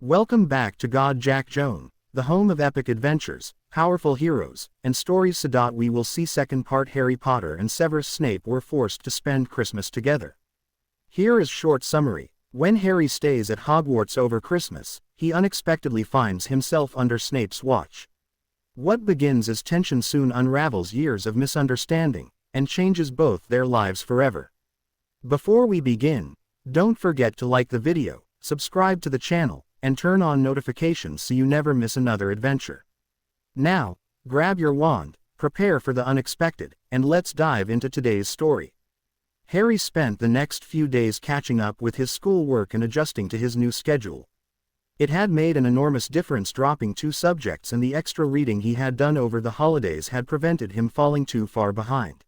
Welcome back to God Jack Joan, the home of epic adventures, powerful heroes, and stories. We will see second part. Harry Potter and Severus Snape were forced to spend Christmas together. Here is short summary. When Harry stays at Hogwarts over Christmas, he unexpectedly finds himself under Snape's watch. What begins as tension soon unravels years of misunderstanding, and changes both their lives forever. Before we begin, don't forget to like the video, subscribe to the channel, and turn on notifications so you never miss another adventure. Now, grab your wand, prepare for the unexpected, and let's dive into today's story. Harry spent the next few days catching up with his schoolwork and adjusting to his new schedule. It had made an enormous difference dropping 2 subjects, and the extra reading he had done over the holidays had prevented him falling too far behind.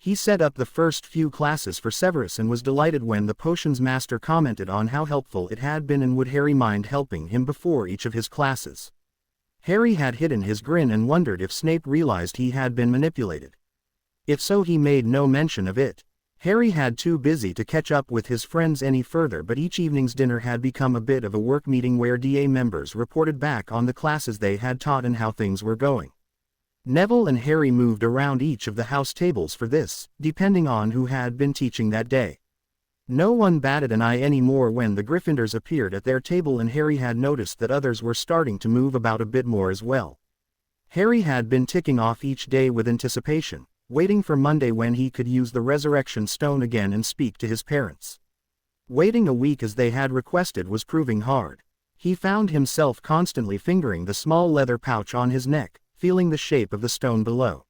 He set up the first few classes for Severus and was delighted when the potions master commented on how helpful it had been and would Harry mind helping him before each of his classes. Harry had hidden his grin and wondered if Snape realized he had been manipulated. If so, he made no mention of it. Harry had too busy to catch up with his friends any further, but each evening's dinner had become a bit of a work meeting where DA members reported back on the classes they had taught and how things were going. Neville and Harry moved around each of the house tables for this, depending on who had been teaching that day. No one batted an eye anymore when the Gryffindors appeared at their table, and Harry had noticed that others were starting to move about a bit more as well. Harry had been ticking off each day with anticipation, waiting for Monday when he could use the resurrection stone again and speak to his parents. Waiting a week as they had requested was proving hard. He found himself constantly fingering the small leather pouch on his neck, feeling the shape of the stone below.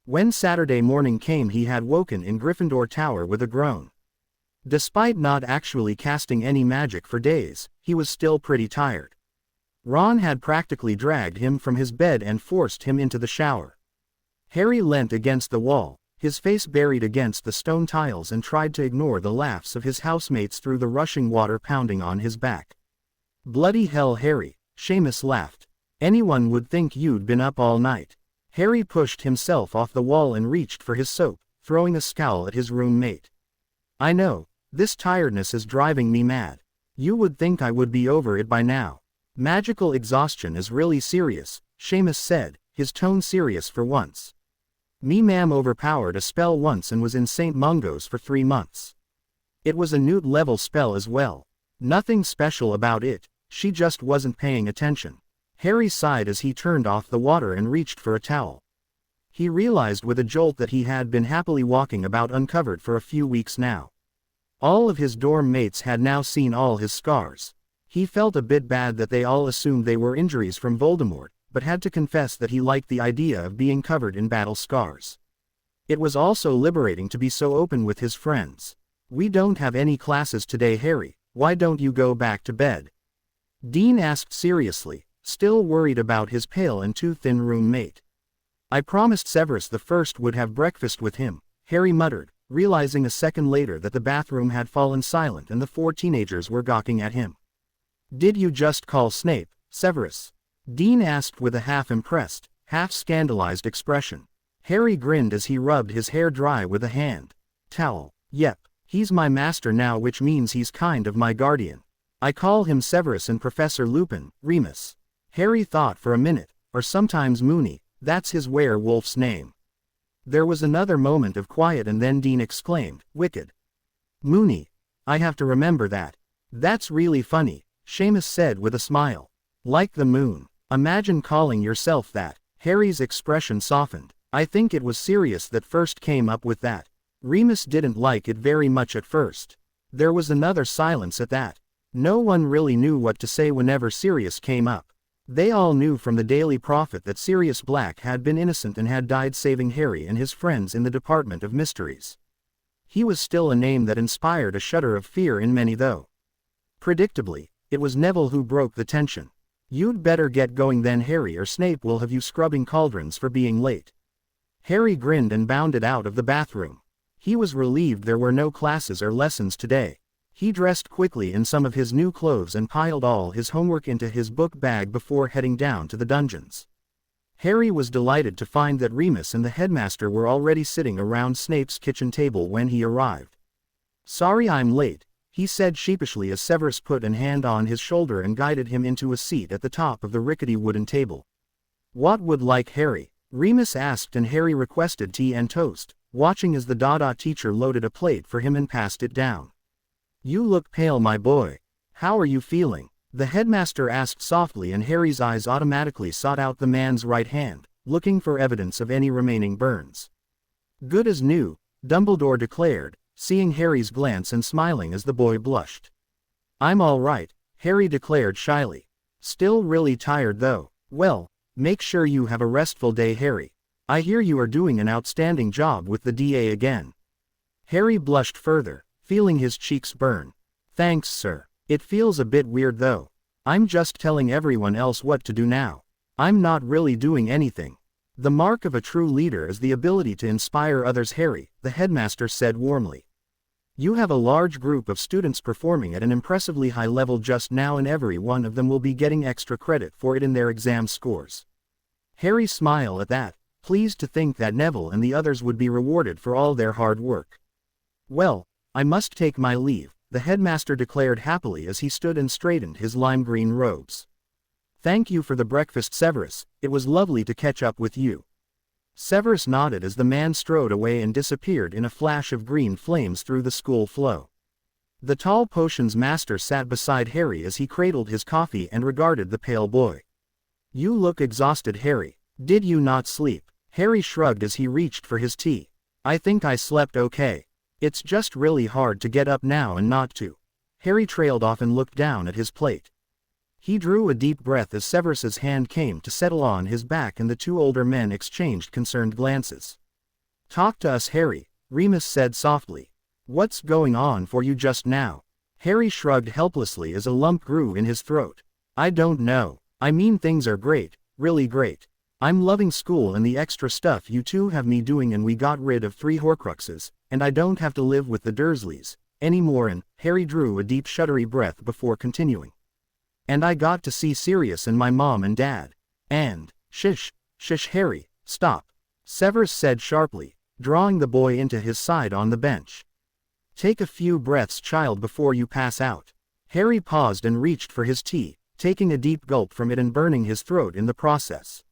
When Saturday morning came, he had woken in Gryffindor Tower with a groan. Despite not actually casting any magic for days, he was still pretty tired. Ron had practically dragged him from his bed and forced him into the shower. Harry leant against the wall, his face buried against the stone tiles, and tried to ignore the laughs of his housemates through the rushing water pounding on his back. "Bloody hell, Harry," Seamus laughed. "Anyone would think you'd been up all night." Harry pushed himself off the wall and reached for his soap, throwing a scowl at his roommate. "I know, this tiredness is driving me mad. You would think I would be over it by now." "Magical exhaustion is really serious," Seamus said, his tone serious for once. "Me ma'am overpowered a spell once and was in St. Mungo's for 3 months. It was a Newt level spell as well. Nothing special about it, she just wasn't paying attention." Harry sighed as he turned off the water and reached for a towel. He realized with a jolt that he had been happily walking about uncovered for a few weeks now. All of his dorm mates had now seen all his scars. He felt a bit bad that they all assumed they were injuries from Voldemort, but had to confess that he liked the idea of being covered in battle scars. It was also liberating to be so open with his friends. "We don't have any classes today, Harry. Why don't you go back to bed?" Dean asked seriously, still worried about his pale and too thin roommate. "I promised Severus the first would have breakfast with him," Harry muttered, realizing a second later that the bathroom had fallen silent and the 4 teenagers were gawking at him. "Did you just call Snape, Severus?" Dean asked with a half-impressed, half-scandalized expression. Harry grinned as he rubbed his hair dry with a hand towel. "Yep, he's my master now, which means he's kind of my guardian. I call him Severus and Professor Lupin, Remus." Harry thought for a minute, or sometimes Moony, that's his werewolf's name. There was another moment of quiet and then Dean exclaimed, "Wicked. Moony. I have to remember that." "That's really funny," Seamus said with a smile. "Like the moon. Imagine calling yourself that." Harry's expression softened. "I think it was Sirius that first came up with that." Remus didn't like it very much at first. There was another silence at that. No one really knew what to say whenever Sirius came up. They all knew from the Daily Prophet that Sirius Black had been innocent and had died saving Harry and his friends in the Department of Mysteries. He was still a name that inspired a shudder of fear in many though. Predictably, it was Neville who broke the tension. "You'd better get going then, Harry, or Snape will have you scrubbing cauldrons for being late." Harry grinned and bounded out of the bathroom. He was relieved there were no classes or lessons today. He dressed quickly in some of his new clothes and piled all his homework into his book bag before heading down to the dungeons. Harry was delighted to find that Remus and the headmaster were already sitting around Snape's kitchen table when he arrived. "Sorry I'm late," he said sheepishly as Severus put an hand on his shoulder and guided him into a seat at the top of the rickety wooden table. What would like Harry? Remus asked, and Harry requested tea and toast, watching as the Dada teacher loaded a plate for him and passed it down. You look pale, my boy. How are you feeling? The headmaster asked softly, and Harry's eyes automatically sought out the man's right hand, looking for evidence of any remaining burns. Good as new, Dumbledore declared, seeing Harry's glance and smiling as the boy blushed. I'm all right, Harry declared shyly. Still really tired though. Well, make sure you have a restful day, Harry. I hear you are doing an outstanding job with the DA again. Harry blushed further, feeling his cheeks burn. Thanks, sir. It feels a bit weird though. I'm just telling everyone else what to do now. I'm not really doing anything. The mark of a true leader is the ability to inspire others, Harry, the headmaster said warmly. You have a large group of students performing at an impressively high level just now, and every one of them will be getting extra credit for it in their exam scores. Harry smiled at that, pleased to think that Neville and the others would be rewarded for all their hard work. Well, I must take my leave, the headmaster declared happily as he stood and straightened his lime green robes. Thank you for the breakfast, Severus. It was lovely to catch up with you. Severus nodded as the man strode away and disappeared in a flash of green flames through the school flow. The tall potions master sat beside Harry as he cradled his coffee and regarded the pale boy. You look exhausted, Harry. Did you not sleep? Harry shrugged as he reached for his tea. I think I slept okay. It's just really hard to get up now and not to. Harry trailed off and looked down at his plate. He drew a deep breath as Severus's hand came to settle on his back, and the two older men exchanged concerned glances. Talk to us, Harry, Remus said softly. What's going on for you just now? Harry shrugged helplessly as a lump grew in his throat. I don't know. I mean, things are great, really great. I'm loving school and the extra stuff you two have me doing, and we got rid of 3 Horcruxes, and I don't have to live with the Dursleys anymore, and Harry drew a deep shuddery breath before continuing. And I got to see Sirius and my mom and dad. And, shush, Harry, stop, Severus said sharply, drawing the boy into his side on the bench. Take a few breaths, child, before you pass out. Harry paused and reached for his tea, taking a deep gulp from it and burning his throat in the process.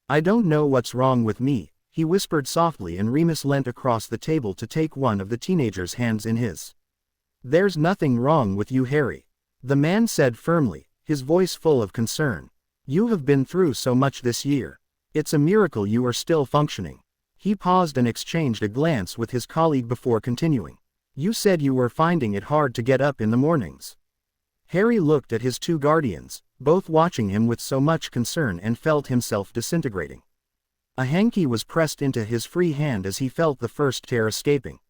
I don't know what's wrong with me, he whispered softly, and Remus leant across the table to take one of the teenager's hands in his. There's nothing wrong with you, Harry, the man said firmly, his voice full of concern. You have been through so much this year. It's a miracle you are still functioning. He paused and exchanged a glance with his colleague before continuing. You said you were finding it hard to get up in the mornings. Harry looked at his two guardians, both watching him with so much concern, and felt himself disintegrating. A hanky was pressed into his free hand as he felt the first tear escaping.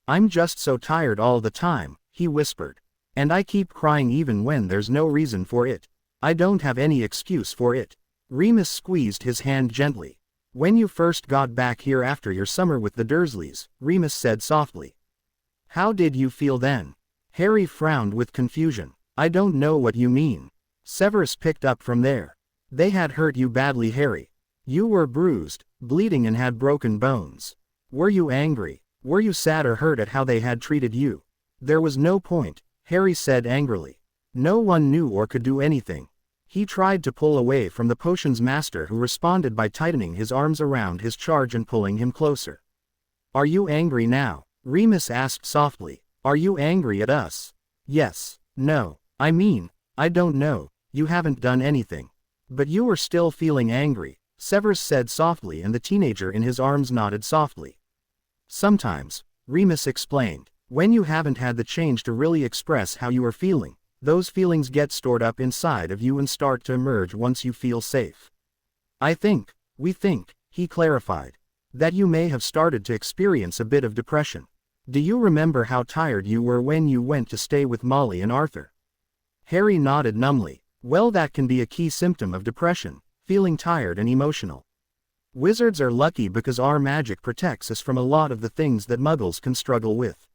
I'm just so tired all the time, he whispered. And I keep crying even when there's no reason for it. I don't have any excuse for it. Remus squeezed his hand gently. When you first got back here after your summer with the Dursleys, Remus said softly. How did you feel then? Harry frowned with confusion. I don't know what you mean. Severus picked up from there. They had hurt you badly, Harry. You were bruised, bleeding, and had broken bones. Were you angry? Were you sad or hurt at how they had treated you? There was no point, Harry said angrily. No one knew or could do anything. He tried to pull away from the potions master, who responded by tightening his arms around his charge and pulling him closer. Are you angry now? Remus asked softly. Are you angry at us? Yes. No. I mean, I don't know, you haven't done anything. But you were still feeling angry, Severus said softly, and the teenager in his arms nodded softly. Sometimes, Remus explained, when you haven't had the change to really express how you are feeling, those feelings get stored up inside of you and start to emerge once you feel safe. We think, he clarified, that you may have started to experience a bit of depression. Do you remember how tired you were when you went to stay with Molly and Arthur? Harry nodded numbly. Well, that can be a key symptom of depression, feeling tired and emotional. Wizards are lucky because our magic protects us from a lot of the things that muggles can struggle with.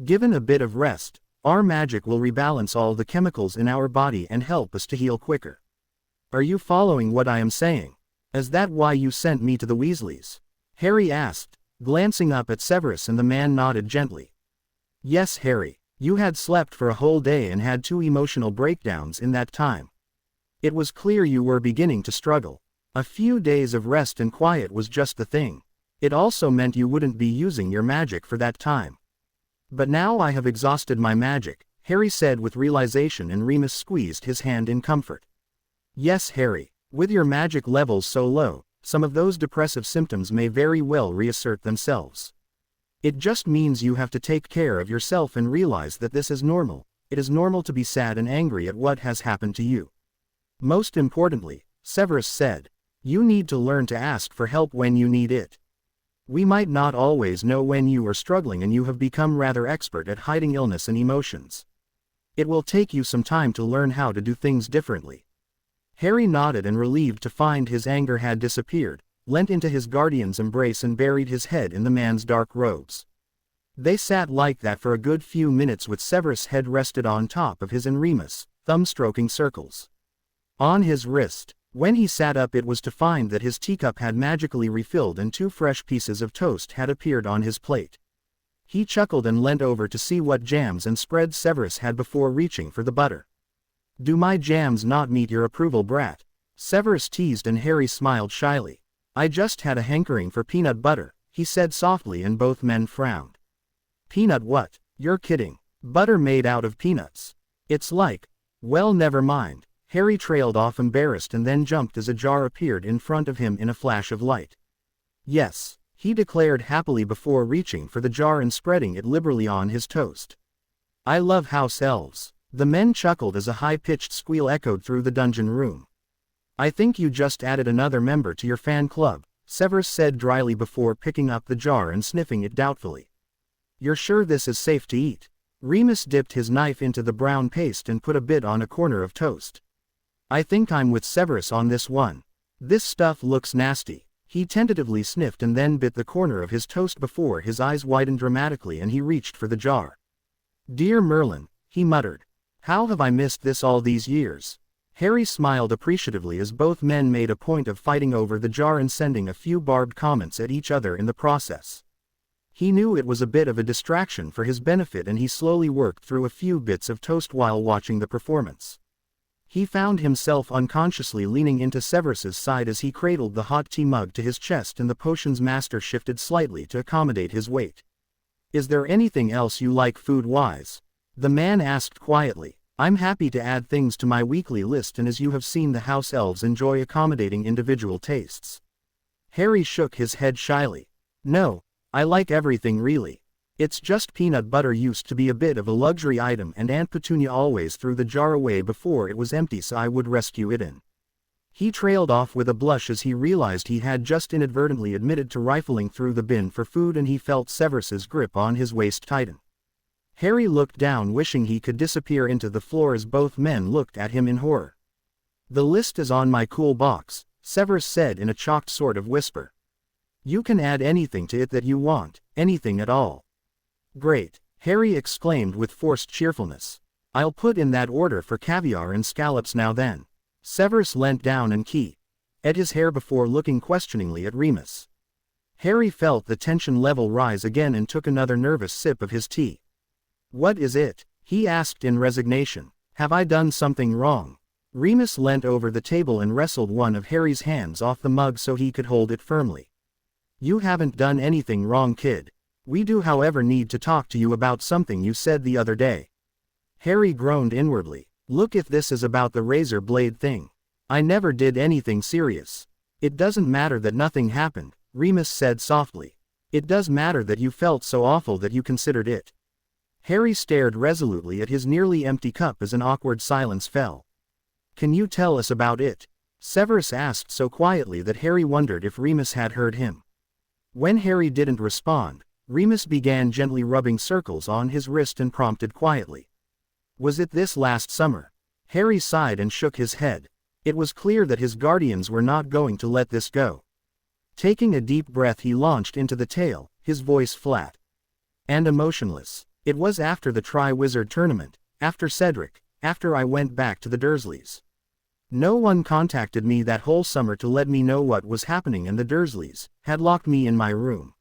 Given a bit of rest, our magic will rebalance all the chemicals in our body and help us to heal quicker. Are you following what I am saying? Is that why you sent me to the Weasleys? Harry asked, glancing up at Severus, and the man nodded gently. Yes, Harry. You had slept for a whole day and had 2 emotional breakdowns in that time. It was clear you were beginning to struggle. A few days of rest and quiet was just the thing. It also meant you wouldn't be using your magic for that time. But now I have exhausted my magic, Harry said with realization, and Remus squeezed his hand in comfort. Yes, Harry, with your magic levels so low, some of those depressive symptoms may very well reassert themselves. It just means you have to take care of yourself and realize that this is normal. It is normal to be sad and angry at what has happened to you. Most importantly, Severus said, you need to learn to ask for help when you need it. We might not always know when you are struggling, and you have become rather expert at hiding illness and emotions. It will take you some time to learn how to do things differently. Harry nodded and, relieved to find his anger had disappeared, leant into his guardian's embrace and buried his head in the man's dark robes. They sat like that for a good few minutes, with Severus' head rested on top of his and Remus, thumb stroking circles on his wrist. When he sat up, it was to find that his teacup had magically refilled and 2 fresh pieces of toast had appeared on his plate. He chuckled and leant over to see what jams and spreads Severus had before reaching for the butter. Do my jams not meet your approval, brat? Severus teased, and Harry smiled shyly. I just had a hankering for peanut butter, he said softly, and both men frowned. Peanut what? You're kidding. Butter made out of peanuts. It's like, well, never mind. Harry trailed off embarrassed and then jumped as a jar appeared in front of him in a flash of light. Yes, he declared happily before reaching for the jar and spreading it liberally on his toast. I love house elves. The men chuckled as a high-pitched squeal echoed through the dungeon room. I think you just added another member to your fan club, Severus said dryly before picking up the jar and sniffing it doubtfully. You're sure this is safe to eat? Remus dipped his knife into the brown paste and put a bit on a corner of toast. I think I'm with Severus on this one. This stuff looks nasty. He tentatively sniffed and then bit the corner of his toast before his eyes widened dramatically and he reached for the jar. Dear Merlin, he muttered. How have I missed this all these years? Harry smiled appreciatively as both men made a point of fighting over the jar and sending a few barbed comments at each other in the process. He knew it was a bit of a distraction for his benefit, and he slowly worked through a few bits of toast while watching the performance. He found himself unconsciously leaning into Severus's side as he cradled the hot tea mug to his chest, and the potion's master shifted slightly to accommodate his weight. Is there anything else you like food-wise? The man asked quietly. I'm happy to add things to my weekly list, and as you have seen, the house elves enjoy accommodating individual tastes. Harry shook his head shyly. No, I like everything really. It's just peanut butter used to be a bit of a luxury item, and Aunt Petunia always threw the jar away before it was empty, so I would rescue it in. He trailed off with a blush as he realized he had just inadvertently admitted to rifling through the bin for food, and he felt Severus's grip on his waist tighten. Harry looked down, wishing he could disappear into the floor as both men looked at him in horror. The list is on my cool box, Severus said in a chalked sort of whisper. You can add anything to it that you want, anything at all. Great, Harry exclaimed with forced cheerfulness. I'll put in that order for caviar and scallops now then. Severus leant down and at his hair before looking questioningly at Remus. Harry felt the tension level rise again and took another nervous sip of his tea. What is it? He asked in resignation. Have I done something wrong? Remus leant over the table and wrestled one of Harry's hands off the mug so he could hold it firmly. You haven't done anything wrong, kid. We do, however, need to talk to you about something you said the other day. Harry groaned inwardly. Look, if this is about the razor blade thing. I never did anything serious. It doesn't matter that nothing happened, Remus said softly. It does matter that you felt so awful that you considered it. Harry stared resolutely at his nearly empty cup as an awkward silence fell. Can you tell us about it? Severus asked so quietly that Harry wondered if Remus had heard him. When Harry didn't respond, Remus began gently rubbing circles on his wrist and prompted quietly. Was it this last summer? Harry sighed and shook his head. It was clear that his guardians were not going to let this go. Taking a deep breath, he launched into the tale, his voice flat and emotionless. It was after the Tri-Wizard tournament, after Cedric, after I went back to the Dursleys. No one contacted me that whole summer to let me know what was happening, and the Dursleys had locked me in my room.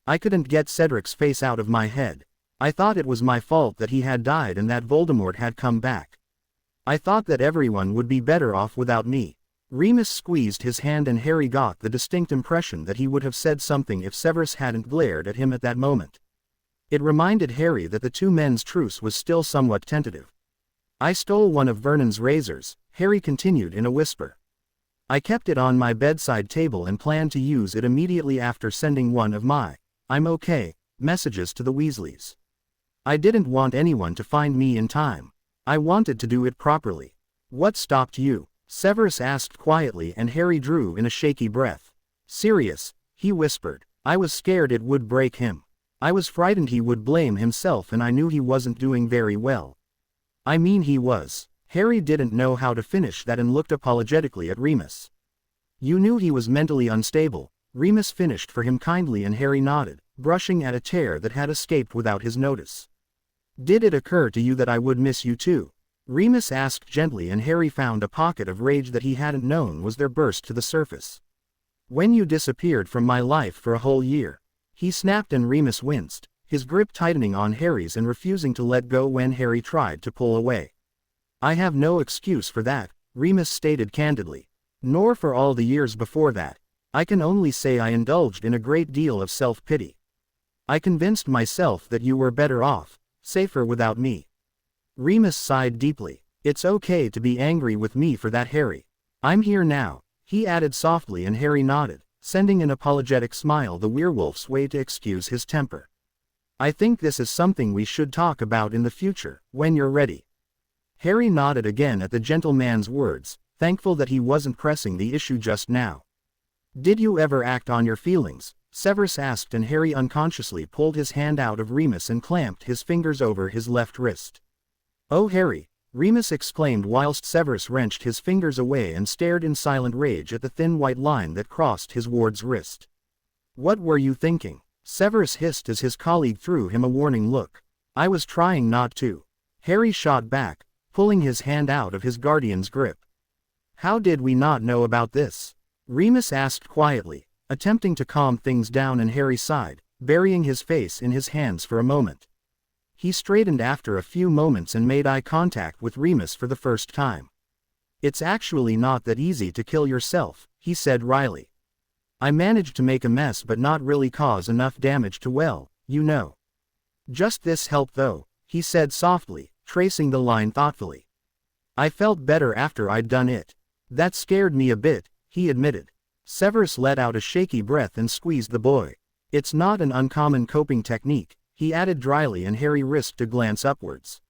I couldn't get Cedric's face out of my head. I thought it was my fault that he had died and that Voldemort had come back. I thought that everyone would be better off without me. Remus squeezed his hand and Harry got the distinct impression that he would have said something if Severus hadn't glared at him at that moment. It reminded Harry that the two men's truce was still somewhat tentative. I stole one of Vernon's razors, Harry continued in a whisper. I kept it on my bedside table and planned to use it immediately after sending one of my "I'm okay" messages to the Weasleys. I didn't want anyone to find me in time. I wanted to do it properly. What stopped you? Severus asked quietly and Harry drew in a shaky breath. Sirius, he whispered. I was scared it would break him. I was frightened he would blame himself and I knew he wasn't doing very well. I mean he was. Harry didn't know how to finish that and looked apologetically at Remus. You knew he was mentally unstable, Remus finished for him kindly and Harry nodded, brushing at a tear that had escaped without his notice. Did it occur to you that I would miss you too? Remus asked gently and Harry found a pocket of rage that he hadn't known was there burst to the surface. When you disappeared from my life for a whole year. He snapped and Remus winced, his grip tightening on Harry's and refusing to let go when Harry tried to pull away. I have no excuse for that, Remus stated candidly. Nor for all the years before that. I can only say I indulged in a great deal of self-pity. I convinced myself that you were better off, safer without me. Remus sighed deeply. It's okay to be angry with me for that, Harry. I'm here now, he added softly and Harry nodded, sending an apologetic smile the werewolf's way to excuse his temper. I think this is something we should talk about in the future, when you're ready. Harry nodded again at the gentleman's words, thankful that he wasn't pressing the issue just now. Did you ever act on your feelings? Severus asked and Harry unconsciously pulled his hand out of Remus and clamped his fingers over his left wrist. Oh Harry, Remus exclaimed whilst Severus wrenched his fingers away and stared in silent rage at the thin white line that crossed his ward's wrist. What were you thinking? Severus hissed as his colleague threw him a warning look. I was trying not to. Harry shot back, pulling his hand out of his guardian's grip. How did we not know about this? Remus asked quietly, attempting to calm things down and Harry sighed, burying his face in his hands for a moment. He straightened after a few moments and made eye contact with Remus for the first time. It's actually not that easy to kill yourself, he said wryly. I managed to make a mess but not really cause enough damage to, well, you know. Just this helped though, he said softly, tracing the line thoughtfully. I felt better after I'd done it. That scared me a bit, he admitted. Severus let out a shaky breath and squeezed the boy. It's not an uncommon coping technique, he added dryly and Harry risked a glance upwards.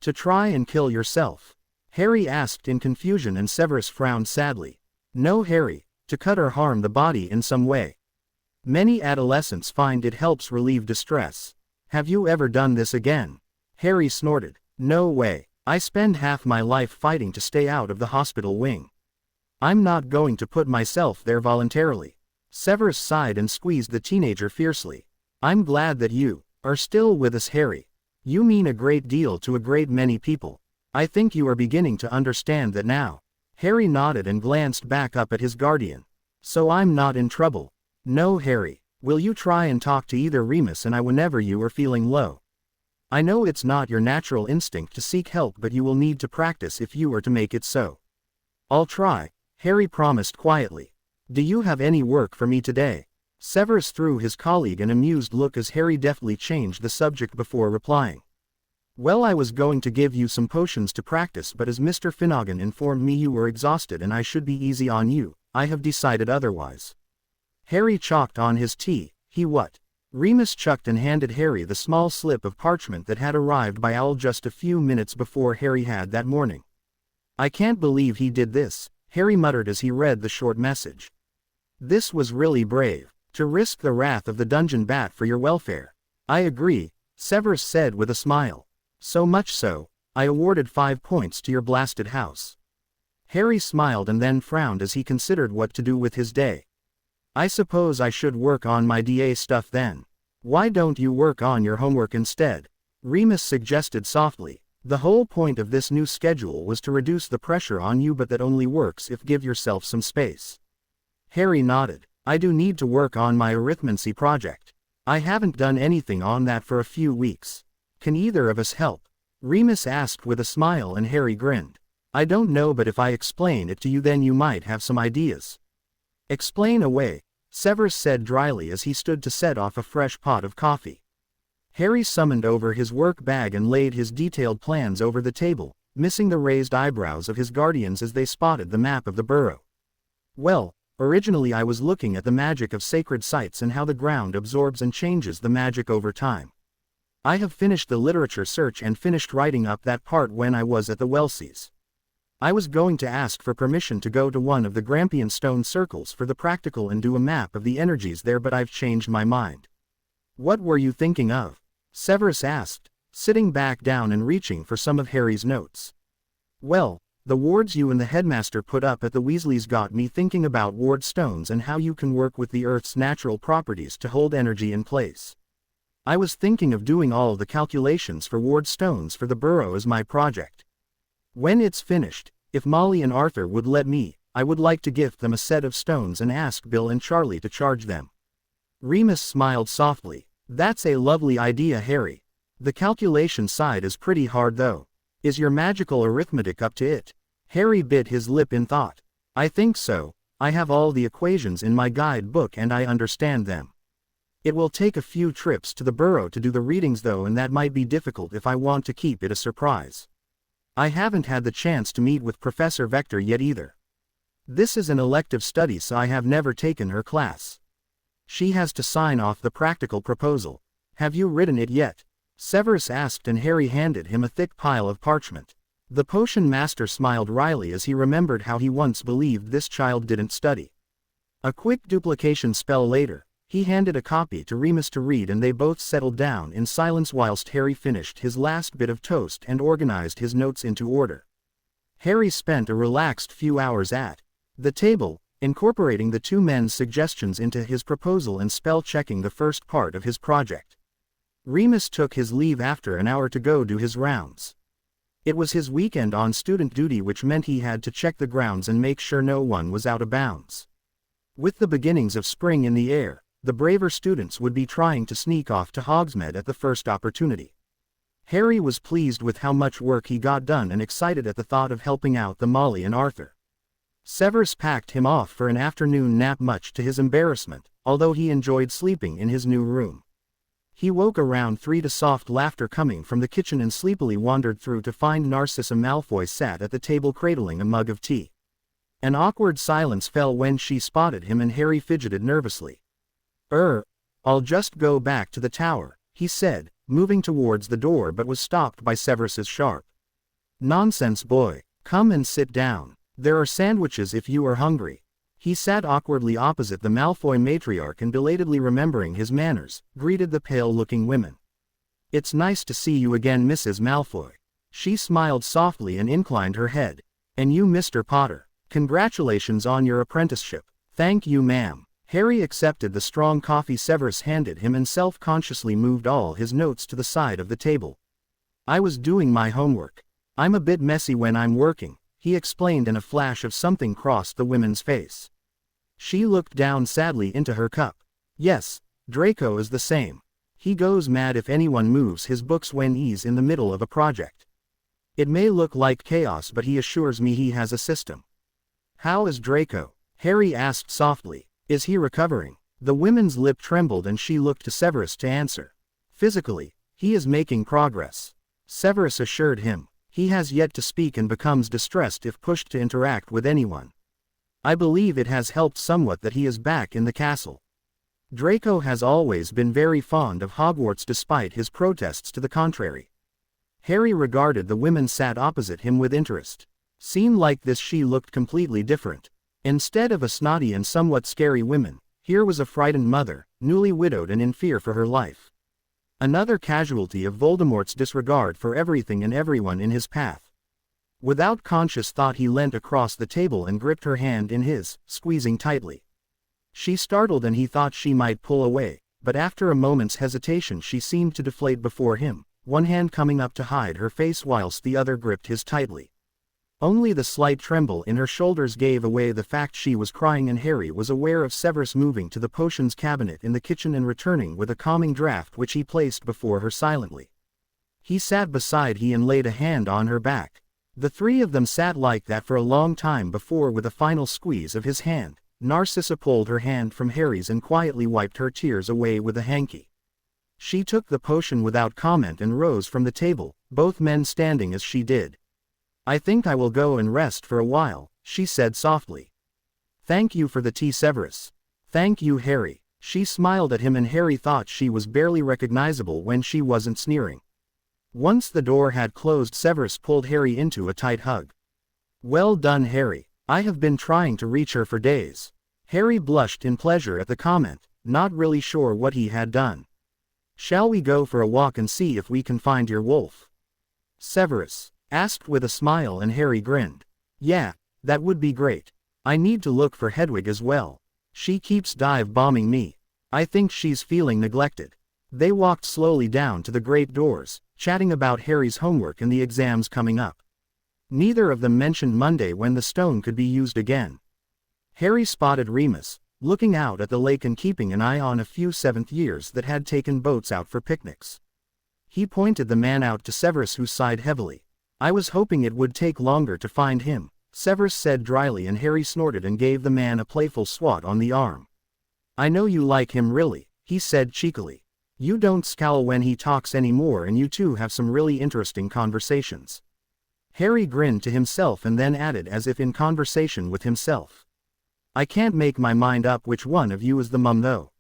To try and kill yourself? Harry asked in confusion and Severus frowned sadly. No Harry, to cut or harm the body in some way. Many adolescents find it helps relieve distress. Have you ever done this again? Harry snorted. No way, I spend half my life fighting to stay out of the hospital wing. I'm not going to put myself there voluntarily. Severus sighed and squeezed the teenager fiercely. I'm glad that you are still with us, Harry. You mean a great deal to a great many people. I think you are beginning to understand that now. Harry nodded and glanced back up at his guardian. So I'm not in trouble. No Harry, will you try and talk to either Remus and I whenever you are feeling low? I know it's not your natural instinct to seek help but you will need to practice if you are to make it so. I'll try, Harry promised quietly. Do you have any work for me today? Severus threw his colleague an amused look as Harry deftly changed the subject before replying. Well, I was going to give you some potions to practice but as Mr. Finnegan informed me you were exhausted and I should be easy on you, I have decided otherwise. Harry chalked on his tea. He what? Remus chucked and handed Harry the small slip of parchment that had arrived by owl just a few minutes before Harry had that morning. I can't believe he did this, Harry muttered as he read the short message. This was really brave. To risk the wrath of the dungeon bat for your welfare. I agree, Severus said with a smile. So much so, I awarded 5 points to your blasted house. Harry smiled and then frowned as he considered what to do with his day. I suppose I should work on my DA stuff then. Why don't you work on your homework instead? Remus suggested softly. The whole point of this new schedule was to reduce the pressure on you but that only works if give yourself some space. Harry nodded. I do need to work on my arithmancy project. I haven't done anything on that for a few weeks. Can either of us help? Remus asked with a smile and Harry grinned. I don't know, but if I explain it to you then you might have some ideas. Explain away, Severus said dryly as he stood to set off a fresh pot of coffee. Harry summoned over his work bag and laid his detailed plans over the table, missing the raised eyebrows of his guardians as they spotted the map of the burrow. Well, originally I was looking at the magic of sacred sites and how the ground absorbs and changes the magic over time. I have finished the literature search and finished writing up that part when I was at the Welseys. I was going to ask for permission to go to one of the Grampian stone circles for the practical and do a map of the energies there, but I've changed my mind. What were you thinking of? Severus asked, sitting back down and reaching for some of Harry's notes. Well, the wards you and the headmaster put up at the Weasleys got me thinking about ward stones and how you can work with the Earth's natural properties to hold energy in place. I was thinking of doing all the calculations for ward stones for the burrow as my project. When it's finished, if Molly and Arthur would let me, I would like to gift them a set of stones and ask Bill and Charlie to charge them. Remus smiled softly. That's a lovely idea, Harry. The calculation side is pretty hard though. Is your magical arithmetic up to it? Harry bit his lip in thought. I think so. I have all the equations in my guidebook and I understand them. It will take a few trips to the burrow to do the readings though, and that might be difficult if I want to keep it a surprise. I haven't had the chance to meet with Professor Vector yet either. This is an elective study, so I have never taken her class. She has to sign off the practical proposal. Have you written it yet? Severus asked, and Harry handed him a thick pile of parchment. The potion master smiled wryly as he remembered how he once believed this child didn't study. A quick duplication spell later, he handed a copy to Remus to read, and they both settled down in silence whilst Harry finished his last bit of toast and organized his notes into order. Harry spent a relaxed few hours at the table, incorporating the two men's suggestions into his proposal and spell-checking the first part of his project. Remus took his leave after an hour to go do his rounds. It was his weekend on student duty, which meant he had to check the grounds and make sure no one was out of bounds. With the beginnings of spring in the air, the braver students would be trying to sneak off to Hogsmeade at the first opportunity. Harry was pleased with how much work he got done and excited at the thought of helping out the Molly and Arthur. Severus packed him off for an afternoon nap, much to his embarrassment, although he enjoyed sleeping in his new room. He woke around 3 to soft laughter coming from the kitchen and sleepily wandered through to find Narcissa Malfoy sat at the table cradling a mug of tea. An awkward silence fell when she spotted him, and Harry fidgeted nervously. I'll just go back to the tower, he said, moving towards the door, but was stopped by Severus's sharp. Nonsense, boy. Come and sit down. There are sandwiches if you are hungry. He sat awkwardly opposite the Malfoy matriarch and, belatedly remembering his manners, greeted the pale-looking women. It's nice to see you again, Mrs. Malfoy. She smiled softly and inclined her head. And you, Mr. Potter. Congratulations on your apprenticeship. Thank you, ma'am. Harry accepted the strong coffee Severus handed him and self-consciously moved all his notes to the side of the table. I was doing my homework. I'm a bit messy when I'm working, he explained, and a flash of something crossed the woman's face. She looked down sadly into her cup. Yes, Draco is the same. He goes mad if anyone moves his books when he's in the middle of a project. It may look like chaos, but he assures me he has a system. How is Draco? Harry asked softly. Is he recovering? The woman's lip trembled and she looked to Severus to answer. Physically, he is making progress. Severus assured him. He has yet to speak and becomes distressed if pushed to interact with anyone. I believe it has helped somewhat that he is back in the castle. Draco has always been very fond of Hogwarts despite his protests to the contrary. Harry regarded the woman sat opposite him with interest. Seen like this, she looked completely different. Instead of a snotty and somewhat scary woman, here was a frightened mother, newly widowed and in fear for her life. Another casualty of Voldemort's disregard for everything and everyone in his path. Without conscious thought, he leant across the table and gripped her hand in his, squeezing tightly. She startled and he thought she might pull away, but after a moment's hesitation she seemed to deflate before him, one hand coming up to hide her face whilst the other gripped his tightly. Only the slight tremble in her shoulders gave away the fact she was crying, and Harry was aware of Severus moving to the potions cabinet in the kitchen and returning with a calming draught which he placed before her silently. He sat beside her and laid a hand on her back. The three of them sat like that for a long time before, with a final squeeze of his hand, Narcissa pulled her hand from Harry's and quietly wiped her tears away with a hanky. She took the potion without comment and rose from the table, both men standing as she did. "I think I will go and rest for a while," she said softly. "Thank you for the tea, Severus." "Thank you, Harry." She smiled at him, and Harry thought she was barely recognizable when she wasn't sneering. Once the door had closed, Severus pulled Harry into a tight hug. "Well done, Harry. I have been trying to reach her for days." Harry blushed in pleasure at the comment, not really sure what he had done. "Shall we go for a walk and see if we can find your wolf?" Severus asked with a smile, and Harry grinned. "Yeah, that would be great. I need to look for Hedwig as well. She keeps dive-bombing me. I think she's feeling neglected." They walked slowly down to the great doors, chatting about Harry's homework and the exams coming up. Neither of them mentioned Monday, when the stone could be used again. Harry spotted Remus, looking out at the lake and keeping an eye on a few seventh years that had taken boats out for picnics. He pointed the man out to Severus, who sighed heavily. "I was hoping it would take longer to find him," Severus said dryly, and Harry snorted and gave the man a playful swat on the arm. "I know you like him, really," he said cheekily. "You don't scowl when he talks anymore, and you two have some really interesting conversations." Harry grinned to himself and then added, as if in conversation with himself, "I can't make my mind up which one of you is the mum, though."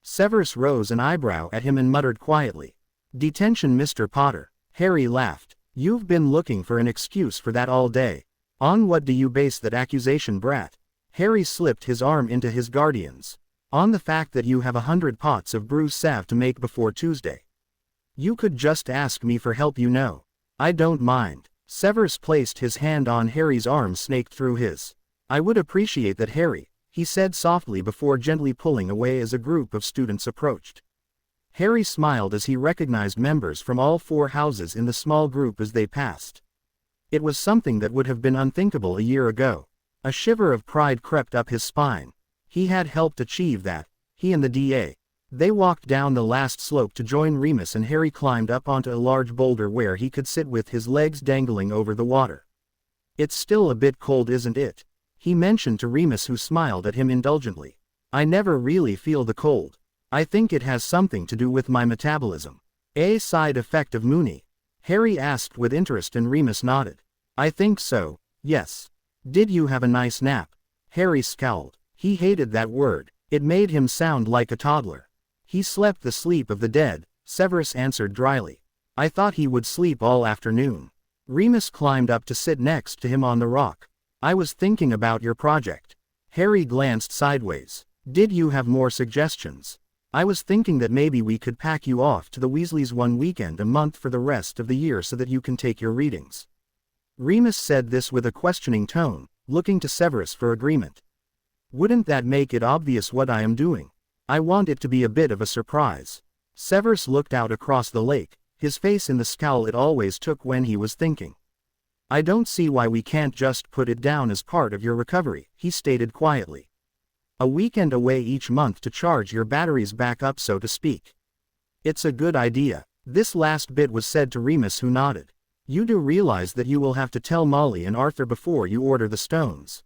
Severus rose an eyebrow at him and muttered quietly, "Detention, Mr. Potter." Harry laughed. "You've been looking for an excuse for that all day. On what do you base that accusation, brat?" Harry slipped his arm into his guardian's. "On the fact that you have 100 pots of brew salve to make before Tuesday. You could just ask me for help, you know. I don't mind." Severus placed his hand on Harry's arm, snaked through his. "I would appreciate that, Harry," he said softly before gently pulling away as a group of students approached. Harry smiled as he recognized members from all 4 houses in the small group as they passed. It was something that would have been unthinkable a year ago. A shiver of pride crept up his spine. He had helped achieve that, he and the DA. They walked down the last slope to join Remus, and Harry climbed up onto a large boulder where he could sit with his legs dangling over the water. "It's still a bit cold, isn't it?" he mentioned to Remus, who smiled at him indulgently. "I never really feel the cold. I think it has something to do with my metabolism." "A side effect of Mooney?" Harry asked with interest, and Remus nodded. "I think so, yes." "Did you have a nice nap?" Harry scowled. He hated that word. It made him sound like a toddler. "He slept the sleep of the dead," Severus answered dryly. "I thought he would sleep all afternoon." Remus climbed up to sit next to him on the rock. "I was thinking about your project." Harry glanced sideways. "Did you have more suggestions?" "I was thinking that maybe we could pack you off to the Weasleys one weekend a month for the rest of the year so that you can take your readings." Remus said this with a questioning tone, looking to Severus for agreement. "Wouldn't that make it obvious what I am doing? I want it to be a bit of a surprise." Severus looked out across the lake, his face in the scowl it always took when he was thinking. "I don't see why we can't just put it down as part of your recovery," he stated quietly. "A weekend away each month to charge your batteries back up, so to speak." "It's a good idea." This last bit was said to Remus, who nodded. "You do realize that you will have to tell Molly and Arthur before you order the stones.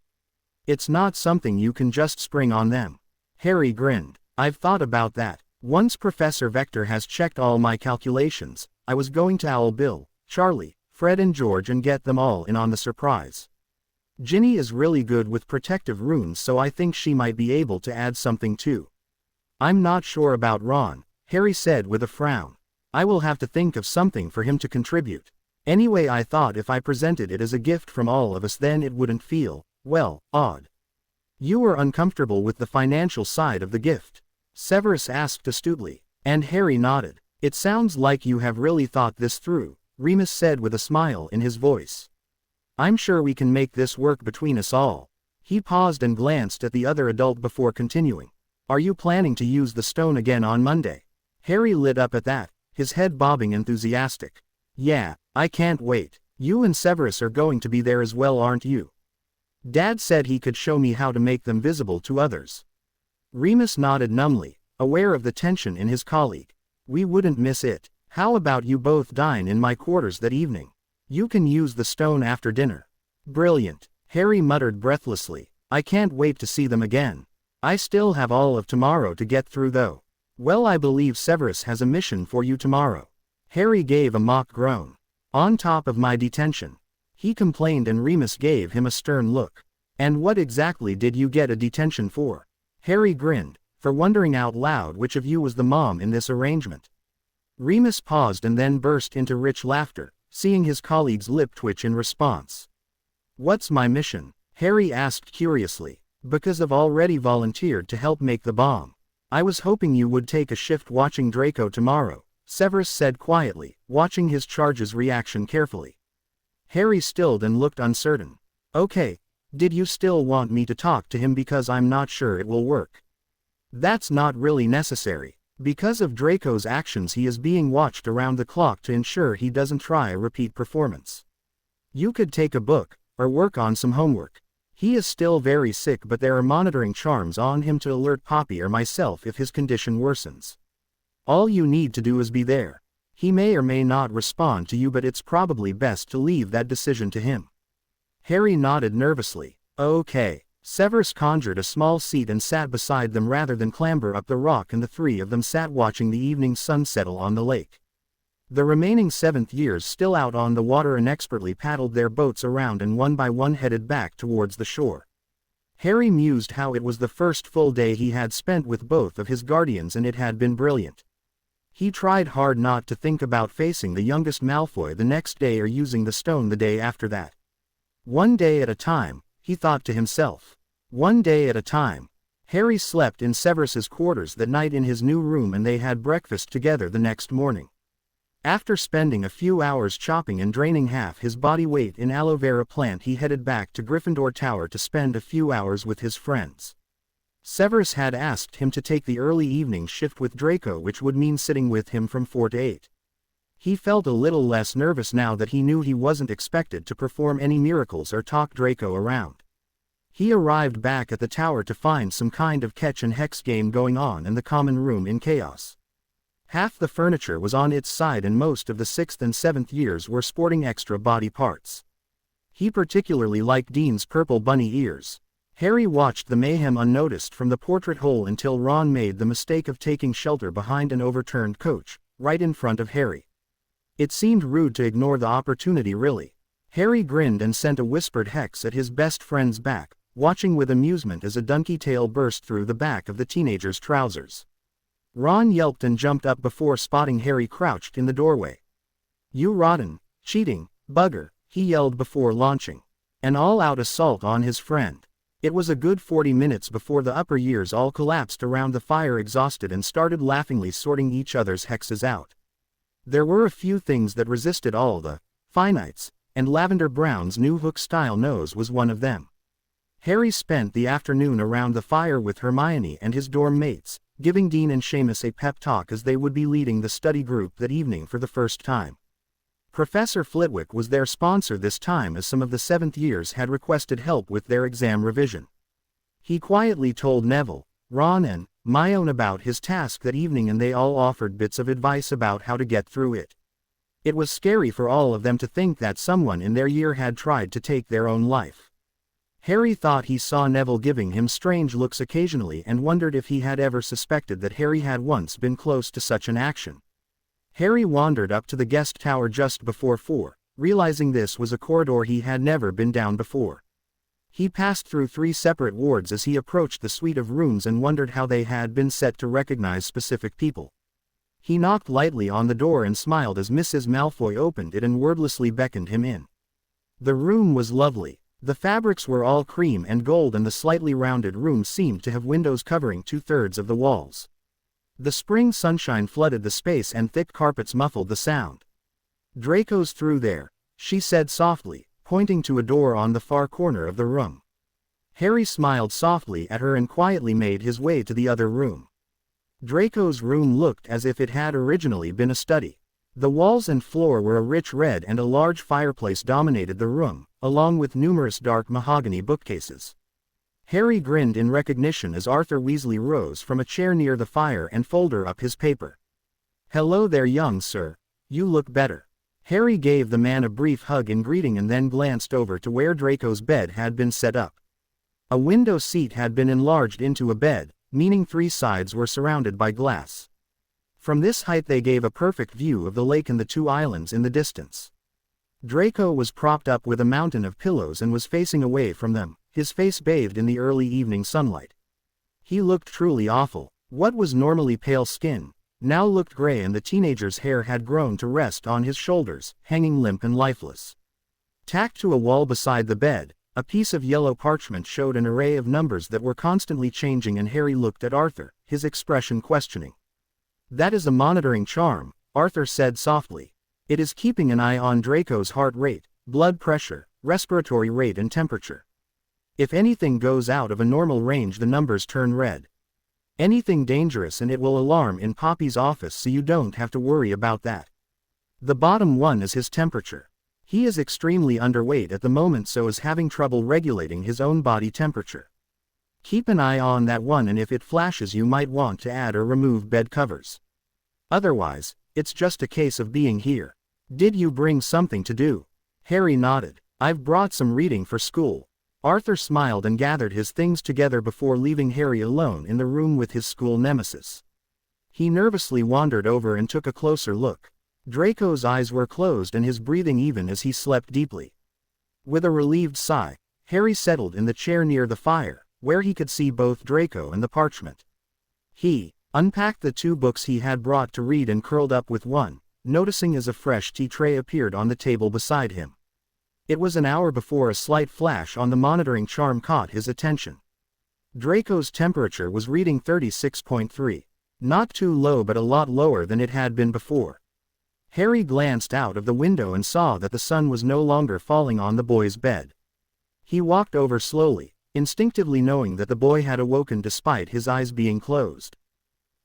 It's not something you can just spring on them." Harry grinned. "I've thought about that. Once Professor Vector has checked all my calculations, I was going to owl Bill, Charlie, Fred and George and get them all in on the surprise. Ginny is really good with protective runes, so I think she might be able to add something too." "I'm not sure about Ron," Harry said with a frown. "I will have to think of something for him to contribute. Anyway, I thought if I presented it as a gift from all of us, then it wouldn't feel, well, odd." "You were uncomfortable with the financial side of the gift?" Severus asked astutely, and Harry nodded. "It sounds like you have really thought this through," Remus said with a smile in his voice. "I'm sure we can make this work between us all." He paused and glanced at the other adult before continuing. "Are you planning to use the stone again on Monday?" Harry lit up at that, his head bobbing enthusiastic. "Yeah, I can't wait. You and Severus are going to be there as well, aren't you? Dad said he could show me how to make them visible to others. Remus nodded numbly, aware of the tension in his colleague. We wouldn't miss it. How about you both dine in my quarters that evening? You can use the stone after dinner. Brilliant, Harry muttered breathlessly. I can't wait to see them again. I still have all of tomorrow to get through though. Well, I believe Severus has a mission for you tomorrow. Harry gave a mock groan. On top of my detention, he complained, and Remus gave him a stern look. And what exactly did you get a detention for? Harry grinned, for wondering out loud which of you was the mom in this arrangement. Remus paused and then burst into rich laughter, seeing his colleague's lip twitch in response. What's my mission? Harry asked curiously. Because I've already volunteered to help make the bomb. I was hoping you would take a shift watching Draco tomorrow, Severus said quietly, watching his charge's reaction carefully. Harry stilled and looked uncertain. Okay, did you still want me to talk to him because I'm not sure it will work? That's not really necessary. Because of Draco's actions, he is being watched around the clock to ensure he doesn't try a repeat performance. You could take a book, or work on some homework. He is still very sick, but there are monitoring charms on him to alert Poppy or myself if his condition worsens. All you need to do is be there. He may or may not respond to you, but it's probably best to leave that decision to him. Harry nodded nervously. Okay. Severus conjured a small seat and sat beside them rather than clamber up the rock, and the three of them sat watching the evening sun settle on the lake. The remaining 7th years still out on the water inexpertly paddled their boats around and one by one headed back towards the shore. Harry mused how it was the first full day he had spent with both of his guardians, and it had been brilliant. He tried hard not to think about facing the youngest Malfoy the next day or using the stone the day after that. One day at a time, he thought to himself. One day at a time. Harry slept in Severus's quarters that night in his new room, and they had breakfast together the next morning. After spending a few hours chopping and draining half his body weight in aloe vera plant, he headed back to Gryffindor Tower to spend a few hours with his friends. Severus had asked him to take the early evening shift with Draco, which would mean sitting with him from 4 to 8. He felt a little less nervous now that he knew he wasn't expected to perform any miracles or talk Draco around. He arrived back at the tower to find some kind of catch and hex game going on in the common room in chaos. Half the furniture was on its side, and most of the 6th and 7th years were sporting extra body parts. He particularly liked Dean's purple bunny ears. Harry watched the mayhem unnoticed from the portrait hole until Ron made the mistake of taking shelter behind an overturned coach, right in front of Harry. It seemed rude to ignore the opportunity, really. Harry grinned and sent a whispered hex at his best friend's back, watching with amusement as a donkey tail burst through the back of the teenager's trousers. Ron yelped and jumped up before spotting Harry crouched in the doorway. You rotten, cheating bugger, he yelled before launching an all-out assault on his friend. It was a good 40 minutes before the upper years all collapsed around the fire exhausted and started laughingly sorting each other's hexes out. There were a few things that resisted all the finites, and Lavender Brown's new hook-style nose was one of them. Harry spent the afternoon around the fire with Hermione and his dorm mates, giving Dean and Seamus a pep talk as they would be leading the study group that evening for the first time. Professor Flitwick was their sponsor this time, as some of the 7th years had requested help with their exam revision. He quietly told Neville, Ron and Hermione about his task that evening, and they all offered bits of advice about how to get through it. It was scary for all of them to think that someone in their year had tried to take their own life. Harry thought he saw Neville giving him strange looks occasionally and wondered if he had ever suspected that Harry had once been close to such an action. Harry wandered up to the guest tower just before 4, realizing this was a corridor he had never been down before. He passed through 3 separate wards as he approached the suite of rooms and wondered how they had been set to recognize specific people. He knocked lightly on the door and smiled as Mrs. Malfoy opened it and wordlessly beckoned him in. The room was lovely. The fabrics were all cream and gold, and the slightly rounded room seemed to have windows covering 2/3 of the walls. The spring sunshine flooded the space and thick carpets muffled the sound. Draco's through there, she said softly, pointing to a door on the far corner of the room. Harry smiled softly at her and quietly made his way to the other room. Draco's room looked as if it had originally been a study. The walls and floor were a rich red and a large fireplace dominated the room, along with numerous dark mahogany bookcases. Harry grinned in recognition as Arthur Weasley rose from a chair near the fire and folded up his paper. "Hello there, young sir. You look better." Harry gave the man a brief hug in greeting and then glanced over to where Draco's bed had been set up. A window seat had been enlarged into a bed, meaning 3 sides were surrounded by glass. From this height they gave a perfect view of the lake and the 2 islands in the distance. Draco was propped up with a mountain of pillows and was facing away from them, his face bathed in the early evening sunlight. He looked truly awful. What was normally pale skin now looked gray, and the teenager's hair had grown to rest on his shoulders, hanging limp and lifeless. Tacked to a wall beside the bed, a piece of yellow parchment showed an array of numbers that were constantly changing, and Harry looked at Arthur, his expression questioning. "That is a monitoring charm," Arthur said softly. "It is keeping an eye on Draco's heart rate, blood pressure, respiratory rate and temperature. If anything goes out of a normal range, the numbers turn red. Anything dangerous and it will alarm in Poppy's office, so you don't have to worry about that. The bottom one is his temperature. He is extremely underweight at the moment, so is having trouble regulating his own body temperature. Keep an eye on that one, and if it flashes you might want to add or remove bed covers. Otherwise, it's just a case of being here. Did you bring something to do?" Harry nodded. "I've brought some reading for school." Arthur smiled and gathered his things together before leaving Harry alone in the room with his school nemesis. He nervously wandered over and took a closer look. Draco's eyes were closed and his breathing even as he slept deeply. With a relieved sigh, Harry settled in the chair near the fire, where he could see both Draco and the parchment. He unpacked the 2 books he had brought to read and curled up with one, noticing as a fresh tea tray appeared on the table beside him. It was an hour before a slight flash on the monitoring charm caught his attention. Draco's temperature was reading 36.3. Not too low, but a lot lower than it had been before. Harry glanced out of the window and saw that the sun was no longer falling on the boy's bed. He walked over slowly, instinctively knowing that the boy had awoken despite his eyes being closed.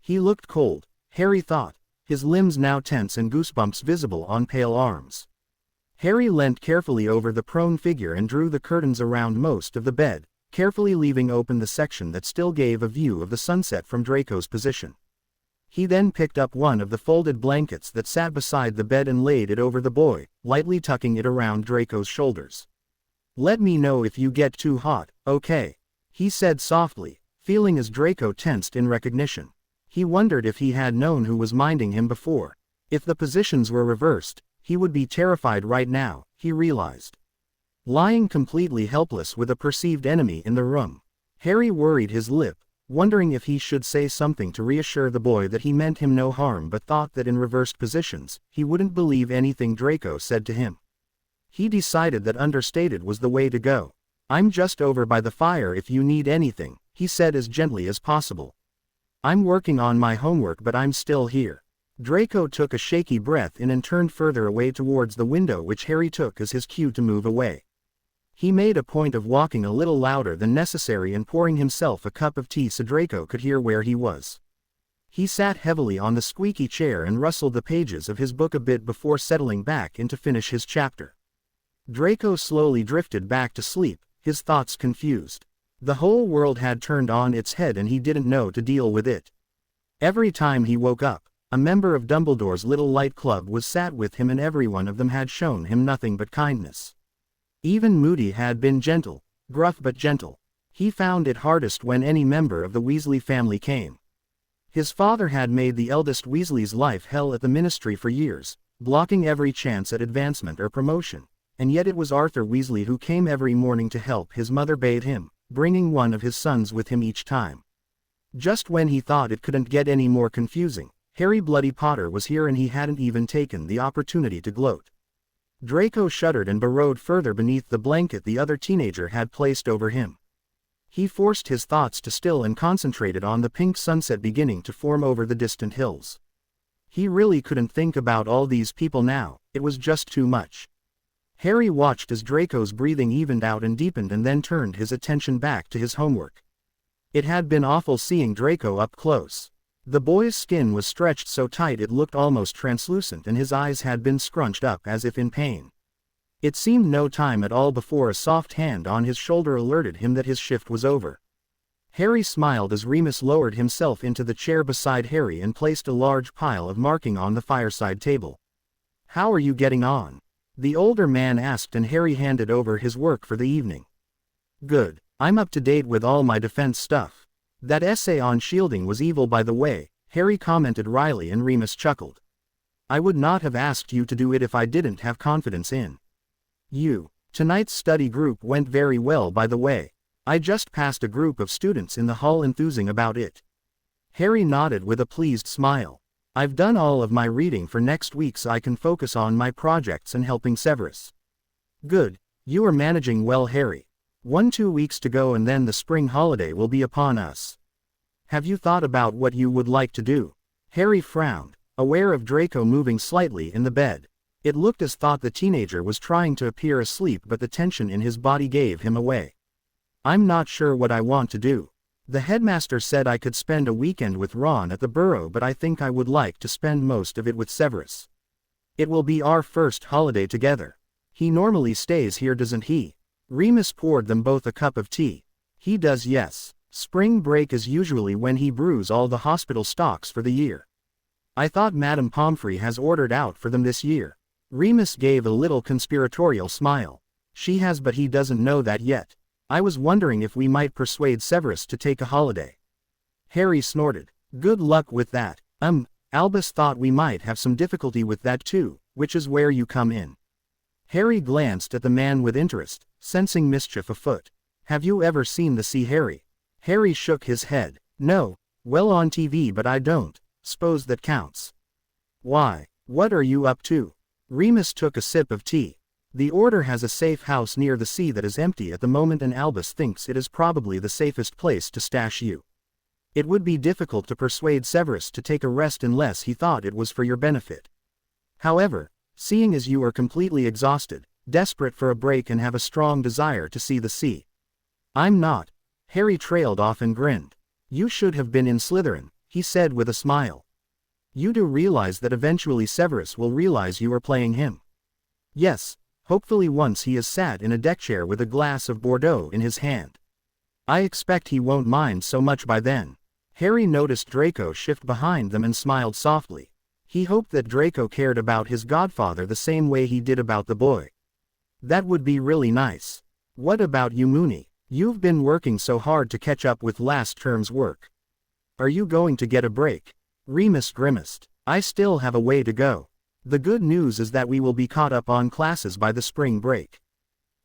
He looked cold, Harry thought, his limbs now tense and goosebumps visible on pale arms. Harry leant carefully over the prone figure and drew the curtains around most of the bed, carefully leaving open the section that still gave a view of the sunset from Draco's position. He then picked up one of the folded blankets that sat beside the bed and laid it over the boy, lightly tucking it around Draco's shoulders. "Let me know if you get too hot, okay?" he said softly, feeling as Draco tensed in recognition. He wondered if he had known who was minding him before. If the positions were reversed, he would be terrified right now, he realized. Lying completely helpless with a perceived enemy in the room, Harry worried his lip, wondering if he should say something to reassure the boy that he meant him no harm, but thought that in reversed positions, he wouldn't believe anything Draco said to him. He decided that understated was the way to go. "I'm just over by the fire if you need anything," he said as gently as possible. "I'm working on my homework, but I'm still here." Draco took a shaky breath in and turned further away towards the window, which Harry took as his cue to move away. He made a point of walking a little louder than necessary and pouring himself a cup of tea so Draco could hear where he was. He sat heavily on the squeaky chair and rustled the pages of his book a bit before settling back in to finish his chapter. Draco slowly drifted back to sleep, his thoughts confused. The whole world had turned on its head and he didn't know to deal with it. Every time he woke up, a member of Dumbledore's Little Light Club was sat with him, and every one of them had shown him nothing but kindness. Even Moody had been gentle, gruff but gentle. He found it hardest when any member of the Weasley family came. His father had made the eldest Weasley's life hell at the ministry for years, blocking every chance at advancement or promotion, and yet it was Arthur Weasley who came every morning to help his mother bathe him, bringing one of his sons with him each time. Just when he thought it couldn't get any more confusing, Harry Bloody Potter was here, and he hadn't even taken the opportunity to gloat. Draco shuddered and burrowed further beneath the blanket the other teenager had placed over him. He forced his thoughts to still and concentrated on the pink sunset beginning to form over the distant hills. He really couldn't think about all these people now, it was just too much. Harry watched as Draco's breathing evened out and deepened, and then turned his attention back to his homework. It had been awful seeing Draco up close. The boy's skin was stretched so tight it looked almost translucent and his eyes had been scrunched up as if in pain. It seemed no time at all before a soft hand on his shoulder alerted him that his shift was over. Harry smiled as Remus lowered himself into the chair beside Harry and placed a large pile of marking on the fireside table. "How are you getting on?" the older man asked, and Harry handed over his work for the evening. "Good. I'm up to date with all my defense stuff. That essay on shielding was evil, by the way," Harry commented wryly, and Remus chuckled. "I would not have asked you to do it if I didn't have confidence in you. Tonight's study group went very well, by the way. I just passed a group of students in the hall enthusing about it." Harry nodded with a pleased smile. "I've done all of my reading for next week so I can focus on my projects and helping Severus." "Good. You are managing well, Harry. 2 weeks to go and then the spring holiday will be upon us. Have you thought about what you would like to do?" Harry frowned, aware of Draco moving slightly in the bed. It looked as though the teenager was trying to appear asleep, but the tension in his body gave him away. "I'm not sure what I want to do. The headmaster said I could spend a weekend with Ron at the Burrow, but I think I would like to spend most of it with Severus. It will be our first holiday together. He normally stays here, doesn't he?" Remus poured them both a cup of tea. "He does, yes. Spring break is usually when he brews all the hospital stocks for the year. I thought Madame Pomfrey has ordered out for them this year." Remus gave a little conspiratorial smile. "She has, but he doesn't know that yet. I was wondering if we might persuade Severus to take a holiday." Harry snorted. "Good luck with that. Albus thought we might have some difficulty with that too, which is where you come in." Harry glanced at the man with interest, sensing mischief afoot. "Have you ever seen the sea, Harry?" Harry shook his head. "No. Well, on TV, but I don't suppose that counts." "Why? What are you up to?" Remus took a sip of tea. "The Order has a safe house near the sea that is empty at the moment, and Albus thinks it is probably the safest place to stash you. It would be difficult to persuade Severus to take a rest unless he thought it was for your benefit. However, seeing as you are completely exhausted, desperate for a break, and have a strong desire to see the sea." "I'm not." Harry trailed off and grinned. "You should have been in Slytherin," he said with a smile. "You do realize that eventually Severus will realize you are playing him?" "Yes, hopefully once he is sat in a deck chair with a glass of Bordeaux in his hand. I expect he won't mind so much by then." Harry noticed Draco shift behind them and smiled softly. He hoped that Draco cared about his godfather the same way he did about the boy. "That would be really nice. What about you, Moony? You've been working so hard to catch up with last term's work. Are you going to get a break?" Remus grimaced. "I still have a way to go. The good news is that we will be caught up on classes by the spring break.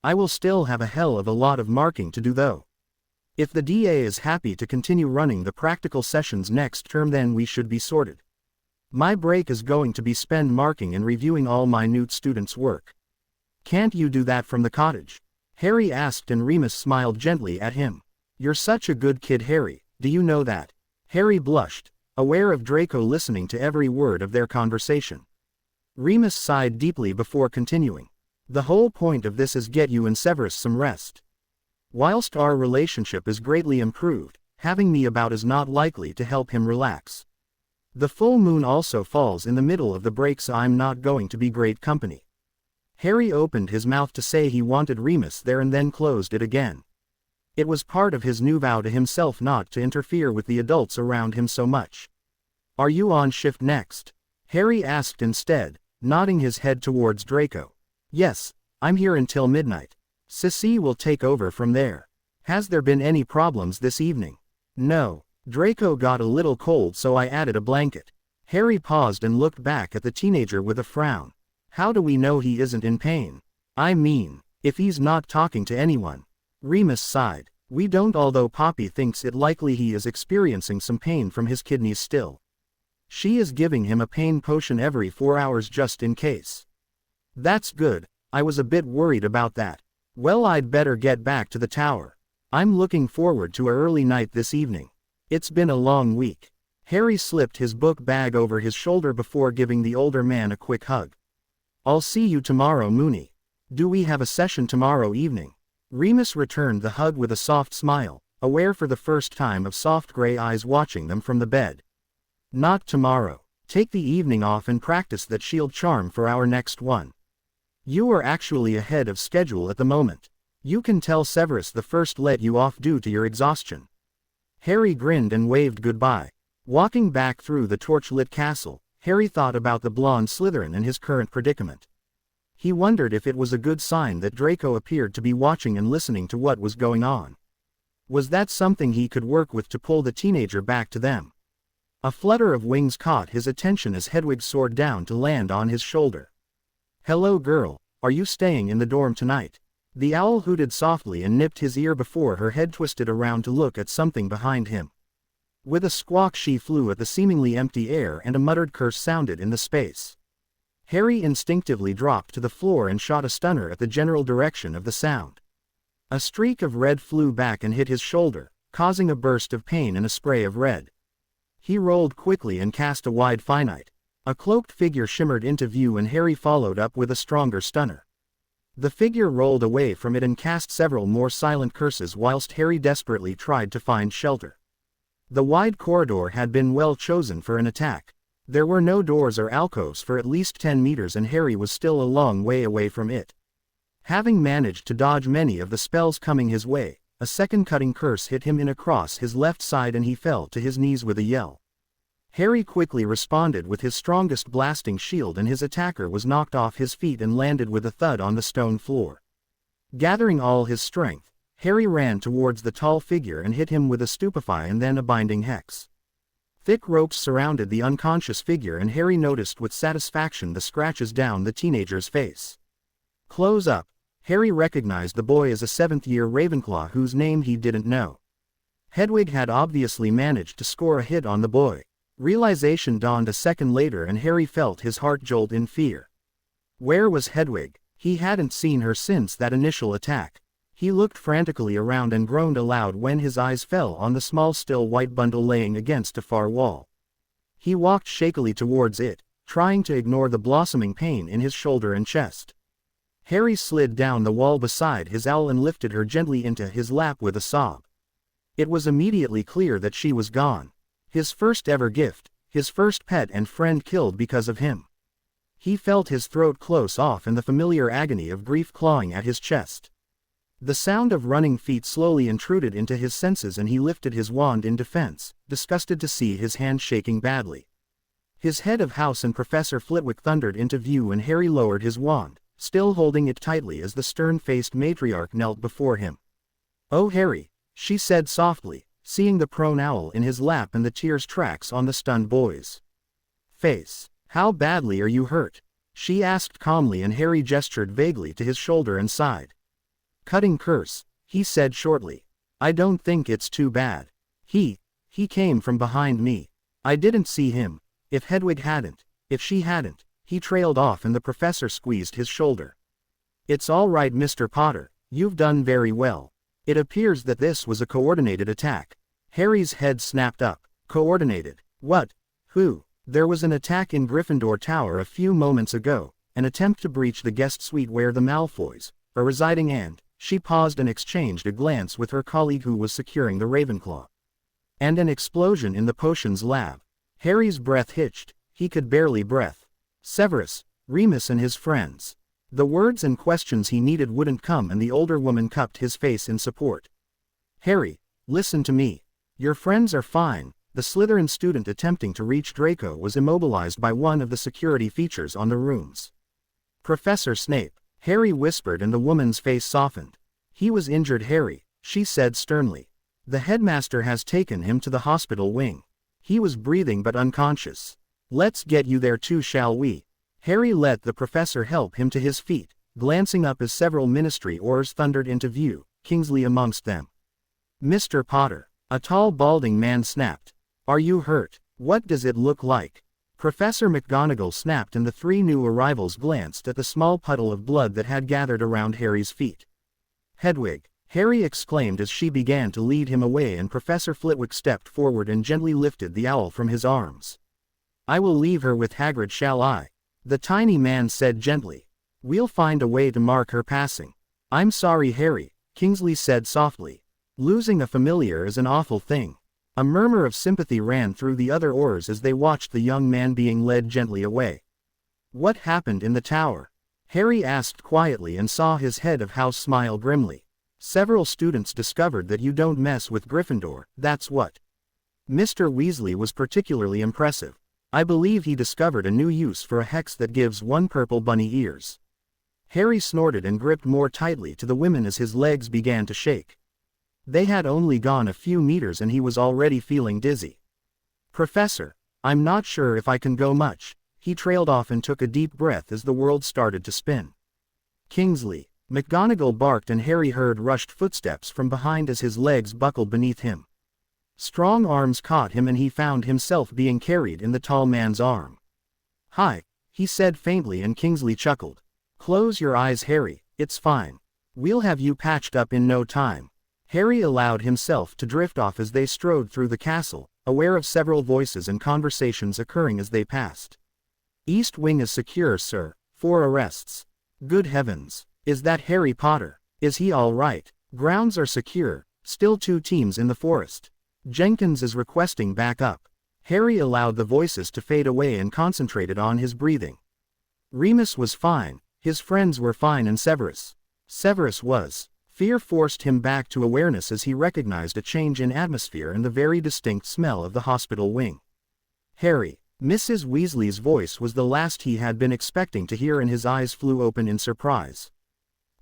I will still have a hell of a lot of marking to do though. If the DA is happy to continue running the practical sessions next term, then we should be sorted. My break is going to be spent marking and reviewing all minute students' work." "Can't you do that from the cottage?" Harry asked, and Remus smiled gently at him. "You're such a good kid, Harry, do you know that?" Harry blushed, aware of Draco listening to every word of their conversation. Remus sighed deeply before continuing. "The whole point of this is get you and Severus some rest. Whilst our relationship is greatly improved, having me about is not likely to help him relax. The full moon also falls in the middle of the break, so I'm not going to be great company." Harry opened his mouth to say he wanted Remus there and then closed it again. It was part of his new vow to himself not to interfere with the adults around him so much. "Are you on shift next?" Harry asked instead, nodding his head towards Draco. "Yes, I'm here until midnight. Sissy will take over from there. Has there been any problems this evening?" "No. Draco got a little cold, so I added a blanket." Harry paused and looked back at the teenager with a frown. "How do we know he isn't in pain? I mean, if he's not talking to anyone." Remus sighed. "We don't, although Poppy thinks it likely he is experiencing some pain from his kidneys still. She is giving him a pain potion every 4 hours just in case." "That's good. I was a bit worried about that. Well, I'd better get back to the tower. I'm looking forward to an early night this evening. It's been a long week." Harry slipped his book bag over his shoulder before giving the older man a quick hug. "I'll see you tomorrow, Moony. Do we have a session tomorrow evening?" Remus returned the hug with a soft smile, aware for the first time of soft gray eyes watching them from the bed. Not tomorrow. Take the evening off and practice that shield charm for our next one. You are actually ahead of schedule at the moment. You can tell Severus the first let you off due to your exhaustion." Harry grinned and waved goodbye. Walking back through the torch-lit castle, Harry thought about the blonde Slytherin and his current predicament. He wondered if it was a good sign that Draco appeared to be watching and listening to what was going on. Was that something he could work with to pull the teenager back to them? A flutter of wings caught his attention as Hedwig soared down to land on his shoulder. "Hello girl, are you staying in the dorm tonight?" The owl hooted softly and nipped his ear before her head twisted around to look at something behind him. With a squawk she flew at the seemingly empty air and a muttered curse sounded in the space. Harry instinctively dropped to the floor and shot a stunner at the general direction of the sound. A streak of red flew back and hit his shoulder, causing a burst of pain and a spray of red. He rolled quickly and cast a wide finite. A cloaked figure shimmered into view and Harry followed up with a stronger stunner. The figure rolled away from it and cast several more silent curses whilst Harry desperately tried to find shelter. The wide corridor had been well chosen for an attack. There were no doors or alcoves for at least 10 meters and Harry was still a long way away from it. Having managed to dodge many of the spells coming his way, a second cutting curse hit him in across his left side and he fell to his knees with a yell. Harry quickly responded with his strongest blasting shield and his attacker was knocked off his feet and landed with a thud on the stone floor. Gathering all his strength, Harry ran towards the tall figure and hit him with a stupefy and then a binding hex. Thick ropes surrounded the unconscious figure and Harry noticed with satisfaction the scratches down the teenager's face. Close up, Harry recognized the boy as a 7th-year Ravenclaw whose name he didn't know. Hedwig had obviously managed to score a hit on the boy. Realization dawned a second later and Harry felt his heart jolt in fear. Where was Hedwig? He hadn't seen her since that initial attack. He looked frantically around and groaned aloud when his eyes fell on the small still white bundle laying against a far wall. He walked shakily towards it, trying to ignore the blossoming pain in his shoulder and chest. Harry slid down the wall beside his owl and lifted her gently into his lap with a sob. It was immediately clear that she was gone. His first ever gift, his first pet and friend killed because of him. He felt his throat close off and the familiar agony of grief clawing at his chest. The sound of running feet slowly intruded into his senses and he lifted his wand in defense, disgusted to see his hand shaking badly. His head of house and Professor Flitwick thundered into view and Harry lowered his wand, still holding it tightly as the stern-faced matriarch knelt before him. "Oh Harry," she said softly, seeing the prone owl in his lap and the tears tracks on the stunned boy's face. "How badly are you hurt?" she asked calmly and Harry gestured vaguely to his shoulder and sighed. "Cutting curse," he said shortly. "I don't think it's too bad. He came from behind me. I didn't see him. If she hadn't, he trailed off and the professor squeezed his shoulder. "It's all right Mr. Potter, you've done very well. It appears that this was a coordinated attack." Harry's head snapped up. Coordinated? What? Who? There was an attack in Gryffindor Tower a few moments ago, an attempt to breach the guest suite where the Malfoys are residing and, she paused and exchanged a glance with her colleague who was securing the Ravenclaw. And an explosion in the potions lab. Harry's breath hitched, he could barely breathe. Severus, Remus and his friends. The words and questions he needed wouldn't come and the older woman cupped his face in support. "Harry, listen to me. Your friends are fine." The Slytherin student attempting to reach Draco was immobilized by one of the security features on the rooms. "Professor Snape," Harry whispered and the woman's face softened. "He was injured Harry," she said sternly. "The headmaster has taken him to the hospital wing. He was breathing but unconscious. Let's get you there too shall we?" Harry let the professor help him to his feet, glancing up as several ministry oars thundered into view, Kingsley amongst them. "Mr. Potter," a tall balding man snapped. "Are you hurt? What does it look like?" Professor McGonagall snapped and the 3 new arrivals glanced at the small puddle of blood that had gathered around Harry's feet. "Hedwig," Harry exclaimed as she began to lead him away and Professor Flitwick stepped forward and gently lifted the owl from his arms. "I will leave her with Hagrid shall I?" The tiny man said gently. "We'll find a way to mark her passing." "I'm sorry Harry," Kingsley said softly. "Losing a familiar is an awful thing." A murmur of sympathy ran through the other Aurors as they watched the young man being led gently away. What happened in the tower? Harry asked quietly and saw his head of house smile grimly. Several students discovered that you don't mess with Gryffindor, that's what. Mr. Weasley was particularly impressive. I believe he discovered a new use for a hex that gives one purple bunny ears. Harry snorted and gripped more tightly to the women as his legs began to shake. They had only gone a few meters and he was already feeling dizzy. Professor, I'm not sure if I can go much. He trailed off and took a deep breath as the world started to spin. Kingsley, McGonagall barked and Harry heard rushed footsteps from behind as his legs buckled beneath him. Strong arms caught him and he found himself being carried in the tall man's arm. Hi, he said faintly and Kingsley chuckled. Close your eyes, Harry, it's fine. We'll have you patched up in no time. Harry allowed himself to drift off as they strode through the castle, aware of several voices and conversations occurring as they passed. East Wing is secure, sir. 4 arrests. Good heavens. Is that Harry Potter? Is he all right? Grounds are secure. Still 2 teams in the forest. Jenkins is requesting backup. Harry allowed the voices to fade away and concentrated on his breathing. Remus was fine. His friends were fine and Severus was. Fear forced him back to awareness as he recognized a change in atmosphere and the very distinct smell of the hospital wing. Harry. Mrs. Weasley's voice was the last he had been expecting to hear and his eyes flew open in surprise.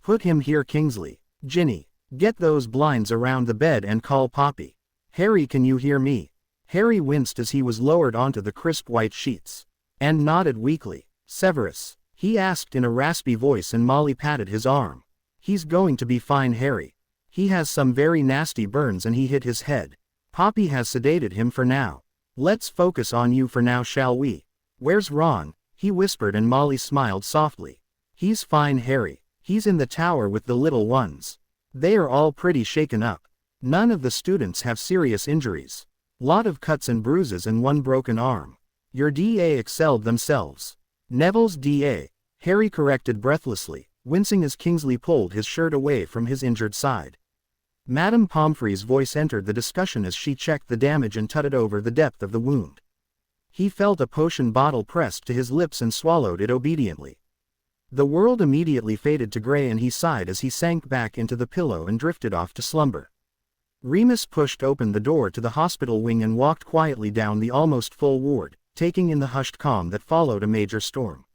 Put him here, Kingsley. Ginny, get those blinds around the bed and call Poppy. Harry, can you hear me? Harry winced as he was lowered onto the crisp white sheets. And nodded weakly. Severus, he asked in a raspy voice and Molly patted his arm. He's going to be fine, Harry. He has some very nasty burns and he hit his head. Poppy has sedated him for now. Let's focus on you for now, shall we? Where's Ron? He whispered and Molly smiled softly. He's fine, Harry. He's in the tower with the little ones. They are all pretty shaken up. None of the students have serious injuries. Lot of cuts and bruises and 1 broken arm. Your DA excelled themselves. Neville's DA, Harry corrected breathlessly, wincing as Kingsley pulled his shirt away from his injured side. Madame Pomfrey's voice entered the discussion as she checked the damage and tutted over the depth of the wound. He felt a potion bottle pressed to his lips and swallowed it obediently. The world immediately faded to gray and he sighed as he sank back into the pillow and drifted off to slumber. Remus pushed open the door to the hospital wing and walked quietly down the almost full ward, taking in the hushed calm that followed a major storm.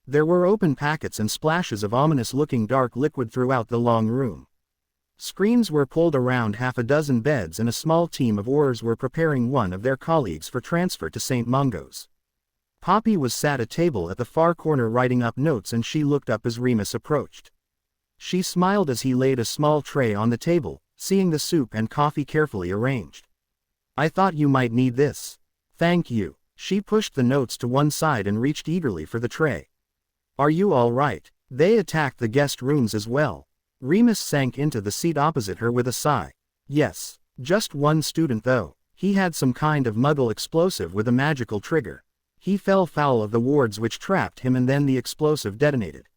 There were open packets and splashes of ominous-looking dark liquid throughout the long room. Screens were pulled around half a dozen beds and a small team of Aurors were preparing one of their colleagues for transfer to St. Mungo's. Poppy was sat at a table at the far corner writing up notes and she looked up as Remus approached. She smiled as he laid a small tray on the table, seeing the soup and coffee carefully arranged. I thought you might need this. Thank you. She pushed the notes to one side and reached eagerly for the tray. Are you all right? They attacked the guest rooms as well. Remus sank into the seat opposite her with a sigh. Yes, just one student though. He had some kind of muggle explosive with a magical trigger. He fell foul of the wards which trapped him and then the explosive detonated.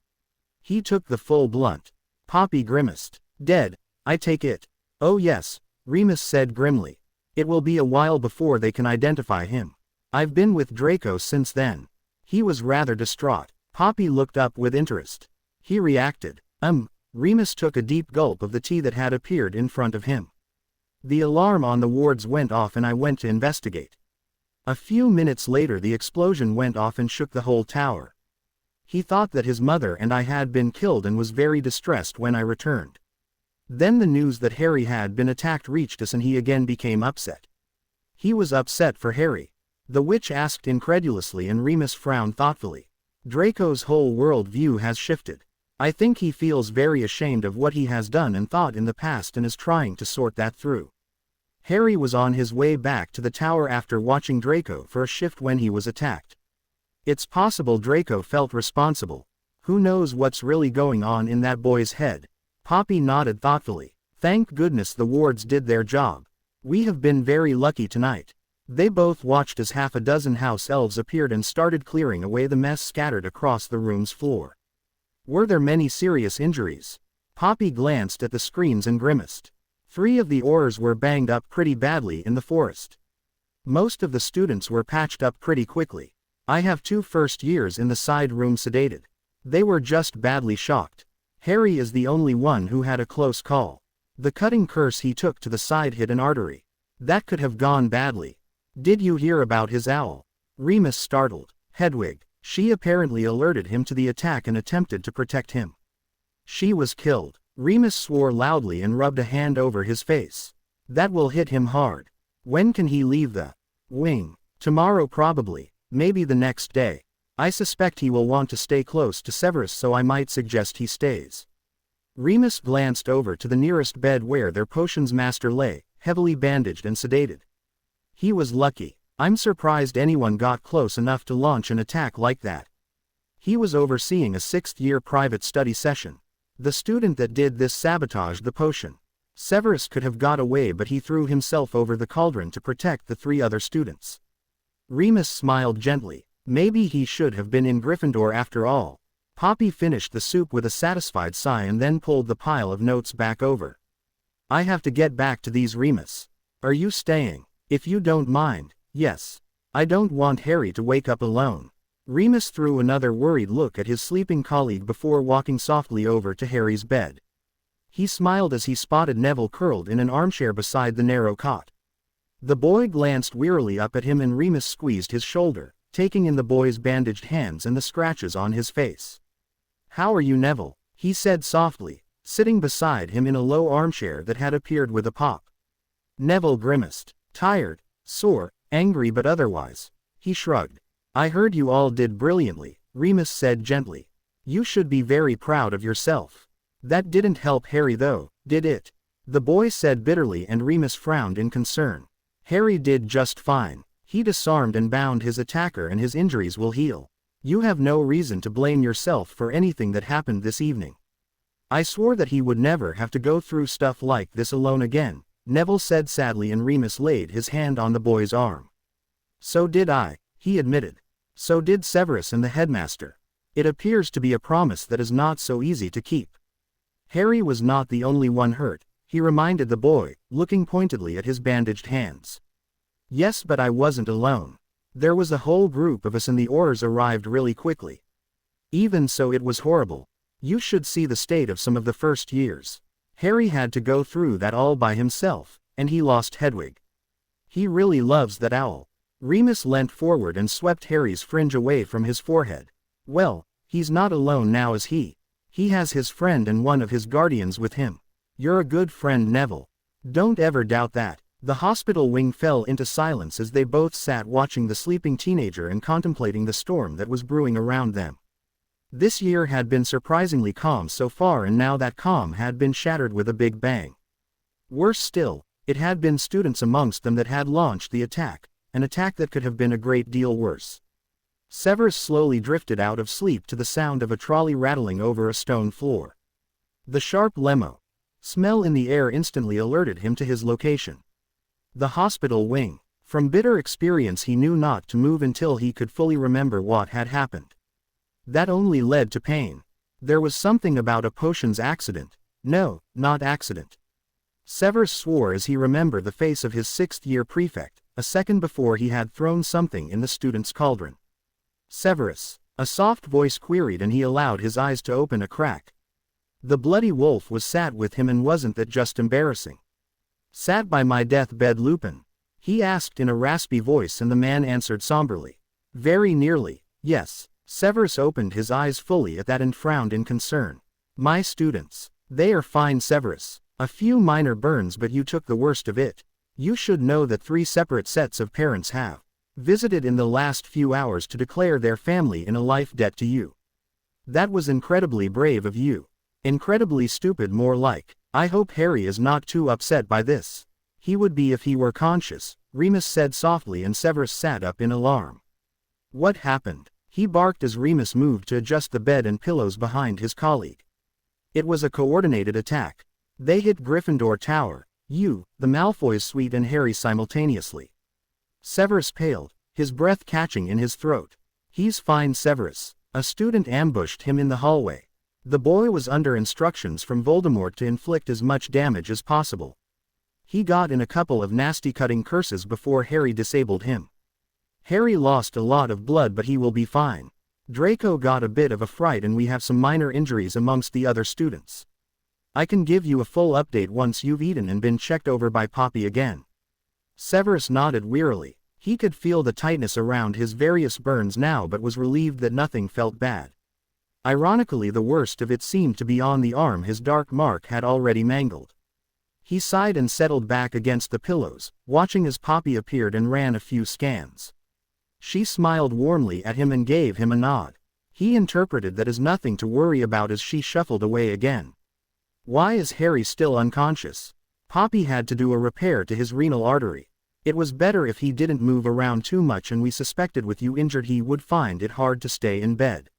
He took the full blunt. Poppy grimaced. Dead, I take it. Oh yes, Remus said grimly. It will be a while before they can identify him. I've been with Draco since then. He was rather distraught. Poppy looked up with interest. He reacted. Remus took a deep gulp of the tea that had appeared in front of him. The alarm on the wards went off and I went to investigate. A few minutes later the explosion went off and shook the whole tower. He thought that his mother and I had been killed and was very distressed when I returned. Then the news that Harry had been attacked reached us and he again became upset. He was upset for Harry. The witch asked incredulously and Remus frowned thoughtfully. Draco's whole world view has shifted. I think he feels very ashamed of what he has done and thought in the past and is trying to sort that through. Harry was on his way back to the tower after watching Draco for a shift when he was attacked. It's possible Draco felt responsible. Who knows what's really going on in that boy's head? Poppy nodded thoughtfully. Thank goodness the wards did their job. We have been very lucky tonight. They both watched as half a dozen house elves appeared and started clearing away the mess scattered across the room's floor. Were there many serious injuries? Poppy glanced at the screens and grimaced. 3 of the oars were banged up pretty badly in the forest. Most of the students were patched up pretty quickly. I have 2 first years in the side room sedated. They were just badly shocked. Harry is the only one who had a close call. The cutting curse he took to the side hit an artery. That could have gone badly. Did you hear about his owl? Remus startled. Hedwig. She apparently alerted him to the attack and attempted to protect him. She was killed. Remus swore loudly and rubbed a hand over his face. That will hit him hard. When can he leave the wing? Tomorrow probably, maybe the next day. I suspect he will want to stay close to Severus, so I might suggest he stays. Remus glanced over to the nearest bed where their potions master lay, heavily bandaged and sedated. He was lucky. I'm surprised anyone got close enough to launch an attack like that. He was overseeing a 6th-year private study session. The student that did this sabotaged the potion. Severus could have got away, but he threw himself over the cauldron to protect the 3 other students. Remus smiled gently. Maybe he should have been in Gryffindor after all. Poppy finished the soup with a satisfied sigh and then pulled the pile of notes back over. I have to get back to these, Remus. Are you staying? If you don't mind, yes. I don't want Harry to wake up alone. Remus threw another worried look at his sleeping colleague before walking softly over to Harry's bed. He smiled as he spotted Neville curled in an armchair beside the narrow cot. The boy glanced wearily up at him and Remus squeezed his shoulder, taking in the boy's bandaged hands and the scratches on his face. How are you, Neville? He said softly, sitting beside him in a low armchair that had appeared with a pop. Neville grimaced. Tired, sore, angry, but otherwise. He shrugged. I heard you all did brilliantly, Remus said gently. You should be very proud of yourself. That didn't help Harry though, did it? The boy said bitterly, and Remus frowned in concern. Harry did just fine. He disarmed and bound his attacker and his injuries will heal. You have no reason to blame yourself for anything that happened this evening. I swore that he would never have to go through stuff like this alone again, Neville said sadly, and Remus laid his hand on the boy's arm. So did I, he admitted. So did Severus and the headmaster. It appears to be a promise that is not so easy to keep. Harry was not the only one hurt, he reminded the boy, looking pointedly at his bandaged hands. Yes, but I wasn't alone. There was a whole group of us and the oars arrived really quickly. Even so, it was horrible. You should see the state of some of the first years. Harry had to go through that all by himself, and he lost Hedwig. He really loves that owl. Remus leant forward and swept Harry's fringe away from his forehead. Well, he's not alone now, is he? He has his friend and one of his guardians with him. You're a good friend, Neville. Don't ever doubt that. The hospital wing fell into silence as they both sat watching the sleeping teenager and contemplating the storm that was brewing around them. This year had been surprisingly calm so far, and now that calm had been shattered with a big bang. Worse still, it had been students amongst them that had launched the attack, an attack that could have been a great deal worse. Severus slowly drifted out of sleep to the sound of a trolley rattling over a stone floor. The sharp lemo smell in the air instantly alerted him to his location. The hospital wing. From bitter experience he knew not to move until he could fully remember what had happened. That only led to pain. There was something about a potions accident. No, not accident. Severus swore as he remembered the face of his 6th-year prefect, a second before he had thrown something in the student's cauldron. Severus, a soft voice queried, and he allowed his eyes to open a crack. The bloody wolf was sat with him, and wasn't that just embarrassing? Sat by my deathbed, Lupin? He asked in a raspy voice, and the man answered somberly. Very nearly, yes. Severus opened his eyes fully at that and frowned in concern. My students. They are fine, Severus. A few minor burns, but you took the worst of it. You should know that 3 separate sets of parents have visited in the last few hours to declare their family in a life debt to you. That was incredibly brave of you. Incredibly stupid, more like. I hope Harry is not too upset by this. He would be if he were conscious, Remus said softly, and Severus sat up in alarm. What happened? He barked as Remus moved to adjust the bed and pillows behind his colleague. It was a coordinated attack. They hit Gryffindor Tower, you, the Malfoys suite, and Harry simultaneously. Severus paled, his breath catching in his throat. He's fine, Severus. A student ambushed him in the hallway. The boy was under instructions from Voldemort to inflict as much damage as possible. He got in a couple of nasty cutting curses before Harry disabled him. Harry lost a lot of blood, but he will be fine. Draco got a bit of a fright and we have some minor injuries amongst the other students. I can give you a full update once you've eaten and been checked over by Poppy again." Severus nodded wearily. He could feel the tightness around his various burns now, but was relieved that nothing felt bad. Ironically, the worst of it seemed to be on the arm his dark mark had already mangled. He sighed and settled back against the pillows, watching as Poppy appeared and ran a few scans. She smiled warmly at him and gave him a nod. He interpreted that as nothing to worry about as she shuffled away again. "Why is Harry still unconscious?" "Poppy had to do a repair to his renal artery. It was better if he didn't move around too much, and we suspected with you injured he would find it hard to stay in bed.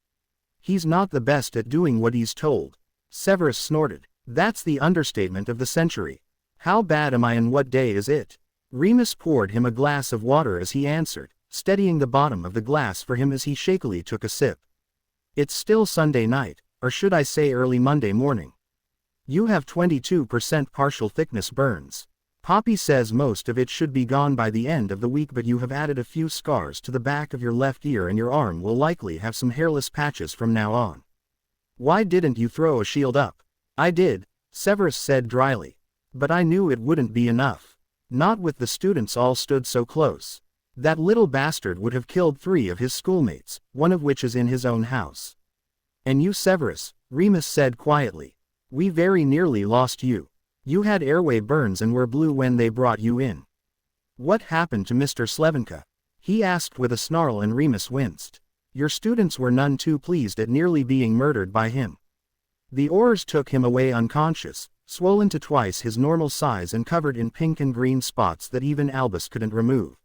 He's not the best at doing what he's told." Severus snorted. "That's the understatement of the century. How bad am I and what day is it?" Remus poured him a glass of water as he answered, steadying the bottom of the glass for him as he shakily took a sip. "It's still Sunday night, or should I say early Monday morning. You have 22% partial thickness burns. Poppy says most of it should be gone by the end of the week, but you have added a few scars to the back of your left ear and your arm will likely have some hairless patches from now on. Why didn't you throw a shield up?" "I did," Severus said dryly. "But I knew it wouldn't be enough. Not with the students all stood so close. That little bastard would have killed 3 of his schoolmates, one of which is in his own house." "And you, Severus," Remus said quietly. "We very nearly lost you. You had airway burns and were blue when they brought you in." "What happened to Mr. Slevenka?" he asked with a snarl, and Remus winced. "Your students were none too pleased at nearly being murdered by him. The oars took him away unconscious, swollen to twice his normal size and covered in pink and green spots that even Albus couldn't remove."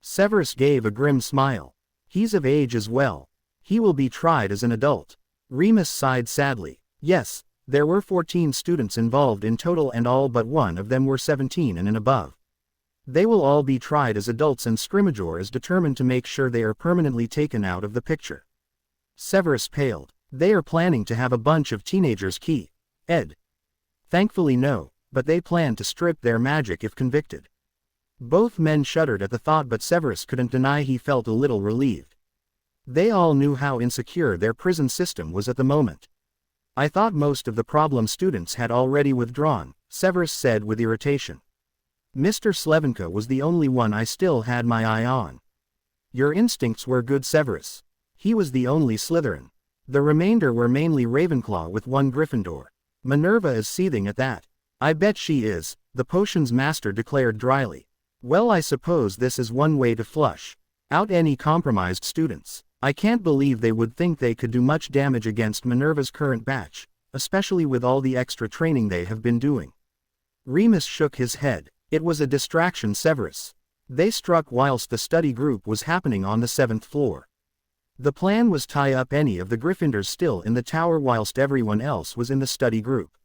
Severus gave a grim smile. "He's of age as well. He will be tried as an adult." Remus sighed sadly. "Yes, there were 14 students involved in total and all but one of them were 17 and above. They will all be tried as adults and Scrimgeour is determined to make sure they are permanently taken out of the picture." Severus paled. "They are planning to have a bunch of teenagers key Ed?" "Thankfully no, but they plan to strip their magic if convicted." Both men shuddered at the thought, but Severus couldn't deny he felt a little relieved. They all knew how insecure their prison system was at the moment. "I thought most of the problem students had already withdrawn," Severus said with irritation. "Mr. Slevenka was the only one I still had my eye on." "Your instincts were good, Severus. He was the only Slytherin. The remainder were mainly Ravenclaw with one Gryffindor. Minerva is seething at that." "I bet she is," the potions master declared dryly. "Well, I suppose this is one way to flush out any compromised students. I can't believe they would think they could do much damage against Minerva's current batch, especially with all the extra training they have been doing." Remus shook his head. "It was a distraction, Severus. They struck whilst the study group was happening on the 7th floor. The plan was tie up any of the Gryffindors still in the tower whilst everyone else was in the study group.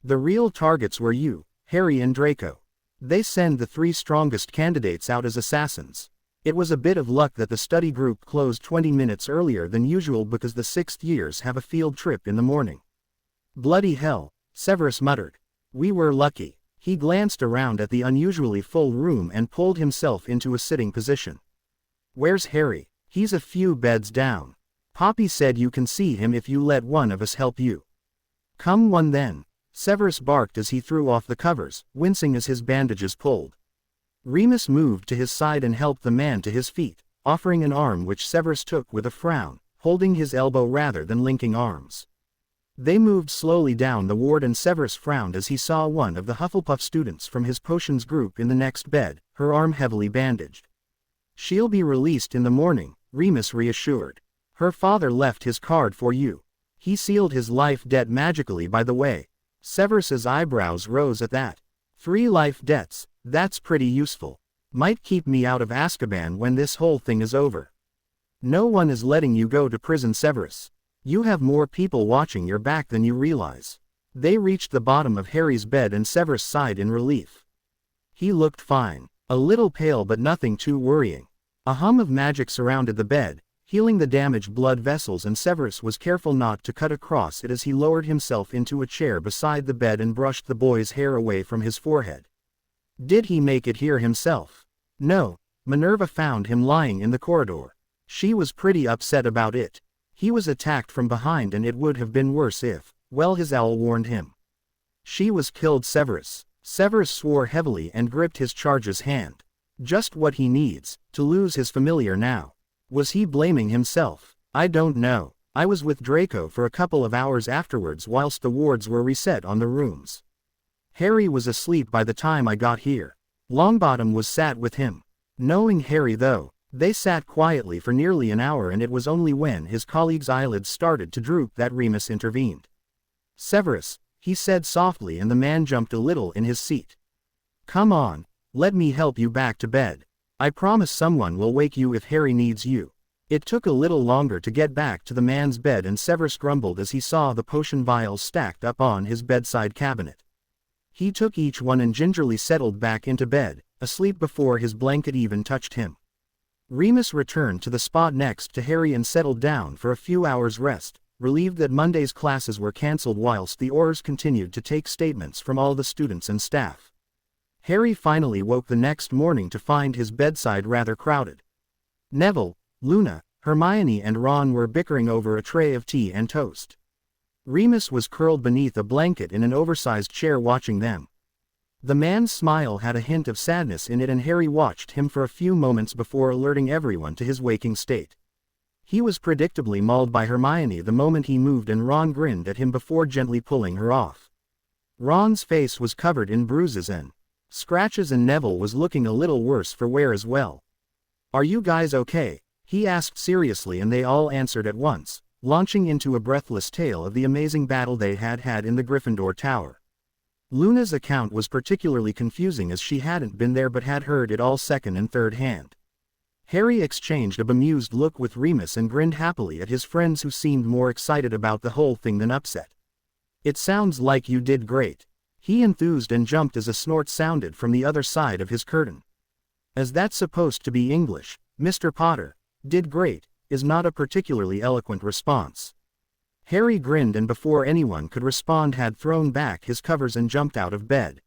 The real targets were you, Harry and Draco. They send the 3 strongest candidates out as assassins. It was a bit of luck that the study group closed 20 minutes earlier than usual because the 6th years have a field trip in the morning." "Bloody hell," Severus muttered. "We were lucky." He glanced around at the unusually full room and pulled himself into a sitting position. "Where's Harry?" "He's a few beds down. Poppy said you can see him if you let one of us help you." "Come one then," Severus barked as he threw off the covers, wincing as his bandages pulled. Remus moved to his side and helped the man to his feet, offering an arm which Severus took with a frown, holding his elbow rather than linking arms. They moved slowly down the ward and Severus frowned as he saw one of the Hufflepuff students from his potions group in the next bed, her arm heavily bandaged. "She'll be released in the morning," Remus reassured. "Her father left his card for you. He sealed his life debt magically, by the way." Severus's eyebrows rose at that. 3 life debts, that's pretty useful. Might keep me out of Azkaban when this whole thing is over. "No one is letting you go to prison, Severus. You have more people watching your back than you realize." They reached the bottom of Harry's bed and Severus sighed in relief. He looked fine. A little pale but nothing too worrying. A hum of magic surrounded the bed, healing the damaged blood vessels, and Severus was careful not to cut across it as he lowered himself into a chair beside the bed and brushed the boy's hair away from his forehead. Did he make it here himself? No, Minerva found him lying in the corridor. She was pretty upset about it. He was attacked from behind and it would have been worse if, well, his owl warned him. She was killed. Severus. Severus swore heavily and gripped his charger's hand. Just what he needs, to lose his familiar now. Was he blaming himself? I don't know. I was with Draco for a couple of hours afterwards whilst the wards were reset on the rooms. Harry was asleep by the time I got here. Longbottom was sat with him. Knowing Harry though, they sat quietly for nearly an hour and it was only when his colleague's eyelids started to droop that Remus intervened. Severus, he said softly, and the man jumped a little in his seat. Come on, let me help you back to bed. I promise someone will wake you if Harry needs you. It took a little longer to get back to the man's bed and Severus grumbled as he saw the potion vials stacked up on his bedside cabinet. He took each one and gingerly settled back into bed, asleep before his blanket even touched him. Remus returned to the spot next to Harry and settled down for a few hours' rest, relieved that Monday's classes were cancelled whilst the Aurors continued to take statements from all the students and staff. Harry finally woke the next morning to find his bedside rather crowded. Neville, Luna, Hermione and Ron were bickering over a tray of tea and toast. Remus was curled beneath a blanket in an oversized chair watching them. The man's smile had a hint of sadness in it and Harry watched him for a few moments before alerting everyone to his waking state. He was predictably mauled by Hermione the moment he moved and Ron grinned at him before gently pulling her off. Ron's face was covered in bruises and scratches and Neville was looking a little worse for wear as well. Are you guys okay? He asked seriously and they all answered at once, launching into a breathless tale of the amazing battle they had had in the Gryffindor Tower. Luna's account was particularly confusing as she hadn't been there but had heard it all second and third hand. Harry exchanged a bemused look with Remus and grinned happily at his friends who seemed more excited about the whole thing than upset. It sounds like you did great. He enthused and jumped as a snort sounded from the other side of his curtain. As that's supposed to be English, Mr. Potter, did great, is not a particularly eloquent response. Harry grinned and before anyone could respond had thrown back his covers and jumped out of bed.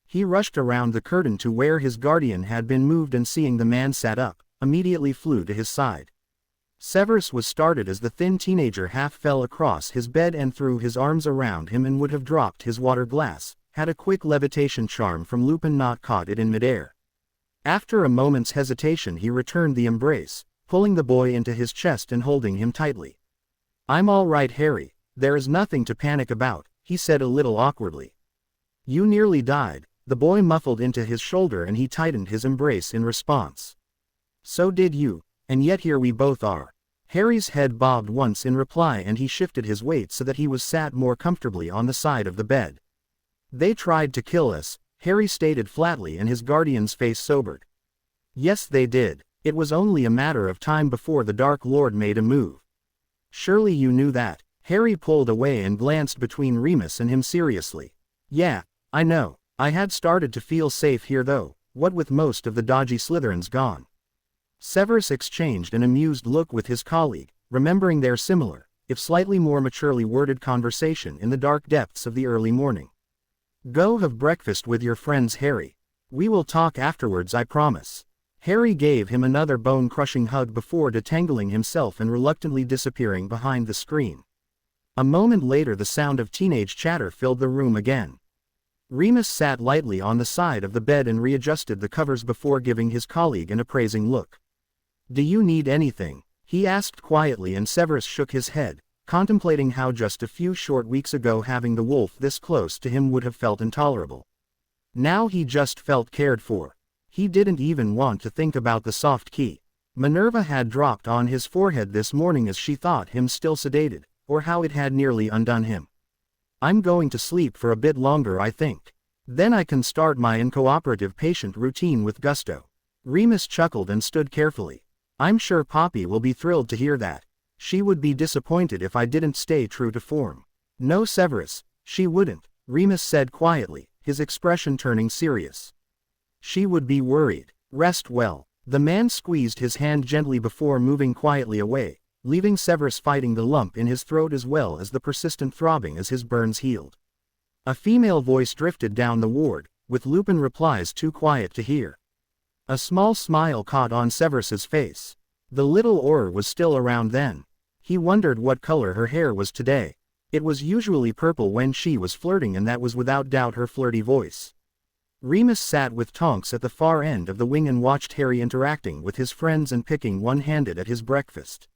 He rushed around the curtain to where his guardian had been moved and seeing the man sat up, immediately flew to his side. Severus was startled as the thin teenager half fell across his bed and threw his arms around him and would have dropped his water glass, had a quick levitation charm from Lupin not caught it in midair. After a moment's hesitation he returned the embrace, pulling the boy into his chest and holding him tightly. I'm all right, Harry, there is nothing to panic about, he said a little awkwardly. You nearly died, the boy muffled into his shoulder and he tightened his embrace in response. So did you, and yet here we both are. Harry's head bobbed once in reply and he shifted his weight so that he was sat more comfortably on the side of the bed. They tried to kill us, Harry stated flatly and his guardian's face sobered. Yes they did, it was only a matter of time before the Dark Lord made a move. Surely you knew that. Harry pulled away and glanced between Remus and him seriously. Yeah, I know. I had started to feel safe here though, what with most of the dodgy Slytherins gone. Severus exchanged an amused look with his colleague, remembering their similar, if slightly more maturely worded conversation in the dark depths of the early morning. Go have breakfast with your friends, Harry. We will talk afterwards, I promise. Harry gave him another bone-crushing hug before detangling himself and reluctantly disappearing behind the screen. A moment later the sound of teenage chatter filled the room again. Remus sat lightly on the side of the bed and readjusted the covers before giving his colleague an appraising look. Do you need anything? He asked quietly and Severus shook his head, contemplating how just a few short weeks ago having the wolf this close to him would have felt intolerable. Now he just felt cared for. He didn't even want to think about the soft key Minerva had dropped on his forehead this morning as she thought him still sedated, or how it had nearly undone him. I'm going to sleep for a bit longer, I think. Then I can start my uncooperative patient routine with gusto. Remus chuckled and stood carefully. I'm sure Poppy will be thrilled to hear that. She would be disappointed if I didn't stay true to form. No, Severus, she wouldn't, Remus said quietly, his expression turning serious. She would be worried. Rest well. The man squeezed his hand gently before moving quietly away, leaving Severus fighting the lump in his throat as well as the persistent throbbing as his burns healed. A female voice drifted down the ward, with Lupin replies too quiet to hear. A small smile caught on Severus's face. The little Auror was still around then. He wondered what color her hair was today. It was usually purple when she was flirting, and that was without doubt her flirty voice. Remus sat with Tonks at the far end of the wing and watched Harry interacting with his friends and picking one-handed at his breakfast.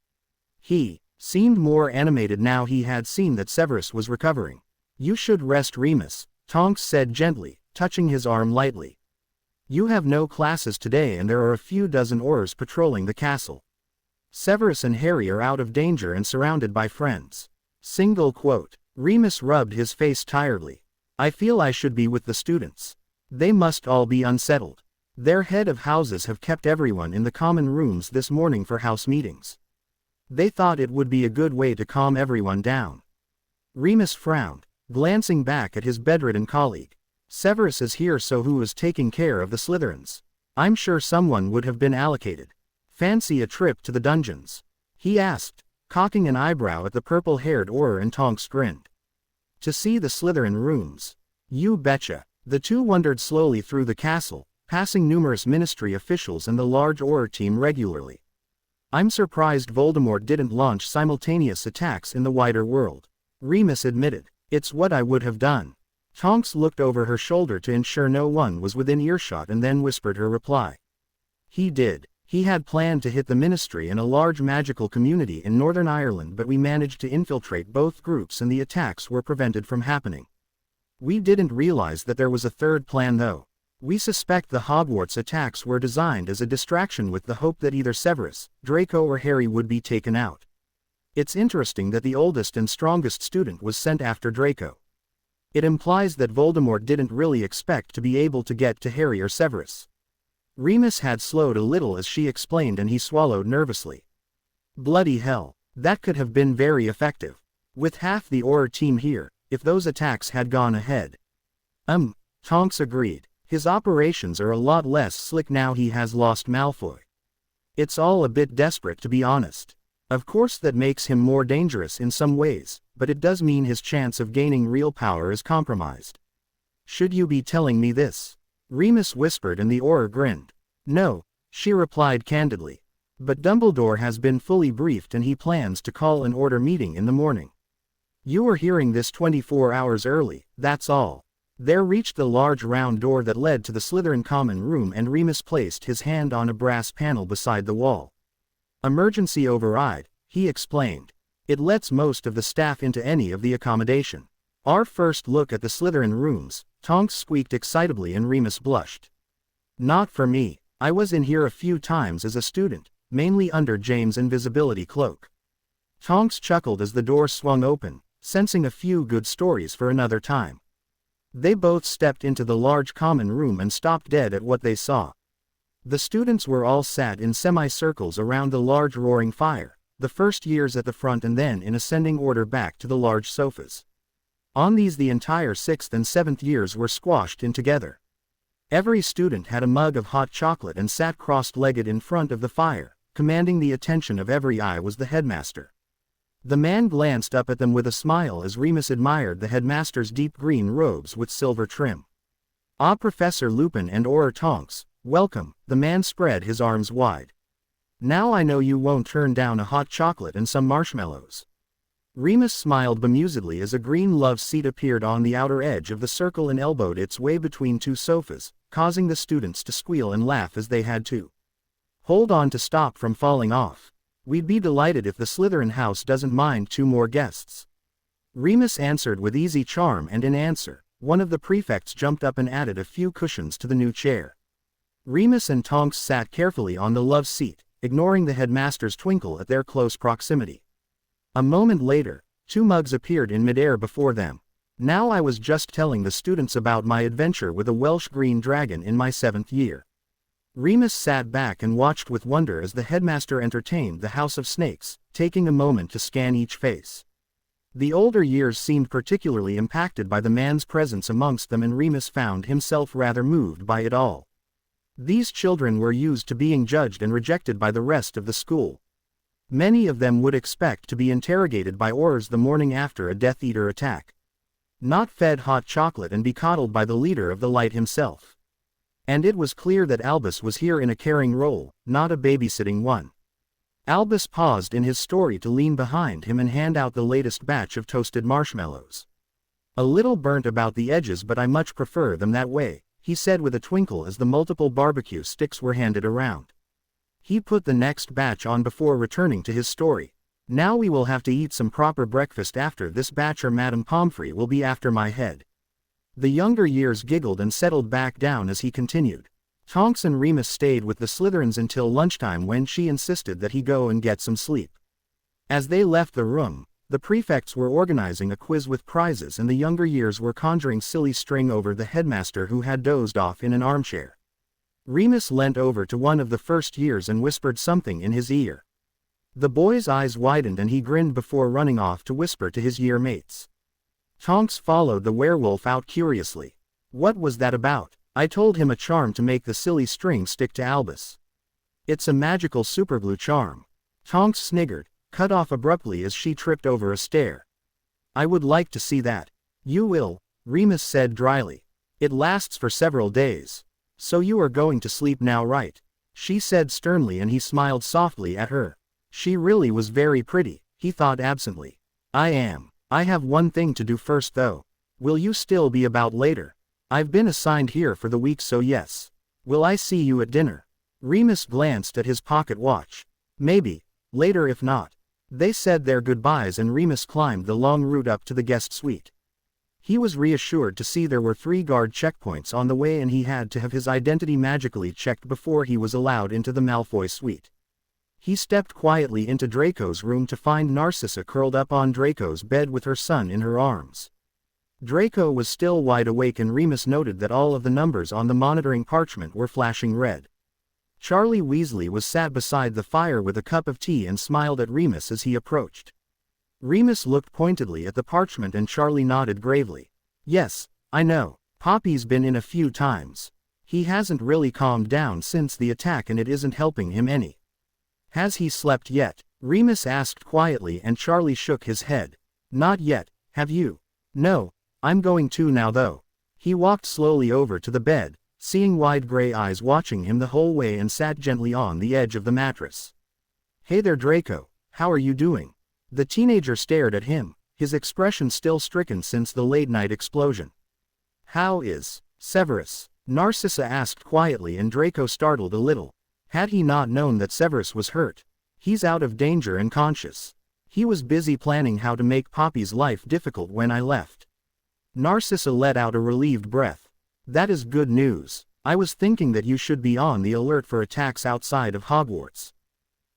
He seemed more animated now he had seen that Severus was recovering. "You should rest, Remus," Tonks said gently, touching his arm lightly. "You have no classes today and there are a few dozen Aurors patrolling the castle. Severus and Harry are out of danger and surrounded by friends." Single quote. Remus rubbed his face tiredly. "I feel I should be with the students. They must all be unsettled. Their head of houses have kept everyone in the common rooms this morning for house meetings. They thought it would be a good way to calm everyone down." Remus frowned, glancing back at his bedridden colleague. "Severus is here, so who is taking care of the Slytherins? I'm sure someone would have been allocated. Fancy a trip to the dungeons?" he asked, cocking an eyebrow at the purple-haired Auror, and Tonks grinned. "To see the Slytherin rooms? You betcha." The two wandered slowly through the castle, passing numerous ministry officials and the large Auror team regularly. "I'm surprised Voldemort didn't launch simultaneous attacks in the wider world," Remus admitted. "It's what I would have done." Tonks looked over her shoulder to ensure no one was within earshot and then whispered her reply. "He did. He had planned to hit the Ministry and a large magical community in Northern Ireland, but we managed to infiltrate both groups and the attacks were prevented from happening. We didn't realize that there was a third plan though. We suspect the Hogwarts attacks were designed as a distraction with the hope that either Severus, Draco or Harry would be taken out. It's interesting that the oldest and strongest student was sent after Draco. It implies that Voldemort didn't really expect to be able to get to Harry or Severus." Remus had slowed a little as she explained, and he swallowed nervously. "Bloody hell, that could have been very effective. With half the Auror team here, if those attacks had gone ahead." Tonks agreed. "His operations are a lot less slick now he has lost Malfoy. It's all a bit desperate, to be honest. Of course that makes him more dangerous in some ways, but it does mean his chance of gaining real power is compromised." "Should you be telling me this?" Remus whispered, and the Auror grinned. "No," she replied candidly. "But Dumbledore has been fully briefed and he plans to call an order meeting in the morning. You are hearing this 24 hours early, that's all." There reached the large round door that led to the Slytherin common room, and Remus placed his hand on a brass panel beside the wall. "Emergency override," he explained. "It lets most of the staff into any of the accommodation." "Our first look at the Slytherin rooms," Tonks squeaked excitably, and Remus blushed. "Not for me. I was in here a few times as a student, mainly under James' invisibility cloak." Tonks chuckled as the door swung open, sensing a few good stories for another time. They both stepped into the large common room and stopped dead at what they saw. The students were all sat in semicircles around the large roaring fire, the first years at the front and then in ascending order back to the large sofas. On these the entire 6th and 7th years were squashed in together. Every student had a mug of hot chocolate and sat crossed-legged in front of the fire. Commanding the attention of every eye was the headmaster. The man glanced up at them with a smile as Remus admired the headmaster's deep green robes with silver trim. "Ah, Professor Lupin and Auror Tonks, welcome." The man spread his arms wide. "Now I know you won't turn down a hot chocolate and some marshmallows." Remus smiled bemusedly as a green love seat appeared on the outer edge of the circle and elbowed its way between two sofas, causing the students to squeal and laugh as they had to hold on to stop from falling off. "We'd be delighted if the Slytherin house doesn't mind 2 more guests." Remus answered with easy charm, and in answer, one of the prefects jumped up and added a few cushions to the new chair. Remus and Tonks sat carefully on the love seat, ignoring the headmaster's twinkle at their close proximity. A moment later, 2 mugs appeared in midair before them. "Now I was just telling the students about my adventure with a Welsh green dragon in my 7th year." Remus sat back and watched with wonder as the headmaster entertained the House of Snakes, taking a moment to scan each face. The older years seemed particularly impacted by the man's presence amongst them, and Remus found himself rather moved by it all. These children were used to being judged and rejected by the rest of the school. Many of them would expect to be interrogated by Aurors the morning after a Death Eater attack. not fed hot chocolate and be coddled by the leader of the light himself. And it was clear that Albus was here in a caring role, not a babysitting one. Albus paused in his story to lean behind him and hand out the latest batch of toasted marshmallows. A little burnt about the edges, but I much prefer them that way, he said with a twinkle as the multiple barbecue sticks were handed around. He put the next batch on before returning to his story. Now we will have to eat some proper breakfast after this batch, or Madame Pomfrey will be after my head. The younger years giggled and settled back down as he continued. Tonks and Remus stayed with the Slytherins until lunchtime, when she insisted that he go and get some sleep. As they left the room, the prefects were organizing a quiz with prizes, and the younger years were conjuring silly string over the headmaster, who had dozed off in an armchair. Remus leant over to one of the first years and whispered something in his ear. The boy's eyes widened and he grinned before running off to whisper to his year mates. Tonks followed the werewolf out curiously. What was that about? I told him a charm to make the silly string stick to Albus. It's a magical superglue charm. Tonks sniggered, cut off abruptly as she tripped over a stair. I would like to see that. You will, Remus said dryly. It lasts for several days. So you are going to sleep now, right? She said sternly, and he smiled softly at her. She really was very pretty, he thought absently. I am. I have one thing to do first though. Will you still be about later? I've been assigned here for the week, so yes. Will I see you at dinner? Remus glanced at his pocket watch. Maybe. Later if not. They said their goodbyes and Remus climbed the long route up to the guest suite. He was reassured to see there were 3 guard checkpoints on the way, and he had to have his identity magically checked before he was allowed into the Malfoy suite. He stepped quietly into Draco's room to find Narcissa curled up on Draco's bed with her son in her arms. Draco was still wide awake, and Remus noted that all of the numbers on the monitoring parchment were flashing red. Charlie Weasley was sat beside the fire with a cup of tea and smiled at Remus as he approached. Remus looked pointedly at the parchment and Charlie nodded gravely. Yes, I know. Poppy's been in a few times. He hasn't really calmed down since the attack, and it isn't helping him any. Has he slept yet? Remus asked quietly, and Charlie shook his head. Not yet, have you? No, I'm going to now though. He walked slowly over to the bed, seeing wide gray eyes watching him the whole way, and sat gently on the edge of the mattress. Hey there Draco, how are you doing? The teenager stared at him, his expression still stricken since the late-night explosion. How is Severus? Narcissa asked quietly, and Draco startled a little. Had he not known that Severus was hurt? He's out of danger and conscious. He was busy planning how to make Poppy's life difficult when I left. Narcissa let out a relieved breath. That is good news. I was thinking that you should be on the alert for attacks outside of Hogwarts.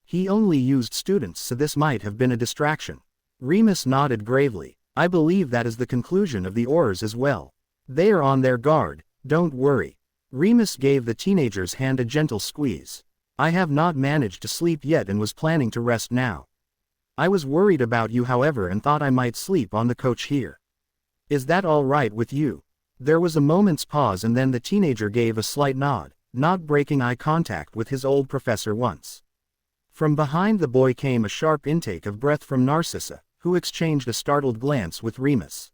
He only used students, so this might have been a distraction. Remus nodded gravely. I believe that is the conclusion of the Aurors as well. They are on their guard, don't worry. Remus gave the teenager's hand a gentle squeeze. I have not managed to sleep yet and was planning to rest now. I was worried about you, however, and thought I might sleep on the coach here. Is that all right with you? There was a moment's pause, and then the teenager gave a slight nod, not breaking eye contact with his old professor once. From behind the boy came a sharp intake of breath from Narcissa, who exchanged a startled glance with Remus.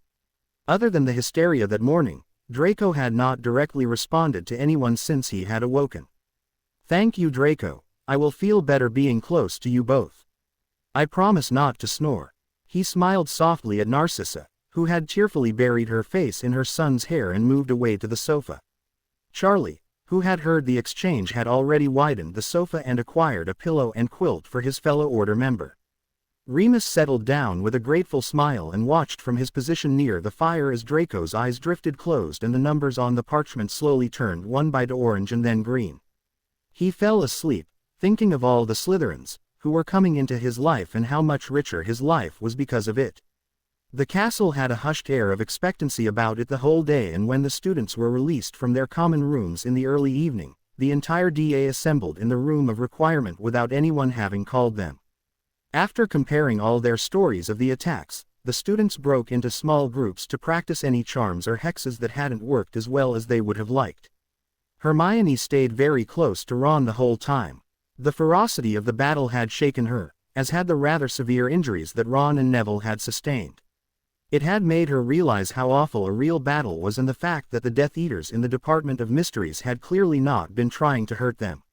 Other than the hysteria that morning, Draco had not directly responded to anyone since he had awoken. Thank you Draco, I will feel better being close to you both. I promise not to snore. He smiled softly at Narcissa, who had tearfully buried her face in her son's hair and moved away to the sofa. Charlie, who had heard the exchange, had already widened the sofa and acquired a pillow and quilt for his fellow Order member. Remus settled down with a grateful smile and watched from his position near the fire as Draco's eyes drifted closed and the numbers on the parchment slowly turned one by to orange and then green. He fell asleep, thinking of all the Slytherins, who were coming into his life and how much richer his life was because of it. The castle had a hushed air of expectancy about it the whole day, and when the students were released from their common rooms in the early evening, the entire DA assembled in the room of requirement without anyone having called them. After comparing all their stories of the attacks, the students broke into small groups to practice any charms or hexes that hadn't worked as well as they would have liked. Hermione stayed very close to Ron the whole time. The ferocity of the battle had shaken her, as had the rather severe injuries that Ron and Neville had sustained. It had made her realize how awful a real battle was and the fact that the Death Eaters in the Department of Mysteries had clearly not been trying to hurt them.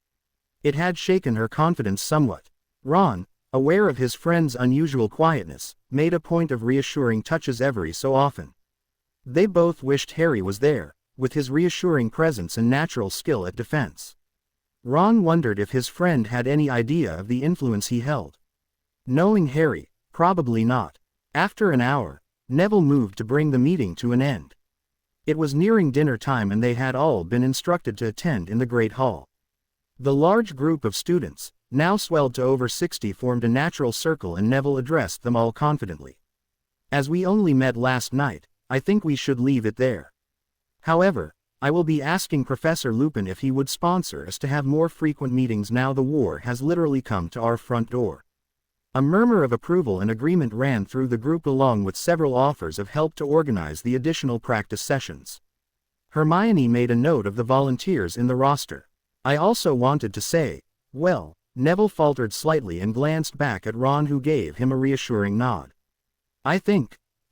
It had shaken her confidence somewhat. Ron, aware of his friend's unusual quietness, made a point of reassuring touches every so often. They both wished Harry was there, with his reassuring presence and natural skill at defense. Ron wondered if his friend had any idea of the influence he held. Knowing Harry, probably not. After an hour, Neville moved to bring the meeting to an end. It was nearing dinner time and they had all been instructed to attend in the Great Hall. The large group of students, now swelled to over 60, formed a natural circle and Neville addressed them all confidently. As we only met last night, I think we should leave it there. However, I will be asking Professor Lupin if he would sponsor us to have more frequent meetings now the war has literally come to our front door. A murmur of approval and agreement ran through the group along with several offers of help to organize the additional practice sessions. Hermione made a note of the volunteers in the roster. I also wanted to say, well, Neville faltered slightly and glanced back at Ron who gave him a reassuring nod.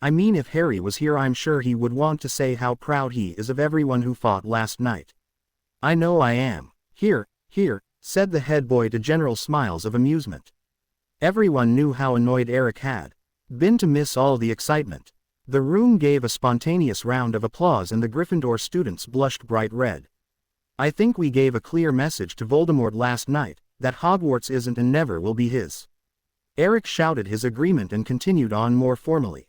I mean if Harry was here I'm sure he would want to say how proud he is of everyone who fought last night. I know I am. Here, said the head boy to general smiles of amusement. Everyone knew how annoyed Eric had been to miss all the excitement. The room gave a spontaneous round of applause and the Gryffindor students blushed bright red. I think we gave a clear message to Voldemort last night, that Hogwarts isn't and never will be his. Eric shouted his agreement and continued on more formally.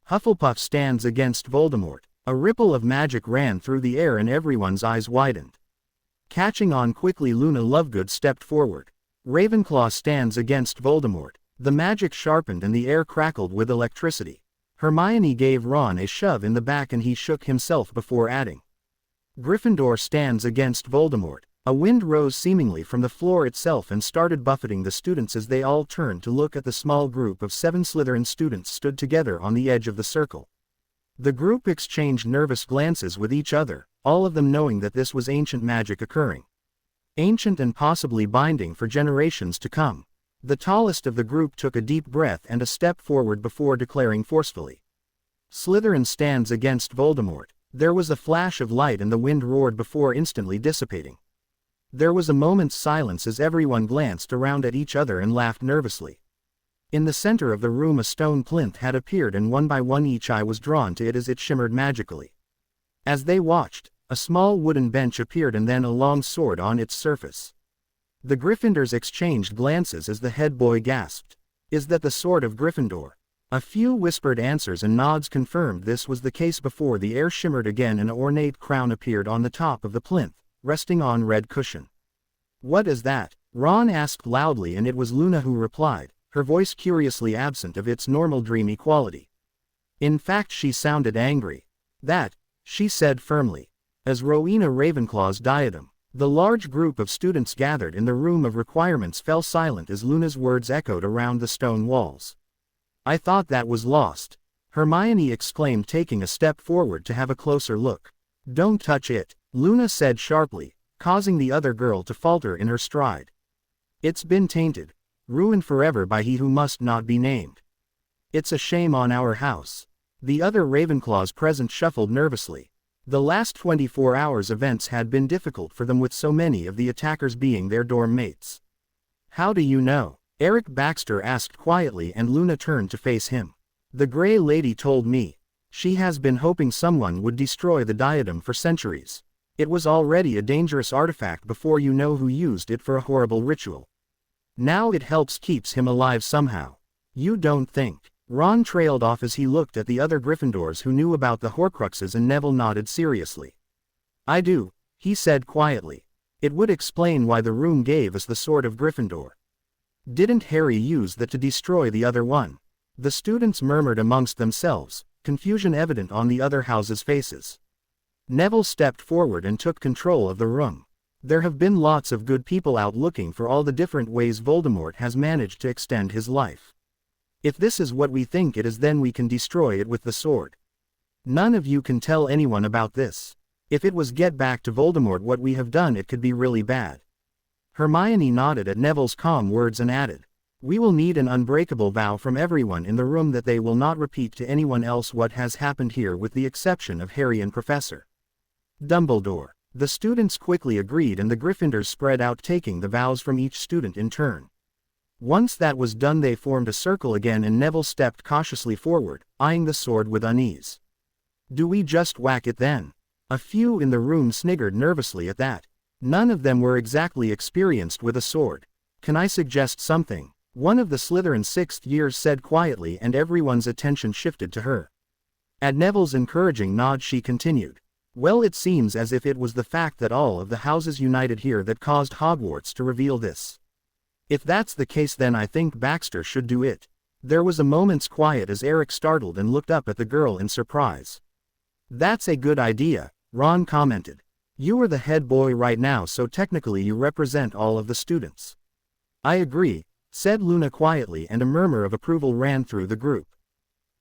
Hufflepuff stands against Voldemort. A ripple of magic ran through the air and everyone's eyes widened. Catching on quickly, Luna Lovegood stepped forward. Ravenclaw stands against Voldemort. The magic sharpened and the air crackled with electricity. Hermione gave Ron a shove in the back and he shook himself before adding. Gryffindor stands against Voldemort. A wind rose seemingly from the floor itself and started buffeting the students as they all turned to look at the small group of 7 Slytherin students stood together on the edge of the circle. The group exchanged nervous glances with each other, all of them knowing that this was ancient magic occurring. Ancient and possibly binding for generations to come. The tallest of the group took a deep breath and a step forward before declaring forcefully. Slytherin stands against Voldemort. There was a flash of light and the wind roared before instantly dissipating. There was a moment's silence as everyone glanced around at each other and laughed nervously. In the center of the room a stone plinth had appeared and one by one each eye was drawn to it as it shimmered magically. As they watched, a small wooden bench appeared and then a long sword on its surface. The Gryffindors exchanged glances as the head boy gasped. Is that the sword of Gryffindor? A few whispered answers and nods confirmed this was the case before the air shimmered again and an ornate crown appeared on the top of the plinth, resting on red cushion. What is that? Ron asked loudly and it was Luna who replied, her voice curiously absent of its normal dreamy quality. In fact she sounded angry. That, she said firmly. As Rowena Ravenclaw's diadem. The large group of students gathered in the room of requirements fell silent as Luna's words echoed around the stone walls. I thought that was lost. Hermione exclaimed, taking a step forward to have a closer look. Don't touch it, Luna said sharply, causing the other girl to falter in her stride. It's been tainted, ruined forever by he who must not be named. It's a shame on our house. The other Ravenclaws present shuffled nervously. The last 24 hours events had been difficult for them with so many of the attackers being their dorm mates. How do you know? Eric Baxter asked quietly and Luna turned to face him. The Grey Lady told me. She has been hoping someone would destroy the diadem for centuries. It was already a dangerous artifact before you know who used it for a horrible ritual. Now it helps keeps him alive somehow. You don't think? Ron trailed off as he looked at the other Gryffindors who knew about the Horcruxes and Neville nodded seriously. I do, he said quietly. It would explain why the room gave us the sword of Gryffindor. Didn't Harry use that to destroy the other one? The students murmured amongst themselves, confusion evident on the other houses' faces. Neville stepped forward and took control of the room. There have been lots of good people out looking for all the different ways Voldemort has managed to extend his life. If this is what we think it is, then we can destroy it with the sword. None of you can tell anyone about this. If it was get back to Voldemort what we have done, it could be really bad. Hermione nodded at Neville's calm words and added. We will need an unbreakable vow from everyone in the room that they will not repeat to anyone else what has happened here with the exception of Harry and Professor Dumbledore. The students quickly agreed and the Gryffindors spread out taking the vows from each student in turn. Once that was done they formed a circle again and Neville stepped cautiously forward, eyeing the sword with unease. Do we just whack it then? A few in the room sniggered nervously at that. None of them were exactly experienced with a sword. Can I suggest something? One of the Slytherin's sixth years said quietly and everyone's attention shifted to her. At Neville's encouraging nod she continued. Well, it seems as if it was the fact that all of the houses united here that caused Hogwarts to reveal this. If that's the case then I think Baxter should do it. There was a moment's quiet as Eric startled and looked up at the girl in surprise. That's a good idea, Ron commented. You are the head boy right now so technically you represent all of the students. I agree, said Luna quietly and a murmur of approval ran through the group.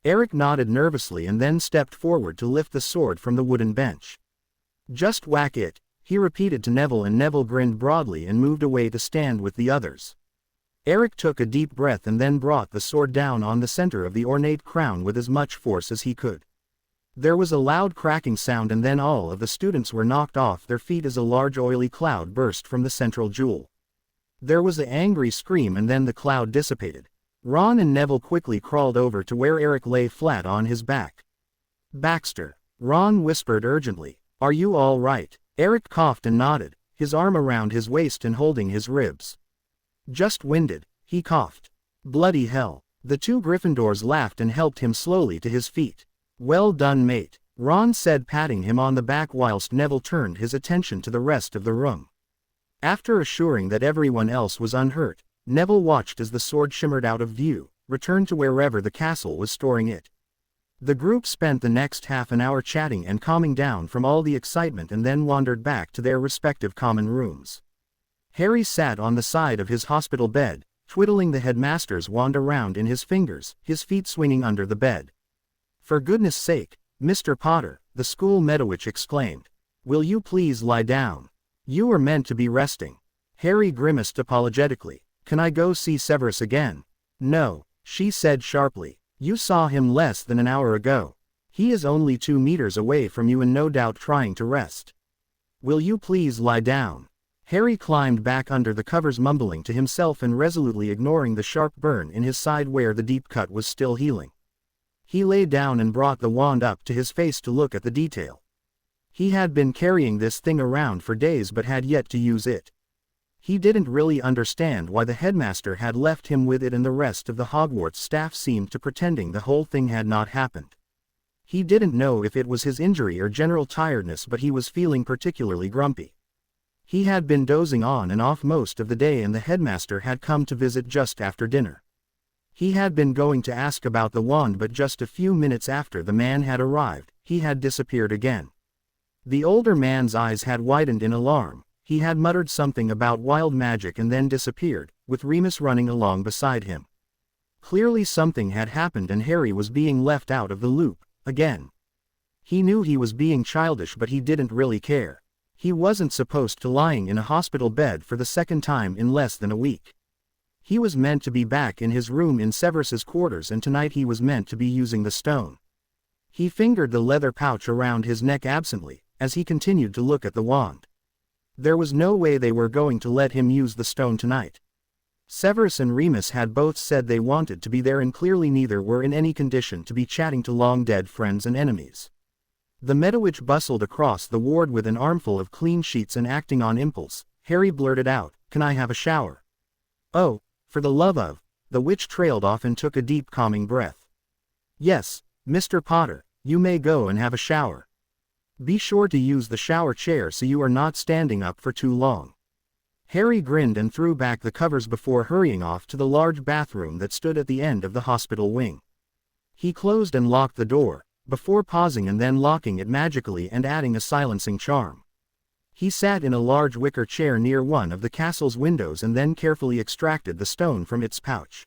Eric nodded nervously and then stepped forward to lift the sword from the wooden bench. Just whack it, he repeated to Neville and Neville grinned broadly and moved away to stand with the others. Eric took a deep breath and then brought the sword down on the center of the ornate crown with as much force as he could. There was a loud cracking sound and then all of the students were knocked off their feet as a large oily cloud burst from the central jewel. There was an angry scream and then the cloud dissipated. Ron and Neville quickly crawled over to where Eric lay flat on his back. Baxter, Ron whispered urgently, are you all right? Eric coughed and nodded, his arm around his waist and holding his ribs. Just winded, he coughed. Bloody hell. The two Gryffindors laughed and helped him slowly to his feet. Well done, mate, Ron said, patting him on the back whilst Neville turned his attention to the rest of the room. After assuring that everyone else was unhurt, Neville watched as the sword shimmered out of view, returned to wherever the castle was storing it. The group spent the next half an hour chatting and calming down from all the excitement and then wandered back to their respective common rooms. Harry sat on the side of his hospital bed, twiddling the headmaster's wand around in his fingers, his feet swinging under the bed. For goodness sake, Mr. Potter, the school Medowitch exclaimed. Will you please lie down? You were meant to be resting. Harry grimaced apologetically. Can I go see Severus again? No, she said sharply. You saw him less than an hour ago. He is only 2 meters away from you and no doubt trying to rest. Will you please lie down? Harry climbed back under the covers mumbling to himself and resolutely ignoring the sharp burn in his side where the deep cut was still healing. He lay down and brought the wand up to his face to look at the detail. He had been carrying this thing around for days but had yet to use it. He didn't really understand why the headmaster had left him with it and the rest of the Hogwarts staff seemed to pretending the whole thing had not happened. He didn't know if it was his injury or general tiredness but he was feeling particularly grumpy. He had been dozing on and off most of the day and the headmaster had come to visit just after dinner. He had been going to ask about the wand but just a few minutes after the man had arrived, he had disappeared again. The older man's eyes had widened in alarm. He had muttered something about wild magic and then disappeared, with Remus running along beside him. Clearly something had happened and Harry was being left out of the loop, again. He knew he was being childish but he didn't really care. He wasn't supposed to lying in a hospital bed for the second time in less than a week. He was meant to be back in his room in Severus's quarters and tonight he was meant to be using the stone. He fingered the leather pouch around his neck absently, as he continued to look at the wand. There was no way they were going to let him use the stone tonight. Severus and Remus had both said they wanted to be there and clearly neither were in any condition to be chatting to long-dead friends and enemies. The Medowitch bustled across the ward with an armful of clean sheets and acting on impulse, Harry blurted out, "Can I have a shower?" "Oh, for the love of," the witch trailed off and took a deep calming breath. "Yes, Mr. Potter, you may go and have a shower. Be sure to use the shower chair so you are not standing up for too long." Harry grinned and threw back the covers before hurrying off to the large bathroom that stood at the end of the hospital wing. He closed and locked the door, before pausing and then locking it magically and adding a silencing charm. He sat in a large wicker chair near one of the castle's windows and then carefully extracted the stone from its pouch.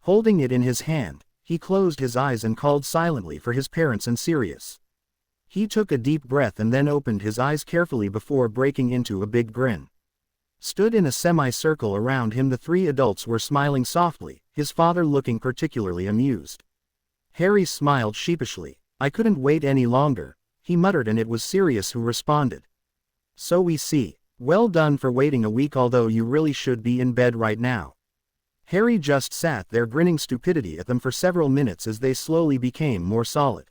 Holding it in his hand, he closed his eyes and called silently for his parents and Sirius. He took a deep breath and then opened his eyes carefully before breaking into a big grin. Stood in a semicircle around him. The three adults were smiling softly, his father looking particularly amused. Harry smiled sheepishly. I couldn't wait any longer, he muttered, and it was Sirius who responded. So we see. Well done for waiting a week, although you really should be in bed right now. Harry just sat there grinning stupidity at them for several minutes as they slowly became more solid.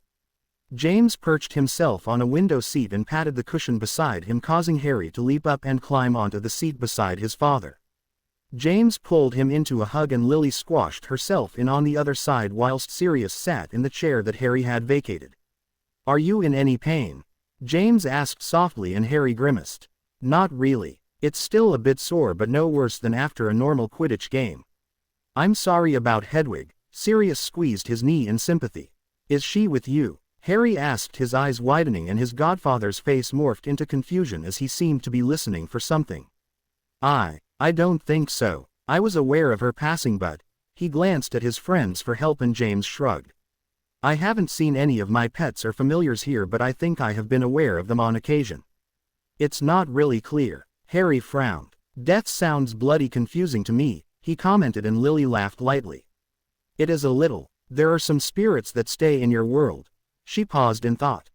James perched himself on a window seat and patted the cushion beside him, causing Harry to leap up and climb onto the seat beside his father. James pulled him into a hug and Lily squashed herself in on the other side whilst Sirius sat in the chair that Harry had vacated. Are you in any pain? James asked softly, and Harry grimaced. Not really. It's still a bit sore, but no worse than after a normal Quidditch game. I'm sorry about Hedwig. Sirius squeezed his knee in sympathy. Is she with you? Harry asked, his eyes widening, and his godfather's face morphed into confusion as he seemed to be listening for something. I don't think so. I was aware of her passing, but... He glanced at his friends for help and James shrugged. I haven't seen any of my pets or familiars here, but I think I have been aware of them on occasion. It's not really clear. Harry frowned. Death sounds bloody confusing to me, he commented, and Lily laughed lightly. It is a little. There are some spirits that stay in your world. She paused in thought.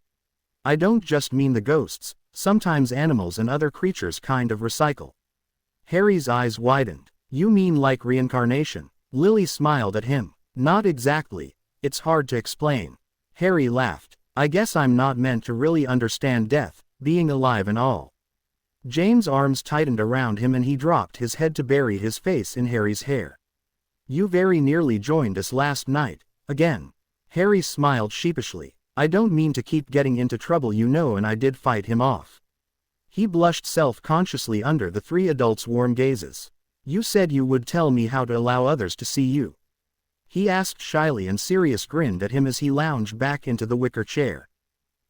I don't just mean the ghosts, sometimes animals and other creatures kind of recycle. Harry's eyes widened. You mean like reincarnation? Lily smiled at him. Not exactly. It's hard to explain. Harry laughed. I guess I'm not meant to really understand death, being alive and all. James' arms tightened around him and he dropped his head to bury his face in Harry's hair. You very nearly joined us last night, again. Harry smiled sheepishly. I don't mean to keep getting into trouble, you know, and I did fight him off. He blushed self-consciously under the three adults' warm gazes. You said you would tell me how to allow others to see you. He asked shyly, and Sirius grinned at him as he lounged back into the wicker chair.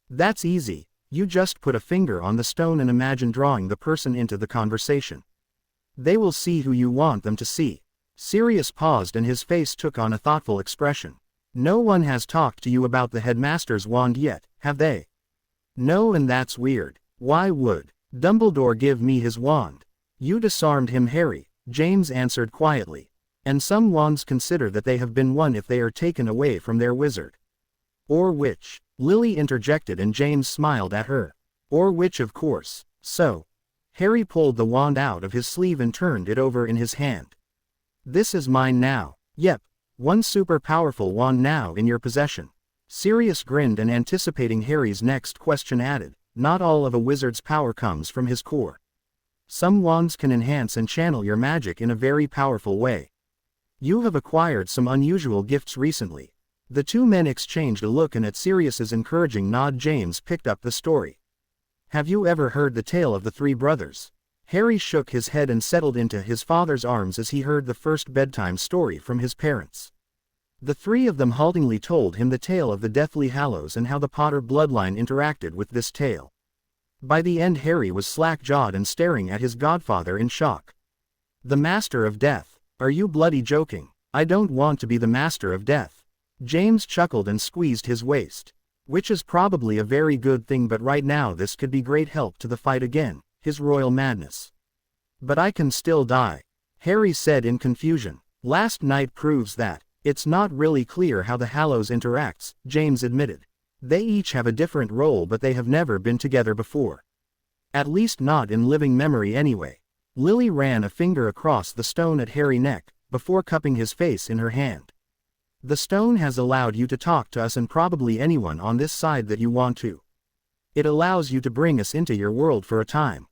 That's easy. You just put a finger on the stone and imagine drawing the person into the conversation. They will see who you want them to see. Sirius paused and his face took on a thoughtful expression. No one has talked to you about the headmaster's wand yet, have they? No, and that's weird. Why would Dumbledore give me his wand? You disarmed him, Harry, James answered quietly. And some wands consider that they have been won if they are taken away from their wizard. Or which? Lily interjected, and James smiled at her. Or which, of course. So. Harry pulled the wand out of his sleeve and turned it over in his hand. This is mine now. Yep. One super powerful wand now in your possession. Sirius grinned and, anticipating Harry's next question, added, not all of a wizard's power comes from his core. Some wands can enhance and channel your magic in a very powerful way. You have acquired some unusual gifts recently. The two men exchanged a look, and at Sirius's encouraging nod James picked up the story. Have you ever heard the tale of the three brothers? Harry shook his head and settled into his father's arms as he heard the first bedtime story from his parents. The three of them haltingly told him the tale of the Deathly Hallows and how the Potter bloodline interacted with this tale. By the end, Harry was slack-jawed and staring at his godfather in shock. The Master of Death? Are you bloody joking? I don't want to be the Master of Death. James chuckled and squeezed his waist. Which is probably a very good thing, but right now this could be great help to the fight again, his royal madness. But I can still die, Harry said in confusion. Last night proves that. It's not really clear how the Hallows interacts, James admitted. They each have a different role, but they have never been together before. At least not in living memory anyway. Lily ran a finger across the stone at Harry's neck, before cupping his face in her hand. The stone has allowed you to talk to us and probably anyone on this side that you want to. It allows you to bring us into your world for a time.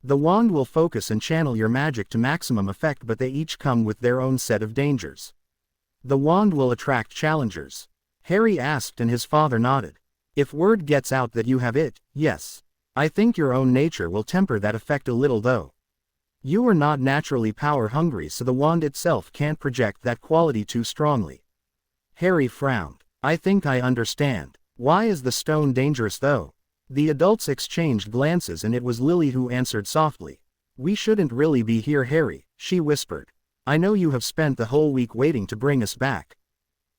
The wand will focus and channel your magic to maximum effect, but they each come with their own set of dangers. The wand will attract challengers. Harry asked, and his father nodded. If word gets out that you have it, yes. I think your own nature will temper that effect a little though. You are not naturally power hungry, so the wand itself can't project that quality too strongly. Harry frowned. I think I understand. Why is the stone dangerous though? The adults exchanged glances, and it was Lily who answered softly. We shouldn't really be here, Harry, she whispered. I know you have spent the whole week waiting to bring us back.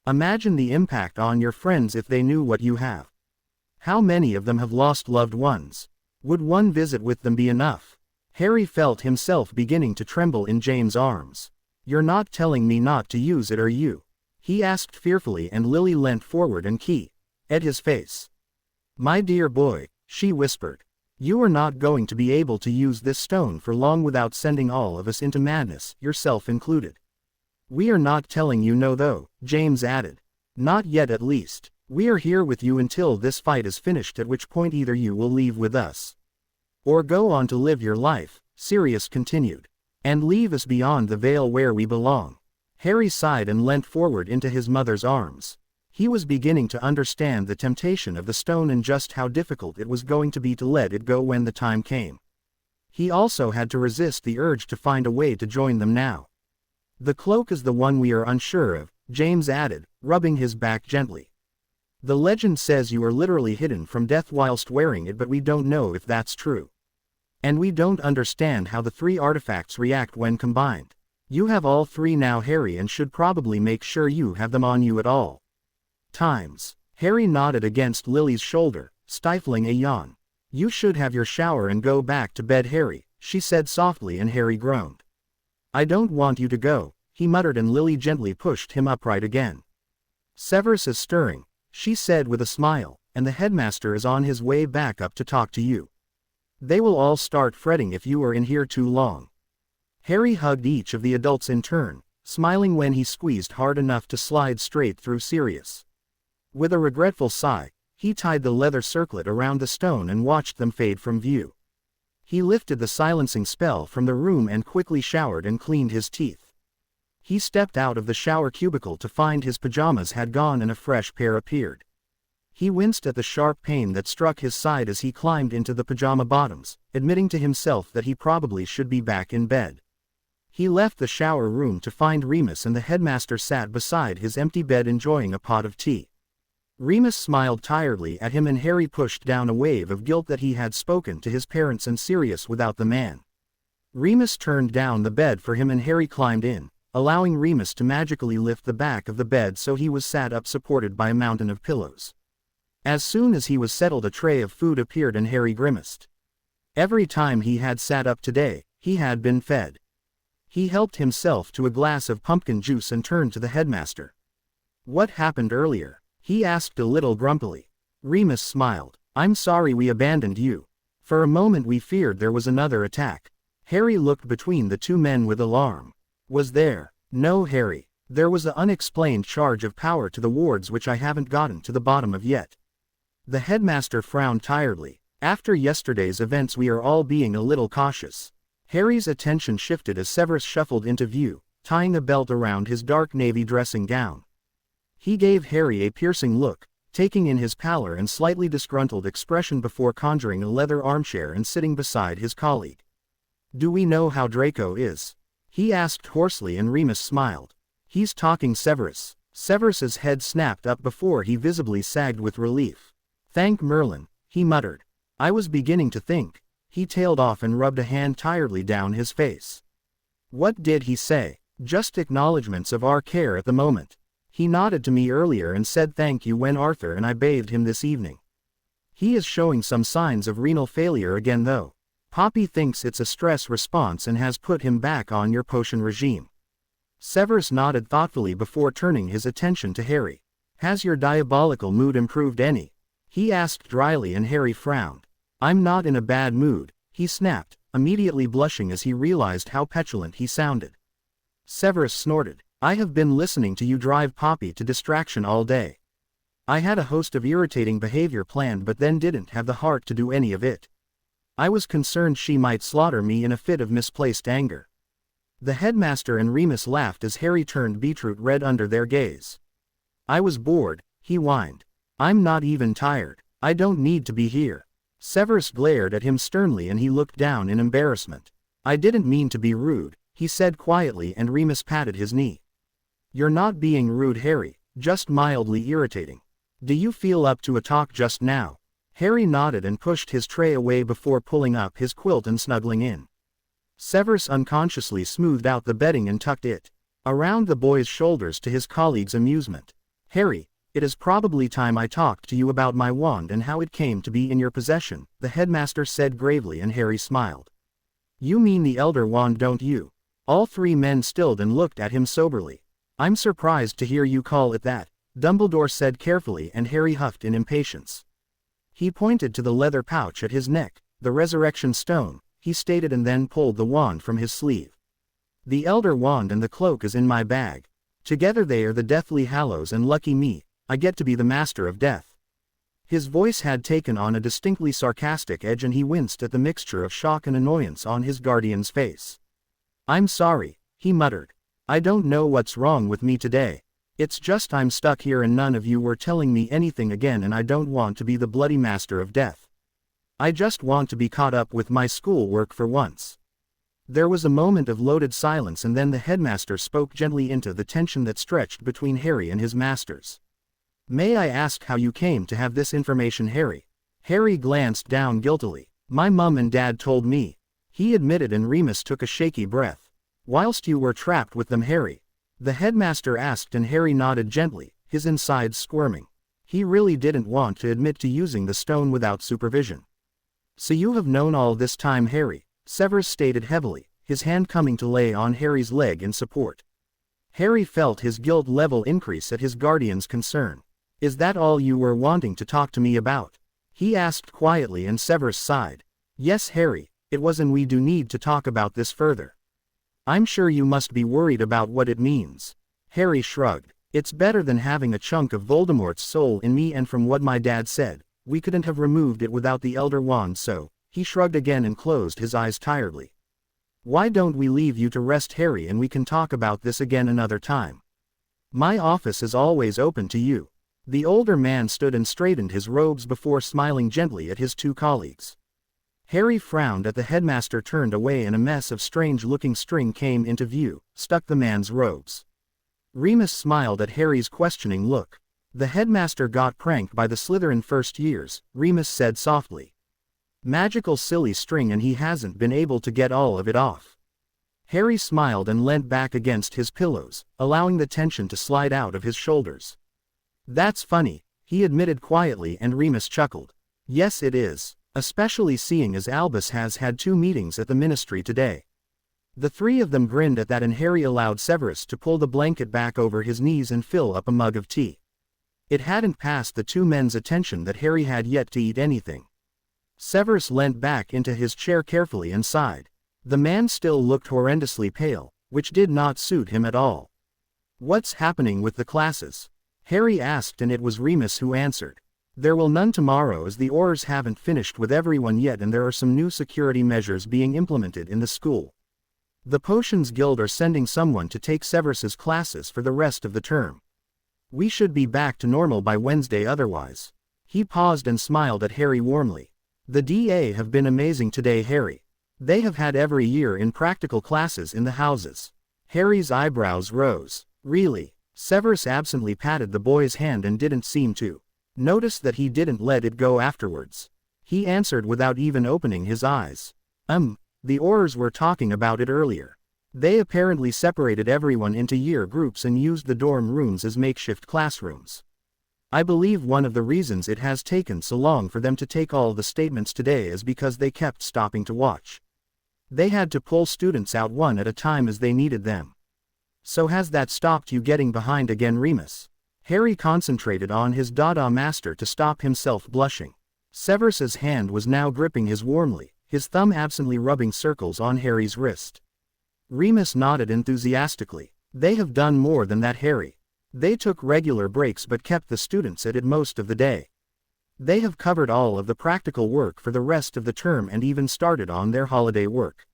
Imagine the impact on your friends if they knew what you have. How many of them have lost loved ones? Would one visit with them be enough? Harry felt himself beginning to tremble in James' arms. "You're not telling me not to use it, are you?" he asked fearfully, and Lily leant forward and keyed at his face. "My dear boy," she whispered, "you are not going to be able to use this stone for long without sending all of us into madness, yourself included." "We are not telling you no though," James added. "Not yet at least. We are here with you until this fight is finished, at which point either you will leave with us or go on to live your life," Sirius continued. "And leave us beyond the veil where we belong." Harry sighed and leant forward into his mother's arms. He was beginning to understand the temptation of the stone and just how difficult it was going to be to let it go when the time came. He also had to resist the urge to find a way to join them now. "The cloak is the one we are unsure of," James added, rubbing his back gently. "The legend says you are literally hidden from death whilst wearing it, but we don't know if that's true. And we don't understand how the three artifacts react when combined. You have all three now, Harry, and should probably make sure you have them on you at all times." Harry nodded against Lily's shoulder, stifling a yawn. "You should have your shower and go back to bed, Harry," she said softly, and Harry groaned. "I don't want you to go," he muttered, and Lily gently pushed him upright again. "Severus is stirring," she said with a smile, "and the headmaster is on his way back up to talk to you. They will all start fretting if you are in here too long." Harry hugged each of the adults in turn, smiling when he squeezed hard enough to slide straight through Sirius. With a regretful sigh, he tied the leather circlet around the stone and watched them fade from view. He lifted the silencing spell from the room and quickly showered and cleaned his teeth. He stepped out of the shower cubicle to find his pajamas had gone and a fresh pair appeared. He winced at the sharp pain that struck his side as he climbed into the pajama bottoms, admitting to himself that he probably should be back in bed. He left the shower room to find Remus, and the headmaster sat beside his empty bed enjoying a pot of tea. Remus smiled tiredly at him, and Harry pushed down a wave of guilt that he had spoken to his parents and Sirius without the man. Remus turned down the bed for him and Harry climbed in, allowing Remus to magically lift the back of the bed so he was sat up supported by a mountain of pillows. As soon as he was settled, a tray of food appeared and Harry grimaced. Every time he had sat up today, he had been fed. He helped himself to a glass of pumpkin juice and turned to the headmaster. "What happened earlier?" he asked a little grumpily. Remus smiled. "I'm sorry we abandoned you. For a moment we feared there was another attack." Harry looked between the two men with alarm. "Was there?" "No, Harry. There was an unexplained charge of power to the wards which I haven't gotten to the bottom of yet." The headmaster frowned tiredly. "After yesterday's events we are all being a little cautious." Harry's attention shifted as Severus shuffled into view, tying a belt around his dark navy dressing gown. He gave Harry a piercing look, taking in his pallor and slightly disgruntled expression before conjuring a leather armchair and sitting beside his colleague. "Do we know how Draco is?" he asked hoarsely, and Remus smiled. "He's talking Severus." Severus's head snapped up before he visibly sagged with relief. "Thank Merlin," he muttered. "I was beginning to think." He tailed off and rubbed a hand tiredly down his face. "What did he say?" "Just acknowledgments of our care at the moment. He nodded to me earlier and said thank you when Arthur and I bathed him this evening. He is showing some signs of renal failure again though. Poppy thinks it's a stress response and has put him back on your potion regime." Severus nodded thoughtfully before turning his attention to Harry. "Has your diabolical mood improved any?" he asked dryly, and Harry frowned. "I'm not in a bad mood," he snapped, immediately blushing as he realized how petulant he sounded. Severus snorted. "I have been listening to you drive Poppy to distraction all day. I had a host of irritating behavior planned but then didn't have the heart to do any of it. I was concerned she might slaughter me in a fit of misplaced anger." The headmaster and Remus laughed as Harry turned beetroot red under their gaze. "I was bored," he whined. "I'm not even tired. I don't need to be here." Severus glared at him sternly and he looked down in embarrassment. "I didn't mean to be rude," he said quietly, and Remus patted his knee. "You're not being rude, Harry, just mildly irritating. Do you feel up to a talk just now?" Harry nodded and pushed his tray away before pulling up his quilt and snuggling in. Severus unconsciously smoothed out the bedding and tucked it around the boy's shoulders to his colleague's amusement. "Harry, it is probably time I talked to you about my wand and how it came to be in your possession," the headmaster said gravely, and Harry smiled. You mean the Elder Wand, don't you? All three men stilled and looked at him soberly. I'm surprised to hear you call it that, Dumbledore said carefully, and Harry huffed in impatience. He pointed to the leather pouch at his neck. The resurrection stone, he stated, and then pulled the wand from his sleeve. The Elder Wand and the cloak is in my bag. Together they are the Deathly Hallows, and lucky me, I get to be the Master of Death. His voice had taken on a distinctly sarcastic edge, and he winced at the mixture of shock and annoyance on his guardian's face. I'm sorry, he muttered. I don't know what's wrong with me today. It's just I'm stuck here and none of you were telling me anything again, and I don't want to be the bloody Master of Death. I just want to be caught up with my schoolwork for once. There was a moment of loaded silence, and then the headmaster spoke gently into the tension that stretched between Harry and his masters. May I ask how you came to have this information, Harry? Harry glanced down guiltily. My mum and dad told me, he admitted, and Remus took a shaky breath. Whilst you were trapped with them, Harry? The headmaster asked, and Harry nodded gently, his insides squirming. He really didn't want to admit to using the stone without supervision. So you have known all this time, Harry, Severus stated heavily, his hand coming to lay on Harry's leg in support. Harry felt his guilt level increase at his guardian's concern. Is that all you were wanting to talk to me about? He asked quietly, and Severus sighed. Yes, Harry, it was, and we do need to talk about this further. I'm sure you must be worried about what it means. Harry shrugged. It's better than having a chunk of Voldemort's soul in me, and from what my dad said, we couldn't have removed it without the Elder Wand, so, he shrugged again and closed his eyes tiredly. Why don't we leave you to rest, Harry, and we can talk about this again another time? My office is always open to you. The older man stood and straightened his robes before smiling gently at his two colleagues. Harry frowned at the headmaster, turned away, and a mess of strange-looking string came into view, stuck the man's robes. Remus smiled at Harry's questioning look. The headmaster got pranked by the Slytherin first years, Remus said softly. Magical silly string, and he hasn't been able to get all of it off. Harry smiled and leant back against his pillows, allowing the tension to slide out of his shoulders. That's funny, he admitted quietly, and Remus chuckled. Yes, it is, especially seeing as Albus has had 2 meetings at the ministry today. The three of them grinned at that, and Harry allowed Severus to pull the blanket back over his knees and fill up a mug of tea. It hadn't passed the two men's attention that Harry had yet to eat anything. Severus leant back into his chair carefully and sighed. The man still looked horrendously pale, which did not suit him at all. What's happening with the classes? Harry asked, and it was Remus who answered. There will none tomorrow, as the Aurors haven't finished with everyone yet, and there are some new security measures being implemented in the school. The Potions Guild are sending someone to take Severus's classes for the rest of the term. We should be back to normal by Wednesday otherwise. He paused and smiled at Harry warmly. The DA have been amazing today, Harry. They have had every year in practical classes in the houses. Harry's eyebrows rose. Really? Severus absently patted the boy's hand and didn't seem to notice that he didn't let it go afterwards. He answered without even opening his eyes. The Aurors were talking about it earlier. They apparently separated everyone into year groups and used the dorm rooms as makeshift classrooms. I believe one of the reasons it has taken so long for them to take all the statements today is because they kept stopping to watch. They had to pull students out one at a time as they needed them. So has that stopped you getting behind again, Remus? Harry concentrated on his Dada master to stop himself blushing. Severus's hand was now gripping his warmly, his thumb absently rubbing circles on Harry's wrist. Remus nodded enthusiastically. They have done more than that, Harry. They took regular breaks but kept the students at it most of the day. They have covered all of the practical work for the rest of the term and even started on their holiday work.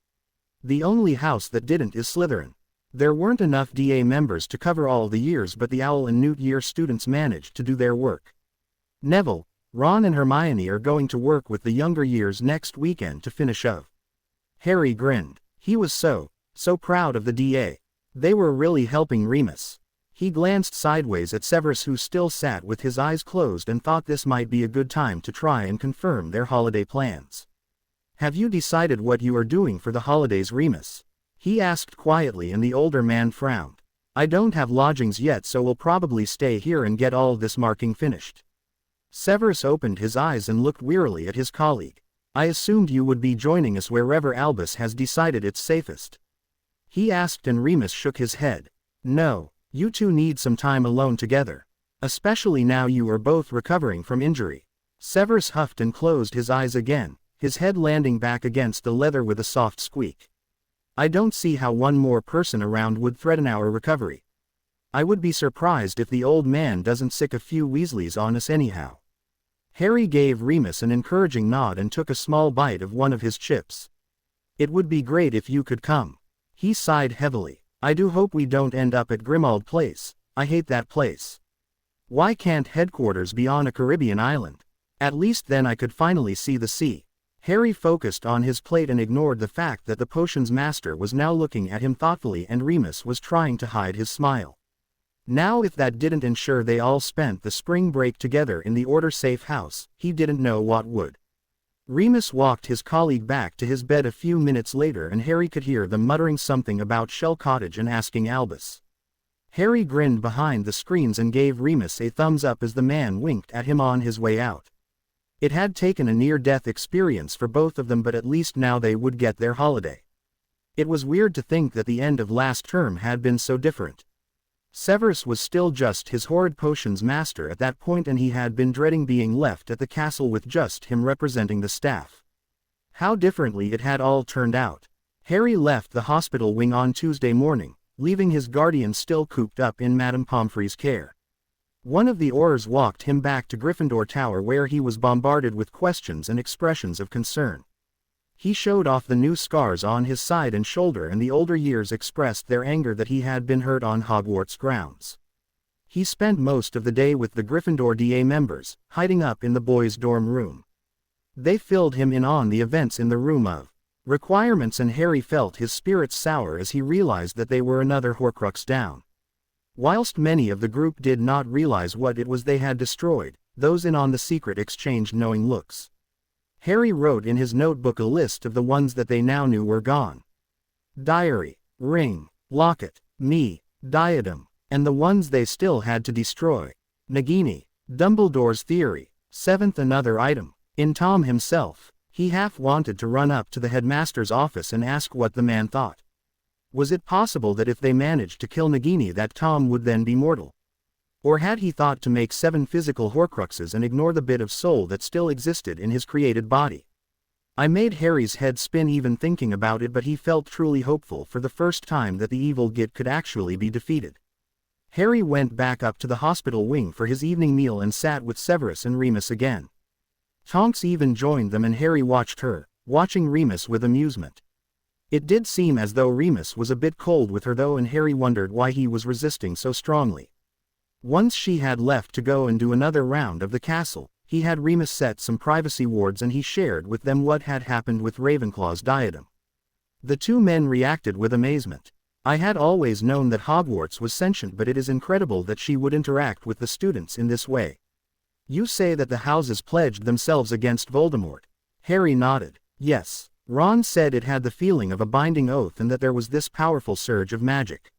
The only house that didn't is Slytherin. There weren't enough DA members to cover all the years, but the Owl and Newt year students managed to do their work. Neville, Ron and Hermione are going to work with the younger years next weekend to finish up. Harry grinned. He was so proud of the DA. They were really helping Remus. He glanced sideways at Severus, who still sat with his eyes closed, and thought this might be a good time to try and confirm their holiday plans. Have you decided what you are doing for the holidays, Remus? He asked quietly, and the older man frowned. I don't have lodgings yet, so we'll probably stay here and get all this marking finished. Severus opened his eyes and looked wearily at his colleague. I assumed you would be joining us wherever Albus has decided it's safest. He asked, and Remus shook his head. No, you two need some time alone together. Especially now you are both recovering from injury. Severus huffed and closed his eyes again, his head landing back against the leather with a soft squeak. I don't see how one more person around would threaten our recovery. I would be surprised if the old man doesn't sick a few Weasleys on us anyhow. Harry gave Remus an encouraging nod and took a small bite of one of his chips. It would be great if you could come. He sighed heavily. I do hope we don't end up at Grimmauld Place. I hate that place. Why can't headquarters be on a Caribbean island? At least then I could finally see the sea. Harry focused on his plate and ignored the fact that the potions master was now looking at him thoughtfully and Remus was trying to hide his smile. Now if that didn't ensure they all spent the spring break together in the order-safe house, he didn't know what would. Remus walked his colleague back to his bed a few minutes later and Harry could hear them muttering something about Shell Cottage and asking Albus. Harry grinned behind the screens and gave Remus a thumbs up as the man winked at him on his way out. It had taken a near-death experience for both of them, but at least now they would get their holiday. It was weird to think that the end of last term had been so different. Severus was still just his horrid potions master at that point, and he had been dreading being left at the castle with just him representing the staff. How differently it had all turned out. Harry left the hospital wing on Tuesday morning, leaving his guardian still cooped up in Madame Pomfrey's care. One of the Aurors walked him back to Gryffindor Tower, where he was bombarded with questions and expressions of concern. He showed off the new scars on his side and shoulder, and the older years expressed their anger that he had been hurt on Hogwarts grounds. He spent most of the day with the Gryffindor DA members, hiding up in the boys' dorm room. They filled him in on the events in the room of requirements, and Harry felt his spirits sour as he realized that they were another Horcrux down. Whilst many of the group did not realize what it was they had destroyed, those in on the secret exchanged knowing looks. Harry wrote in his notebook a list of the ones that they now knew were gone. Diary, ring, locket, me, diadem, and the ones they still had to destroy. Nagini, Dumbledore's theory, seventh another item. In Tom himself, he half wanted to run up to the headmaster's office and ask what the man thought. Was it possible that if they managed to kill Nagini that Tom would then be mortal? Or had he thought to make 7 physical Horcruxes and ignore the bit of soul that still existed in his created body? I made Harry's head spin even thinking about it, but he felt truly hopeful for the first time that the evil Git could actually be defeated. Harry went back up to the hospital wing for his evening meal and sat with Severus and Remus again. Tonks even joined them, and Harry watched her, watching Remus with amusement. It did seem as though Remus was a bit cold with her though, and Harry wondered why he was resisting so strongly. Once she had left to go and do another round of the castle, he had Remus set some privacy wards and he shared with them what had happened with Ravenclaw's diadem. The two men reacted with amazement. I had always known that Hogwarts was sentient, but it is incredible that she would interact with the students in this way. You say that the houses pledged themselves against Voldemort? Harry nodded. Yes. Ron said it had the feeling of a binding oath and that there was this powerful surge of magic.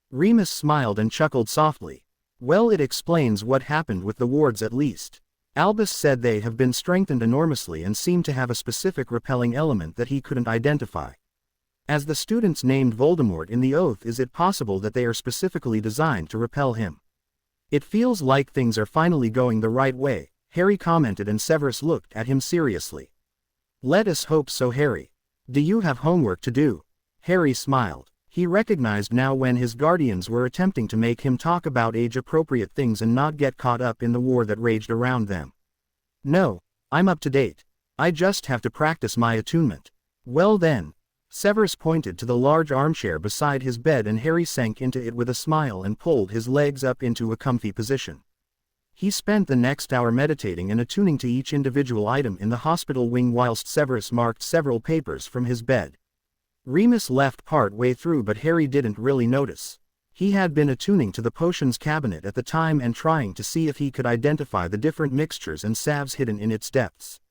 Remus smiled and chuckled softly. Well, it explains what happened with the wards at least. Albus said they have been strengthened enormously and seem to have a specific repelling element that he couldn't identify. As the students named Voldemort in the oath, is it possible that they are specifically designed to repel him? It feels like things are finally going the right way, Harry commented, and Severus looked at him seriously. Let us hope so, Harry. Do you have homework to do? Harry smiled. He recognized now when his guardians were attempting to make him talk about age-appropriate things and not get caught up in the war that raged around them. No, I'm up to date. I just have to practice my attunement. Well then. Severus pointed to the large armchair beside his bed, and Harry sank into it with a smile and pulled his legs up into a comfy position. He spent the next hour meditating and attuning to each individual item in the hospital wing whilst Severus marked several papers from his bed. Remus left part way through, but Harry didn't really notice. He had been attuning to the potions cabinet at the time and trying to see if he could identify the different mixtures and salves hidden in its depths.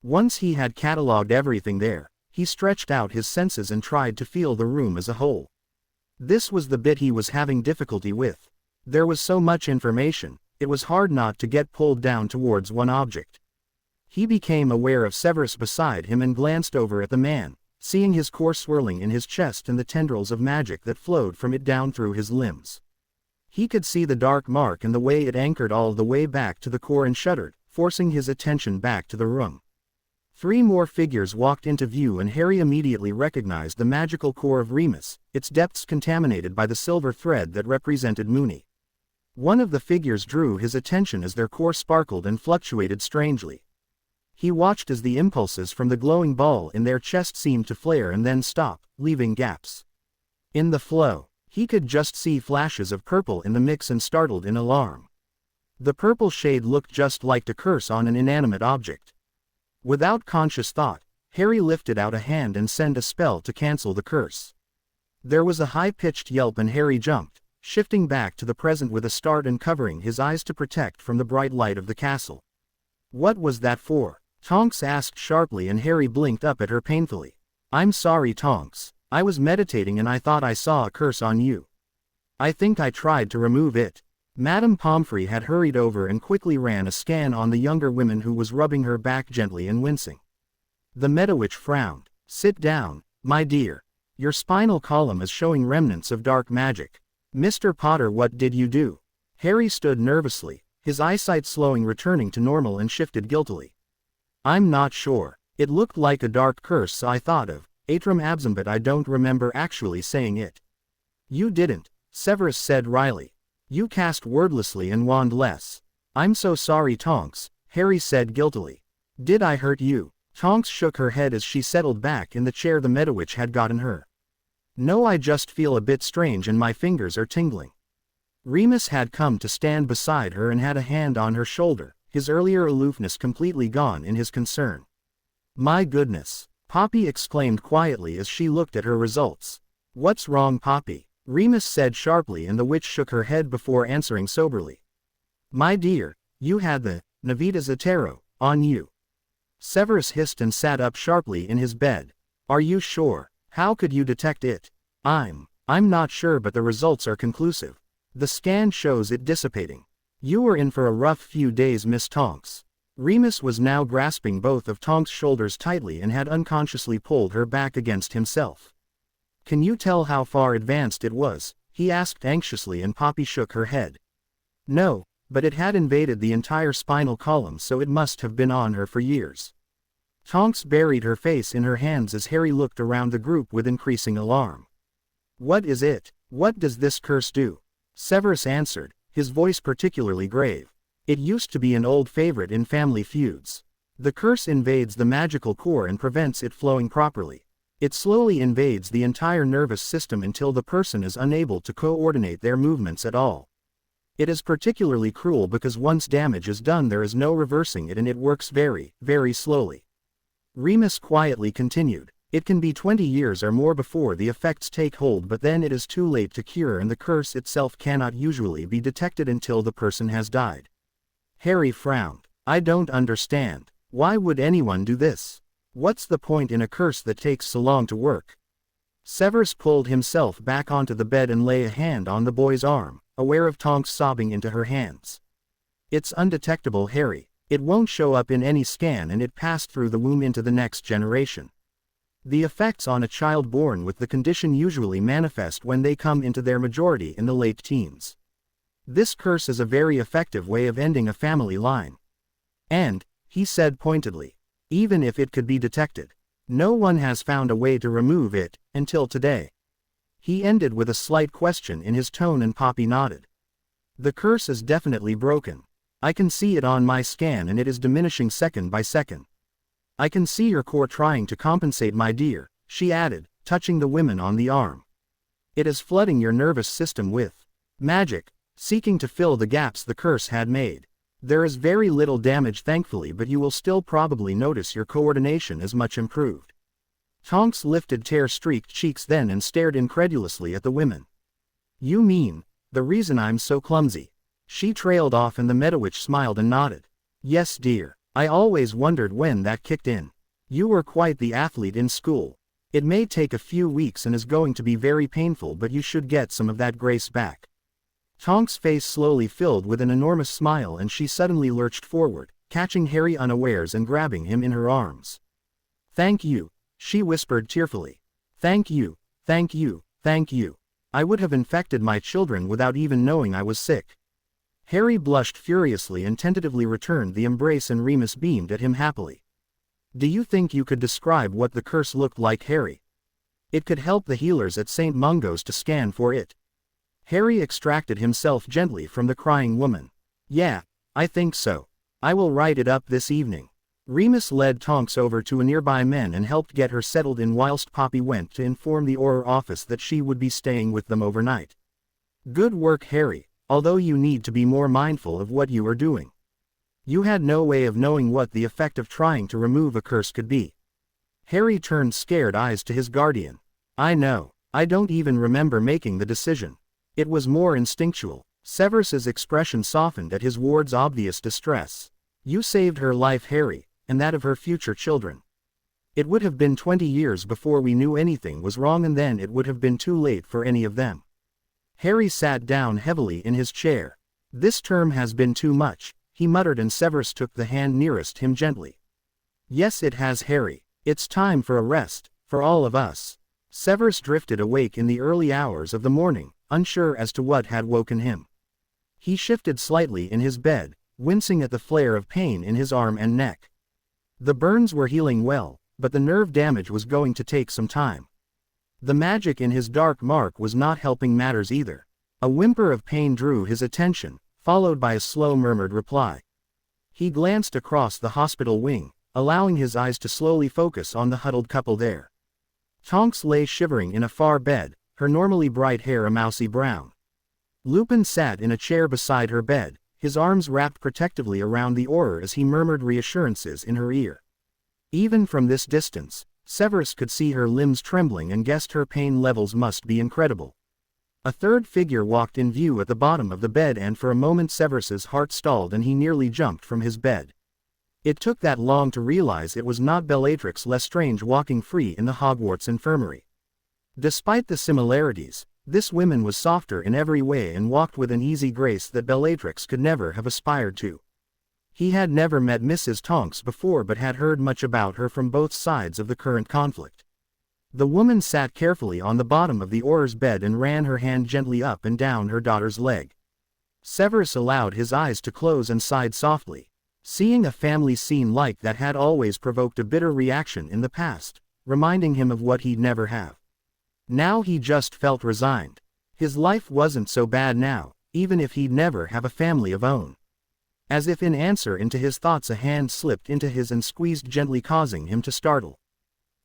Once he had catalogued everything there, he stretched out his senses and tried to feel the room as a whole. This was the bit he was having difficulty with. There was so much information, it was hard not to get pulled down towards one object. He became aware of Severus beside him and glanced over at the man, seeing his core swirling in his chest and the tendrils of magic that flowed from it down through his limbs. He could see the dark mark and the way it anchored all the way back to the core and shuddered, forcing his attention back to the room. 3 more figures walked into view and Harry immediately recognized the magical core of Remus, its depths contaminated by the silver thread that represented Moony. One of the figures drew his attention as their core sparkled and fluctuated strangely. He watched as the impulses from the glowing ball in their chest seemed to flare and then stop, leaving gaps. In the flow, he could just see flashes of purple in the mix and startled in alarm. The purple shade looked just like a curse on an inanimate object. Without conscious thought, Harry lifted out a hand and sent a spell to cancel the curse. There was a high-pitched yelp and Harry jumped, shifting back to the present with a start and covering his eyes to protect from the bright light of the castle. "What was that for?" Tonks asked sharply and Harry blinked up at her painfully. "I'm sorry, Tonks. I was meditating and I thought I saw a curse on you. I think I tried to remove it." Madame Pomfrey had hurried over and quickly ran a scan on the younger woman who was rubbing her back gently and wincing. The Meadowitch frowned. "Sit down, my dear. Your spinal column is showing remnants of dark magic. Mr. Potter, what did you do?" Harry stood nervously, his eyesight slowing, returning to normal, and shifted guiltily. "I'm not sure. It looked like a dark curse, so I thought of Atrum Absum, but I don't remember actually saying it." "You didn't," Severus said wryly. "You cast wordlessly and wandless." "I'm so sorry, Tonks," Harry said guiltily. "Did I hurt you?" Tonks shook her head as she settled back in the chair the Meadowitch had gotten her. "No, I just feel a bit strange and my fingers are tingling." Remus had come to stand beside her and had a hand on her shoulder, his earlier aloofness completely gone in his concern. "My goodness," Poppy exclaimed quietly as she looked at her results. "What's wrong, Poppy?" Remus said sharply, and the witch shook her head before answering soberly. "My dear, you had the Navita Zatero on you." Severus hissed and sat up sharply in his bed. "Are you sure? How could you detect it?" I'm not sure, but the results are conclusive. The scan shows it dissipating. You were in for a rough few days, Miss Tonks." Remus was now grasping both of Tonks' shoulders tightly and had unconsciously pulled her back against himself. "Can you tell how far advanced it was?" he asked anxiously, and Poppy shook her head. "No, but it had invaded the entire spinal column, so it must have been on her for years." Tonks buried her face in her hands as Harry looked around the group with increasing alarm. "What is it? What does this curse do?" Severus answered, his voice particularly grave. "It used to be an old favorite in family feuds. The curse invades the magical core and prevents it flowing properly. It slowly invades the entire nervous system until the person is unable to coordinate their movements at all. It is particularly cruel because once damage is done there is no reversing it, and it works very, very slowly." Remus quietly continued. "It can be 20 years or more before the effects take hold, but then it is too late to cure, and the curse itself cannot usually be detected until the person has died." Harry frowned. "I don't understand. Why would anyone do this? What's the point in a curse that takes so long to work?" Severus pulled himself back onto the bed and lay a hand on the boy's arm, aware of Tonks sobbing into her hands. "It's undetectable, Harry. It won't show up in any scan, and it passed through the womb into the next generation. The effects on a child born with the condition usually manifest when they come into their majority in the late teens. This curse is a very effective way of ending a family line. And," he said pointedly, "even if it could be detected, no one has found a way to remove it, until today." He ended with a slight question in his tone, and Poppy nodded. "The curse is definitely broken. I can see it on my scan, and it is diminishing second by second. I can see your core trying to compensate, my dear," she added, touching the woman on the arm. "It is flooding your nervous system with magic, seeking to fill the gaps the curse had made. There is very little damage, thankfully, but you will still probably notice your coordination is much improved." Tonks lifted tear-streaked cheeks then and stared incredulously at the women. "You mean, the reason I'm so clumsy?" She trailed off, and the Meadowitch smiled and nodded. "Yes, dear. I always wondered when that kicked in. You were quite the athlete in school. It may take a few weeks and is going to be very painful, but you should get some of that grace back." Tonks' face slowly filled with an enormous smile, and she suddenly lurched forward, catching Harry unawares and grabbing him in her arms. "Thank you," she whispered tearfully. "Thank you, thank you, thank you. I would have infected my children without even knowing I was sick." Harry blushed furiously and tentatively returned the embrace, and Remus beamed at him happily. "Do you think you could describe what the curse looked like, Harry? It could help the healers at St. Mungo's to scan for it." Harry extracted himself gently from the crying woman. "Yeah, I think so. I will write it up this evening." Remus led Tonks over to a nearby man and helped get her settled in, whilst Poppy went to inform the Auror office that she would be staying with them overnight. "Good work, Harry, although you need to be more mindful of what you are doing. You had no way of knowing what the effect of trying to remove a curse could be." Harry turned scared eyes to his guardian. "I know. I don't even remember making the decision. It was more instinctual." Severus's expression softened at his ward's obvious distress. "You saved her life, Harry, and that of her future children. It would have been 20 years before we knew anything was wrong, and then it would have been too late for any of them." Harry sat down heavily in his chair. "This term has been too much," he muttered, and Severus took the hand nearest him gently. "Yes, it has, Harry. It's time for a rest, for all of us." Severus drifted awake in the early hours of the morning, unsure as to what had woken him. He shifted slightly in his bed, wincing at the flare of pain in his arm and neck. The burns were healing well, but the nerve damage was going to take some time. The magic in his dark mark was not helping matters either. A whimper of pain drew his attention, followed by a slow murmured reply. He glanced across the hospital wing, allowing his eyes to slowly focus on the huddled couple there. Tonks lay shivering in a far bed, her normally bright hair a mousy brown. Lupin sat in a chair beside her bed, his arms wrapped protectively around the Auror as he murmured reassurances in her ear. Even from this distance, Severus could see her limbs trembling and guessed her pain levels must be incredible. A third figure walked in view at the bottom of the bed, and for a moment Severus's heart stalled and he nearly jumped from his bed. It took that long to realize it was not Bellatrix Lestrange walking free in the Hogwarts infirmary. Despite the similarities, this woman was softer in every way and walked with an easy grace that Bellatrix could never have aspired to. He had never met Mrs. Tonks before, but had heard much about her from both sides of the current conflict. The woman sat carefully on the bottom of the Auror's bed and ran her hand gently up and down her daughter's leg. Severus allowed his eyes to close and sighed softly. Seeing a family scene like that had always provoked a bitter reaction in the past, reminding him of what he'd never have. Now he just felt resigned. His life wasn't so bad now, even if he'd never have a family of own. As if in answer into his thoughts, a hand slipped into his and squeezed gently, causing him to startle.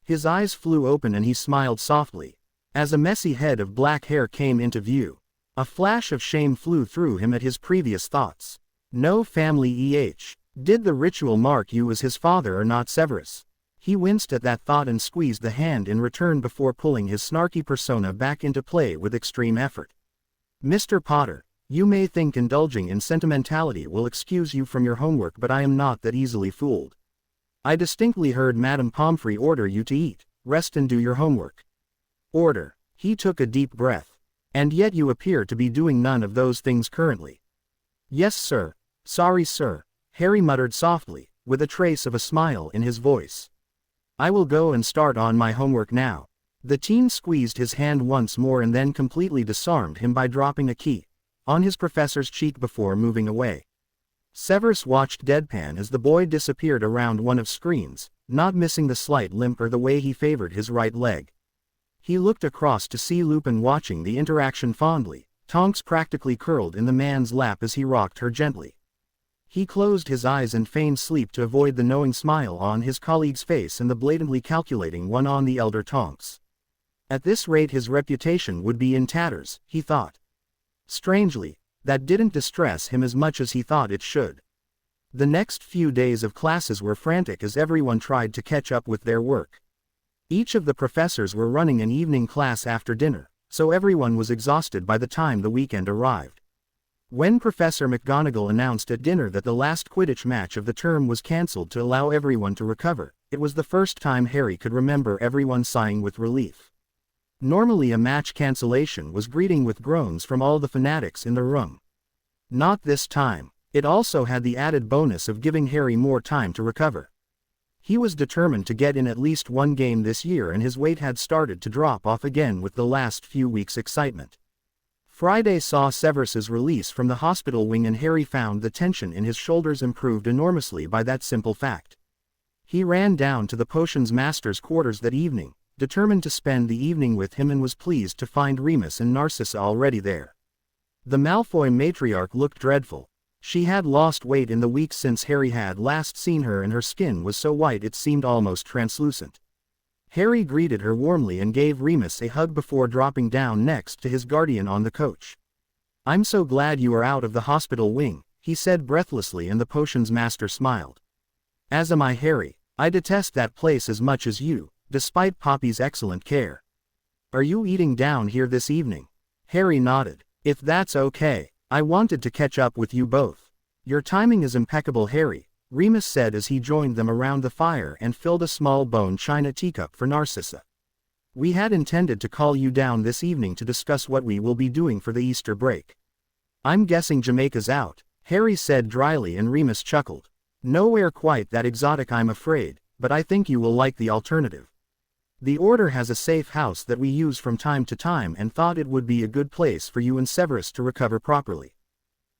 His eyes flew open and he smiled softly. As a messy head of black hair came into view, a flash of shame flew through him at his previous thoughts. No family. Did the ritual mark you as his father or not, Severus? He winced at that thought and squeezed the hand in return before pulling his snarky persona back into play with extreme effort. "Mr. Potter, you may think indulging in sentimentality will excuse you from your homework, but I am not that easily fooled. I distinctly heard Madame Pomfrey order you to eat, rest and do your homework." "Order." He took a deep breath. "And yet you appear to be doing none of those things currently." "Yes, sir. Sorry, sir," Harry muttered softly, with a trace of a smile in his voice. "I will go and start on my homework now." The teen squeezed his hand once more and then completely disarmed him by dropping a key on his professor's cheek before moving away. Severus watched deadpan as the boy disappeared around one of screens, not missing the slight limp or the way he favored his right leg. He looked across to see Lupin watching the interaction fondly, Tonks practically curled in the man's lap as he rocked her gently. He closed his eyes and feigned sleep to avoid the knowing smile on his colleague's face and the blatantly calculating one on the elder Tonks. At this rate his reputation would be in tatters, he thought. Strangely, that didn't distress him as much as he thought it should. The next few days of classes were frantic as everyone tried to catch up with their work. Each of the professors were running an evening class after dinner, so everyone was exhausted by the time the weekend arrived. When Professor McGonagall announced at dinner that the last Quidditch match of the term was cancelled to allow everyone to recover, it was the first time Harry could remember everyone sighing with relief. Normally a match cancellation was greeted with groans from all the fanatics in the room. Not this time. It also had the added bonus of giving Harry more time to recover. He was determined to get in at least one game this year, and his weight had started to drop off again with the last few weeks' excitement. Friday saw Severus's release from the hospital wing, and Harry found the tension in his shoulders improved enormously by that simple fact. He ran down to the potions master's quarters that evening, determined to spend the evening with him, and was pleased to find Remus and Narcissa already there. The Malfoy matriarch looked dreadful. She had lost weight in the weeks since Harry had last seen her, and her skin was so white it seemed almost translucent. Harry greeted her warmly and gave Remus a hug before dropping down next to his guardian on the coach. "I'm so glad you are out of the hospital wing," he said breathlessly, and the potions master smiled. "As am I, Harry. I detest that place as much as you, despite Poppy's excellent care." "Are you eating down here this evening?" Harry nodded. "If that's okay. I wanted to catch up with you both." "Your timing is impeccable, Harry," Remus said as he joined them around the fire and filled a small bone china teacup for Narcissa. "We had intended to call you down this evening to discuss what we will be doing for the Easter break." "I'm guessing Jamaica's out," Harry said dryly, and Remus chuckled. "Nowhere quite that exotic, I'm afraid, but I think you will like the alternative. The Order has a safe house that we use from time to time, and thought it would be a good place for you and Severus to recover properly."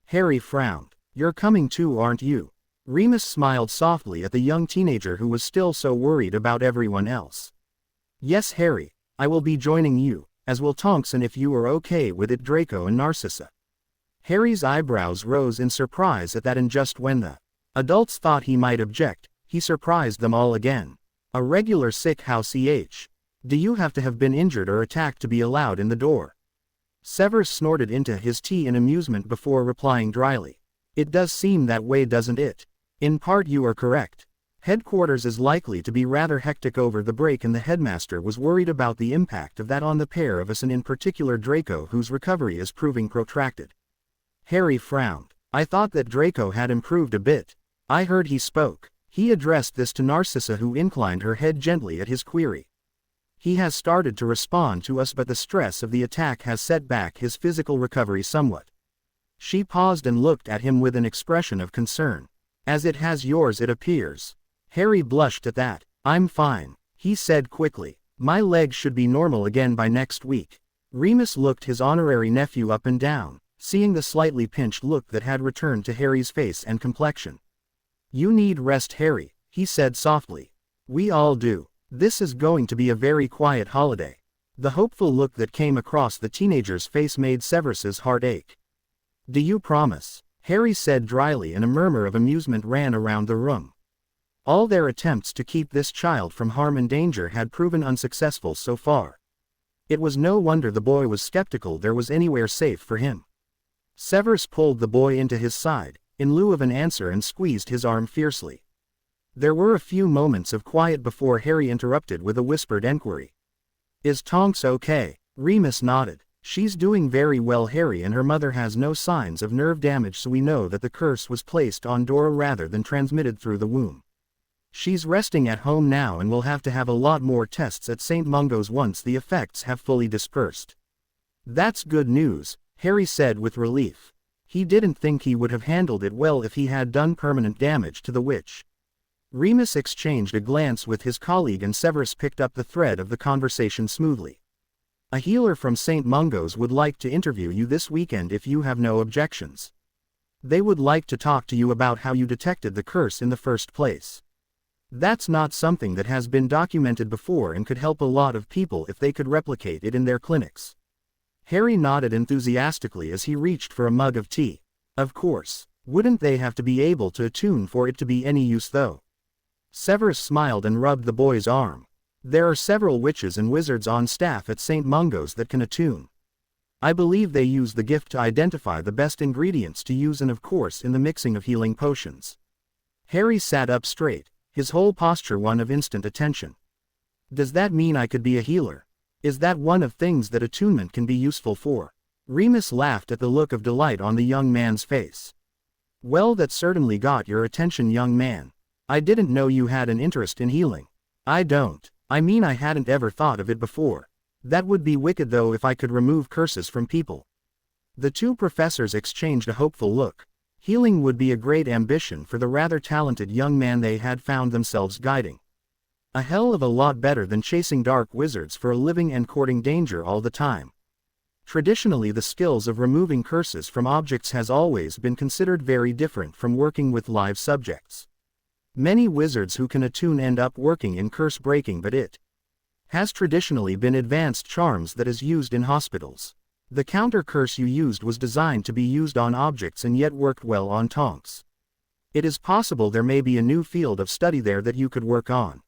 Harry frowned. "You're coming too, aren't you?" Remus smiled softly at the young teenager who was still so worried about everyone else. "Yes, Harry, I will be joining you, as will Tonks, and if you are okay with it, Draco and Narcissa." Harry's eyebrows rose in surprise at that, and just when the adults thought he might object, he surprised them all again. "A regular sick house, Do you have to have been injured or attacked to be allowed in the door?" Severus snorted into his tea in amusement before replying dryly. "It does seem that way, doesn't it? In part you are correct. Headquarters is likely to be rather hectic over the break, and the headmaster was worried about the impact of that on the pair of us, and in particular Draco, whose recovery is proving protracted." Harry frowned. "I thought that Draco had improved a bit. I heard he spoke." He addressed this to Narcissa, who inclined her head gently at his query. "He has started to respond to us, but the stress of the attack has set back his physical recovery somewhat." She paused and looked at him with an expression of concern. "As it has yours, it appears." Harry blushed at that. "I'm fine," he said quickly. "My legs should be normal again by next week." Remus looked his honorary nephew up and down, seeing the slightly pinched look that had returned to Harry's face and complexion. "You need rest, Harry," he said softly. "We all do. This is going to be a very quiet holiday." The hopeful look that came across the teenager's face made Severus's heart ache. "Do you promise?" Harry said dryly, and a murmur of amusement ran around the room. All their attempts to keep this child from harm and danger had proven unsuccessful so far. It was no wonder the boy was skeptical there was anywhere safe for him. Severus pulled the boy into his side, in lieu of an answer, and squeezed his arm fiercely. There were a few moments of quiet before Harry interrupted with a whispered enquiry. "Is Tonks okay?" Remus nodded. "She's doing very well, Harry, and her mother has no signs of nerve damage, so we know that the curse was placed on Dora rather than transmitted through the womb. She's resting at home now, and will have to have a lot more tests at St. Mungo's once the effects have fully dispersed." "That's good news," Harry said with relief. He didn't think he would have handled it well if he had done permanent damage to the witch. Remus exchanged a glance with his colleague, and Severus picked up the thread of the conversation smoothly. "A healer from St. Mungo's would like to interview you this weekend if you have no objections. They would like to talk to you about how you detected the curse in the first place. That's not something that has been documented before and could help a lot of people if they could replicate it in their clinics." Harry nodded enthusiastically as he reached for a mug of tea. "Of course. Wouldn't they have to be able to attune for it to be any use, though?" Severus smiled and rubbed the boy's arm. "There are several witches and wizards on staff at St. Mungo's that can attune. I believe they use the gift to identify the best ingredients to use, and of course in the mixing of healing potions." Harry sat up straight, his whole posture one of instant attention. "Does that mean I could be a healer? Is that one of things that attunement can be useful for?" Remus laughed at the look of delight on the young man's face. "Well, that certainly got your attention, young man. I didn't know you had an interest in healing." "I don't. I mean, I hadn't ever thought of it before. That would be wicked though, if I could remove curses from people." The two professors exchanged a hopeful look. Healing would be a great ambition for the rather talented young man they had found themselves guiding. A hell of a lot better than chasing dark wizards for a living and courting danger all the time. Traditionally, the skills of removing curses from objects has always been considered very different from working with live subjects. Many wizards who can attune end up working in curse breaking, but it has traditionally been advanced charms that is used in hospitals. The counter curse you used was designed to be used on objects and yet worked well on tonks. It is possible there may be a new field of study there that you could work on.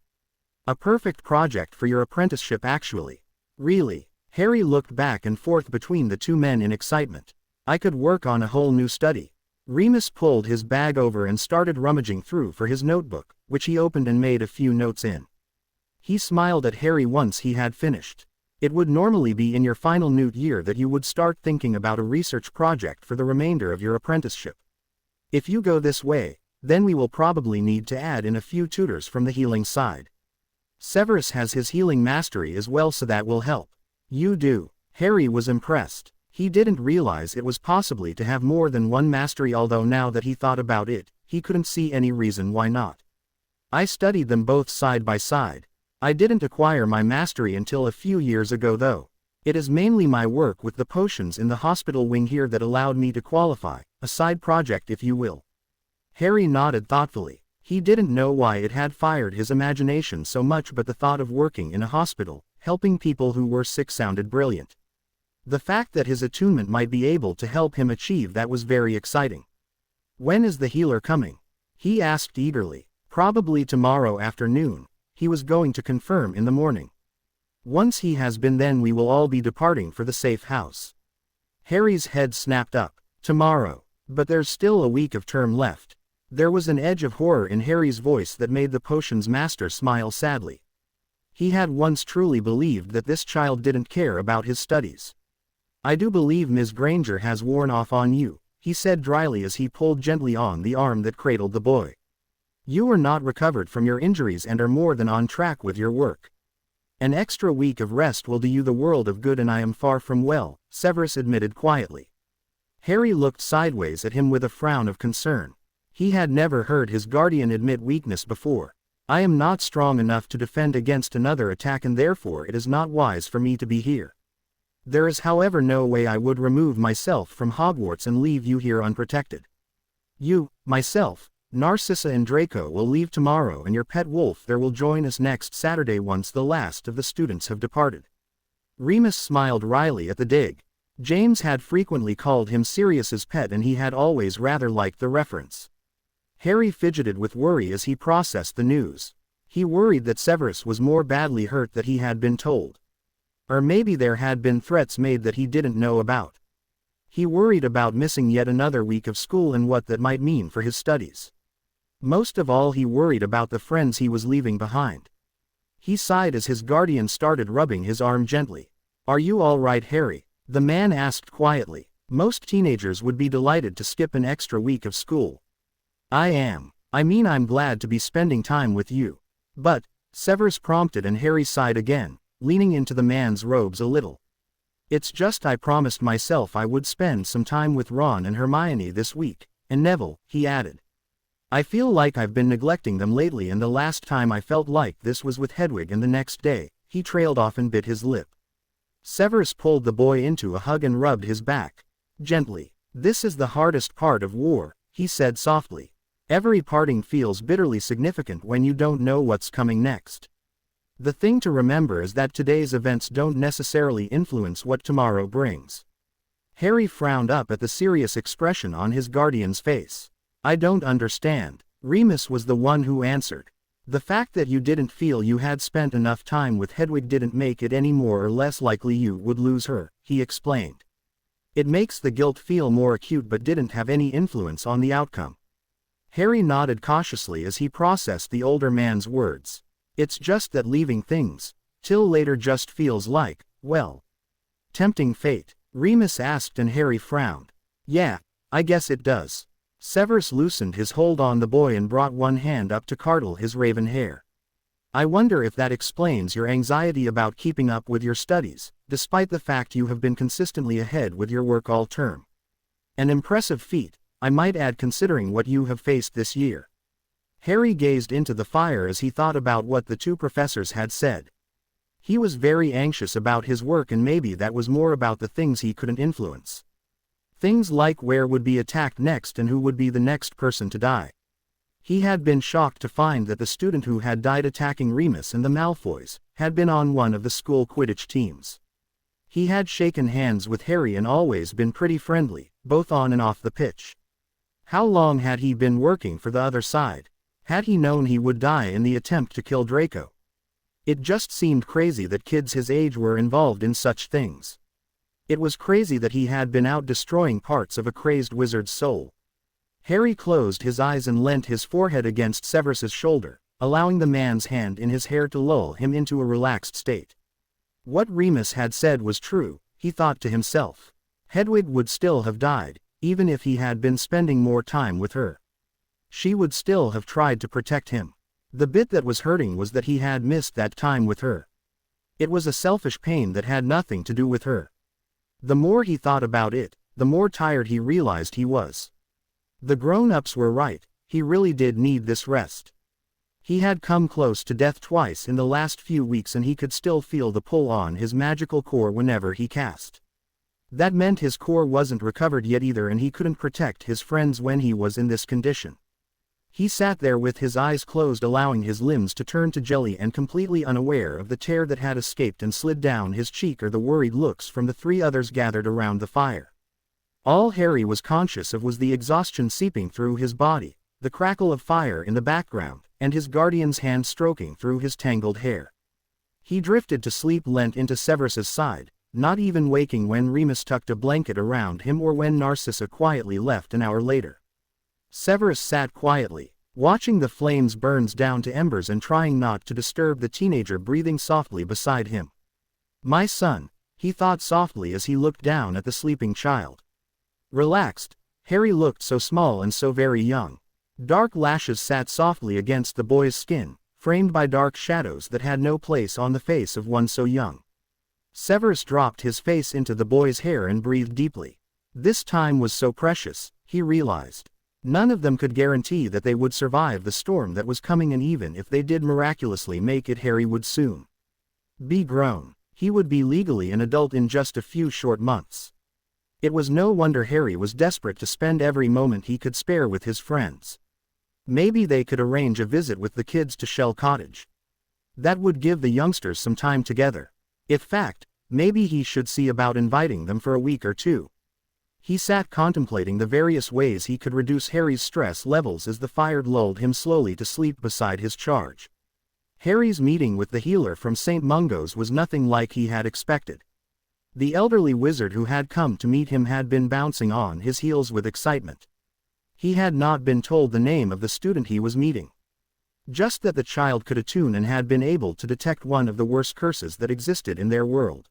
A perfect project for your apprenticeship actually. Really. Harry looked back and forth between the two men in excitement. I could work on a whole new study. Remus pulled his bag over and started rummaging through for his notebook, which he opened and made a few notes in. He smiled at Harry once he had finished. It would normally be in your final Newt year that you would start thinking about a research project for the remainder of your apprenticeship. If you go this way, then we will probably need to add in a few tutors from the healing side. Severus has his healing mastery as well, so that will help. You do. Harry was impressed. He didn't realize it was possible to have more than one mastery, although now that he thought about it, he couldn't see any reason why not. I studied them both side by side. I didn't acquire my mastery until a few years ago though. It is mainly my work with the potions in the hospital wing here that allowed me to qualify, a side project if you will. Harry nodded thoughtfully. He didn't know why it had fired his imagination so much, but the thought of working in a hospital, helping people who were sick, sounded brilliant. The fact that his attunement might be able to help him achieve that was very exciting. When is the healer coming? He asked eagerly. Probably tomorrow afternoon. He was going to confirm in the morning. Once he has been, then we will all be departing for the safe house. Harry's head snapped up. Tomorrow. But there's still a week of term left. There was an edge of horror in Harry's voice that made the potions master smile sadly. He had once truly believed that this child didn't care about his studies. I do believe Ms. Granger has worn off on you, he said dryly as he pulled gently on the arm that cradled the boy. You are not recovered from your injuries and are more than on track with your work. An extra week of rest will do you the world of good, and I am far from well, Severus admitted quietly. Harry looked sideways at him with a frown of concern. He had never heard his guardian admit weakness before. I am not strong enough to defend against another attack, and therefore it is not wise for me to be here. There is, however, no way I would remove myself from Hogwarts and leave you here unprotected. You, myself, Narcissa and Draco will leave tomorrow, and your pet wolf there will join us next Saturday once the last of the students have departed. Remus smiled wryly at the dig. James had frequently called him Sirius's pet, and he had always rather liked the reference. Harry fidgeted with worry as he processed the news. He worried that Severus was more badly hurt than he had been told. Or maybe there had been threats made that he didn't know about. He worried about missing yet another week of school and what that might mean for his studies. Most of all, he worried about the friends he was leaving behind. He sighed as his guardian started rubbing his arm gently. Are you all right, Harry? The man asked quietly. Most teenagers would be delighted to skip an extra week of school. I am. I mean, I'm glad to be spending time with you. But, Severus prompted, and Harry sighed again, leaning into the man's robes a little. It's just I promised myself I would spend some time with Ron and Hermione this week, and Neville, he added. I feel like I've been neglecting them lately, and the last time I felt like this was with Hedwig, and the next day, he trailed off and bit his lip. Severus pulled the boy into a hug and rubbed his back gently. This is the hardest part of war, he said softly. Every parting feels bitterly significant when you don't know what's coming next. The thing to remember is that today's events don't necessarily influence what tomorrow brings. Harry frowned up at the serious expression on his guardian's face. I don't understand. Remus was the one who answered. The fact that you didn't feel you had spent enough time with Hedwig didn't make it any more or less likely you would lose her, he explained. It makes the guilt feel more acute but didn't have any influence on the outcome. Harry nodded cautiously as he processed the older man's words. It's just that leaving things till later just feels like, well, tempting fate. Remus asked, and Harry frowned. Yeah, I guess it does. Severus loosened his hold on the boy and brought one hand up to cardle his raven hair. I wonder if that explains your anxiety about keeping up with your studies, despite the fact you have been consistently ahead with your work all term. An impressive feat, I might add, considering what you have faced this year." Harry gazed into the fire as he thought about what the two professors had said. He was very anxious about his work, and maybe that was more about the things he couldn't influence. Things like where would be attacked next and who would be the next person to die. He had been shocked to find that the student who had died attacking Remus and the Malfoys had been on one of the school Quidditch teams. He had shaken hands with Harry and always been pretty friendly, both on and off the pitch. How long had he been working for the other side? Had he known he would die in the attempt to kill Draco? It just seemed crazy that kids his age were involved in such things. It was crazy that he had been out destroying parts of a crazed wizard's soul. Harry closed his eyes and leant his forehead against Severus's shoulder, allowing the man's hand in his hair to lull him into a relaxed state. What Remus had said was true, he thought to himself. Hedwig would still have died, even if he had been spending more time with her. She would still have tried to protect him. The bit that was hurting was that he had missed that time with her. It was a selfish pain that had nothing to do with her. The more he thought about it, the more tired he realized he was. The grown-ups were right, he really did need this rest. He had come close to death twice in the last few weeks, and he could still feel the pull on his magical core whenever he cast. That meant his core wasn't recovered yet either, and he couldn't protect his friends when he was in this condition. He sat there with his eyes closed, allowing his limbs to turn to jelly and completely unaware of the tear that had escaped and slid down his cheek or the worried looks from the three others gathered around the fire. All Harry was conscious of was the exhaustion seeping through his body, the crackle of fire in the background, and his guardian's hand stroking through his tangled hair. He drifted to sleep, leant into Severus's side, not even waking when Remus tucked a blanket around him or when Narcissa quietly left an hour later. Severus sat quietly, watching the flames burn down to embers and trying not to disturb the teenager breathing softly beside him. "My son," he thought softly as he looked down at the sleeping child. Relaxed, Harry looked so small and so very young. Dark lashes sat softly against the boy's skin, framed by dark shadows that had no place on the face of one so young. Severus dropped his face into the boy's hair and breathed deeply. This time was so precious, he realized. None of them could guarantee that they would survive the storm that was coming, and even if they did miraculously make it, Harry would soon be grown. He would be legally an adult in just a few short months. It was no wonder Harry was desperate to spend every moment he could spare with his friends. Maybe they could arrange a visit with the kids to Shell Cottage. That would give the youngsters some time together. In fact, maybe he should see about inviting them for a week or two. He sat contemplating the various ways he could reduce Harry's stress levels as the fire lulled him slowly to sleep beside his charge. Harry's meeting with the healer from St. Mungo's was nothing like he had expected. The elderly wizard who had come to meet him had been bouncing on his heels with excitement. He had not been told the name of the student he was meeting. Just that the child could attune and had been able to detect one of the worst curses that existed in their world.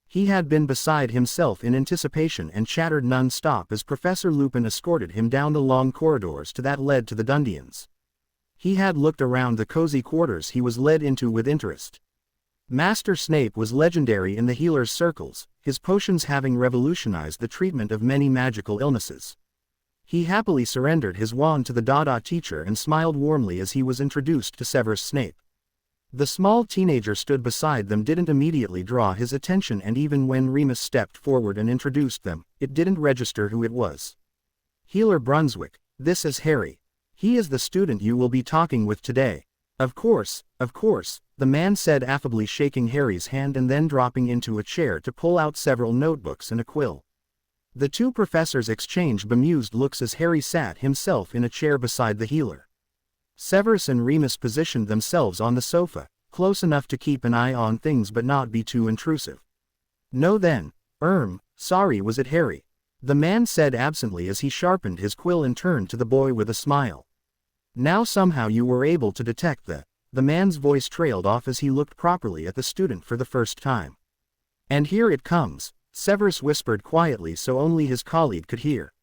He had been beside himself in anticipation and chattered non-stop as Professor Lupin escorted him down the long corridors that led to the dungeons. He had looked around the cozy quarters he was led into with interest. Master Snape was legendary in the healer's circles, his potions having revolutionized the treatment of many magical illnesses. He happily surrendered his wand to the Dada teacher and smiled warmly as he was introduced to Severus Snape. The small teenager stood beside them didn't immediately draw his attention, and even when Remus stepped forward and introduced them, it didn't register who it was. "Healer Brunswick, this is Harry. He is the student you will be talking with today." Of course," the man said affably, shaking Harry's hand and then dropping into a chair to pull out several notebooks and a quill. The two professors exchanged bemused looks as Harry sat himself in a chair beside the healer. Severus and Remus positioned themselves on the sofa, close enough to keep an eye on things but not be too intrusive. "No then, sorry, was it Harry?" the man said absently as he sharpened his quill and turned to the boy with a smile. "Now somehow you were able to detect the man's voice trailed off as he looked properly at the student for the first time. "And here it comes," Severus whispered quietly so only his colleague could hear.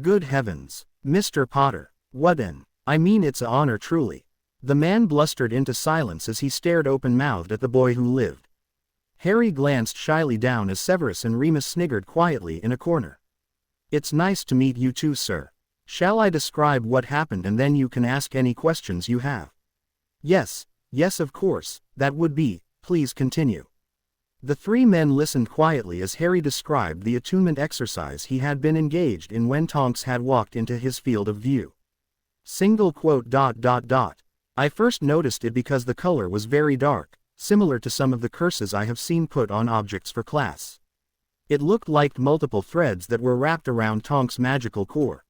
"Good heavens, Mr. Potter, what I mean, it's an honor truly." The man blustered into silence as he stared open-mouthed at the boy who lived. Harry glanced shyly down as Severus and Remus sniggered quietly in a corner. It's nice to meet you too, sir. Shall I describe what happened and then you can ask any questions you have? Yes, yes, of course, that would be, please continue. The three men listened quietly as Harry described the attunement exercise he had been engaged in when Tonks had walked into his field of view. Single quote. I first noticed it because the color was very dark, similar to some of the curses I have seen put on objects for class. It looked like multiple threads that were wrapped around Tonks' magical core.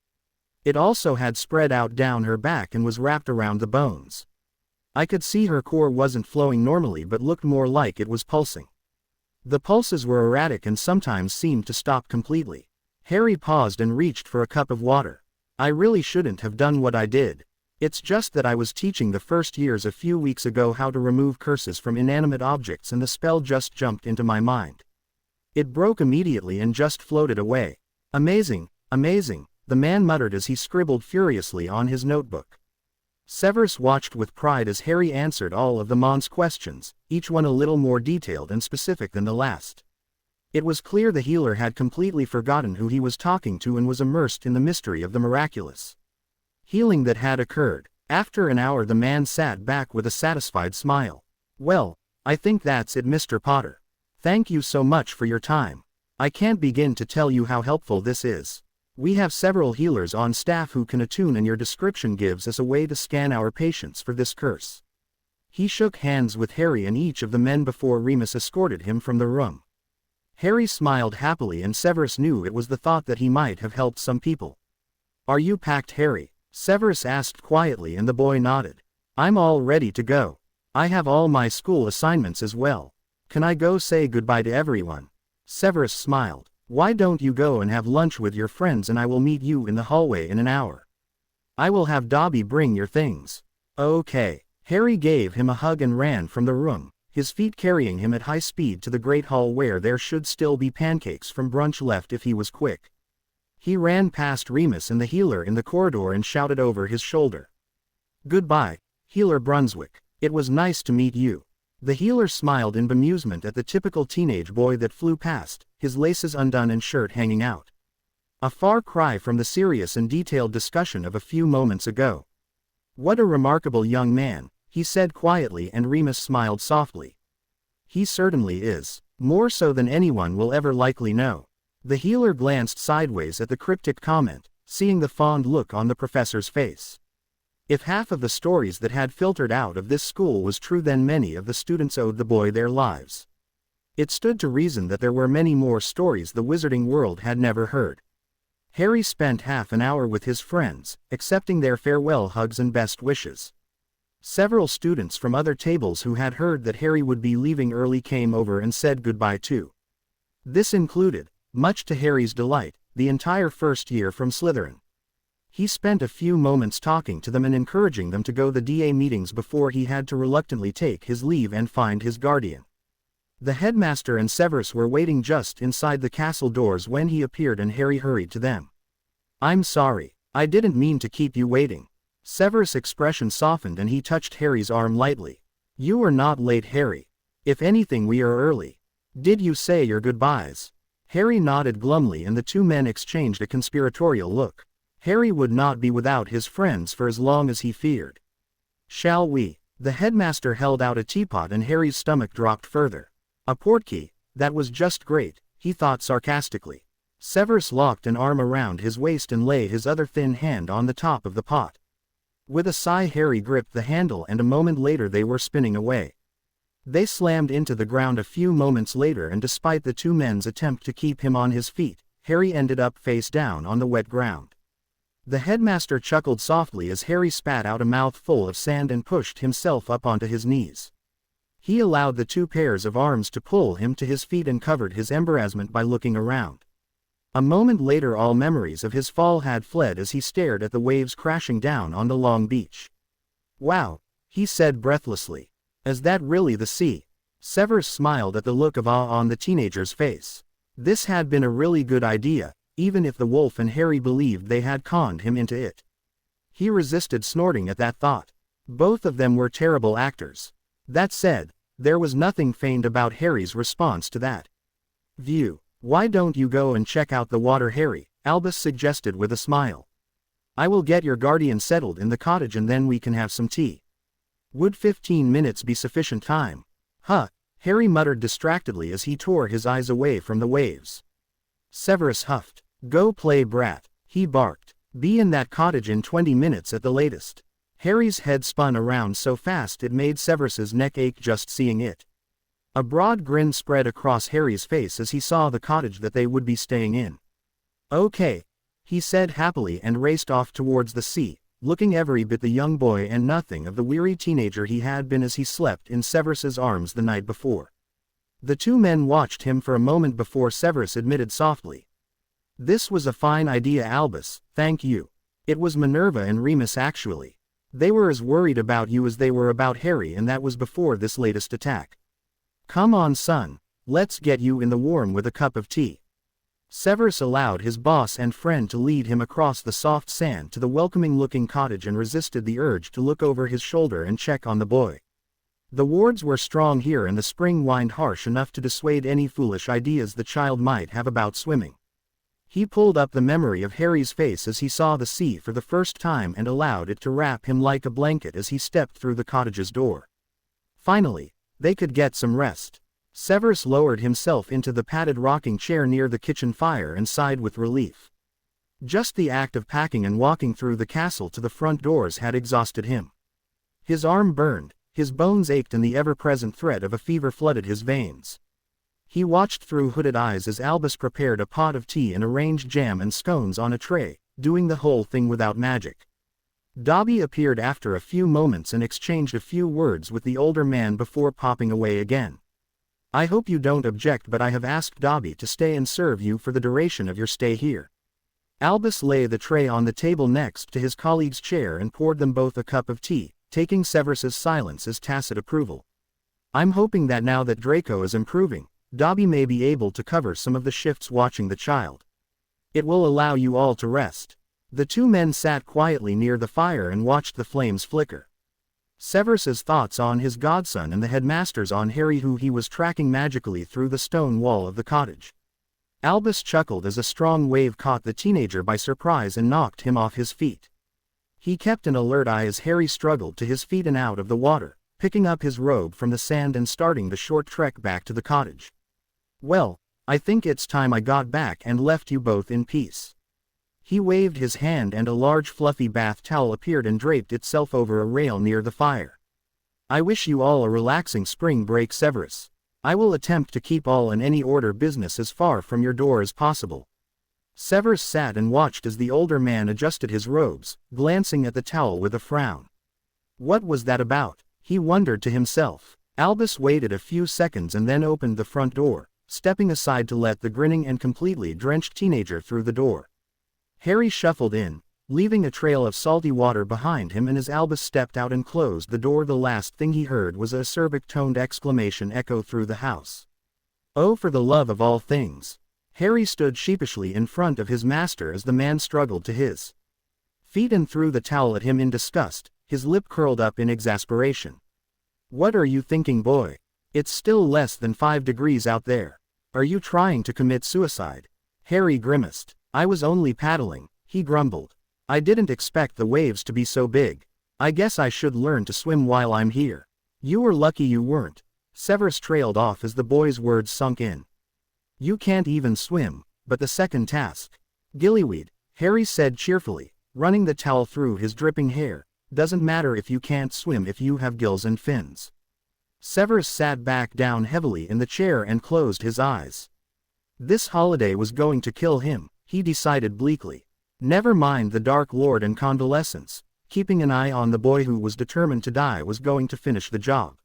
It also had spread out down her back and was wrapped around the bones. I could see her core wasn't flowing normally but looked more like it was pulsing. The pulses were erratic and sometimes seemed to stop completely. Harry paused and reached for a cup of water. I really shouldn't have done what I did. It's just that I was teaching the first years a few weeks ago how to remove curses from inanimate objects and the spell just jumped into my mind. It broke immediately and just floated away. Amazing, amazing, the man muttered as he scribbled furiously on his notebook. Severus watched with pride as Harry answered all of the Mon's questions, each one a little more detailed and specific than the last. It was clear the healer had completely forgotten who he was talking to and was immersed in the mystery of the miraculous healing that had occurred. After an hour the man sat back with a satisfied smile. Well, I think that's it, Mr. Potter. Thank you so much for your time. I can't begin to tell you how helpful this is. We have several healers on staff who can attune and your description gives us a way to scan our patients for this curse. He shook hands with Harry and each of the men before Remus escorted him from the room. Harry smiled happily and Severus knew it was the thought that he might have helped some people. Are you packed, Harry? Severus asked quietly and the boy nodded. I'm all ready to go. I have all my school assignments as well. Can I go say goodbye to everyone? Severus smiled. Why don't you go and have lunch with your friends and I will meet you in the hallway in an hour. I will have Dobby bring your things. Okay. Harry gave him a hug and ran from the room, his feet carrying him at high speed to the great hall where there should still be pancakes from brunch left if he was quick. He ran past Remus and the healer in the corridor and shouted over his shoulder. Goodbye, Healer Brunswick. It was nice to meet you. The healer smiled in bemusement at the typical teenage boy that flew past, his laces undone and shirt hanging out. A far cry from the serious and detailed discussion of a few moments ago. What a remarkable young man, he said quietly and Remus smiled softly. He certainly is, more so than anyone will ever likely know. The healer glanced sideways at the cryptic comment, seeing the fond look on the professor's face. If half of the stories that had filtered out of this school was true, then many of the students owed the boy their lives. It stood to reason that there were many more stories the wizarding world had never heard. Harry spent half an hour with his friends, accepting their farewell hugs and best wishes. Several students from other tables who had heard that Harry would be leaving early came over and said goodbye too. This included, much to Harry's delight, the entire first year from Slytherin. He spent a few moments talking to them and encouraging them to go to the DA meetings before he had to reluctantly take his leave and find his guardian. The headmaster and Severus were waiting just inside the castle doors when he appeared and Harry hurried to them. I'm sorry, I didn't mean to keep you waiting. Severus' expression softened and he touched Harry's arm lightly. You are not late, Harry. If anything, we are early. Did you say your goodbyes? Harry nodded glumly and the two men exchanged a conspiratorial look. Harry would not be without his friends for as long as he feared. Shall we? The headmaster held out a teapot and Harry's stomach dropped further. A portkey, that was just great, he thought sarcastically. Severus locked an arm around his waist and lay his other thin hand on the top of the pot. With a sigh Harry gripped the handle and a moment later they were spinning away. They slammed into the ground a few moments later and despite the two men's attempt to keep him on his feet, Harry ended up face down on the wet ground. The headmaster chuckled softly as Harry spat out a mouthful of sand and pushed himself up onto his knees. He allowed the two pairs of arms to pull him to his feet and covered his embarrassment by looking around. A moment later all memories of his fall had fled as he stared at the waves crashing down on the long beach. Wow, he said breathlessly. Is that really the sea? Severus smiled at the look of awe on the teenager's face. This had been a really good idea, even if the wolf and Harry believed they had conned him into it. He resisted snorting at that thought. Both of them were terrible actors. That said, there was nothing feigned about Harry's response to that view. Why don't you go and check out the water, Harry? Albus suggested with a smile. I will get your guardian settled in the cottage and then we can have some tea. Would 15 minutes be sufficient time? Huh, Harry muttered distractedly as he tore his eyes away from the waves. Severus huffed. Go play, brat, he barked. Be in that cottage in 20 minutes at the latest. Harry's head spun around so fast it made Severus's neck ache just seeing it. A broad grin spread across Harry's face as he saw the cottage that they would be staying in. Okay, he said happily and raced off towards the sea, looking every bit the young boy and nothing of the weary teenager he had been as he slept in Severus's arms the night before. The two men watched him for a moment before Severus admitted softly. This was a fine idea, Albus, thank you. It was Minerva and Remus actually. They were as worried about you as they were about Harry, and that was before this latest attack. Come on, son, let's get you in the warm with a cup of tea. Severus allowed his boss and friend to lead him across the soft sand to the welcoming-looking cottage and resisted the urge to look over his shoulder and check on the boy. The wards were strong here and the spring wind harsh enough to dissuade any foolish ideas the child might have about swimming. He pulled up the memory of Harry's face as he saw the sea for the first time and allowed it to wrap him like a blanket as he stepped through the cottage's door. Finally, they could get some rest. Severus lowered himself into the padded rocking chair near the kitchen fire and sighed with relief. Just the act of packing and walking through the castle to the front doors had exhausted him. His arm burned, his bones ached, and the ever-present threat of a fever flooded his veins. He watched through hooded eyes as Albus prepared a pot of tea and arranged jam and scones on a tray, doing the whole thing without magic. Dobby appeared after a few moments and exchanged a few words with the older man before popping away again. I hope you don't object, but I have asked Dobby to stay and serve you for the duration of your stay here. Albus laid the tray on the table next to his colleague's chair and poured them both a cup of tea, taking Severus's silence as tacit approval. I'm hoping that now that Draco is improving, Dobby may be able to cover some of the shifts watching the child. It will allow you all to rest. The two men sat quietly near the fire and watched the flames flicker. Severus's thoughts on his godson and the headmaster's on Harry, who he was tracking magically through the stone wall of the cottage. Albus chuckled as a strong wave caught the teenager by surprise and knocked him off his feet. He kept an alert eye as Harry struggled to his feet and out of the water, picking up his robe from the sand and starting the short trek back to the cottage. Well, I think it's time I got back and left you both in peace. He waved his hand and a large fluffy bath towel appeared and draped itself over a rail near the fire. I wish you all a relaxing spring break, Severus. I will attempt to keep all in any order business as far from your door as possible. Severus sat and watched as the older man adjusted his robes, glancing at the towel with a frown. What was that about? He wondered to himself. Albus waited a few seconds and then opened the front door, stepping aside to let the grinning and completely drenched teenager through the door. Harry shuffled in, leaving a trail of salty water behind him, and as Albus stepped out and closed the door, the last thing he heard was a acerbic-toned exclamation echo through the house. Oh, for the love of all things! Harry stood sheepishly in front of his master as the man struggled to his feet and threw the towel at him in disgust, his lip curled up in exasperation. What are you thinking, boy? It's still less than 5 degrees out there. Are you trying to commit suicide? Harry grimaced. I was only paddling, he grumbled. I didn't expect the waves to be so big. I guess I should learn to swim while I'm here. You were lucky you weren't. Severus trailed off as the boy's words sunk in. You can't even swim, but the second task. Gillyweed, Harry said cheerfully, running the towel through his dripping hair. Doesn't matter if you can't swim if you have gills and fins. Severus sat back down heavily in the chair and closed his eyes. This holiday was going to kill him, he decided bleakly. Never mind the Dark Lord and convalescence, keeping an eye on the boy who was determined to die was going to finish the job.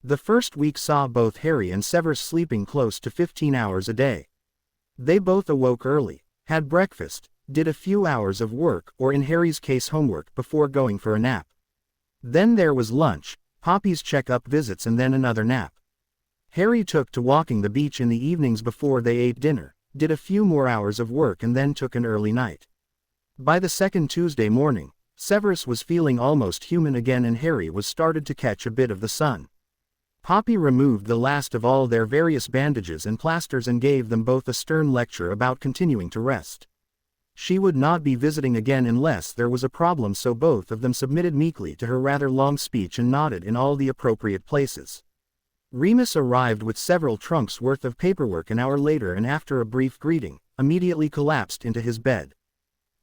The first week saw both Harry and Severus sleeping close to 15 hours a day. They both awoke early, had breakfast, did a few hours of work, or in Harry's case homework, before going for a nap. Then there was lunch, Poppy's check-up visits, and then another nap. Harry took to walking the beach in the evenings before they ate dinner, did a few more hours of work, and then took an early night. By the second Tuesday morning, Severus was feeling almost human again and Harry was started to catch a bit of the sun. Poppy removed the last of all their various bandages and plasters and gave them both a stern lecture about continuing to rest. She would not be visiting again unless there was a problem, so both of them submitted meekly to her rather long speech and nodded in all the appropriate places. Remus arrived with several trunks worth of paperwork an hour later and after a brief greeting, immediately collapsed into his bed.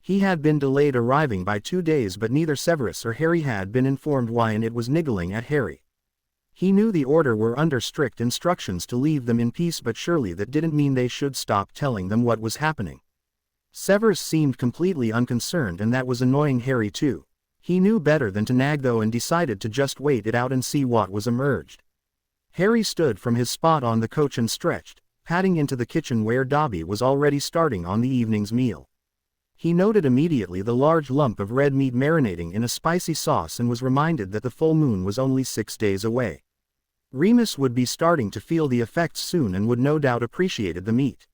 He had been delayed arriving by 2 days, but neither Severus or Harry had been informed why, and it was niggling at Harry. He knew the order were under strict instructions to leave them in peace, but surely that didn't mean they should stop telling them what was happening. Severus seemed completely unconcerned, and that was annoying Harry too. He knew better than to nag though, and decided to just wait it out and see what was emerged. Harry stood from his spot on the couch and stretched, padding into the kitchen where Dobby was already starting on the evening's meal. He noted immediately the large lump of red meat marinating in a spicy sauce and was reminded that the full moon was only 6 days away. Remus would be starting to feel the effects soon and would no doubt appreciated the meat.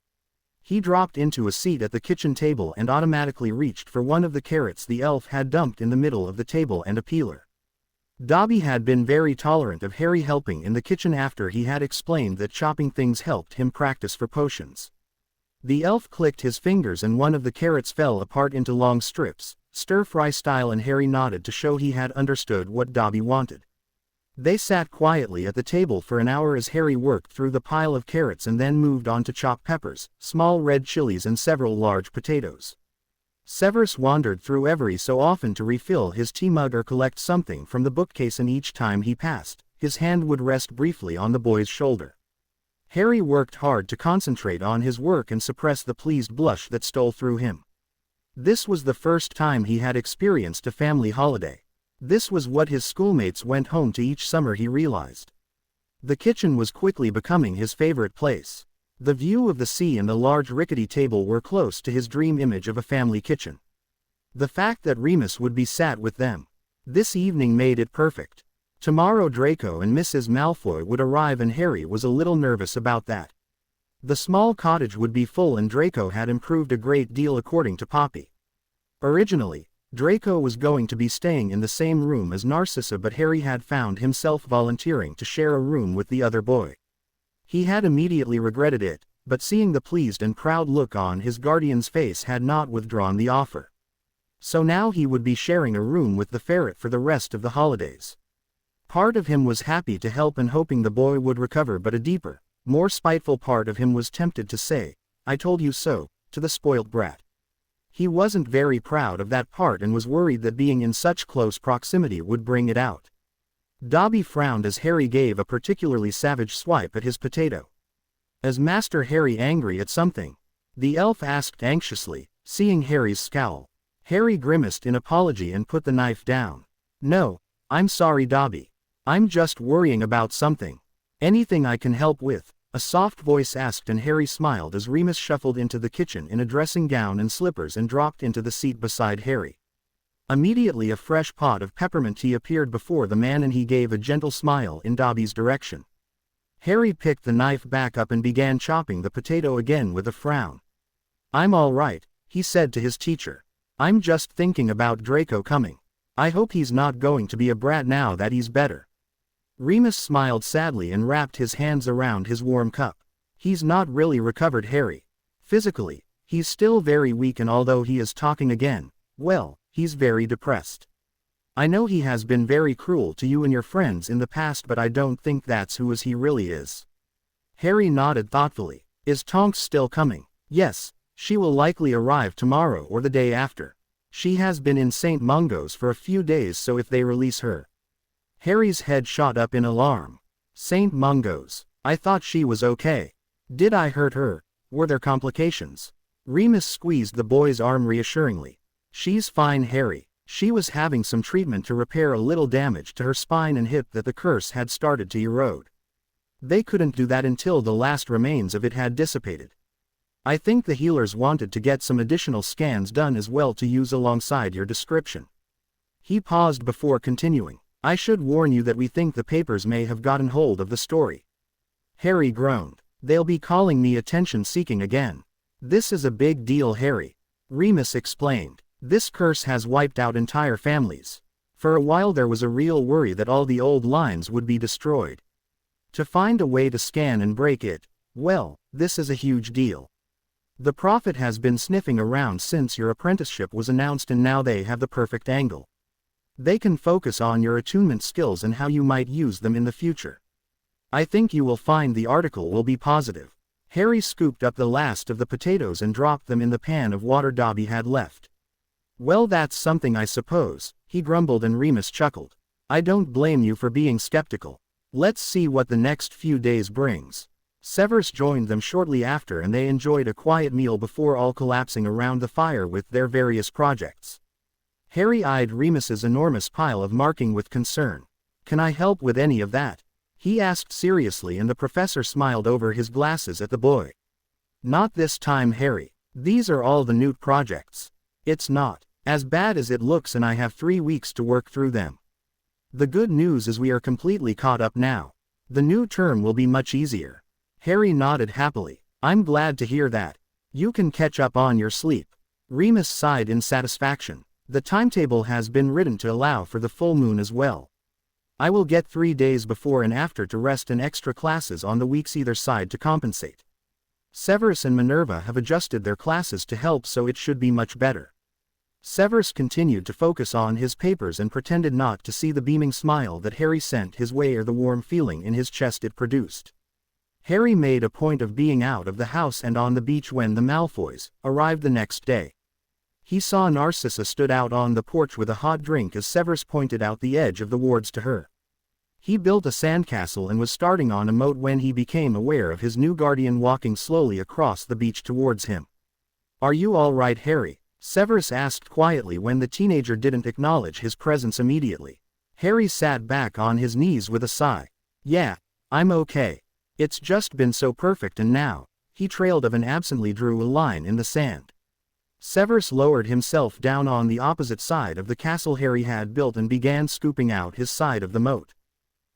He dropped into a seat at the kitchen table and automatically reached for one of the carrots the elf had dumped in the middle of the table and a peeler. Dobby had been very tolerant of Harry helping in the kitchen after he had explained that chopping things helped him practice for potions. The elf clicked his fingers and one of the carrots fell apart into long strips, stir-fry style, and Harry nodded to show he had understood what Dobby wanted. They sat quietly at the table for an hour as Harry worked through the pile of carrots and then moved on to chopped peppers, small red chilies and several large potatoes. Severus wandered through every so often to refill his tea mug or collect something from the bookcase, and each time he passed, his hand would rest briefly on the boy's shoulder. Harry worked hard to concentrate on his work and suppress the pleased blush that stole through him. This was the first time he had experienced a family holiday. This was what his schoolmates went home to each summer, he realized. The kitchen was quickly becoming his favorite place. The view of the sea and the large rickety table were close to his dream image of a family kitchen. The fact that Remus would be sat with them this evening made it perfect. Tomorrow Draco and Mrs. Malfoy would arrive, and Harry was a little nervous about that. The small cottage would be full, and Draco had improved a great deal according to Poppy. Originally, Draco was going to be staying in the same room as Narcissa, but Harry had found himself volunteering to share a room with the other boy. He had immediately regretted it, but seeing the pleased and proud look on his guardian's face had not withdrawn the offer. So now he would be sharing a room with the ferret for the rest of the holidays. Part of him was happy to help and hoping the boy would recover, but a deeper, more spiteful part of him was tempted to say, "I told you so," to the spoilt brat. He wasn't very proud of that part and was worried that being in such close proximity would bring it out. Dobby frowned as Harry gave a particularly savage swipe at his potato. "Is Master Harry angry at something?" the elf asked anxiously, seeing Harry's scowl. Harry grimaced in apology and put the knife down. "No, I'm sorry, Dobby. I'm just worrying about something. Anything I can help with?" a soft voice asked, and Harry smiled as Remus shuffled into the kitchen in a dressing gown and slippers and dropped into the seat beside Harry. Immediately a fresh pot of peppermint tea appeared before the man, and he gave a gentle smile in Dobby's direction. Harry picked the knife back up and began chopping the potato again with a frown. "I'm all right," he said to his teacher. "I'm just thinking about Draco coming. I hope he's not going to be a brat now that he's better." Remus smiled sadly and wrapped his hands around his warm cup. "He's not really recovered, Harry. Physically, he's still very weak, and although he is talking again, well, he's very depressed. I know he has been very cruel to you and your friends in the past, but I don't think that's who he really is." Harry nodded thoughtfully. "Is Tonks still coming?" "Yes, she will likely arrive tomorrow or the day after. She has been in St. Mungo's for a few days, so if they release her—" Harry's head shot up in alarm. "St. Mungo's? I thought she was okay. Did I hurt her? Were there complications?" Remus squeezed the boy's arm reassuringly. "She's fine, Harry. She was having some treatment to repair a little damage to her spine and hip that the curse had started to erode. They couldn't do that until the last remains of it had dissipated. I think the healers wanted to get some additional scans done as well to use alongside your description." He paused before continuing. "I should warn you that we think the papers may have gotten hold of the story." Harry groaned. "They'll be calling me attention-seeking again." "This is a big deal, Harry," Remus explained. "This curse has wiped out entire families. For a while there was a real worry that all the old lines would be destroyed. To find a way to scan and break it, well, this is a huge deal." The prophet has been sniffing around since your apprenticeship was announced, and now they have the perfect angle. They can focus on your attunement skills and how you might use them in the future. I think you will find the article will be positive. Harry scooped up the last of the potatoes and dropped them in the pan of water Dobby had left. Well, that's something, I suppose, he grumbled, and Remus chuckled. I don't blame you for being skeptical. Let's see what the next few days brings. Severus joined them shortly after, and they enjoyed a quiet meal before all collapsing around the fire with their various projects. Harry eyed Remus's enormous pile of marking with concern. Can I help with any of that? He asked seriously, and the professor smiled over his glasses at the boy. Not this time, Harry. These are all the new projects. It's not as bad as it looks, and I have 3 weeks to work through them. The good news is we are completely caught up now. The new term will be much easier. Harry nodded happily. I'm glad to hear that. You can catch up on your sleep. Remus sighed in satisfaction. The timetable has been written to allow for the full moon as well. I will get 3 days before and after to rest, and extra classes on the weeks either side to compensate. Severus and Minerva have adjusted their classes to help, so it should be much better. Severus continued to focus on his papers and pretended not to see the beaming smile that Harry sent his way or the warm feeling in his chest it produced. Harry made a point of being out of the house and on the beach when the Malfoys arrived the next day. He saw Narcissa stood out on the porch with a hot drink as Severus pointed out the edge of the wards to her. He built a sandcastle and was starting on a moat when he became aware of his new guardian walking slowly across the beach towards him. Are you all right, Harry? Severus asked quietly when the teenager didn't acknowledge his presence immediately. Harry sat back on his knees with a sigh. Yeah, I'm okay. It's just been so perfect, and now, he trailed off and absently drew a line in the sand. Severus lowered himself down on the opposite side of the castle Harry had built and began scooping out his side of the moat.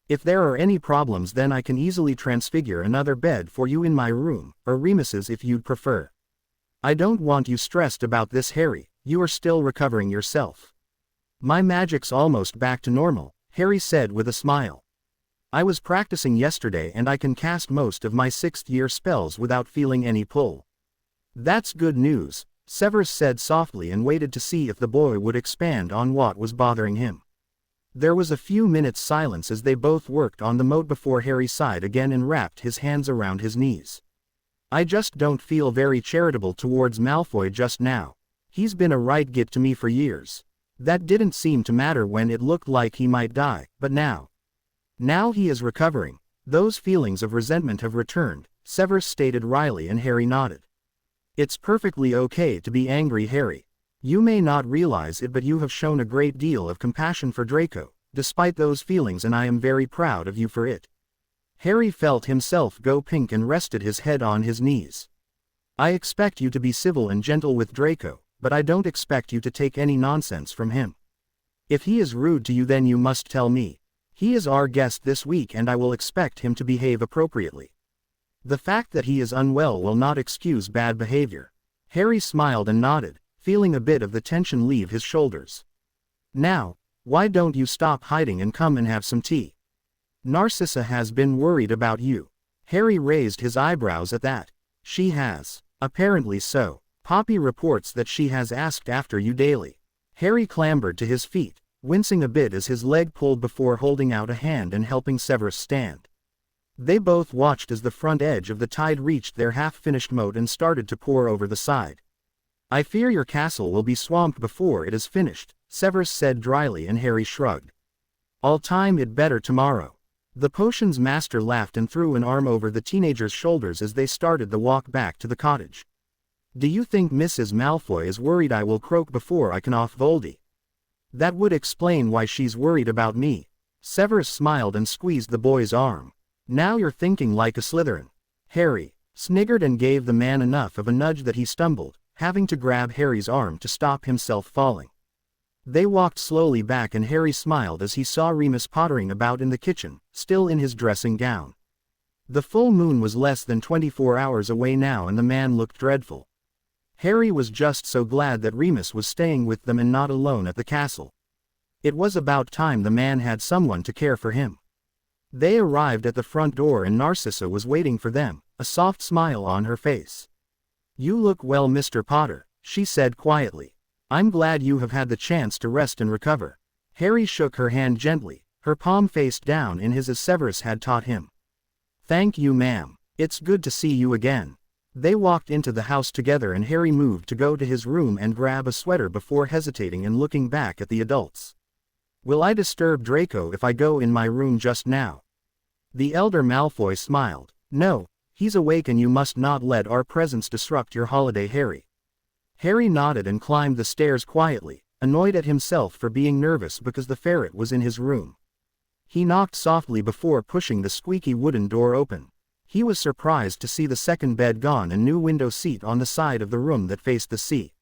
If there are any problems, then I can easily transfigure another bed for you in my room, or Remus's if you'd prefer. I don't want you stressed about this, Harry. You are still recovering yourself. My magic's almost back to normal, Harry said with a smile. I was practicing yesterday and I can cast most of my 6th-year spells without feeling any pull. That's good news, Severus said softly, and waited to see if the boy would expand on what was bothering him. There was a few minutes' silence as they both worked on the moat before Harry sighed again and wrapped his hands around his knees. I just don't feel very charitable towards Malfoy just now. He's been a right git to me for years. That didn't seem to matter when it looked like he might die, but now he is recovering. Those feelings of resentment have returned, Severus stated wryly, and Harry nodded. It's perfectly okay to be angry, Harry. You may not realize it, but you have shown a great deal of compassion for Draco, despite those feelings, and I am very proud of you for it. Harry felt himself go pink and rested his head on his knees. I expect you to be civil and gentle with Draco, but I don't expect you to take any nonsense from him. If he is rude to you, then you must tell me. He is our guest this week and I will expect him to behave appropriately. The fact that he is unwell will not excuse bad behavior. Harry smiled and nodded, feeling a bit of the tension leave his shoulders. Now, why don't you stop hiding and come and have some tea? Narcissa has been worried about you. Harry raised his eyebrows at that. She has. Apparently so. Poppy reports that she has asked after you daily. Harry clambered to his feet, wincing a bit as his leg pulled before holding out a hand and helping Severus stand. They both watched as the front edge of the tide reached their half-finished moat and started to pour over the side. I fear your castle will be swamped before it is finished, Severus said dryly, and Harry shrugged. I'll time it better tomorrow. The potions master laughed and threw an arm over the teenager's shoulders as they started the walk back to the cottage. Do you think Mrs. Malfoy is worried I will croak before I can off Voldy? That would explain why she's worried about me. Severus smiled and squeezed the boy's arm. Now you're thinking like a Slytherin. Harry sniggered and gave the man enough of a nudge that he stumbled, having to grab Harry's arm to stop himself falling. They walked slowly back and Harry smiled as he saw Remus pottering about in the kitchen, still in his dressing gown. The full moon was less than 24 hours away now and the man looked dreadful. Harry was just so glad that Remus was staying with them and not alone at the castle. It was about time the man had someone to care for him. They arrived at the front door and Narcissa was waiting for them, a soft smile on her face. You look well, Mr. Potter, she said quietly. I'm glad you have had the chance to rest and recover. Harry shook her hand gently, her palm faced down in his as Severus had taught him. Thank you, ma'am. It's good to see you again. They walked into the house together and Harry moved to go to his room and grab a sweater before hesitating and looking back at the adults. Will I disturb Draco if I go in my room just now? The elder Malfoy smiled. No, he's awake and you must not let our presence disrupt your holiday, Harry. Harry nodded and climbed the stairs quietly, annoyed at himself for being nervous because the ferret was in his room. He knocked softly before pushing the squeaky wooden door open. He was surprised to see the second bed gone and new window seat on the side of the room that faced the sea.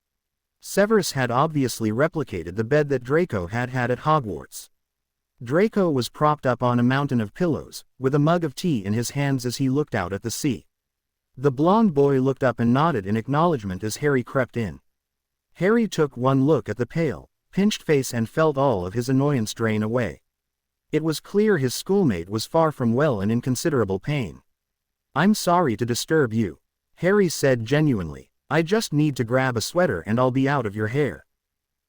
Severus had obviously replicated the bed that Draco had had at Hogwarts. Draco was propped up on a mountain of pillows, with a mug of tea in his hands as he looked out at the sea. The blond boy looked up and nodded in acknowledgement as Harry crept in. Harry took one look at the pale, pinched face and felt all of his annoyance drain away. It was clear his schoolmate was far from well and in considerable pain. I'm sorry to disturb you, Harry said genuinely. I just need to grab a sweater and I'll be out of your hair.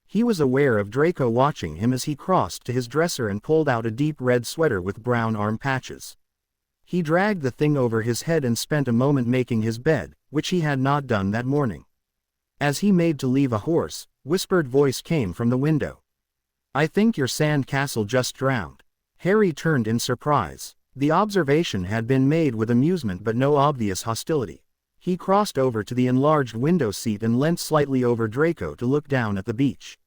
He was aware of Draco watching him as he crossed to his dresser and pulled out a deep red sweater with brown arm patches. He dragged the thing over his head and spent a moment making his bed, which he had not done that morning. As he made to leave a hoarse, whispered voice came from the window. I think your sand castle just drowned. Harry turned in surprise. The observation had been made with amusement but no obvious hostility. He crossed over to the enlarged window seat and leant slightly over Draco to look down at the beach.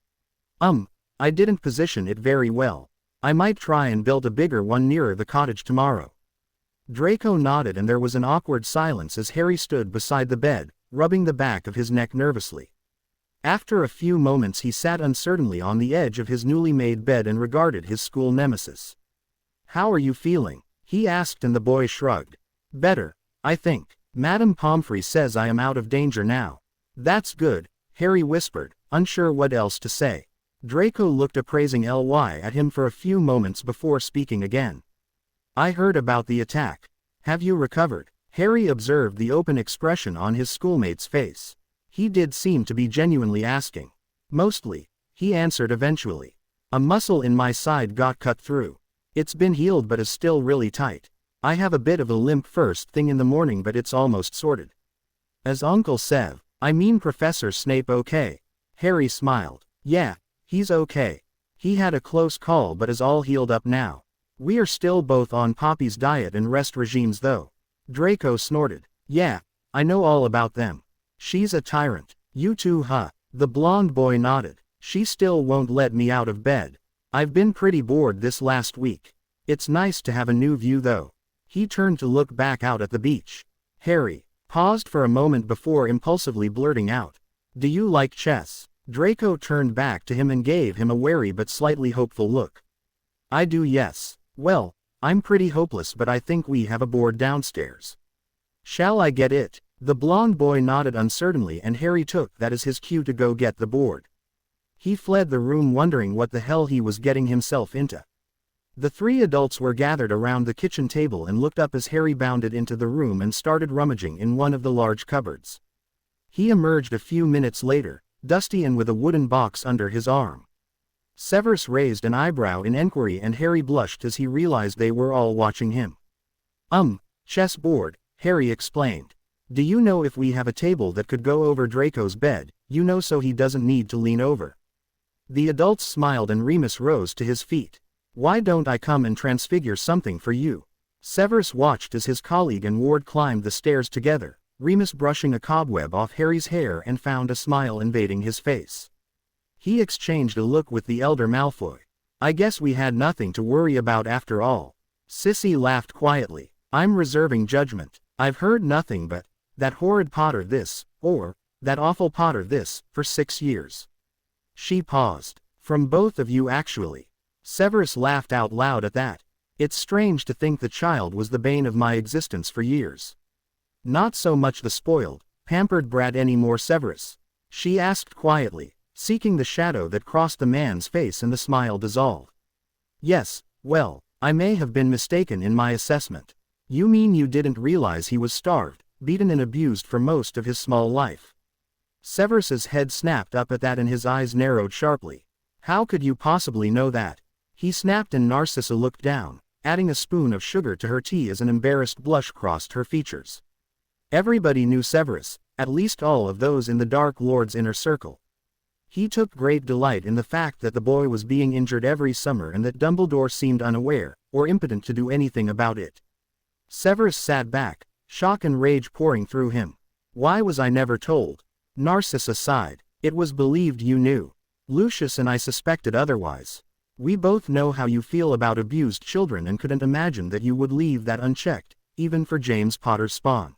I didn't position it very well. I might try and build a bigger one nearer the cottage tomorrow. Draco nodded and there was an awkward silence as Harry stood beside the bed, rubbing the back of his neck nervously. After a few moments he sat uncertainly on the edge of his newly made bed and regarded his school nemesis. How are you feeling? He asked and the boy shrugged. Better, I think. Madame Pomfrey says I am out of danger now. That's good, Harry whispered, unsure what else to say. Draco looked appraising at him for a few moments before speaking again. I heard about the attack. Have you recovered? Harry observed the open expression on his schoolmate's face. He did seem to be genuinely asking. Mostly, he answered eventually. A muscle in my side got cut through. It's been healed but is still really tight. I have a bit of a limp first thing in the morning but it's almost sorted. Is Uncle Sev, I mean Professor Snape, okay? Harry smiled. Yeah, he's okay. He had a close call but is all healed up now. We are still both on Poppy's diet and rest regimes though. Draco snorted. Yeah, I know all about them. She's a tyrant. You too, huh? The blond boy nodded. She still won't let me out of bed. I've been pretty bored this last week. It's nice to have a new view though. He turned to look back out at the beach. Harry paused for a moment before impulsively blurting out. Do you like chess? Draco turned back to him and gave him a wary but slightly hopeful look. I do, yes. Well, I'm pretty hopeless but I think we have a board downstairs. Shall I get it? The blond boy nodded uncertainly and Harry took that as his cue to go get the board. He fled the room wondering what the hell he was getting himself into. The three adults were gathered around the kitchen table and looked up as Harry bounded into the room and started rummaging in one of the large cupboards. He emerged a few minutes later, dusty and with a wooden box under his arm. Severus raised an eyebrow in enquiry and Harry blushed as he realized they were all watching him. Chessboard, Harry explained. Do you know if we have a table that could go over Draco's bed, so he doesn't need to lean over? The adults smiled and Remus rose to his feet. Why don't I come and transfigure something for you? Severus watched as his colleague and ward climbed the stairs together, Remus brushing a cobweb off Harry's hair and found a smile invading his face. He exchanged a look with the elder Malfoy. I guess we had nothing to worry about after all. Sissy laughed quietly. I'm reserving judgment. I've heard nothing but, that horrid Potter this, or, that awful Potter this, for 6 years. She paused. From both of you actually. Severus laughed out loud at that. It's strange to think the child was the bane of my existence for years. Not so much the spoiled, pampered brat anymore, Severus? She asked quietly, seeking the shadow that crossed the man's face and the smile dissolved. Yes, well, I may have been mistaken in my assessment. You mean you didn't realize he was starved, beaten and abused for most of his small life. Severus's head snapped up at that and his eyes narrowed sharply. How could you possibly know that? He snapped, and Narcissa looked down, adding a spoon of sugar to her tea as an embarrassed blush crossed her features. Everybody knew Severus, at least all of those in the Dark Lord's inner circle. He took great delight in the fact that the boy was being injured every summer and that Dumbledore seemed unaware, or impotent to do anything about it. Severus sat back, shock and rage pouring through him. Why was I never told? Narcissa sighed. It was believed you knew. Lucius and I suspected otherwise. We both know how you feel about abused children and couldn't imagine that you would leave that unchecked, even for James Potter's spawn.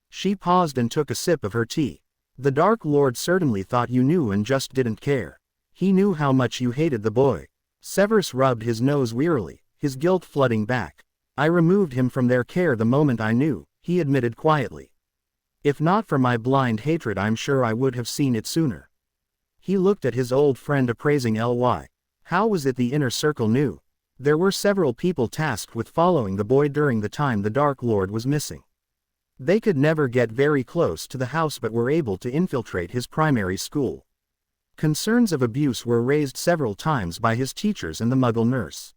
She paused and took a sip of her tea. The Dark Lord certainly thought you knew and just didn't care. He knew how much you hated the boy. Severus rubbed his nose wearily, his guilt flooding back. I removed him from their care the moment I knew, he admitted quietly. If not for my blind hatred, I'm sure I would have seen it sooner. He looked at his old friend appraising Ly. How was it the inner circle knew? There were several people tasked with following the boy during the time the Dark Lord was missing. They could never get very close to the house but were able to infiltrate his primary school. Concerns of abuse were raised several times by his teachers and the Muggle nurse.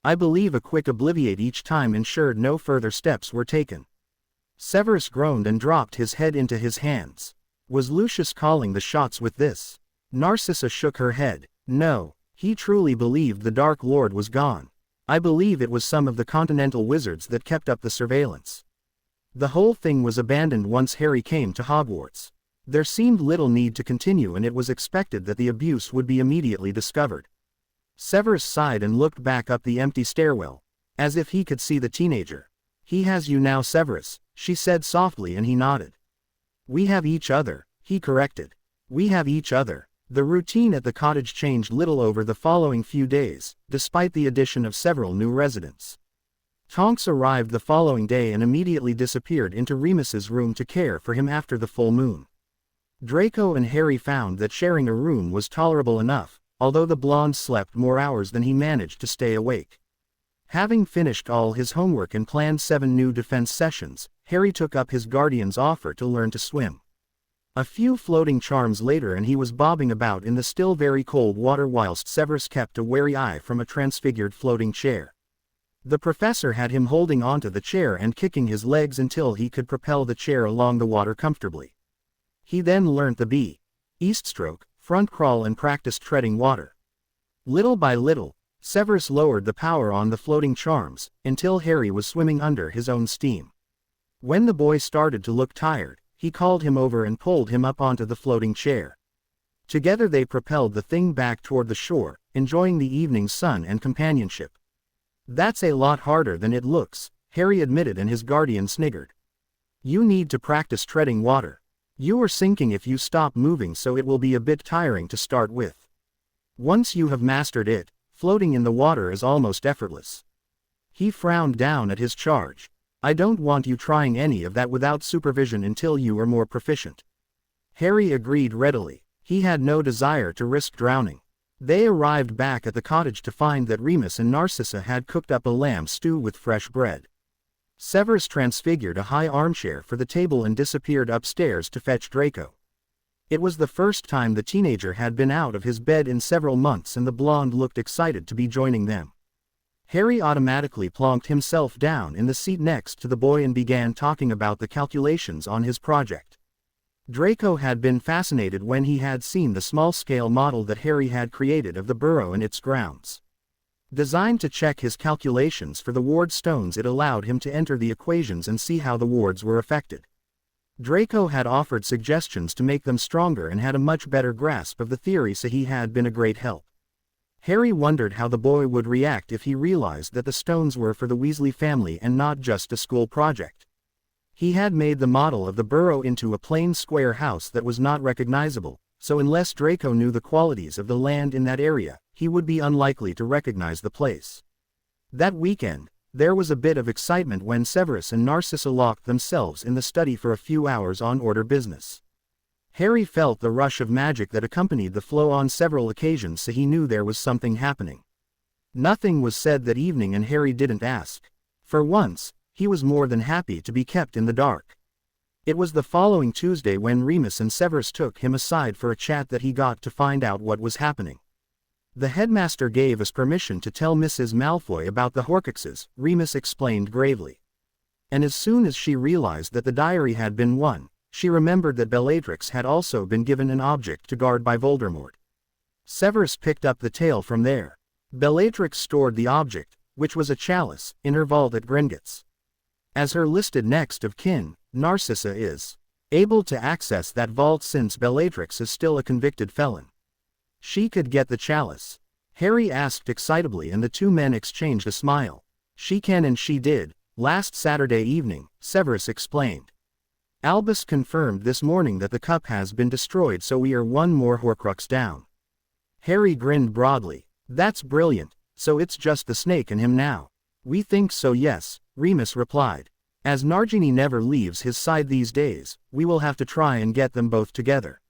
I believe a quick obliviate each time ensured no further steps were taken. Severus groaned and dropped his head into his hands. Was Lucius calling the shots with this? Narcissa shook her head. No, he truly believed the Dark Lord was gone. I believe it was some of the Continental wizards that kept up the surveillance. The whole thing was abandoned once Harry came to Hogwarts. There seemed little need to continue, and it was expected that the abuse would be immediately discovered. Severus sighed and looked back up the empty stairwell, as if he could see the teenager. He has you now, Severus, she said softly, and he nodded. We have each other, he corrected. We have each other. The routine at the cottage changed little over the following few days, despite the addition of several new residents. Tonks arrived the following day and immediately disappeared into Remus's room to care for him after the full moon. Draco and Harry found that sharing a room was tolerable enough, although the blonde slept more hours than he managed to stay awake. Having finished all his homework and planned 7 new defense sessions, Harry took up his guardian's offer to learn to swim. A few floating charms later and he was bobbing about in the still very cold water whilst Severus kept a wary eye from a transfigured floating chair. The professor had him holding onto the chair and kicking his legs until he could propel the chair along the water comfortably. He then learnt the east stroke, front crawl and practiced treading water. Little by little, Severus lowered the power on the floating charms, until Harry was swimming under his own steam. When the boy started to look tired, he called him over and pulled him up onto the floating chair. Together they propelled the thing back toward the shore, enjoying the evening sun and companionship. That's a lot harder than it looks, Harry admitted, and his guardian sniggered. You need to practice treading water. You are sinking if you stop moving, so it will be a bit tiring to start with. Once you have mastered it, floating in the water is almost effortless. He frowned down at his charge. I don't want you trying any of that without supervision until you are more proficient. Harry agreed readily. He had no desire to risk drowning. They arrived back at the cottage to find that Remus and Narcissa had cooked up a lamb stew with fresh bread. Severus transfigured a high armchair for the table and disappeared upstairs to fetch Draco. It was the first time the teenager had been out of his bed in several months, and the blonde looked excited to be joining them. Harry automatically plonked himself down in the seat next to the boy and began talking about the calculations on his project. Draco had been fascinated when he had seen the small-scale model that Harry had created of the burrow and its grounds. Designed to check his calculations for the ward stones, it allowed him to enter the equations and see how the wards were affected. Draco had offered suggestions to make them stronger and had a much better grasp of the theory, so he had been a great help. Harry wondered how the boy would react if he realized that the stones were for the Weasley family and not just a school project. He had made the model of the burrow into a plain square house that was not recognizable, so unless Draco knew the qualities of the land in that area, he would be unlikely to recognize the place. That weekend, there was a bit of excitement when Severus and Narcissa locked themselves in the study for a few hours on order business. Harry felt the rush of magic that accompanied the flow on several occasions, so he knew there was something happening. Nothing was said that evening and Harry didn't ask. For once, he was more than happy to be kept in the dark. It was the following Tuesday when Remus and Severus took him aside for a chat that he got to find out what was happening. The headmaster gave us permission to tell Mrs. Malfoy about the Horcruxes, Remus explained gravely. And as soon as she realized that the diary had been won, she remembered that Bellatrix had also been given an object to guard by Voldemort. Severus picked up the tale from there. Bellatrix stored the object, which was a chalice, in her vault at Gringotts. As her listed next of kin, Narcissa is able to access that vault since Bellatrix is still a convicted felon. She could get the chalice? Harry asked excitably, and the two men exchanged a smile. She can, and she did, last Saturday evening, Severus explained. Albus confirmed this morning that the cup has been destroyed, so we are one more Horcrux down. Harry grinned broadly. That's brilliant, so it's just the snake and him now. We think so, yes, Remus replied. As Nagini never leaves his side these days, we will have to try and get them both together.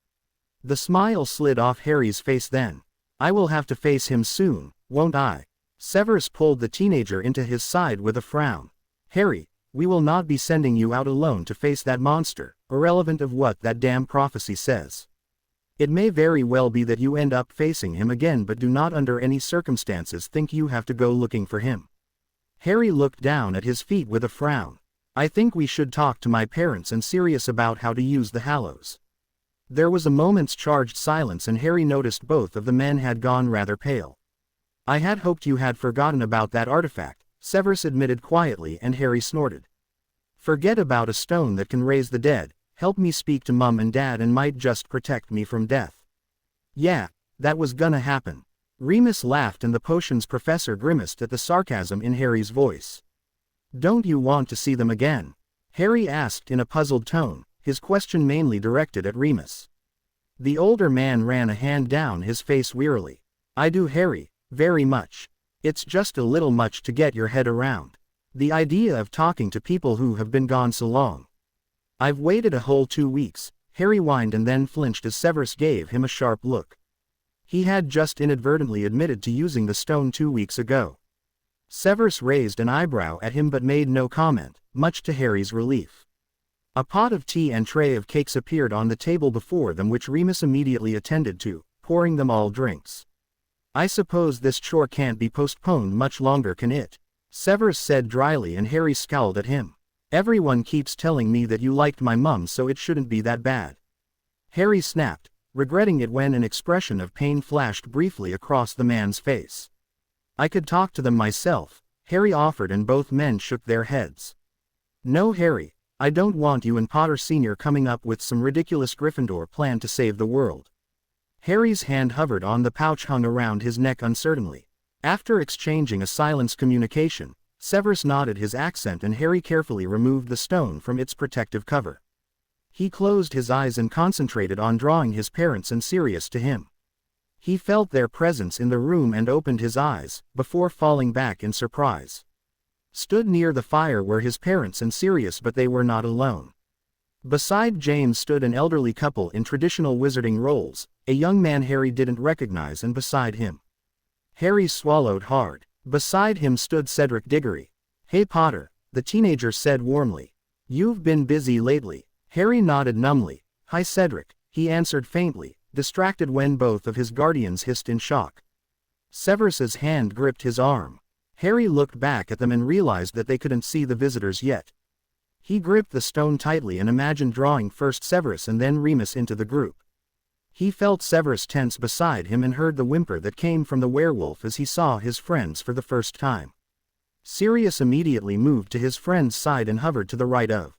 The smile slid off Harry's face then. I will have to face him soon, won't I? Severus pulled the teenager into his side with a frown. Harry, we will not be sending you out alone to face that monster, irrelevant of what that damn prophecy says. It may very well be that you end up facing him again, but do not under any circumstances think you have to go looking for him. Harry looked down at his feet with a frown. I think we should talk to my parents and Sirius about how to use the Hallows. There was a moment's charged silence, and Harry noticed both of the men had gone rather pale. I had hoped you had forgotten about that artifact, Severus admitted quietly, and Harry snorted. Forget about a stone that can raise the dead, help me speak to Mum and Dad and might just protect me from death. Yeah, that was gonna happen. Remus laughed, and the potions professor grimaced at the sarcasm in Harry's voice. Don't you want to see them again? Harry asked in a puzzled tone, his question mainly directed at Remus. The older man ran a hand down his face wearily. I do, Harry, very much. It's just a little much to get your head around. The idea of talking to people who have been gone so long. I've waited a whole 2 weeks, Harry whined, and then flinched as Severus gave him a sharp look. He had just inadvertently admitted to using the stone 2 weeks ago. Severus raised an eyebrow at him but made no comment, much to Harry's relief. A pot of tea and tray of cakes appeared on the table before them, which Remus immediately attended to, pouring them all drinks. I suppose this chore can't be postponed much longer, can it? Severus said dryly, and Harry scowled at him. Everyone keeps telling me that you liked my mum, so it shouldn't be that bad. Harry snapped, regretting it when an expression of pain flashed briefly across the man's face. I could talk to them myself, Harry offered, and both men shook their heads. No, Harry, I don't want you and Potter Sr. coming up with some ridiculous Gryffindor plan to save the world. Harry's hand hovered on the pouch hung around his neck uncertainly. After exchanging a silence communication, Severus nodded his accent, and Harry carefully removed the stone from its protective cover. He closed his eyes and concentrated on drawing his parents and Sirius to him. He felt their presence in the room and opened his eyes, before falling back in surprise. Stood near the fire were his parents and Sirius, but they were not alone. Beside James stood an elderly couple in traditional wizarding roles, a young man Harry didn't recognize, and beside him. Harry swallowed hard. Beside him stood Cedric Diggory. Hey Potter, the teenager said warmly. You've been busy lately. Harry nodded numbly. Hi Cedric, he answered faintly, distracted when both of his guardians hissed in shock. Severus's hand gripped his arm. Harry looked back at them and realized that they couldn't see the visitors yet. He gripped the stone tightly and imagined drawing first Severus and then Remus into the group. He felt Severus tense beside him and heard the whimper that came from the werewolf as he saw his friends for the first time. Sirius immediately moved to his friend's side and hovered to the right of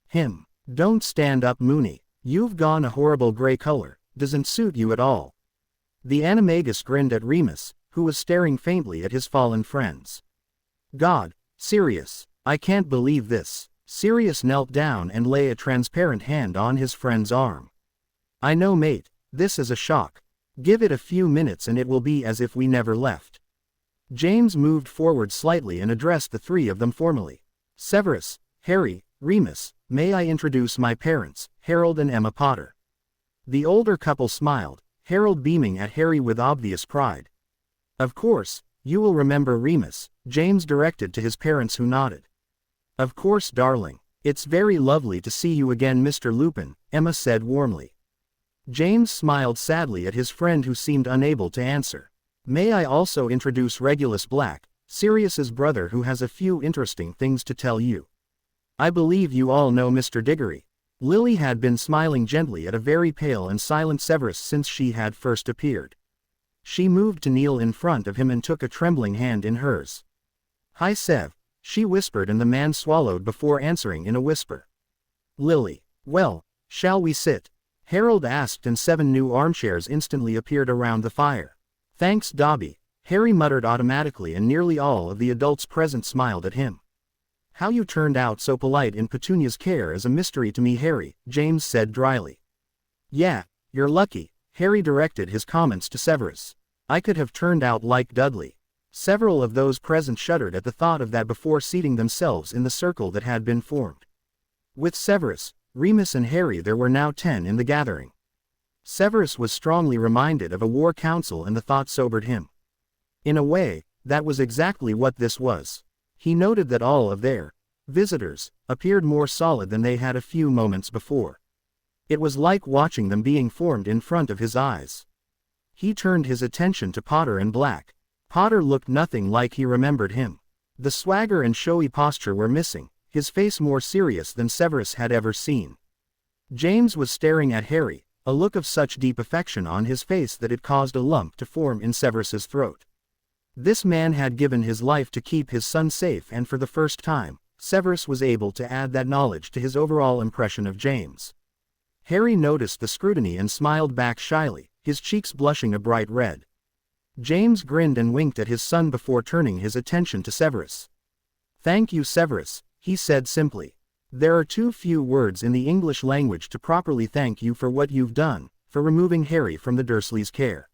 him. Don't stand up, Moony. You've gone a horrible gray color, doesn't suit you at all. The animagus grinned at Remus, who was staring faintly at his fallen friends. God, Sirius, I can't believe this. Sirius knelt down and lay a transparent hand on his friend's arm. I know, mate, this is a shock. Give it a few minutes and it will be as if we never left. James moved forward slightly and addressed the three of them formally. Severus, Harry, Remus, may I introduce my parents, Harold and Emma Potter. The older couple smiled, Harold beaming at Harry with obvious pride. Of course, you will remember Remus, James directed to his parents, who nodded. Of course, darling. It's very lovely to see you again, Mr. Lupin, Emma said warmly. James smiled sadly at his friend who seemed unable to answer. May I also introduce Regulus Black, Sirius's brother, who has a few interesting things to tell you. I believe you all know Mr. Diggory. Lily had been smiling gently at a very pale and silent Severus since she had first appeared. She moved to kneel in front of him and took a trembling hand in hers. Hi Sev, she whispered, and the man swallowed before answering in a whisper. Lily. Well, shall we sit? Harold asked, and 7 new armchairs instantly appeared around the fire. Thanks, Dobby, Harry muttered automatically, and nearly all of the adults present smiled at him. How you turned out so polite in Petunia's care is a mystery to me, Harry, James said dryly. Yeah, you're lucky, Harry directed his comments to Severus. I could have turned out like Dudley. Several of those present shuddered at the thought of that before seating themselves in the circle that had been formed. With Severus, Remus and Harry, there were now 10 in the gathering. Severus was strongly reminded of a war council, and the thought sobered him. In a way, that was exactly what this was. He noted that all of their visitors appeared more solid than they had a few moments before. It was like watching them being formed in front of his eyes. He turned his attention to Potter and Black. Potter looked nothing like he remembered him. The swagger and showy posture were missing, his face more serious than Severus had ever seen. James was staring at Harry, a look of such deep affection on his face that it caused a lump to form in Severus's throat. This man had given his life to keep his son safe, and for the first time, Severus was able to add that knowledge to his overall impression of James. Harry noticed the scrutiny and smiled back shyly, his cheeks blushing a bright red. James grinned and winked at his son before turning his attention to Severus. Thank you, Severus, he said simply. There are too few words in the English language to properly thank you for what you've done, for removing Harry from the Dursleys' care.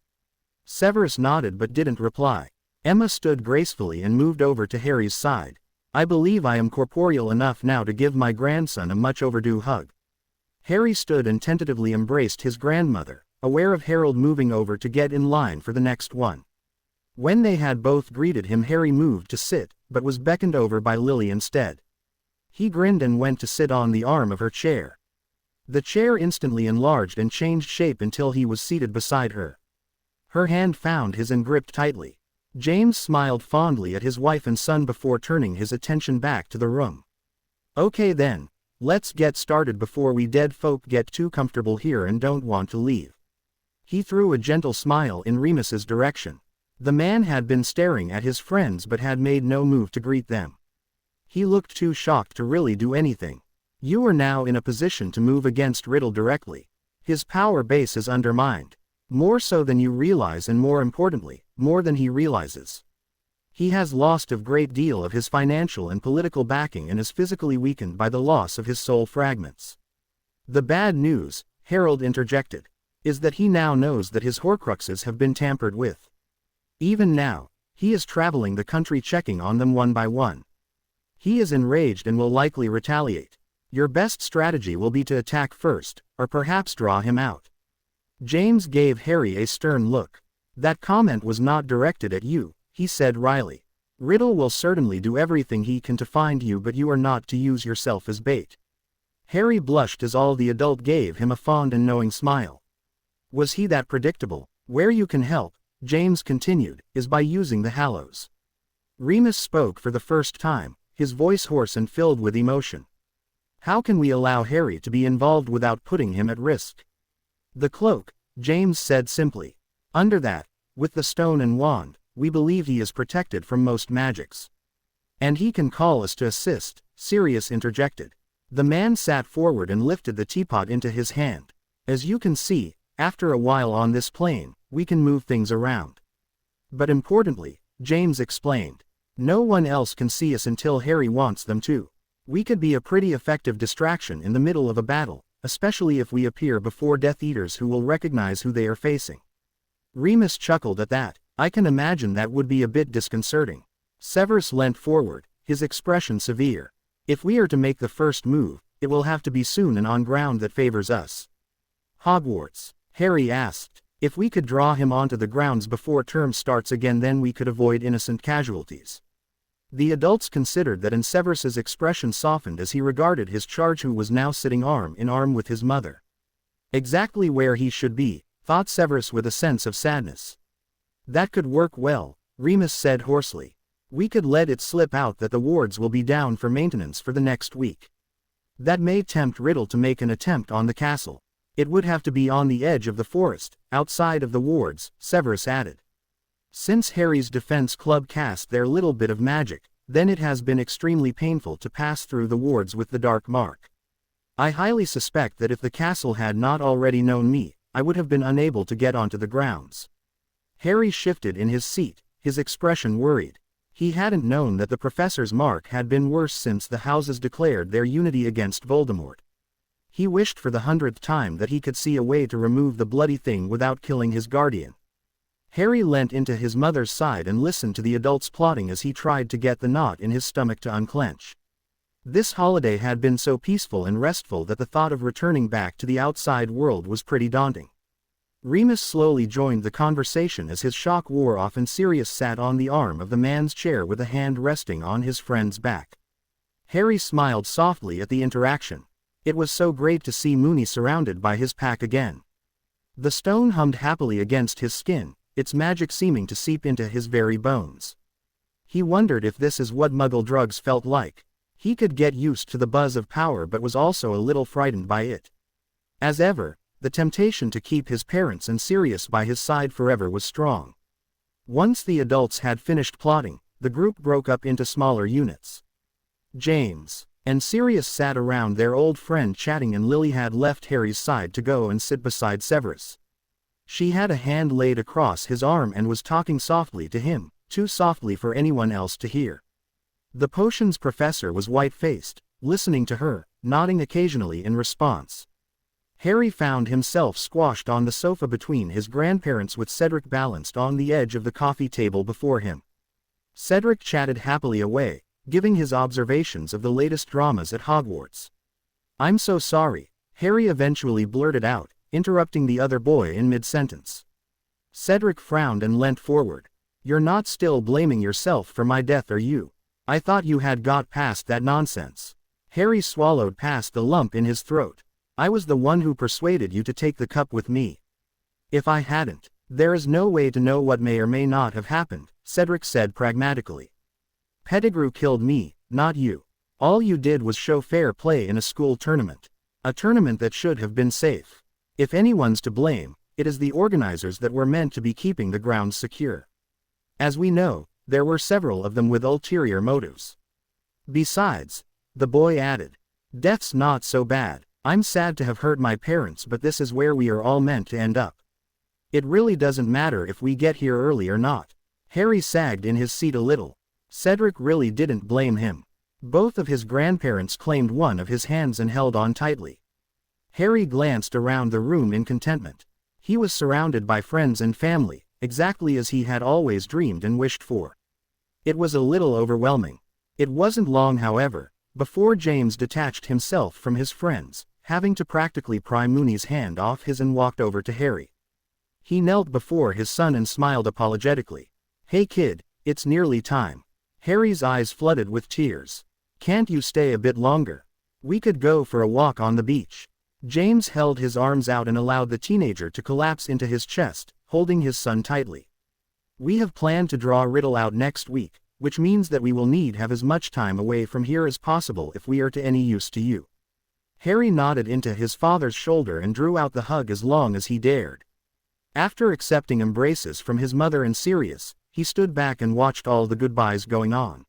Severus nodded but didn't reply. Emma stood gracefully and moved over to Harry's side. I believe I am corporeal enough now to give my grandson a much overdue hug. Harry stood and tentatively embraced his grandmother, aware of Harold moving over to get in line for the next one. When they had both greeted him, Harry moved to sit, but was beckoned over by Lily instead. He grinned and went to sit on the arm of her chair. The chair instantly enlarged and changed shape until he was seated beside her. Her hand found his and gripped tightly. James smiled fondly at his wife and son before turning his attention back to the room. Okay then, let's get started before we dead folk get too comfortable here and don't want to leave. He threw a gentle smile in Remus's direction. The man had been staring at his friends but had made no move to greet them. He looked too shocked to really do anything. You are now in a position to move against Riddle directly. His power base is undermined. More so than you realize, and more importantly, more than he realizes. He has lost a great deal of his financial and political backing and is physically weakened by the loss of his soul fragments. The bad news, Harold interjected, is that he now knows that his Horcruxes have been tampered with. Even now, he is traveling the country checking on them one by one. He is enraged and will likely retaliate. Your best strategy will be to attack first, or perhaps draw him out. James gave Harry a stern look. That comment was not directed at you, he said wryly. Riddle will certainly do everything he can to find you, but you are not to use yourself as bait. Harry blushed as all the adult gave him a fond and knowing smile. Was he that predictable? Where you can help, James continued, is by using the Hallows. Remus spoke for the first time, his voice hoarse and filled with emotion. How can we allow Harry to be involved without putting him at risk? The cloak, James said simply. Under that, with the stone and wand, we believe he is protected from most magics. And he can call us to assist, Sirius interjected. The man sat forward and lifted the teapot into his hand. As you can see, after a while on this plane, we can move things around. But importantly, James explained, no one else can see us until Harry wants them to. We could be a pretty effective distraction in the middle of a battle, especially if we appear before Death Eaters who will recognize who they are facing. Remus chuckled at that. I can imagine that would be a bit disconcerting. Severus leant forward, his expression severe. If we are to make the first move, it will have to be soon and on ground that favors us. Hogwarts, Harry asked. If we could draw him onto the grounds before term starts again, then we could avoid innocent casualties. The adults considered that, and Severus's expression softened as he regarded his charge, who was now sitting arm in arm with his mother. Exactly where he should be, thought Severus with a sense of sadness. That could work well, Remus said hoarsely. We could let it slip out that the wards will be down for maintenance for the next week. That may tempt Riddle to make an attempt on the castle. It would have to be on the edge of the forest, outside of the wards, Severus added. Since Harry's defense club cast their little bit of magic, then it has been extremely painful to pass through the wards with the dark mark. I highly suspect that if the castle had not already known me, I would have been unable to get onto the grounds. Harry shifted in his seat, his expression worried. He hadn't known that the professor's mark had been worse since the houses declared their unity against Voldemort. He wished for the 100th time that he could see a way to remove the bloody thing without killing his guardian. Harry leant into his mother's side and listened to the adults plotting as he tried to get the knot in his stomach to unclench. This holiday had been so peaceful and restful that the thought of returning back to the outside world was pretty daunting. Remus slowly joined the conversation as his shock wore off and Sirius sat on the arm of the man's chair with a hand resting on his friend's back. Harry smiled softly at the interaction. It was so great to see Moony surrounded by his pack again. The stone hummed happily against his skin, its magic seeming to seep into his very bones. He wondered if this is what Muggle drugs felt like. He could get used to the buzz of power but was also a little frightened by it. As ever, the temptation to keep his parents and Sirius by his side forever was strong. Once the adults had finished plotting, the group broke up into smaller units. James and Sirius sat around their old friend chatting, and Lily had left Harry's side to go and sit beside Severus. She had a hand laid across his arm and was talking softly to him, too softly for anyone else to hear. The potions professor was white-faced, listening to her, nodding occasionally in response. Harry found himself squashed on the sofa between his grandparents with Cedric balanced on the edge of the coffee table before him. Cedric chatted happily away, giving his observations of the latest dramas at Hogwarts. "I'm so sorry," Harry eventually blurted out, interrupting the other boy in mid-sentence. Cedric frowned and leant forward. "You're not still blaming yourself for my death, are you? I thought you had got past that nonsense." Harry swallowed past the lump in his throat. "I was the one who persuaded you to take the cup with me. If I hadn't, there is no way to know what may or may not have happened," Cedric said pragmatically. "Pettigrew killed me, not you. All you did was show fair play in a school tournament. A tournament that should have been safe. If anyone's to blame, it is the organizers that were meant to be keeping the grounds secure. As we know, there were several of them with ulterior motives. Besides," the boy added, "death's not so bad. I'm sad to have hurt my parents, but this is where we are all meant to end up. It really doesn't matter if we get here early or not." Harry sagged in his seat a little. Cedric really didn't blame him. Both of his grandparents claimed one of his hands and held on tightly. Harry glanced around the room in contentment. He was surrounded by friends and family, exactly as he had always dreamed and wished for. It was a little overwhelming. It wasn't long, however, before James detached himself from his friends, having to practically pry Moony's hand off his and walked over to Harry. He knelt before his son and smiled apologetically. "Hey kid, it's nearly time." Harry's eyes flooded with tears. "Can't you stay a bit longer? We could go for a walk on the beach." James held his arms out and allowed the teenager to collapse into his chest, holding his son tightly. "We have planned to draw Riddle out next week, which means that we will need have as much time away from here as possible if we are to any use to you." Harry nodded into his father's shoulder and drew out the hug as long as he dared. After accepting embraces from his mother and Sirius, he stood back and watched all the goodbyes going on.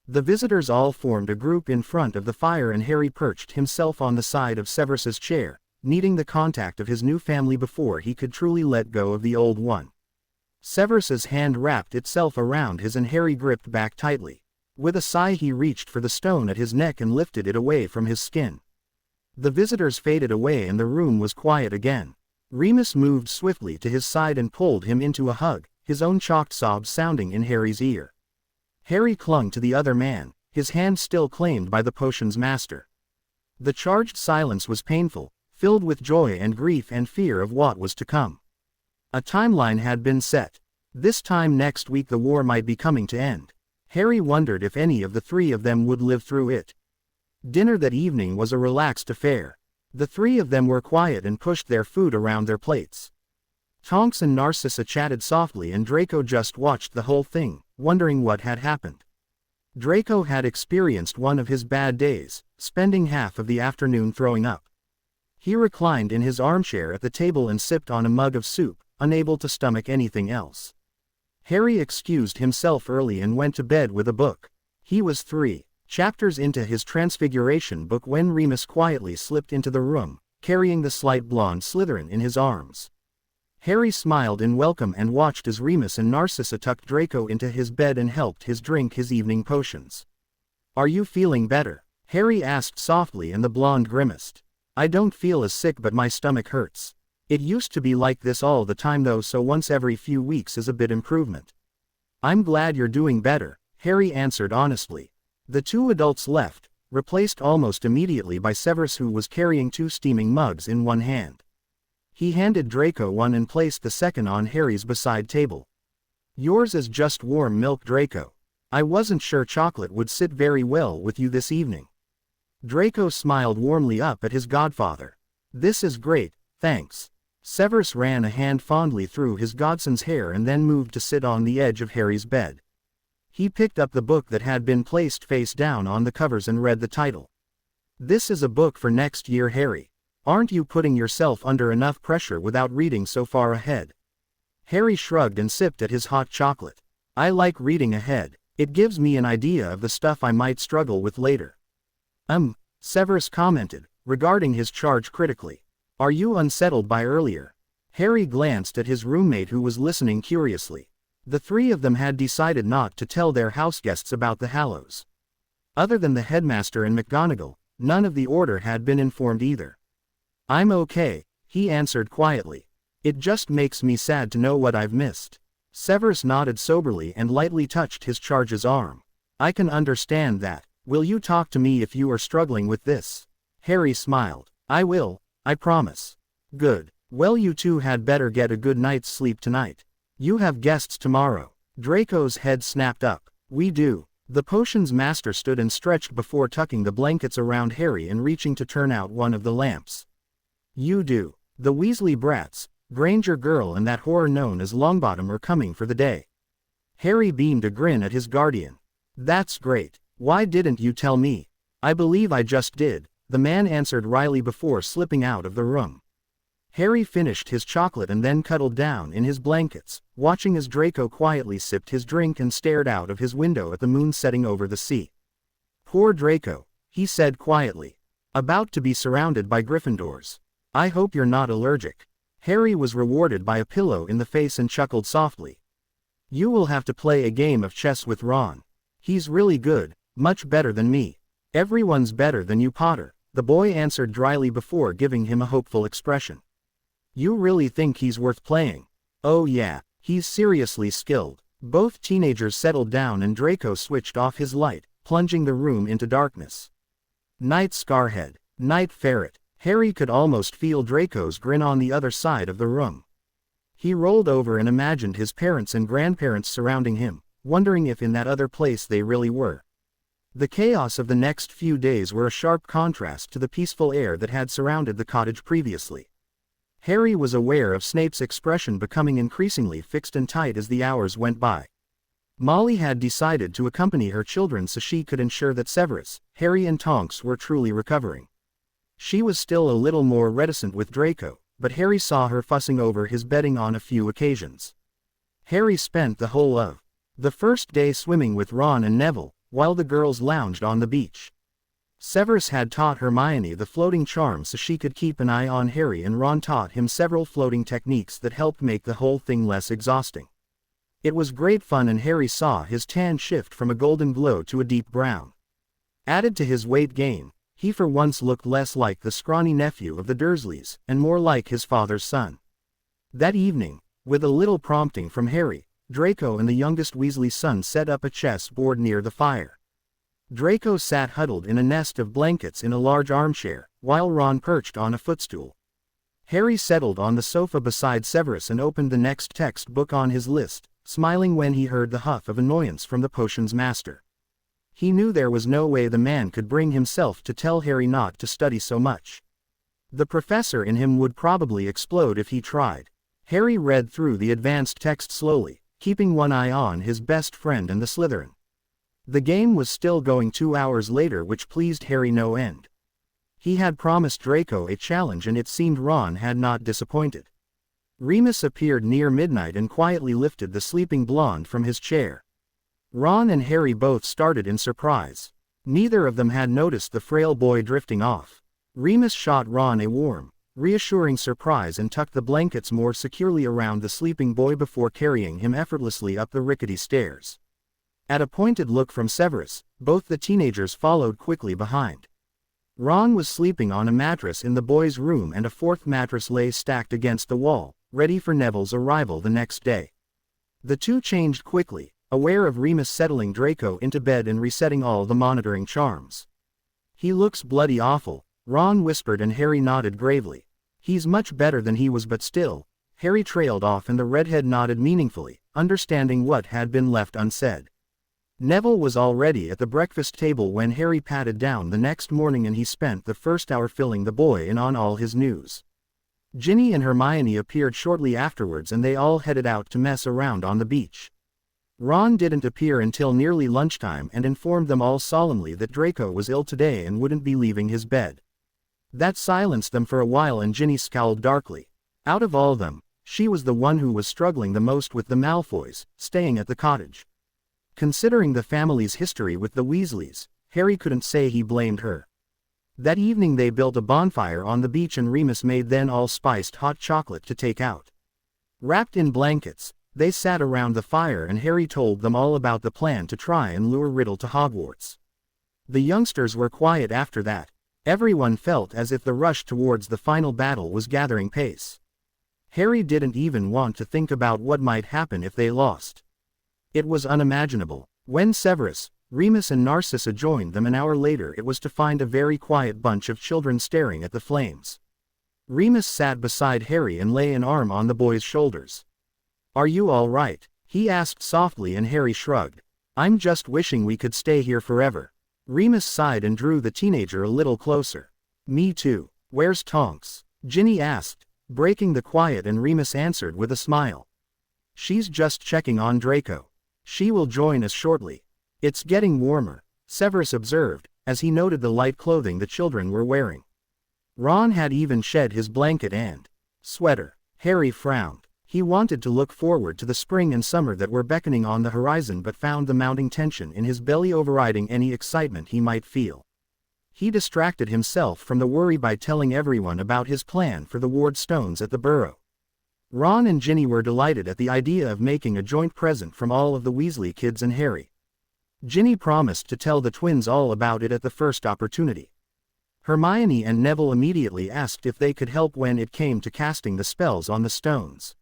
The visitors all formed a group in front of the fire and Harry perched himself on the side of Severus's chair, needing the contact of his new family before he could truly let go of the old one. Severus's hand wrapped itself around his and Harry gripped back tightly. With a sigh he reached for the stone at his neck and lifted it away from his skin. The visitors faded away and the room was quiet again. Remus moved swiftly to his side and pulled him into a hug, his own chocked sobs sounding in Harry's ear. Harry clung to the other man, his hand still claimed by the potion's master. The charged silence was painful, filled with joy and grief and fear of what was to come. A timeline had been set. This time next week the war might be coming to end. Harry wondered if any of the three of them would live through it. Dinner that evening was a relaxed affair. The three of them were quiet and pushed their food around their plates. Tonks and Narcissa chatted softly and Draco just watched the whole thing, wondering what had happened. Draco had experienced one of his bad days, spending half of the afternoon throwing up. He reclined in his armchair at the table and sipped on a mug of soup, unable to stomach anything else. Harry excused himself early and went to bed with a book. He was 3 chapters into his Transfiguration book when Remus quietly slipped into the room, carrying the slight blonde Slytherin in his arms. Harry smiled in welcome and watched as Remus and Narcissa tucked Draco into his bed and helped him drink his evening potions. "Are you feeling better?" Harry asked softly and the blonde grimaced. "I don't feel as sick but my stomach hurts. It used to be like this all the time though, so once every few weeks is a bit improvement." "I'm glad you're doing better," Harry answered honestly. The two adults left, replaced almost immediately by Severus, who was carrying 2 steaming mugs in one hand. He handed Draco one and placed the second on Harry's beside table. "Yours is just warm milk, Draco. I wasn't sure chocolate would sit very well with you this evening." Draco smiled warmly up at his godfather. "This is great, thanks." Severus ran a hand fondly through his godson's hair and then moved to sit on the edge of Harry's bed. He picked up the book that had been placed face down on the covers and read the title. "This is a book for next year, Harry. Aren't you putting yourself under enough pressure without reading so far ahead?" Harry shrugged and sipped at his hot chocolate. "I like reading ahead. It gives me an idea of the stuff I might struggle with later." Severus commented, regarding his charge critically. "Are you unsettled by earlier?" Harry glanced at his roommate who was listening curiously. The three of them had decided not to tell their houseguests about the Hallows. Other than the headmaster and McGonagall, none of the order had been informed either. "I'm okay," he answered quietly. "It just makes me sad to know what I've missed." Severus nodded soberly and lightly touched his charge's arm. "I can understand that. Will you talk to me if you are struggling with this?" Harry smiled. "I will, I promise." "Good. Well, you two had better get a good night's sleep tonight. You have guests tomorrow." Draco's head snapped up. "We do." The potions master stood and stretched before tucking the blankets around Harry and reaching to turn out one of the lamps. "You do. The Weasley brats, Granger girl and that whore known as Longbottom are coming for the day." Harry beamed a grin at his guardian. "That's great. Why didn't you tell me?" "I believe I just did," the man answered wryly before slipping out of the room. Harry finished his chocolate and then cuddled down in his blankets, watching as Draco quietly sipped his drink and stared out of his window at the moon setting over the sea. "Poor Draco," he said quietly. "About to be surrounded by Gryffindors. I hope you're not allergic." Harry was rewarded by a pillow in the face and chuckled softly. "You will have to play a game of chess with Ron. He's really good, much better than me." "Everyone's better than you, Potter," the boy answered dryly before giving him a hopeful expression. "You really think he's worth playing?" "Oh yeah, he's seriously skilled." Both teenagers settled down and Draco switched off his light, plunging the room into darkness. "Night, Scarhead. Night, Ferret." Harry could almost feel Draco's grin on the other side of the room. He rolled over and imagined his parents and grandparents surrounding him, wondering if in that other place they really were. The chaos of the next few days were a sharp contrast to the peaceful air that had surrounded the cottage previously. Harry was aware of Snape's expression becoming increasingly fixed and tight as the hours went by. Molly had decided to accompany her children so she could ensure that Severus, Harry and Tonks were truly recovering. She was still a little more reticent with Draco, but Harry saw her fussing over his bedding on a few occasions. Harry spent the whole of the first day swimming with Ron and Neville, while the girls lounged on the beach. Severus had taught Hermione the floating charm so she could keep an eye on Harry, and Ron taught him several floating techniques that helped make the whole thing less exhausting. It was great fun, and Harry saw his tan shift from a golden glow to a deep brown. Added to his weight gain, he for once looked less like the scrawny nephew of the Dursleys, and more like his father's son. That evening, with a little prompting from Harry, Draco and the youngest Weasley son set up a chess board near the fire. Draco sat huddled in a nest of blankets in a large armchair, while Ron perched on a footstool. Harry settled on the sofa beside Severus and opened the next textbook on his list, smiling when he heard the huff of annoyance from the potions master. He knew there was no way the man could bring himself to tell Harry not to study so much. The professor in him would probably explode if he tried. Harry read through the advanced text slowly, keeping one eye on his best friend and the Slytherin. The game was still going 2 hours later, which pleased Harry no end. He had promised Draco a challenge and it seemed Ron had not disappointed. Remus appeared near midnight and quietly lifted the sleeping blonde from his chair. Ron and Harry both started in surprise. Neither of them had noticed the frail boy drifting off. Remus shot Ron a warm, reassuring surprise and tucked the blankets more securely around the sleeping boy before carrying him effortlessly up the rickety stairs. At a pointed look from Severus, both the teenagers followed quickly behind. Ron was sleeping on a mattress in the boys' room and a fourth mattress lay stacked against the wall, ready for Neville's arrival the next day. The two changed quickly, aware of Remus settling Draco into bed and resetting all the monitoring charms. "He looks bloody awful," Ron whispered and Harry nodded gravely. "He's much better than he was, but still." Harry trailed off and the redhead nodded meaningfully, understanding what had been left unsaid. Neville was already at the breakfast table when Harry patted down the next morning and he spent the first hour filling the boy in on all his news. Ginny and Hermione appeared shortly afterwards and they all headed out to mess around on the beach. Ron didn't appear until nearly lunchtime and informed them all solemnly that Draco was ill today and wouldn't be leaving his bed. That silenced them for a while and Ginny scowled darkly. Out of all them, she was the one who was struggling the most with the Malfoys, staying at the cottage. Considering the family's history with the Weasleys, Harry couldn't say he blamed her. That evening they built a bonfire on the beach and Remus made then all-spiced hot chocolate to take out. Wrapped in blankets, they sat around the fire and Harry told them all about the plan to try and lure Riddle to Hogwarts. The youngsters were quiet after that. Everyone felt as if the rush towards the final battle was gathering pace. Harry didn't even want to think about what might happen if they lost. It was unimaginable. When Severus, Remus and Narcissa joined them an hour later, it was to find a very quiet bunch of children staring at the flames. Remus sat beside Harry and lay an arm on the boy's shoulders. "Are you all right?" he asked softly and Harry shrugged. "I'm just wishing we could stay here forever." Remus sighed and drew the teenager a little closer. "Me too. Where's Tonks?" Ginny asked, breaking the quiet, and Remus answered with a smile. "She's just checking on Draco. She will join us shortly." "It's getting warmer," Severus observed, as he noted the light clothing the children were wearing. Ron had even shed his blanket and sweater. Harry frowned. He wanted to look forward to the spring and summer that were beckoning on the horizon but found the mounting tension in his belly overriding any excitement he might feel. He distracted himself from the worry by telling everyone about his plan for the ward stones at the Burrow. Ron and Ginny were delighted at the idea of making a joint present from all of the Weasley kids and Harry. Ginny promised to tell the twins all about it at the first opportunity. Hermione and Neville immediately asked if they could help when it came to casting the spells on the stones.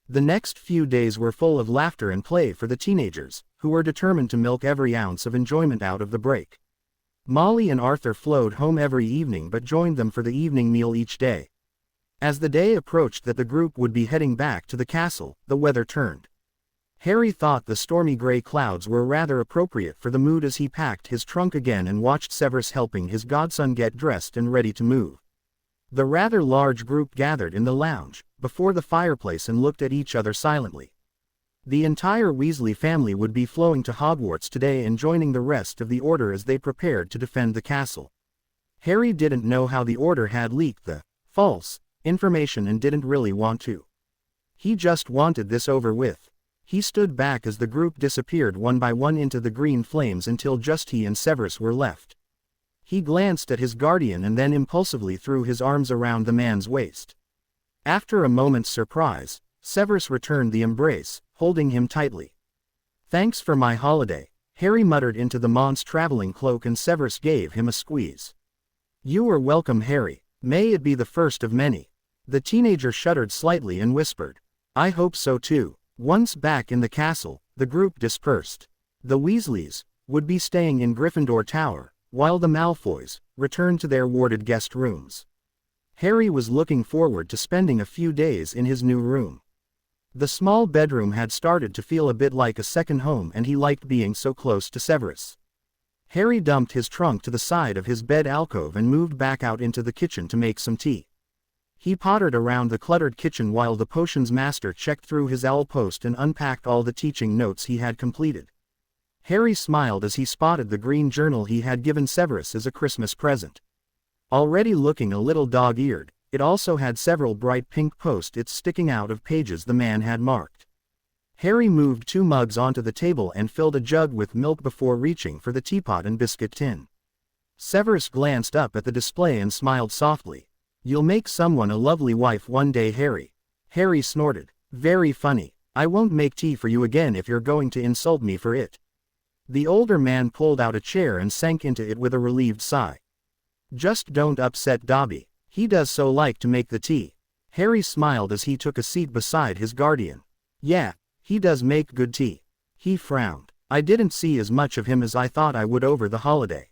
The next few days were full of laughter and play for the teenagers, who were determined to milk every ounce of enjoyment out of the break. Molly and Arthur flowed home every evening but joined them for the evening meal each day. As the day approached that the group would be heading back to the castle, the weather turned. Harry thought the stormy gray clouds were rather appropriate for the mood as he packed his trunk again and watched Severus helping his godson get dressed and ready to move. The rather large group gathered in the lounge, before the fireplace, and looked at each other silently. The entire Weasley family would be flowing to Hogwarts today and joining the rest of the Order as they prepared to defend the castle. Harry didn't know how the Order had leaked the false information and didn't really want to. He just wanted this over with. He stood back as the group disappeared one by one into the green flames until just he and Severus were left. He glanced at his guardian and then impulsively threw his arms around the man's waist. After a moment's surprise, Severus returned the embrace, holding him tightly. "Thanks for my holiday," Harry muttered into the Mont's traveling cloak, and Severus gave him a squeeze. "You are welcome, Harry. May it be the first of many." The teenager shuddered slightly and whispered, "I hope so too." Once back in the castle, the group dispersed. The Weasleys would be staying in Gryffindor Tower, while the Malfoys returned to their warded guest rooms. Harry was looking forward to spending a few days in his new room. The small bedroom had started to feel a bit like a second home, and he liked being so close to Severus. Harry dumped his trunk to the side of his bed alcove and moved back out into the kitchen to make some tea. He pottered around the cluttered kitchen while the potions master checked through his owl post and unpacked all the teaching notes he had completed. Harry smiled as he spotted the green journal he had given Severus as a Christmas present. Already looking a little dog-eared, it also had several bright pink post-its sticking out of pages the man had marked. Harry moved 2 mugs onto the table and filled a jug with milk before reaching for the teapot and biscuit tin. Severus glanced up at the display and smiled softly. "You'll make someone a lovely wife one day, Harry." Harry snorted. "Very funny. I won't make tea for you again if you're going to insult me for it." The older man pulled out a chair and sank into it with a relieved sigh. "Just don't upset Dobby. He does so like to make the tea." Harry smiled as he took a seat beside his guardian. "Yeah, he does make good tea." He frowned. "I didn't see as much of him as I thought I would over the holiday."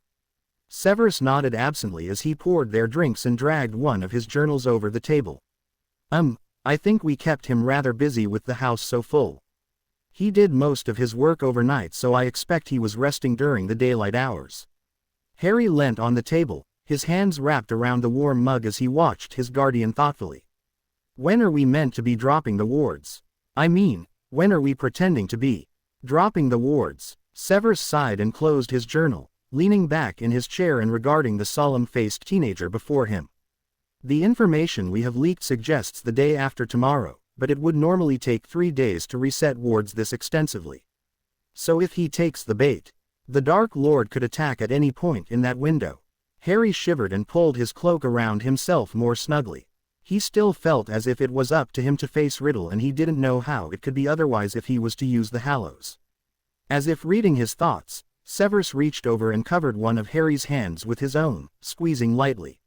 Severus nodded absently as he poured their drinks and dragged one of his journals over the table. I think we kept him rather busy with the house so full. He did most of his work overnight, so I expect he was resting during the daylight hours." Harry leant on the table, his hands wrapped around the warm mug as he watched his guardian thoughtfully. "When are we meant to be dropping the wards? I mean, when are we pretending to be dropping the wards?" Severus sighed and closed his journal, leaning back in his chair and regarding the solemn-faced teenager before him. "The information we have leaked suggests the day after tomorrow, but it would normally take 3 days to reset wards this extensively. So if he takes the bait, the Dark Lord could attack at any point in that window." Harry shivered and pulled his cloak around himself more snugly. He still felt as if it was up to him to face Riddle, and he didn't know how it could be otherwise if he was to use the Hallows. As if reading his thoughts, Severus reached over and covered one of Harry's hands with his own, squeezing lightly.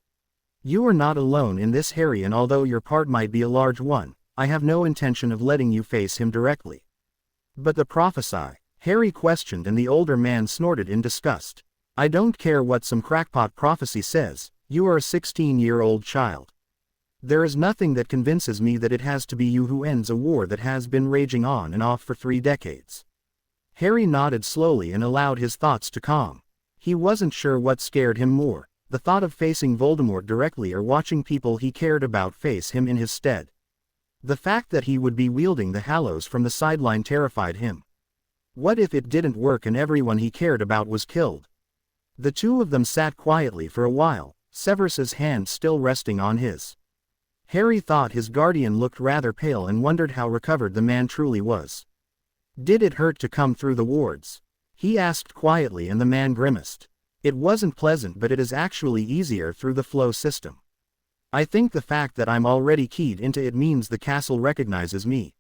"You are not alone in this, Harry, and although your part might be a large one, I have no intention of letting you face him directly." "But the prophesy?" Harry questioned, and the older man snorted in disgust. "I don't care what some crackpot prophecy says, you are a 16-year-old child. There is nothing that convinces me that it has to be you who ends a war that has been raging on and off for 3 decades. Harry nodded slowly and allowed his thoughts to calm. He wasn't sure what scared him more, the thought of facing Voldemort directly or watching people he cared about face him in his stead. The fact that he would be wielding the Hallows from the sideline terrified him. What if it didn't work and everyone he cared about was killed? The two of them sat quietly for a while, Severus's hand still resting on his. Harry thought his guardian looked rather pale and wondered how recovered the man truly was. "Did it hurt to come through the wards?" he asked quietly, and the man grimaced. "It wasn't pleasant, but it is actually easier through the flow system. I think the fact that I'm already keyed into it means the castle recognizes me.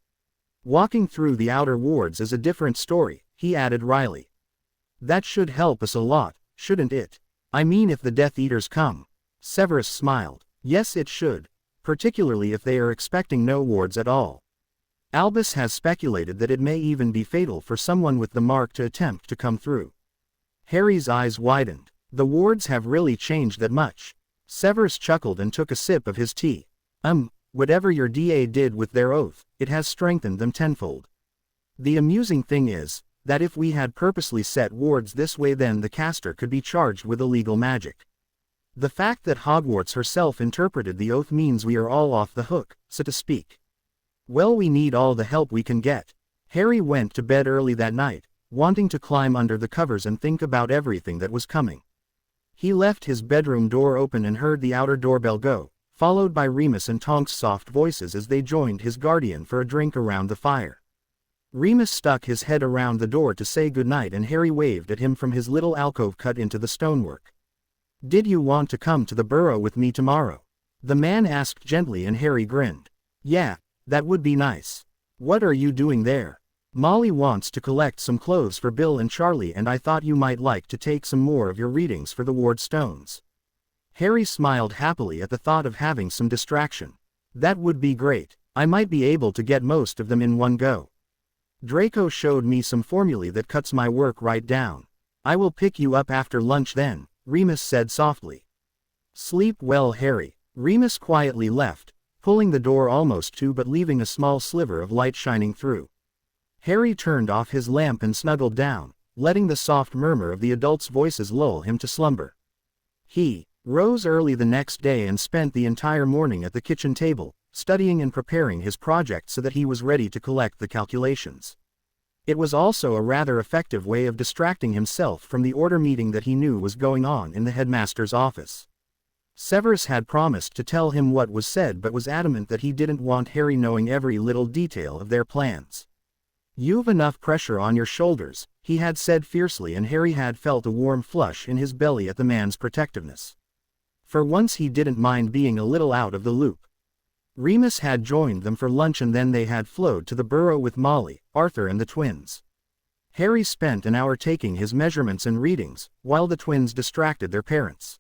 Walking through the outer wards is a different story," he added wryly. "That should help us a lot, shouldn't it? I mean, if the Death Eaters come." Severus smiled. "Yes, it should. Particularly if they are expecting no wards at all. Albus has speculated that it may even be fatal for someone with the mark to attempt to come through." Harry's eyes widened. "The wards have really changed that much?" Severus chuckled and took a sip of his tea. Whatever your DA did with their oath, it has strengthened them tenfold. The amusing thing is, that if we had purposely set wards this way, then the caster could be charged with illegal magic. The fact that Hogwarts herself interpreted the oath means we are all off the hook, so to speak. Well, we need all the help we can get." Harry went to bed early that night, wanting to climb under the covers and think about everything that was coming. He left his bedroom door open and heard the outer doorbell go, followed by Remus and Tonk's soft voices as they joined his guardian for a drink around the fire. Remus stuck his head around the door to say goodnight, and Harry waved at him from his little alcove cut into the stonework. "Did you want to come to the burrow with me tomorrow?" the man asked gently, and Harry grinned. "Yeah, that would be nice. What are you doing there?" "Molly wants to collect some clothes for Bill and Charlie, and I thought you might like to take some more of your readings for the ward stones." Harry smiled happily at the thought of having some distraction. "That would be great. I might be able to get most of them in one go. Draco showed me some formulae that cuts my work right down. I will pick you up after lunch then," Remus said softly. "Sleep well, Harry." Remus quietly left, pulling the door almost to but leaving a small sliver of light shining through. Harry turned off his lamp and snuggled down, letting the soft murmur of the adults' voices lull him to slumber. He rose early the next day and spent the entire morning at the kitchen table, studying and preparing his project so that he was ready to collect the calculations. It was also a rather effective way of distracting himself from the order meeting that he knew was going on in the headmaster's office. Severus had promised to tell him what was said but was adamant that he didn't want Harry knowing every little detail of their plans. "You've enough pressure on your shoulders," he had said fiercely, and Harry had felt a warm flush in his belly at the man's protectiveness. For once he didn't mind being a little out of the loop. Remus had joined them for lunch and then they had flowed to the burrow with Molly, Arthur and the twins. Harry spent an hour taking his measurements and readings, while the twins distracted their parents.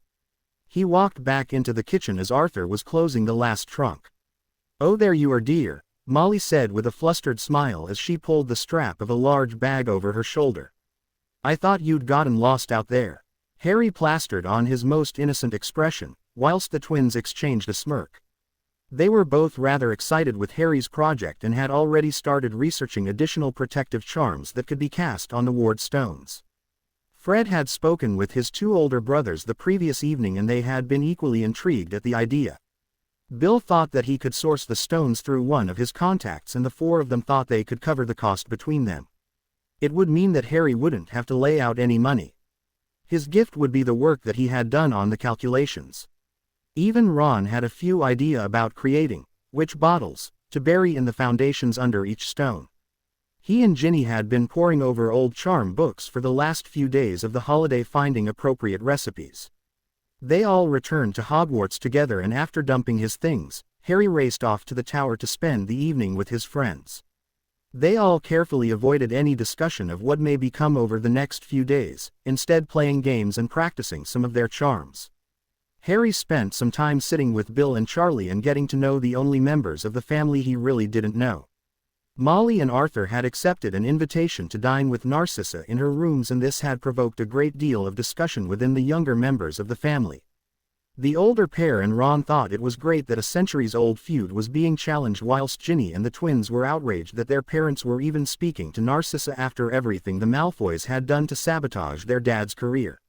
He walked back into the kitchen as Arthur was closing the last trunk. "Oh, there you are, dear," Molly said with a flustered smile as she pulled the strap of a large bag over her shoulder. "I thought you'd gotten lost out there." Harry plastered on his most innocent expression, whilst the twins exchanged a smirk. They were both rather excited with Harry's project and had already started researching additional protective charms that could be cast on the ward stones. Fred had spoken with his two older brothers the previous evening and they had been equally intrigued at the idea. Bill thought that he could source the stones through one of his contacts and the four of them thought they could cover the cost between them. It would mean that Harry wouldn't have to lay out any money. His gift would be the work that he had done on the calculations. Even Ron had a few ideas about creating which bottles to bury in the foundations under each stone. He and Ginny had been poring over old charm books for the last few days of the holiday, finding appropriate recipes. They all returned to Hogwarts together and after dumping his things, Harry raced off to the tower to spend the evening with his friends. They all carefully avoided any discussion of what may become over the next few days, instead playing games and practicing some of their charms. Harry spent some time sitting with Bill and Charlie and getting to know the only members of the family he really didn't know. Molly and Arthur had accepted an invitation to dine with Narcissa in her rooms and this had provoked a great deal of discussion within the younger members of the family. The older pair and Ron thought it was great that a centuries-old feud was being challenged whilst Ginny and the twins were outraged that their parents were even speaking to Narcissa after everything the Malfoys had done to sabotage their dad's career.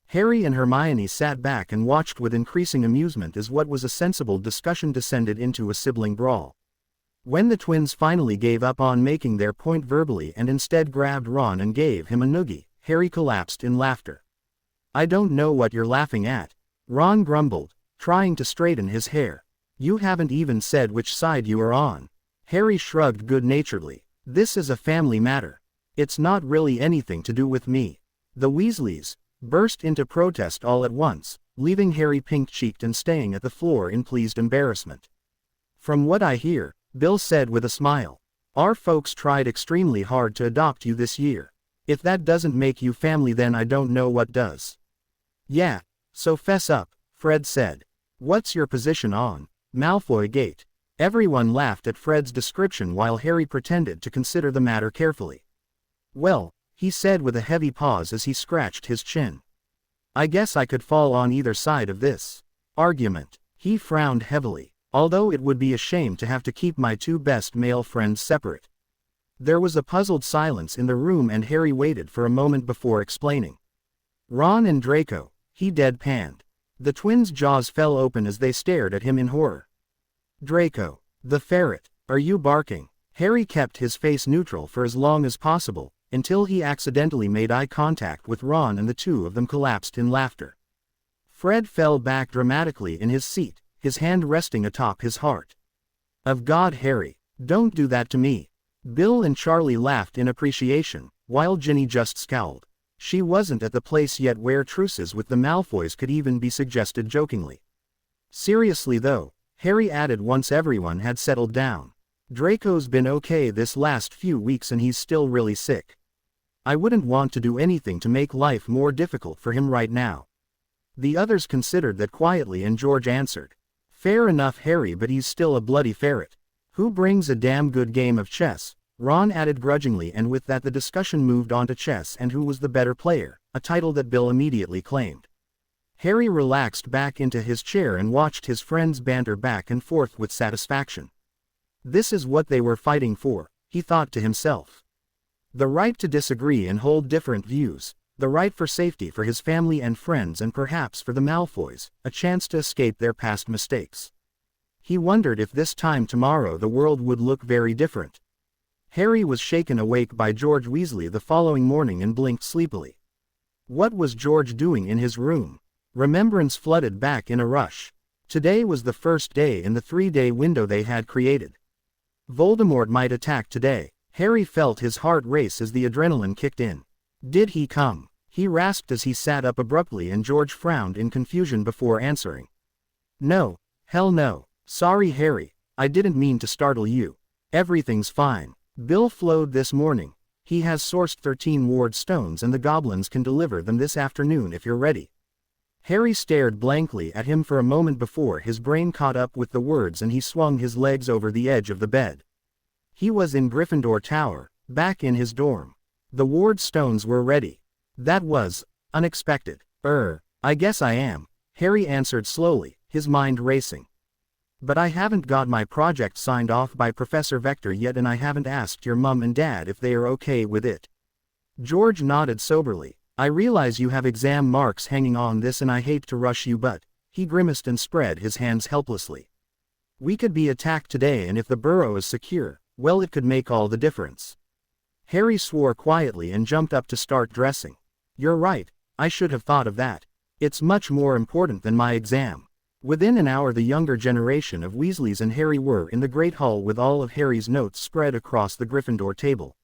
Harry and Hermione sat back and watched with increasing amusement as what was a sensible discussion descended into a sibling brawl. When the twins finally gave up on making their point verbally and instead grabbed Ron and gave him a noogie, Harry collapsed in laughter. "I don't know what you're laughing at," Ron grumbled, trying to straighten his hair. "You haven't even said which side you are on." Harry shrugged good-naturedly. "This is a family matter. It's not really anything to do with me." The Weasleys burst into protest all at once, leaving Harry pink-cheeked and staying at the floor in pleased embarrassment. "From what I hear," Bill said with a smile, "our folks tried extremely hard to adopt you this year. If that doesn't make you family then I don't know what does." "Yeah, so fess up," Fred said. "What's your position on Malfoy Gate?" Everyone laughed at Fred's description while Harry pretended to consider the matter carefully. "Well," he said with a heavy pause as he scratched his chin, "I guess I could fall on either side of this argument." He frowned heavily. "Although it would be a shame to have to keep my two best male friends separate." There was a puzzled silence in the room and Harry waited for a moment before explaining. "Ron and Draco," he deadpanned. The twins' jaws fell open as they stared at him in horror. "Draco, the ferret, are you barking?" Harry kept his face neutral for as long as possible, until he accidentally made eye contact with Ron and the two of them collapsed in laughter. Fred fell back dramatically in his seat, his hand resting atop his heart. "Of God, Harry, don't do that to me." Bill and Charlie laughed in appreciation, while Ginny just scowled. She wasn't at the place yet where truces with the Malfoys could even be suggested jokingly. "Seriously though," Harry added once everyone had settled down, "Draco's been okay this last few weeks and he's still really sick. I wouldn't want to do anything to make life more difficult for him right now." The others considered that quietly and George answered, "Fair enough, Harry, but he's still a bloody ferret. Who brings a damn good game of chess?" Ron added grudgingly, and with that the discussion moved on to chess and who was the better player, a title that Bill immediately claimed. Harry relaxed back into his chair and watched his friends banter back and forth with satisfaction. This is what they were fighting for, he thought to himself. The right to disagree and hold different views, the right for safety for his family and friends and perhaps for the Malfoys, a chance to escape their past mistakes. He wondered if this time tomorrow the world would look very different. Harry was shaken awake by George Weasley the following morning and blinked sleepily. What was George doing in his room? Remembrance flooded back in a rush. Today was the first day in the 3-day window they had created. Voldemort might attack today. Harry felt his heart race as the adrenaline kicked in. Did he come? He rasped as he sat up abruptly and George frowned in confusion before answering. No, hell no. Sorry Harry, I didn't mean to startle you. Everything's fine. Bill flowed this morning. He has sourced 13 ward stones and the goblins can deliver them this afternoon if you're ready. Harry stared blankly at him for a moment before his brain caught up with the words and he swung his legs over the edge of the bed. He was in Gryffindor Tower, back in his dorm. The ward stones were ready. That was unexpected. I guess I am, Harry answered slowly, his mind racing. But I haven't got my project signed off by Professor Vector yet and I haven't asked your mum and dad if they are okay with it. George nodded soberly. I realize you have exam marks hanging on this and I hate to rush you but, he grimaced and spread his hands helplessly. We could be attacked today and if the burrow is secure, well it could make all the difference. Harry swore quietly and jumped up to start dressing. You're right, I should have thought of that. It's much more important than my exam. Within an hour the younger generation of Weasleys and Harry were in the Great Hall with all of Harry's notes spread across the Gryffindor table.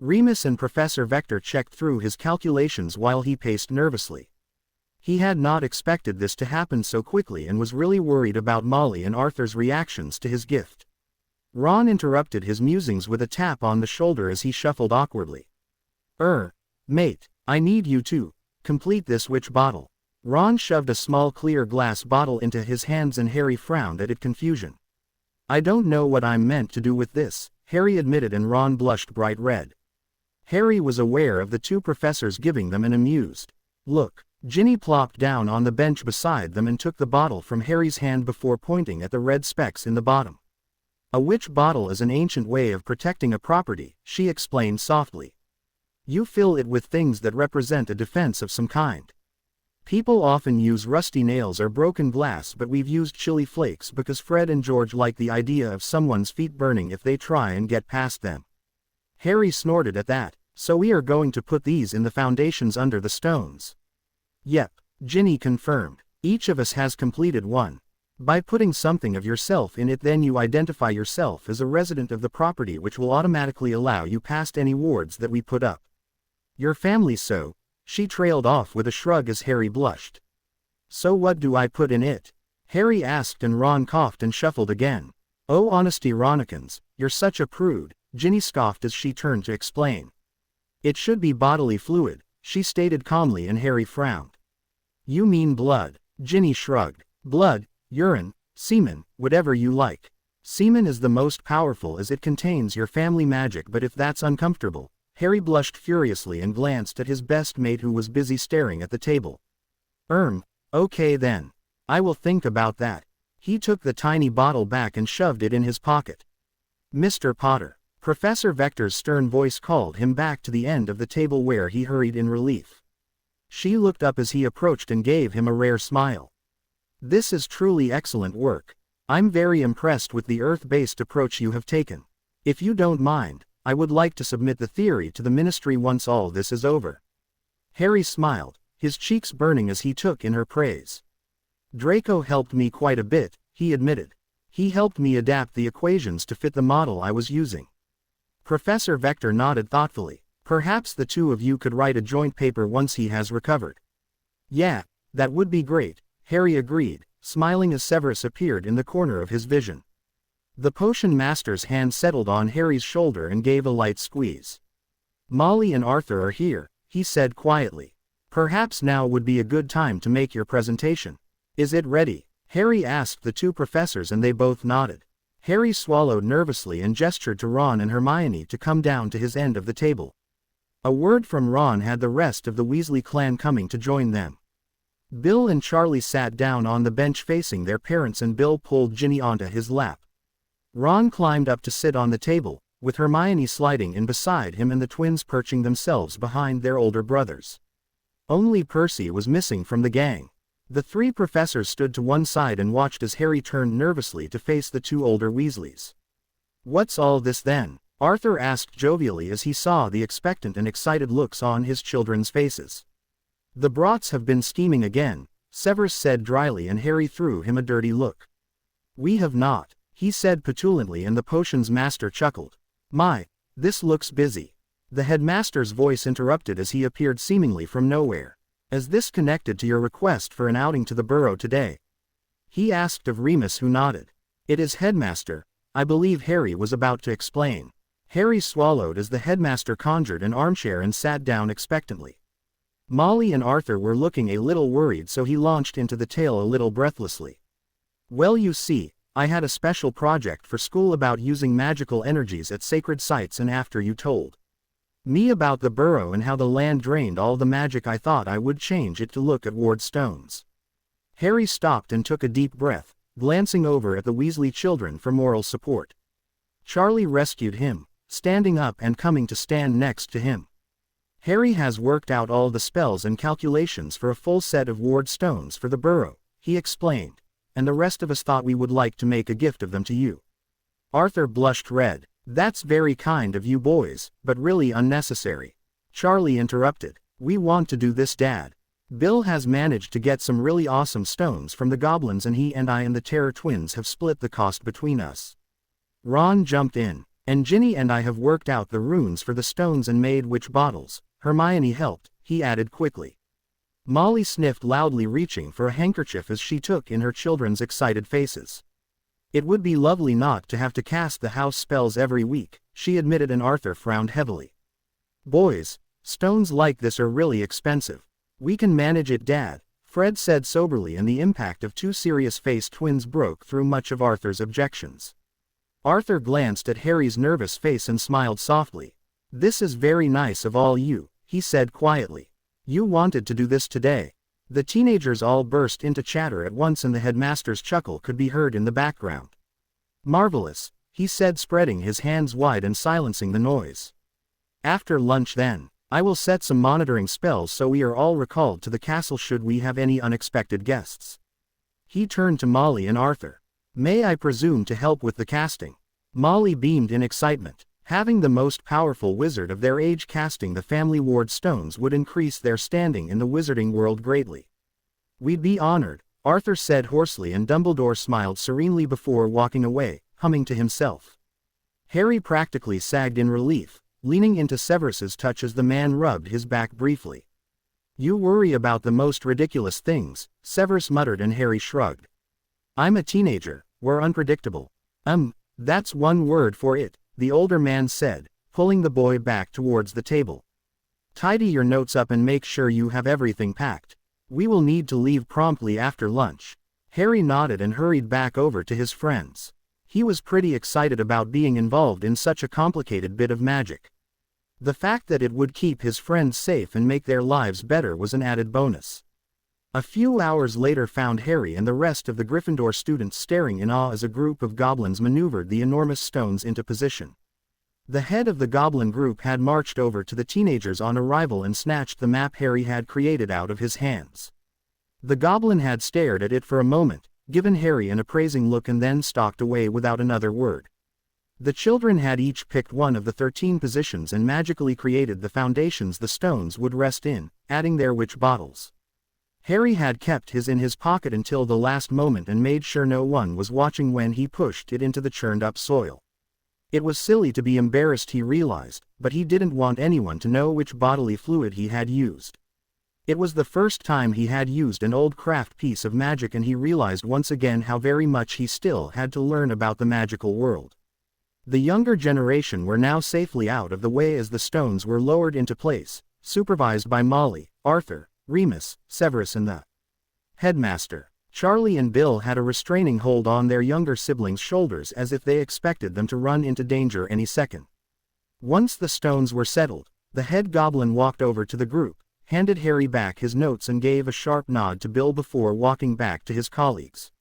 Remus and Professor Vector checked through his calculations while he paced nervously. He had not expected this to happen so quickly and was really worried about Molly and Arthur's reactions to his gift. Ron interrupted his musings with a tap on the shoulder as he shuffled awkwardly. Mate, I need you to complete this witch bottle. Ron shoved a small clear glass bottle into his hands and Harry frowned at its confusion. I don't know what I'm meant to do with this, Harry admitted and Ron blushed bright red. Harry was aware of the two professors giving them an amused look. Ginny plopped down on the bench beside them and took the bottle from Harry's hand before pointing at the red specks in the bottom. A witch bottle is an ancient way of protecting a property, she explained softly. You fill it with things that represent a defense of some kind. People often use rusty nails or broken glass but we've used chili flakes because Fred and George like the idea of someone's feet burning if they try and get past them. Harry snorted at that. So we are going to put these in the foundations under the stones. Yep, Ginny confirmed. Each of us has completed one. By putting something of yourself in it then you identify yourself as a resident of the property which will automatically allow you past any wards that we put up. Your family so, she trailed off with a shrug as Harry blushed. So what do I put in it? Harry asked and Ron coughed and shuffled again. Oh honesty Ronikins, you're such a prude, Ginny scoffed as she turned to explain. It should be bodily fluid, she stated calmly and Harry frowned. You mean blood, Ginny shrugged. Blood, urine, semen, whatever you like. Semen is the most powerful as it contains your family magic but if that's uncomfortable, Harry blushed furiously and glanced at his best mate who was busy staring at the table. Okay then. I will think about that. He took the tiny bottle back and shoved it in his pocket. Mr. Potter. Professor Vector's stern voice called him back to the end of the table where he hurried in relief. She looked up as he approached and gave him a rare smile. This is truly excellent work. I'm very impressed with the earth-based approach you have taken. If you don't mind, I would like to submit the theory to the ministry once all this is over. Harry smiled, his cheeks burning as he took in her praise. Draco helped me quite a bit, he admitted. He helped me adapt the equations to fit the model I was using. Professor Vector nodded thoughtfully. Perhaps the two of you could write a joint paper once he has recovered. Yeah, that would be great, Harry agreed, smiling as Severus appeared in the corner of his vision. The potion master's hand settled on Harry's shoulder and gave a light squeeze. Molly and Arthur are here, he said quietly. Perhaps now would be a good time to make your presentation. Is it ready? Harry asked the two professors and they both nodded. Harry swallowed nervously and gestured to Ron and Hermione to come down to his end of the table. A word from Ron had the rest of the Weasley clan coming to join them. Bill and Charlie sat down on the bench facing their parents and Bill pulled Ginny onto his lap. Ron climbed up to sit on the table, with Hermione sliding in beside him and the twins perching themselves behind their older brothers. Only Percy was missing from the gang. The three professors stood to one side and watched as Harry turned nervously to face the two older Weasleys. "What's all this then?" Arthur asked jovially as he saw the expectant and excited looks on his children's faces. "The brats have been scheming again," Severus said dryly, and Harry threw him a dirty look. "We have not," he said petulantly, and the potions master chuckled. "My, this looks busy." The headmaster's voice interrupted as he appeared seemingly from nowhere. "Is this connected to your request for an outing to the Burrow today?" he asked of Remus, who nodded. "It is, headmaster," I believe Harry was about to explain. Harry swallowed as the headmaster conjured an armchair and sat down expectantly. Molly and Arthur were looking a little worried, so he launched into the tale a little breathlessly. "Well, you see, I had a special project for school about using magical energies at sacred sites, and after you told me about the Burrow and how the land drained all the magic, I thought I would change it to look at ward stones." Harry stopped and took a deep breath, glancing over at the Weasley children for moral support. Charlie rescued him, standing up and coming to stand next to him. "Harry has worked out all the spells and calculations for a full set of ward stones for the Burrow," he explained, "and the rest of us thought we would like to make a gift of them to you." Arthur blushed red. "That's very kind of you boys, but really unnecessary." Charlie interrupted. "We want to do this, Dad. Bill has managed to get some really awesome stones from the goblins, and he and I and the Terror Twins have split the cost between us." Ron jumped in. "And Ginny and I have worked out the runes for the stones and made witch bottles." Hermione helped, he added quickly. Molly sniffed loudly, reaching for a handkerchief as she took in her children's excited faces. "It would be lovely not to have to cast the house spells every week," she admitted, and Arthur frowned heavily. "Boys, stones like this are really expensive." "We can manage it, Dad," Fred said soberly, and the impact of two serious-faced twins broke through much of Arthur's objections. Arthur glanced at Harry's nervous face and smiled softly. "This is very nice of all you," he said quietly. "You wanted to do this today." The teenagers all burst into chatter at once, and the headmaster's chuckle could be heard in the background. "Marvelous," he said, spreading his hands wide and silencing the noise. "After lunch then, I will set some monitoring spells so we are all recalled to the castle should we have any unexpected guests." He turned to Molly and Arthur. "May I presume to help with the casting?" Molly beamed in excitement. Having the most powerful wizard of their age casting the family ward stones would increase their standing in the wizarding world greatly. "We'd be honored," Arthur said hoarsely, and Dumbledore smiled serenely before walking away, humming to himself. Harry practically sagged in relief, leaning into Severus's touch as the man rubbed his back briefly. "You worry about the most ridiculous things," Severus muttered, and Harry shrugged. "I'm a teenager, we're unpredictable." That's one word for it," the older man said, pulling the boy back towards the table. "Tidy your notes up and make sure you have everything packed. We will need to leave promptly after lunch." Harry nodded and hurried back over to his friends. He was pretty excited about being involved in such a complicated bit of magic. The fact that it would keep his friends safe and make their lives better was an added bonus. A few hours later found Harry and the rest of the Gryffindor students staring in awe as a group of goblins maneuvered the enormous stones into position. The head of the goblin group had marched over to the teenagers on arrival and snatched the map Harry had created out of his hands. The goblin had stared at it for a moment, given Harry an appraising look, and then stalked away without another word. The children had each picked one of the 13 positions and magically created the foundations the stones would rest in, adding their witch bottles. Harry had kept his in his pocket until the last moment and made sure no one was watching when he pushed it into the churned-up soil. It was silly to be embarrassed, he realized, but he didn't want anyone to know which bodily fluid he had used. It was the first time he had used an old craft piece of magic, and he realized once again how very much he still had to learn about the magical world. The younger generation were now safely out of the way as the stones were lowered into place, supervised by Molly, Arthur, Remus, Severus and the headmaster. Charlie and Bill had a restraining hold on their younger siblings' shoulders as if they expected them to run into danger any second. Once the stones were settled, the head goblin walked over to the group, handed Harry back his notes and gave a sharp nod to Bill before walking back to his colleagues.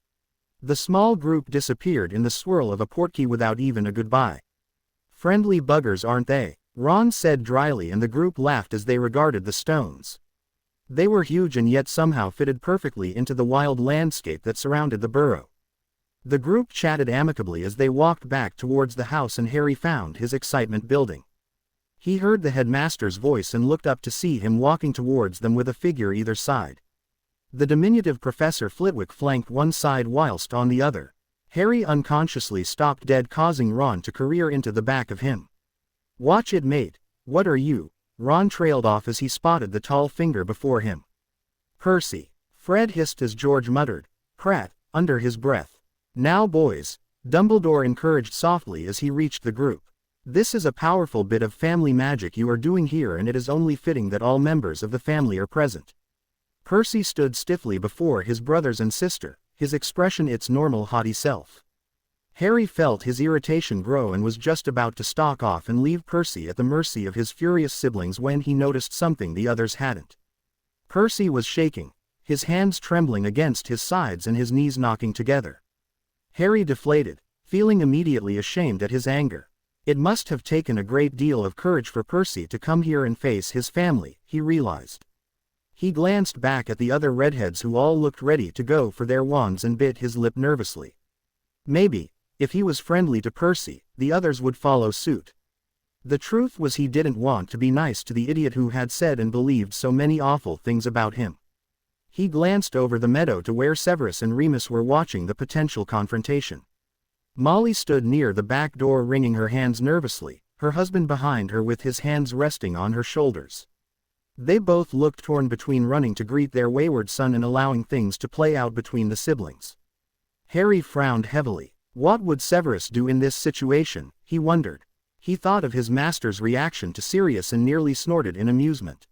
The small group disappeared in the swirl of a portkey without even a goodbye. "Friendly buggers, aren't they?" Ron said dryly, and the group laughed as they regarded the stones. They were huge and yet somehow fitted perfectly into the wild landscape that surrounded the burrow. The group chatted amicably as they walked back towards the house, and Harry found his excitement building. He heard the headmaster's voice and looked up to see him walking towards them with a figure either side. The diminutive Professor Flitwick flanked one side whilst on the other. Harry unconsciously stopped dead, causing Ron to career into the back of him. "Watch it, mate." "What are you?" Ron trailed off as he spotted the tall figure before him. "Percy," Fred hissed as George muttered, "Pratt," under his breath. "Now boys," Dumbledore encouraged softly as he reached the group. "This is a powerful bit of family magic you are doing here, and it is only fitting that all members of the family are present." Percy stood stiffly before his brothers and sister, his expression its normal haughty self. Harry felt his irritation grow and was just about to stalk off and leave Percy at the mercy of his furious siblings when he noticed something the others hadn't. Percy was shaking, his hands trembling against his sides and his knees knocking together. Harry deflated, feeling immediately ashamed at his anger. It must have taken a great deal of courage for Percy to come here and face his family, he realized. He glanced back at the other redheads who all looked ready to go for their wands and bit his lip nervously. Maybe, if he was friendly to Percy, the others would follow suit. The truth was he didn't want to be nice to the idiot who had said and believed so many awful things about him. He glanced over the meadow to where Severus and Remus were watching the potential confrontation. Molly stood near the back door wringing her hands nervously, her husband behind her with his hands resting on her shoulders. They both looked torn between running to greet their wayward son and allowing things to play out between the siblings. Harry frowned heavily. What would Severus do in this situation, he wondered. He thought of his master's reaction to Sirius and nearly snorted in amusement.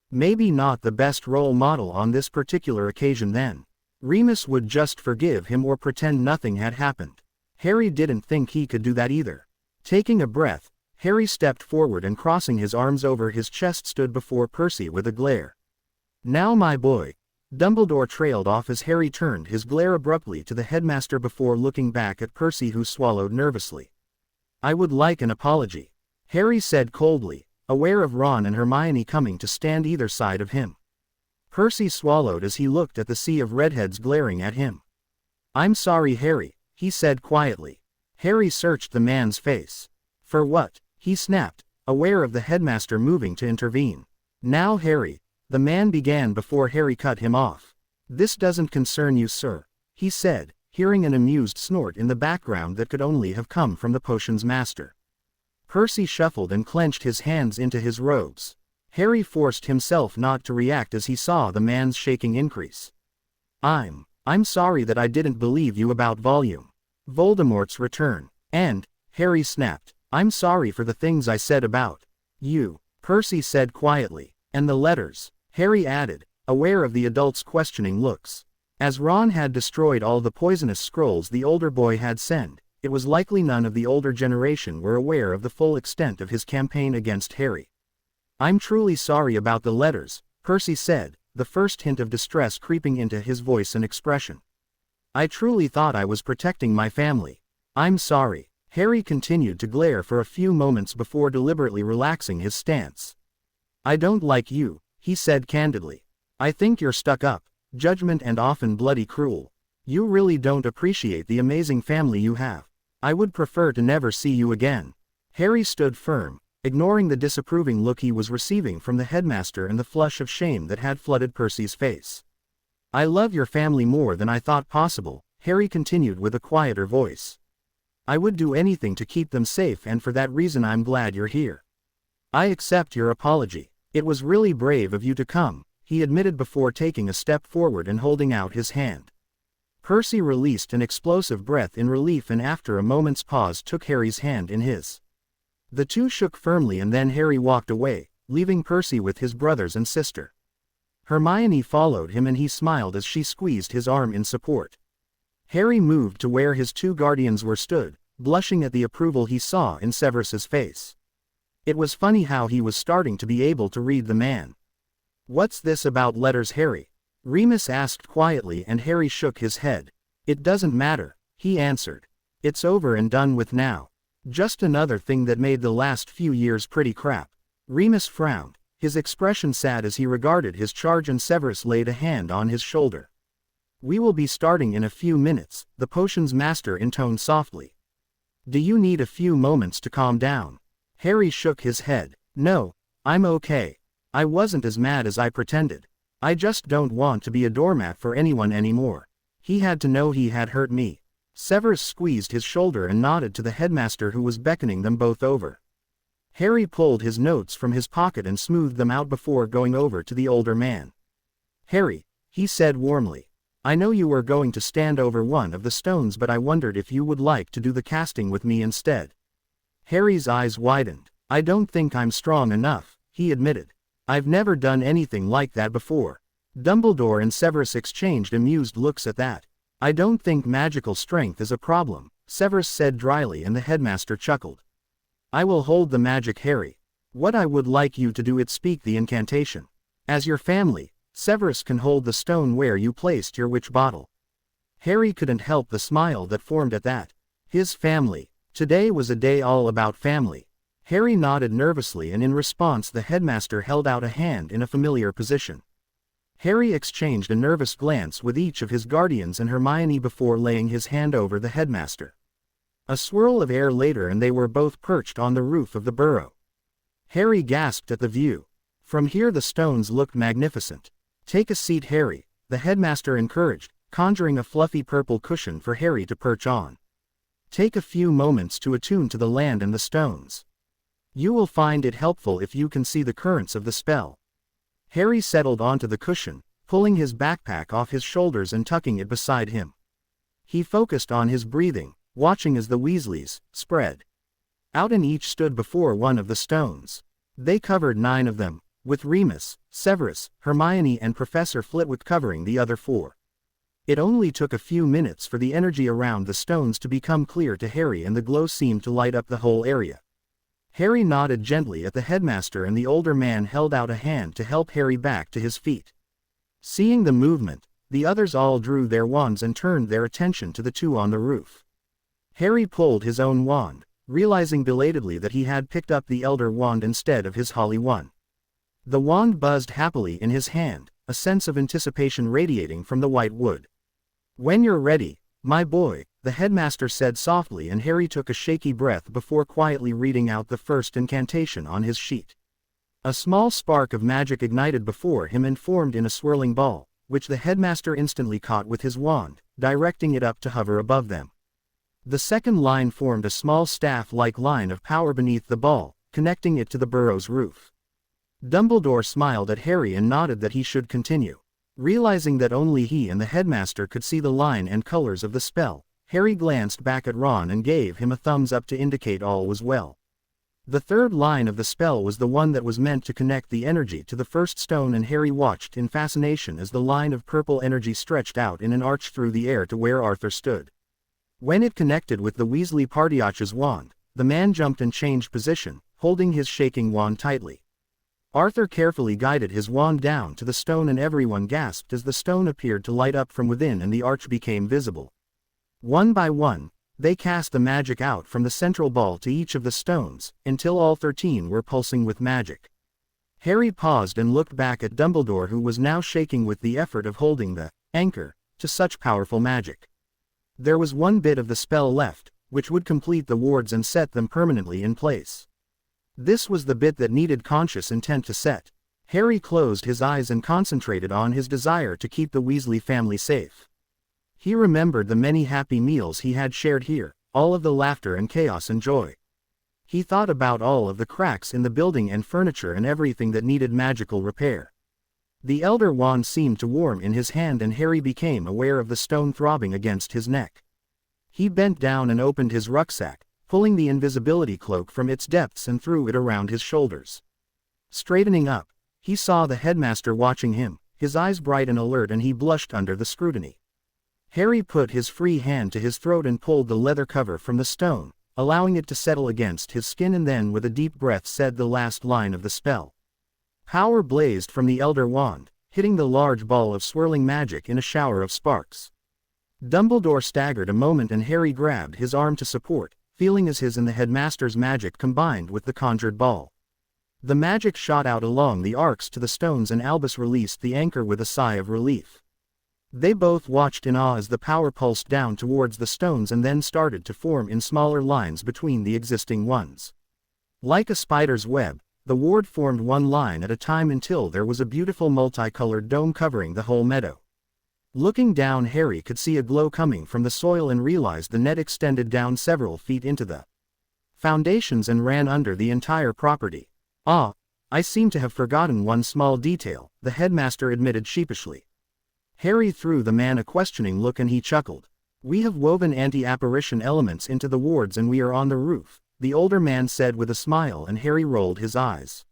Maybe not the best role model on this particular occasion then. Remus would just forgive him or pretend nothing had happened. Harry didn't think he could do that either. Taking a breath, Harry stepped forward and crossing his arms over his chest stood before Percy with a glare. "Now my boy." Dumbledore trailed off as Harry turned his glare abruptly to the headmaster before looking back at Percy, who swallowed nervously. "I would like an apology," Harry said coldly, aware of Ron and Hermione coming to stand either side of him. Percy swallowed as he looked at the sea of redheads glaring at him. "I'm sorry, Harry," he said quietly. Harry searched the man's face. "For what?" he snapped, aware of the headmaster moving to intervene. "Now Harry," the man began before Harry cut him off. "This doesn't concern you, sir," he said, hearing an amused snort in the background that could only have come from the potion's master. Percy shuffled and clenched his hands into his robes. Harry forced himself not to react as he saw the man's shaking increase. I'm sorry that I didn't believe you about Voldemort's return. And," Harry snapped, "I'm sorry for the things I said about you," Percy said quietly. "And the letters," Harry added, aware of the adults' questioning looks. As Ron had destroyed all the poisonous scrolls the older boy had sent, it was likely none of the older generation were aware of the full extent of his campaign against Harry. "I'm truly sorry about the letters," Percy said, the first hint of distress creeping into his voice and expression. "I truly thought I was protecting my family. I'm sorry." Harry continued to glare for a few moments before deliberately relaxing his stance. "I don't like you," he said candidly. "I think you're stuck up, judgment and often bloody cruel. You really don't appreciate the amazing family you have. I would prefer to never see you again." Harry stood firm, ignoring the disapproving look he was receiving from the headmaster and the flush of shame that had flooded Percy's face. "I love your family more than I thought possible," Harry continued with a quieter voice. "I would do anything to keep them safe, and for that reason I'm glad you're here. I accept your apology. It was really brave of you to come," he admitted before taking a step forward and holding out his hand. Percy released an explosive breath in relief and after a moment's pause took Harry's hand in his. The two shook firmly and then Harry walked away, leaving Percy with his brothers and sister. Hermione followed him and he smiled as she squeezed his arm in support. Harry moved to where his two guardians were stood, blushing at the approval he saw in Severus's face. It was funny how he was starting to be able to read the man. "What's this about letters, Harry?" Remus asked quietly, and Harry shook his head. "It doesn't matter," he answered. "It's over and done with now. Just another thing that made the last few years pretty crap." Remus frowned, his expression sad as he regarded his charge, and Severus laid a hand on his shoulder. "We will be starting in a few minutes," the potions master intoned softly. "Do you need a few moments to calm down?" Harry shook his head. "No, I'm okay. I wasn't as mad as I pretended. I just don't want to be a doormat for anyone anymore. He had to know he had hurt me." Severus squeezed his shoulder and nodded to the headmaster, who was beckoning them both over. Harry pulled his notes from his pocket and smoothed them out before going over to the older man. "Harry," he said warmly, "I know you were going to stand over one of the stones, but I wondered if you would like to do the casting with me instead." Harry's eyes widened. "I don't think I'm strong enough," he admitted. "I've never done anything like that before." Dumbledore and Severus exchanged amused looks at that. "I don't think magical strength is a problem," Severus said dryly, and the headmaster chuckled. "I will hold the magic, Harry. What I would like you to do is speak the incantation. As your family, Severus can hold the stone where you placed your witch bottle." Harry couldn't help the smile that formed at that. His family. Today was a day all about family. Harry nodded nervously, and in response the headmaster held out a hand in a familiar position. Harry exchanged a nervous glance with each of his guardians and Hermione before laying his hand over the headmaster. A swirl of air later, and they were both perched on the roof of the burrow. Harry gasped at the view. From here the stones looked magnificent. "Take a seat, Harry," the headmaster encouraged, conjuring a fluffy purple cushion for Harry to perch on. "Take a few moments to attune to the land and the stones. You will find it helpful if you can see the currents of the spell." Harry settled onto the cushion, pulling his backpack off his shoulders and tucking it beside him. He focused on his breathing, watching as the Weasleys spread out and each stood before one of the stones. They covered 9 of them, with Remus, Severus, Hermione and Professor Flitwick covering the other 4. It only took a few minutes for the energy around the stones to become clear to Harry, and the glow seemed to light up the whole area. Harry nodded gently at the headmaster, and the older man held out a hand to help Harry back to his feet. Seeing the movement, the others all drew their wands and turned their attention to the 2 on the roof. Harry pulled his own wand, realizing belatedly that he had picked up the Elder Wand instead of his Holly one. The wand buzzed happily in his hand, a sense of anticipation radiating from the white wood. "When you're ready, my boy," the headmaster said softly, and Harry took a shaky breath before quietly reading out the first incantation on his sheet. A small spark of magic ignited before him and formed in a swirling ball, which the headmaster instantly caught with his wand, directing it up to hover above them. The second line formed a small staff-like line of power beneath the ball, connecting it to the burrow's roof. Dumbledore smiled at Harry and nodded that he should continue. Realizing that only he and the headmaster could see the line and colors of the spell, Harry glanced back at Ron and gave him a thumbs up to indicate all was well. The third line of the spell was the one that was meant to connect the energy to the first stone, and Harry watched in fascination as the line of purple energy stretched out in an arch through the air to where Arthur stood. When it connected with the Weasley Partiache's wand, the man jumped and changed position, holding his shaking wand tightly. Arthur carefully guided his wand down to the stone, and everyone gasped as the stone appeared to light up from within and the arch became visible. One by one, they cast the magic out from the central ball to each of the stones, until all 13 were pulsing with magic. Harry paused and looked back at Dumbledore, who was now shaking with the effort of holding the anchor to such powerful magic. There was one bit of the spell left, which would complete the wards and set them permanently in place. This was the bit that needed conscious intent to set. Harry closed his eyes and concentrated on his desire to keep the Weasley family safe. He remembered the many happy meals he had shared here, all of the laughter and chaos and joy. He thought about all of the cracks in the building and furniture and everything that needed magical repair. The Elder Wand seemed to warm in his hand, and Harry became aware of the stone throbbing against his neck. He bent down and opened his rucksack, pulling the invisibility cloak from its depths and threw it around his shoulders. Straightening up, he saw the headmaster watching him, his eyes bright and alert, and he blushed under the scrutiny. Harry put his free hand to his throat and pulled the leather cover from the stone, allowing it to settle against his skin, and then with a deep breath said the last line of the spell. Power blazed from the elder wand, hitting the large ball of swirling magic in a shower of sparks. Dumbledore staggered a moment and Harry grabbed his arm to support, feeling as his and the headmaster's magic combined with the conjured ball. The magic shot out along the arcs to the stones and Albus released the anchor with a sigh of relief. They both watched in awe as the power pulsed down towards the stones and then started to form in smaller lines between the existing ones. Like a spider's web, the ward formed one line at a time until there was a beautiful multicolored dome covering the whole meadow. Looking down, Harry could see a glow coming from the soil and realized the net extended down several feet into the foundations and ran under the entire property. "Ah, I seem to have forgotten one small detail," the headmaster admitted sheepishly. Harry threw the man a questioning look and he chuckled. "We have woven anti-apparition elements into the wards and we are on the roof," the older man said with a smile, and Harry rolled his eyes.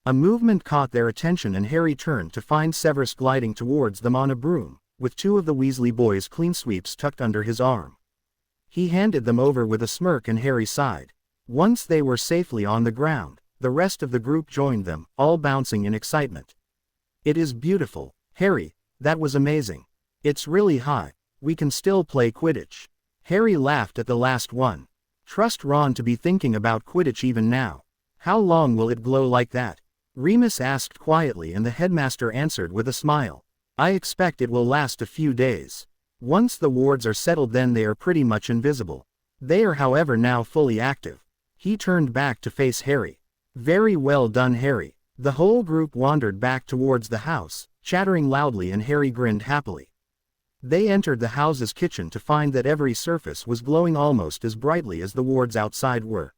A movement caught their attention and Harry turned to find Severus gliding towards them on a broom, with two of the Weasley boys' clean sweeps tucked under his arm. He handed them over with a smirk and Harry sighed. Once they were safely on the ground, the rest of the group joined them, all bouncing in excitement. "It is beautiful, Harry, that was amazing. It's really high, we can still play Quidditch." Harry laughed at the last one. Trust Ron to be thinking about Quidditch even now. "How long will it glow like that?" Remus asked quietly and the headmaster answered with a smile. "I expect it will last a few days. Once the wards are settled then they are pretty much invisible. They are however now fully active." He turned back to face Harry. "Very well done, Harry." The whole group wandered back towards the house, chattering loudly, and Harry grinned happily. They entered the house's kitchen to find that every surface was glowing almost as brightly as the wards outside were.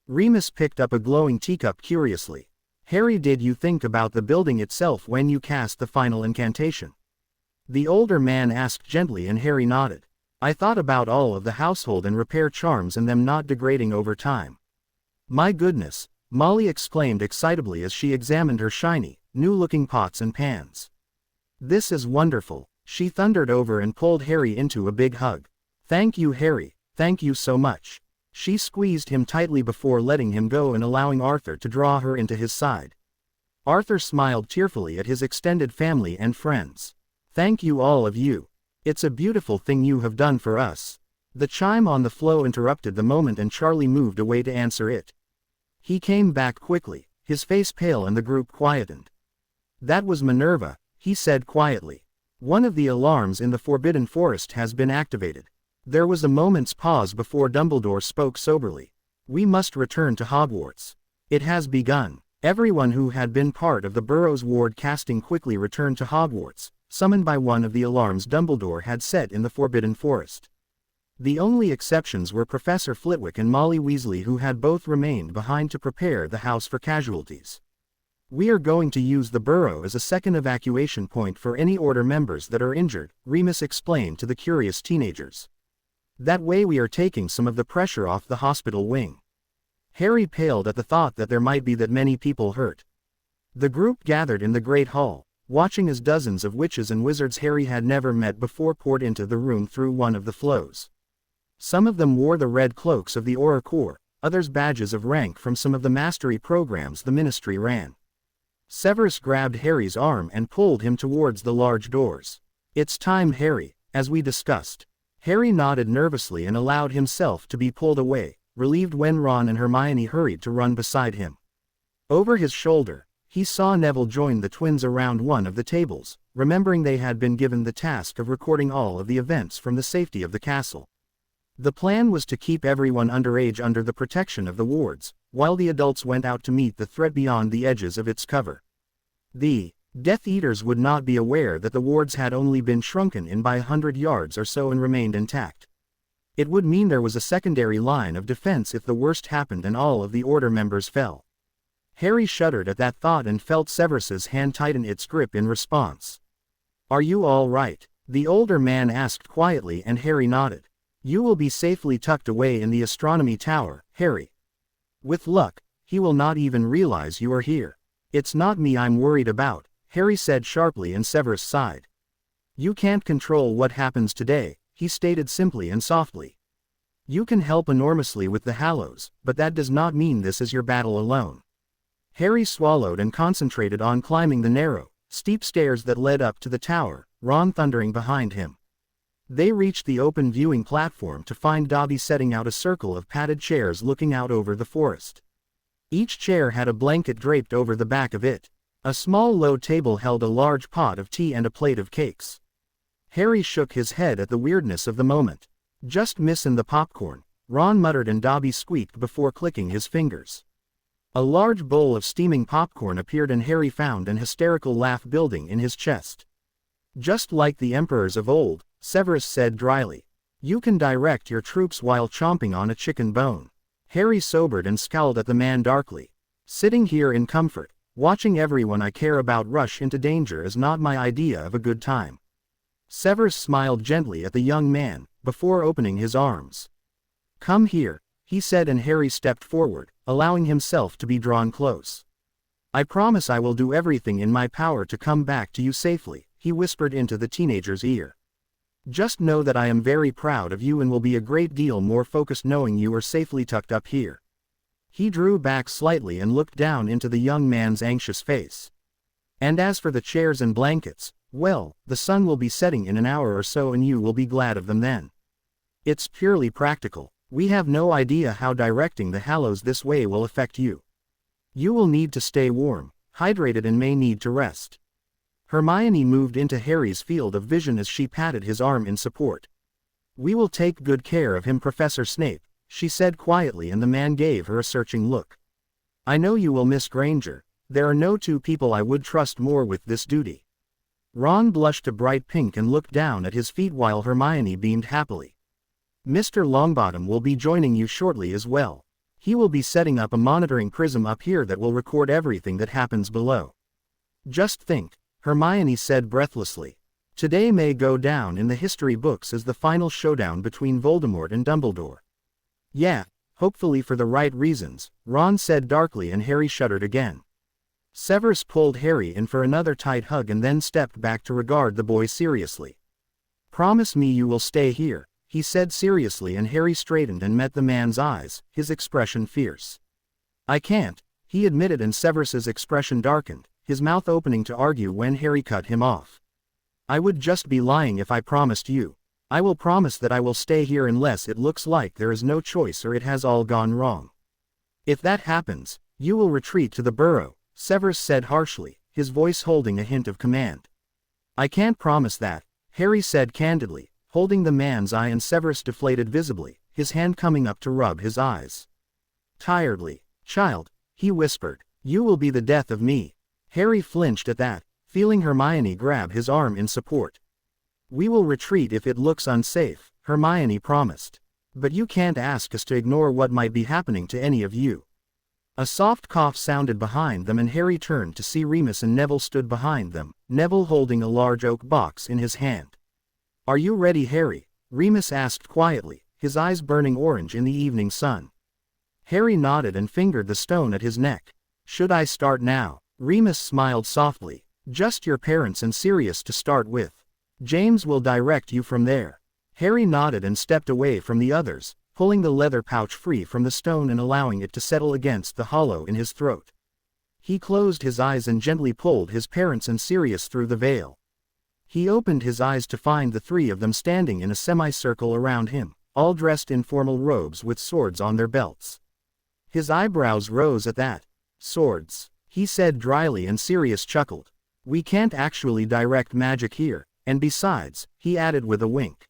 Remus picked up a glowing teacup curiously. "Harry, did you think about the building itself when you cast the final incantation?" The older man asked gently and Harry nodded. "I thought about all of the household and repair charms and them not degrading over time." "My goodness," Molly exclaimed excitably as she examined her shiny, new-looking pots and pans. "This is wonderful," she thundered over and pulled Harry into a big hug. "Thank you, Harry, thank you so much." She squeezed him tightly before letting him go and allowing Arthur to draw her into his side. Arthur smiled tearfully at his extended family and friends. "Thank you, all of you. It's a beautiful thing you have done for us." The chime on the flow interrupted the moment and Charlie moved away to answer it. He came back quickly, his face pale, and the group quietened. "That was Minerva," he said quietly. "One of the alarms in the Forbidden Forest has been activated." There was a moment's pause before Dumbledore spoke soberly. "We must return to Hogwarts. It has begun." Everyone who had been part of the Burrows ward casting quickly returned to Hogwarts, summoned by one of the alarms Dumbledore had set in the Forbidden Forest. The only exceptions were Professor Flitwick and Molly Weasley, who had both remained behind to prepare the house for casualties. "We are going to use the Burrow as a second evacuation point for any Order members that are injured," Remus explained to the curious teenagers. "That way we are taking some of the pressure off the hospital wing." Harry paled at the thought that there might be that many people hurt. The group gathered in the Great Hall, watching as dozens of witches and wizards Harry had never met before poured into the room through one of the flows. Some of them wore the red cloaks of the Auror Corps, others badges of rank from some of the mastery programs the ministry ran. Severus grabbed Harry's arm and pulled him towards the large doors. "It's time, Harry, as we discussed." Harry nodded nervously and allowed himself to be pulled away, relieved when Ron and Hermione hurried to run beside him. Over his shoulder, he saw Neville join the twins around one of the tables, remembering they had been given the task of recording all of the events from the safety of the castle. The plan was to keep everyone underage under the protection of the wards, while the adults went out to meet the threat beyond the edges of its cover. The Death Eaters would not be aware that the wards had only been shrunken in by 100 yards or so and remained intact. It would mean there was a secondary line of defense if the worst happened and all of the Order members fell. Harry shuddered at that thought and felt Severus's hand tighten its grip in response. "Are you all right?" the older man asked quietly, and Harry nodded. "You will be safely tucked away in the astronomy tower, Harry. With luck, he will not even realize you are here." "It's not me I'm worried about," Harry said sharply, and Severus sighed. "You can't control what happens today," he stated simply and softly. "You can help enormously with the Hallows, but that does not mean this is your battle alone." Harry swallowed and concentrated on climbing the narrow, steep stairs that led up to the tower, Ron thundering behind him. They reached the open viewing platform to find Dobby setting out a circle of padded chairs looking out over the forest. Each chair had a blanket draped over the back of it. A small low table held a large pot of tea and a plate of cakes. Harry shook his head at the weirdness of the moment. "Just missin' the popcorn," Ron muttered, and Dobby squeaked before clicking his fingers. A large bowl of steaming popcorn appeared and Harry found an hysterical laugh building in his chest. "Just like the emperors of old," Severus said dryly. "You can direct your troops while chomping on a chicken bone." Harry sobered and scowled at the man darkly. "Sitting here in comfort, watching everyone I care about rush into danger is not my idea of a good time." Severus smiled gently at the young man, before opening his arms. "Come here," he said, and Harry stepped forward, allowing himself to be drawn close. "I promise I will do everything in my power to come back to you safely," he whispered into the teenager's ear. "Just know that I am very proud of you and will be a great deal more focused knowing you are safely tucked up here." He drew back slightly and looked down into the young man's anxious face. "And as for the chairs and blankets, well, the sun will be setting in an hour or so and you will be glad of them then. It's purely practical. We have no idea how directing the Hallows this way will affect you. You will need to stay warm, hydrated, and may need to rest." Hermione moved into Harry's field of vision as she patted his arm in support. "We will take good care of him, Professor Snape," she said quietly, and the man gave her a searching look. "I know you will, Miss Granger. There are no two people I would trust more with this duty." Ron blushed a bright pink and looked down at his feet while Hermione beamed happily. "Mr. Longbottom will be joining you shortly as well. He will be setting up a monitoring prism up here that will record everything that happens below." "Just think," Hermione said breathlessly. "Today may go down in the history books as the final showdown between Voldemort and Dumbledore." "Yeah, hopefully for the right reasons," Ron said darkly, and Harry shuddered again. Severus pulled Harry in for another tight hug and then stepped back to regard the boy seriously. "Promise me you will stay here," he said seriously, and Harry straightened and met the man's eyes, his expression fierce. "I can't," he admitted, and Severus's expression darkened, his mouth opening to argue when Harry cut him off. "I would just be lying if I promised you. I will promise that I will stay here unless it looks like there is no choice or it has all gone wrong. If that happens, you will retreat to the burrow," Severus said harshly, his voice holding a hint of command. "I can't promise that," Harry said candidly, holding the man's eye, and Severus deflated visibly, his hand coming up to rub his eyes. Tiredly, "Child," he whispered, "you will be the death of me." Harry flinched at that, feeling Hermione grab his arm in support. "We will retreat if it looks unsafe," Hermione promised. "But you can't ask us to ignore what might be happening to any of you." A soft cough sounded behind them, and Harry turned to see Remus and Neville stood behind them, Neville holding a large oak box in his hand. "Are you ready, Harry?" Remus asked quietly, his eyes burning orange in the evening sun. Harry nodded and fingered the stone at his neck. "Should I start now?" Remus smiled softly. "Just your parents and Sirius to start with. James will direct you from there." Harry nodded and stepped away from the others, pulling the leather pouch free from the stone and allowing it to settle against the hollow in his throat. He closed his eyes and gently pulled his parents and Sirius through the veil. He opened his eyes to find the three of them standing in a semicircle around him, all dressed in formal robes with swords on their belts. His eyebrows rose at that. "Swords," he said dryly, and Sirius chuckled. "We can't actually direct magic here, and besides," he added with a wink,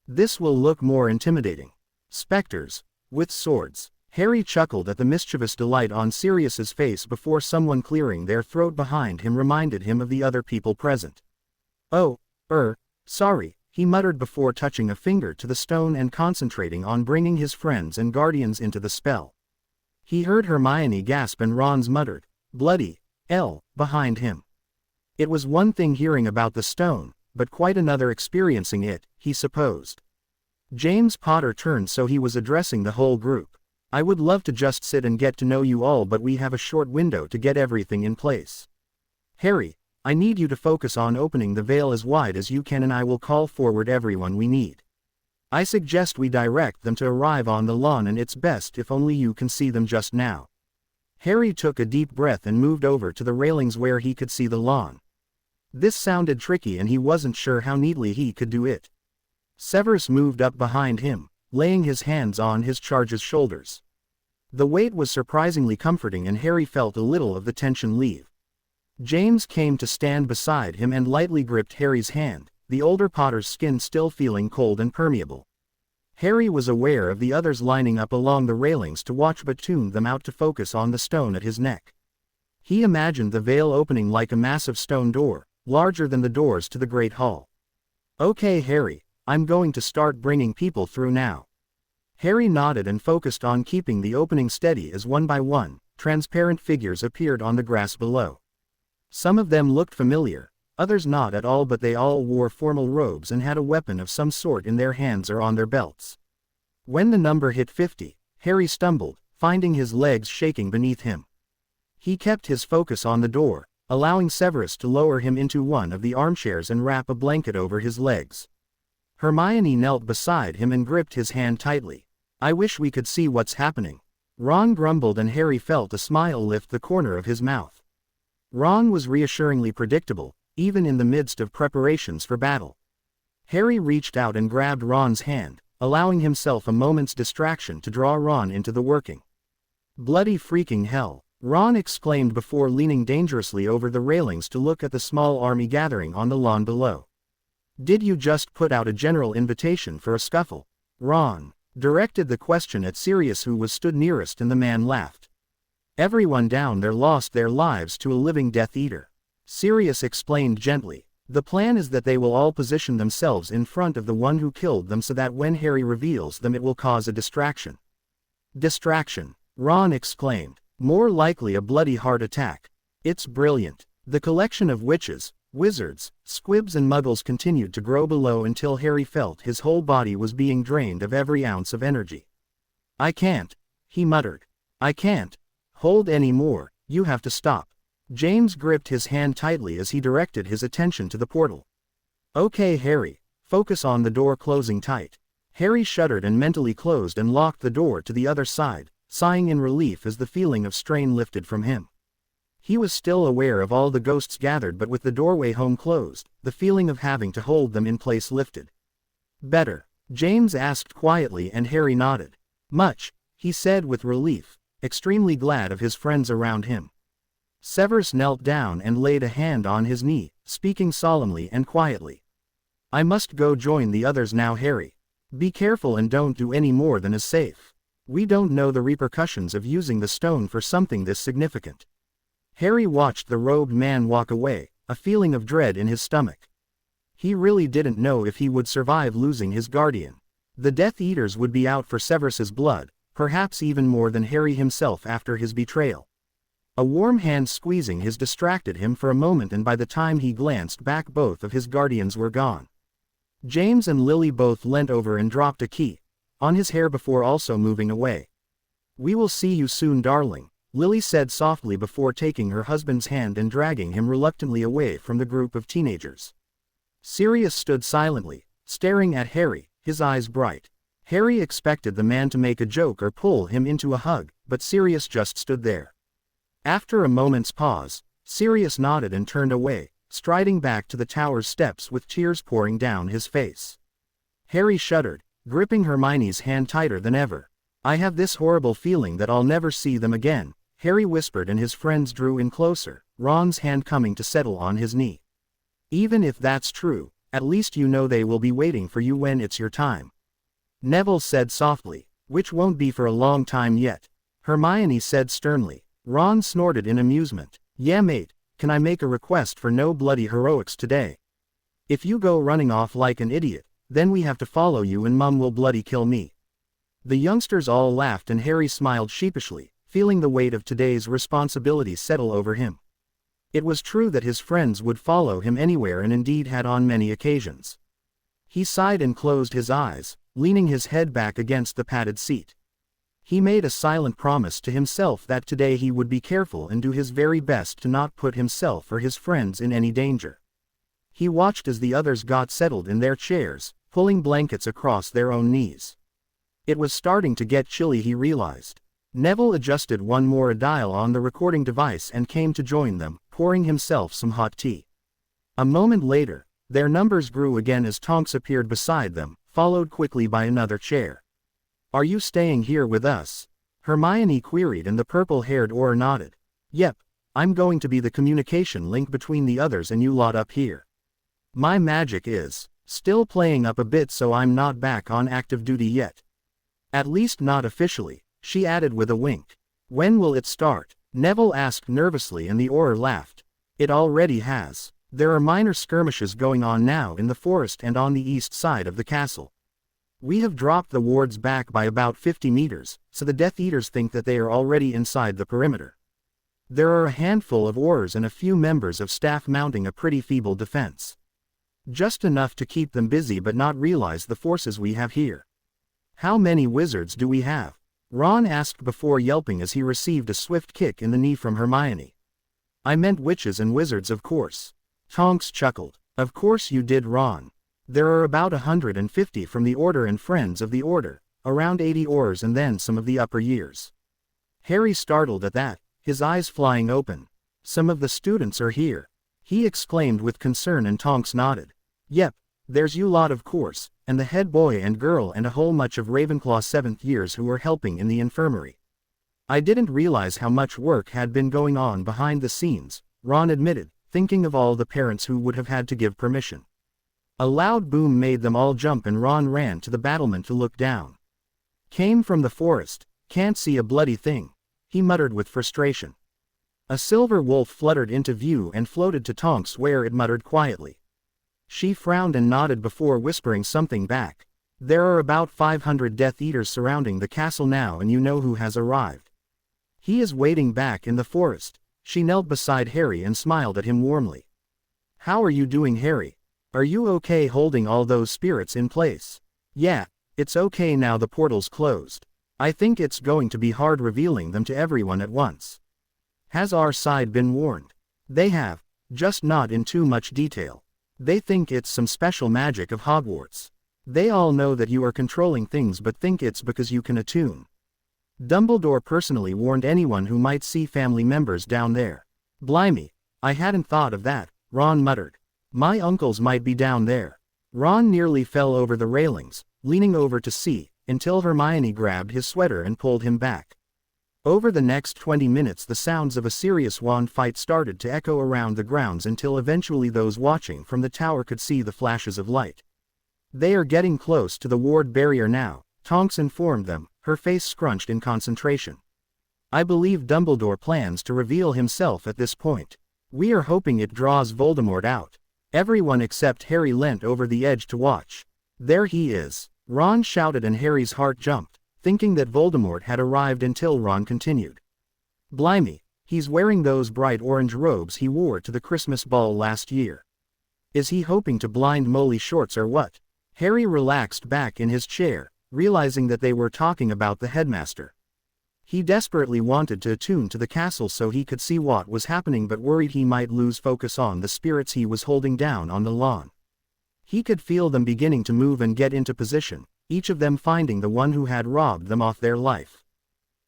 "this will look more intimidating. Specters, with swords." Harry chuckled at the mischievous delight on Sirius's face before someone clearing their throat behind him reminded him of the other people present. "Oh, sorry," he muttered before touching a finger to the stone and concentrating on bringing his friends and guardians into the spell. He heard Hermione gasp and Ron's muttered, "Bloody hell," behind him. It was one thing hearing about the stone, but quite another experiencing it, he supposed. James Potter turned so he was addressing the whole group. "I would love to just sit and get to know you all, but we have a short window to get everything in place. Harry, I need you to focus on opening the veil as wide as you can, and I will call forward everyone we need. I suggest we direct them to arrive on the lawn, and it's best if only you can see them just now." Harry took a deep breath and moved over to the railings where he could see the lawn. This sounded tricky and he wasn't sure how neatly he could do it. Severus moved up behind him, laying his hands on his charge's shoulders. The weight was surprisingly comforting and Harry felt a little of the tension leave. James came to stand beside him and lightly gripped Harry's hand, the older Potter's skin still feeling cold and permeable. Harry was aware of the others lining up along the railings to watch but tuned them out to focus on the stone at his neck. He imagined the veil opening like a massive stone door, larger than the doors to the Great Hall. "Okay, Harry, I'm going to start bringing people through now." Harry nodded and focused on keeping the opening steady as one by one, transparent figures appeared on the grass below. Some of them looked familiar, others not at all, but they all wore formal robes and had a weapon of some sort in their hands or on their belts. When the number hit 50, Harry stumbled, finding his legs shaking beneath him. He kept his focus on the door, allowing Severus to lower him into one of the armchairs and wrap a blanket over his legs. Hermione knelt beside him and gripped his hand tightly. "I wish we could see what's happening." Ron grumbled and Harry felt a smile lift the corner of his mouth. Ron was reassuringly predictable, even in the midst of preparations for battle. Harry reached out and grabbed Ron's hand, allowing himself a moment's distraction to draw Ron into the working. "Bloody freaking hell," Ron exclaimed before leaning dangerously over the railings to look at the small army gathering on the lawn below. "Did you just put out a general invitation for a scuffle?" Ron directed the question at Sirius, who was stood nearest, and the man laughed. "Everyone down there lost their lives to a living Death Eater," Sirius explained gently. "The plan is that they will all position themselves in front of the one who killed them so that when Harry reveals them it will cause a distraction." "Distraction?" Ron exclaimed. "More likely a bloody heart attack." "It's brilliant." The collection of witches, wizards, squibs and muggles continued to grow below until Harry felt his whole body was being drained of every ounce of energy. "I can't," he muttered. "I can't hold any more, you have to stop." James gripped his hand tightly as he directed his attention to the portal. "Okay, Harry, focus on the door closing tight." Harry shuddered and mentally closed and locked the door to the other side, sighing in relief as the feeling of strain lifted from him. He was still aware of all the ghosts gathered, but with the doorway home closed, the feeling of having to hold them in place lifted. "Better?" James asked quietly, and Harry nodded. "Much," he said with relief, extremely glad of his friends around him. Severus knelt down and laid a hand on his knee, speaking solemnly and quietly. "I must go join the others now, Harry. Be careful and don't do any more than is safe. We don't know the repercussions of using the stone for something this significant." Harry watched the robed man walk away, a feeling of dread in his stomach. He really didn't know if he would survive losing his guardian. The Death Eaters would be out for Severus's blood, perhaps even more than Harry himself after his betrayal. A warm hand squeezing his distracted him for a moment, and by the time he glanced back both of his guardians were gone. James and Lily both leant over and dropped a key on his hair before also moving away. "We will see you soon, darling," Lily said softly before taking her husband's hand and dragging him reluctantly away from the group of teenagers. Sirius stood silently, staring at Harry, his eyes bright. Harry expected the man to make a joke or pull him into a hug, but Sirius just stood there. After a moment's pause, Sirius nodded and turned away, striding back to the tower's steps with tears pouring down his face. Harry shuddered, gripping Hermione's hand tighter than ever. "I have this horrible feeling that I'll never see them again," Harry whispered, and his friends drew in closer, Ron's hand coming to settle on his knee. "Even if that's true, at least you know they will be waiting for you when it's your time," Neville said softly. "Which won't be for a long time yet," Hermione said sternly. Ron snorted in amusement. "Yeah mate, can I make a request for no bloody heroics today? If you go running off like an idiot, then we have to follow you and Mum will bloody kill me." The youngsters all laughed and Harry smiled sheepishly, feeling the weight of today's responsibility settle over him. It was true that his friends would follow him anywhere, and indeed had on many occasions. He sighed and closed his eyes, leaning his head back against the padded seat. He made a silent promise to himself that today he would be careful and do his very best to not put himself or his friends in any danger. He watched as the others got settled in their chairs, pulling blankets across their own knees. It was starting to get chilly, he realized. Neville adjusted one more dial on the recording device and came to join them, pouring himself some hot tea. A moment later, their numbers grew again as Tonks appeared beside them, followed quickly by another chair. "Are you staying here with us?" Hermione queried, and the purple-haired Auror nodded. "Yep, I'm going to be the communication link between the others and you lot up here. My magic is still playing up a bit, so I'm not back on active duty yet. At least not officially," she added with a wink. "When will it start?" Neville asked nervously, and the Auror laughed. "It already has. There are minor skirmishes going on now in the forest and on the east side of the castle. We have dropped the wards back by about 50 meters, so the Death Eaters think that they are already inside the perimeter. There are a handful of Aurors and a few members of staff mounting a pretty feeble defense. Just enough to keep them busy but not realize the forces we have here." "How many wizards do we have?" Ron asked before yelping as he received a swift kick in the knee from Hermione. "I meant witches and wizards, of course." Tonks chuckled. "Of course you did, Ron. There are about 150 from the Order and Friends of the Order, around 80 Aurors and then some of the upper years." Harry startled at that, his eyes flying open. "Some of the students are here," he exclaimed with concern, and Tonks nodded. "Yep, there's you lot of course, and the head boy and girl and a whole bunch of Ravenclaw 7th years who are helping in the infirmary." "I didn't realize how much work had been going on behind the scenes," Ron admitted, thinking of all the parents who would have had to give permission. A loud boom made them all jump, and Ron ran to the battlement to look down. "Came from the forest, can't see a bloody thing," he muttered with frustration. A silver wolf fluttered into view and floated to Tonks, where it muttered quietly. She frowned and nodded before whispering something back. "There are about 500 Death Eaters surrounding the castle now, and you know who has arrived. He is waiting back in the forest." She knelt beside Harry and smiled at him warmly. "How are you doing, Harry? Are you okay holding all those spirits in place?" "Yeah, it's okay now the portal's closed. I think it's going to be hard revealing them to everyone at once." "Has our side been warned?" "They have, just not in too much detail. They think it's some special magic of Hogwarts. They all know that you are controlling things but think it's because you can attune. Dumbledore personally warned anyone who might see family members down there." "Blimey, I hadn't thought of that," Ron muttered. "My uncles might be down there." Ron nearly fell over the railings, leaning over to see, until Hermione grabbed his sweater and pulled him back. Over the next 20 minutes the sounds of a serious wand fight started to echo around the grounds until eventually those watching from the tower could see the flashes of light. "They are getting close to the ward barrier now," Tonks informed them, her face scrunched in concentration. "I believe Dumbledore plans to reveal himself at this point. We are hoping it draws Voldemort out." Everyone except Harry leant over the edge to watch. "There he is," Ron shouted, and Harry's heart jumped, thinking that Voldemort had arrived until Ron continued. "Blimey, he's wearing those bright orange robes he wore to the Christmas ball last year. Is he hoping to blind Molly Shorts or what?" Harry relaxed back in his chair, realizing that they were talking about the headmaster. He desperately wanted to attune to the castle so he could see what was happening, but worried he might lose focus on the spirits he was holding down on the lawn. He could feel them beginning to move and get into position, each of them finding the one who had robbed them of their life.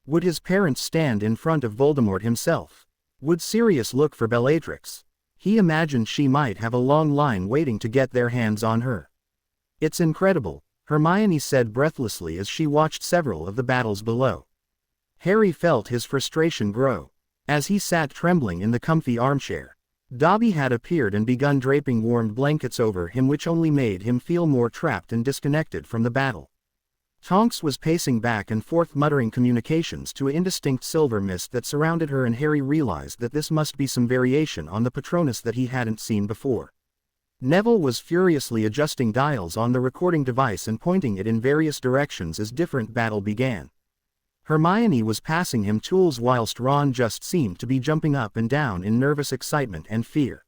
Would his parents stand in front of Voldemort himself? Would Sirius look for Bellatrix? He imagined she might have a long line waiting to get their hands on her. "It's incredible," Hermione said breathlessly as she watched several of the battles below. Harry felt his frustration grow. As he sat trembling in the comfy armchair, Dobby had appeared and begun draping warm blankets over him, which only made him feel more trapped and disconnected from the battle. Tonks was pacing back and forth muttering communications to an indistinct silver mist that surrounded her, and Harry realized that this must be some variation on the Patronus that he hadn't seen before. Neville was furiously adjusting dials on the recording device and pointing it in various directions as different battle began. Hermione was passing him tools whilst Ron just seemed to be jumping up and down in nervous excitement and fear.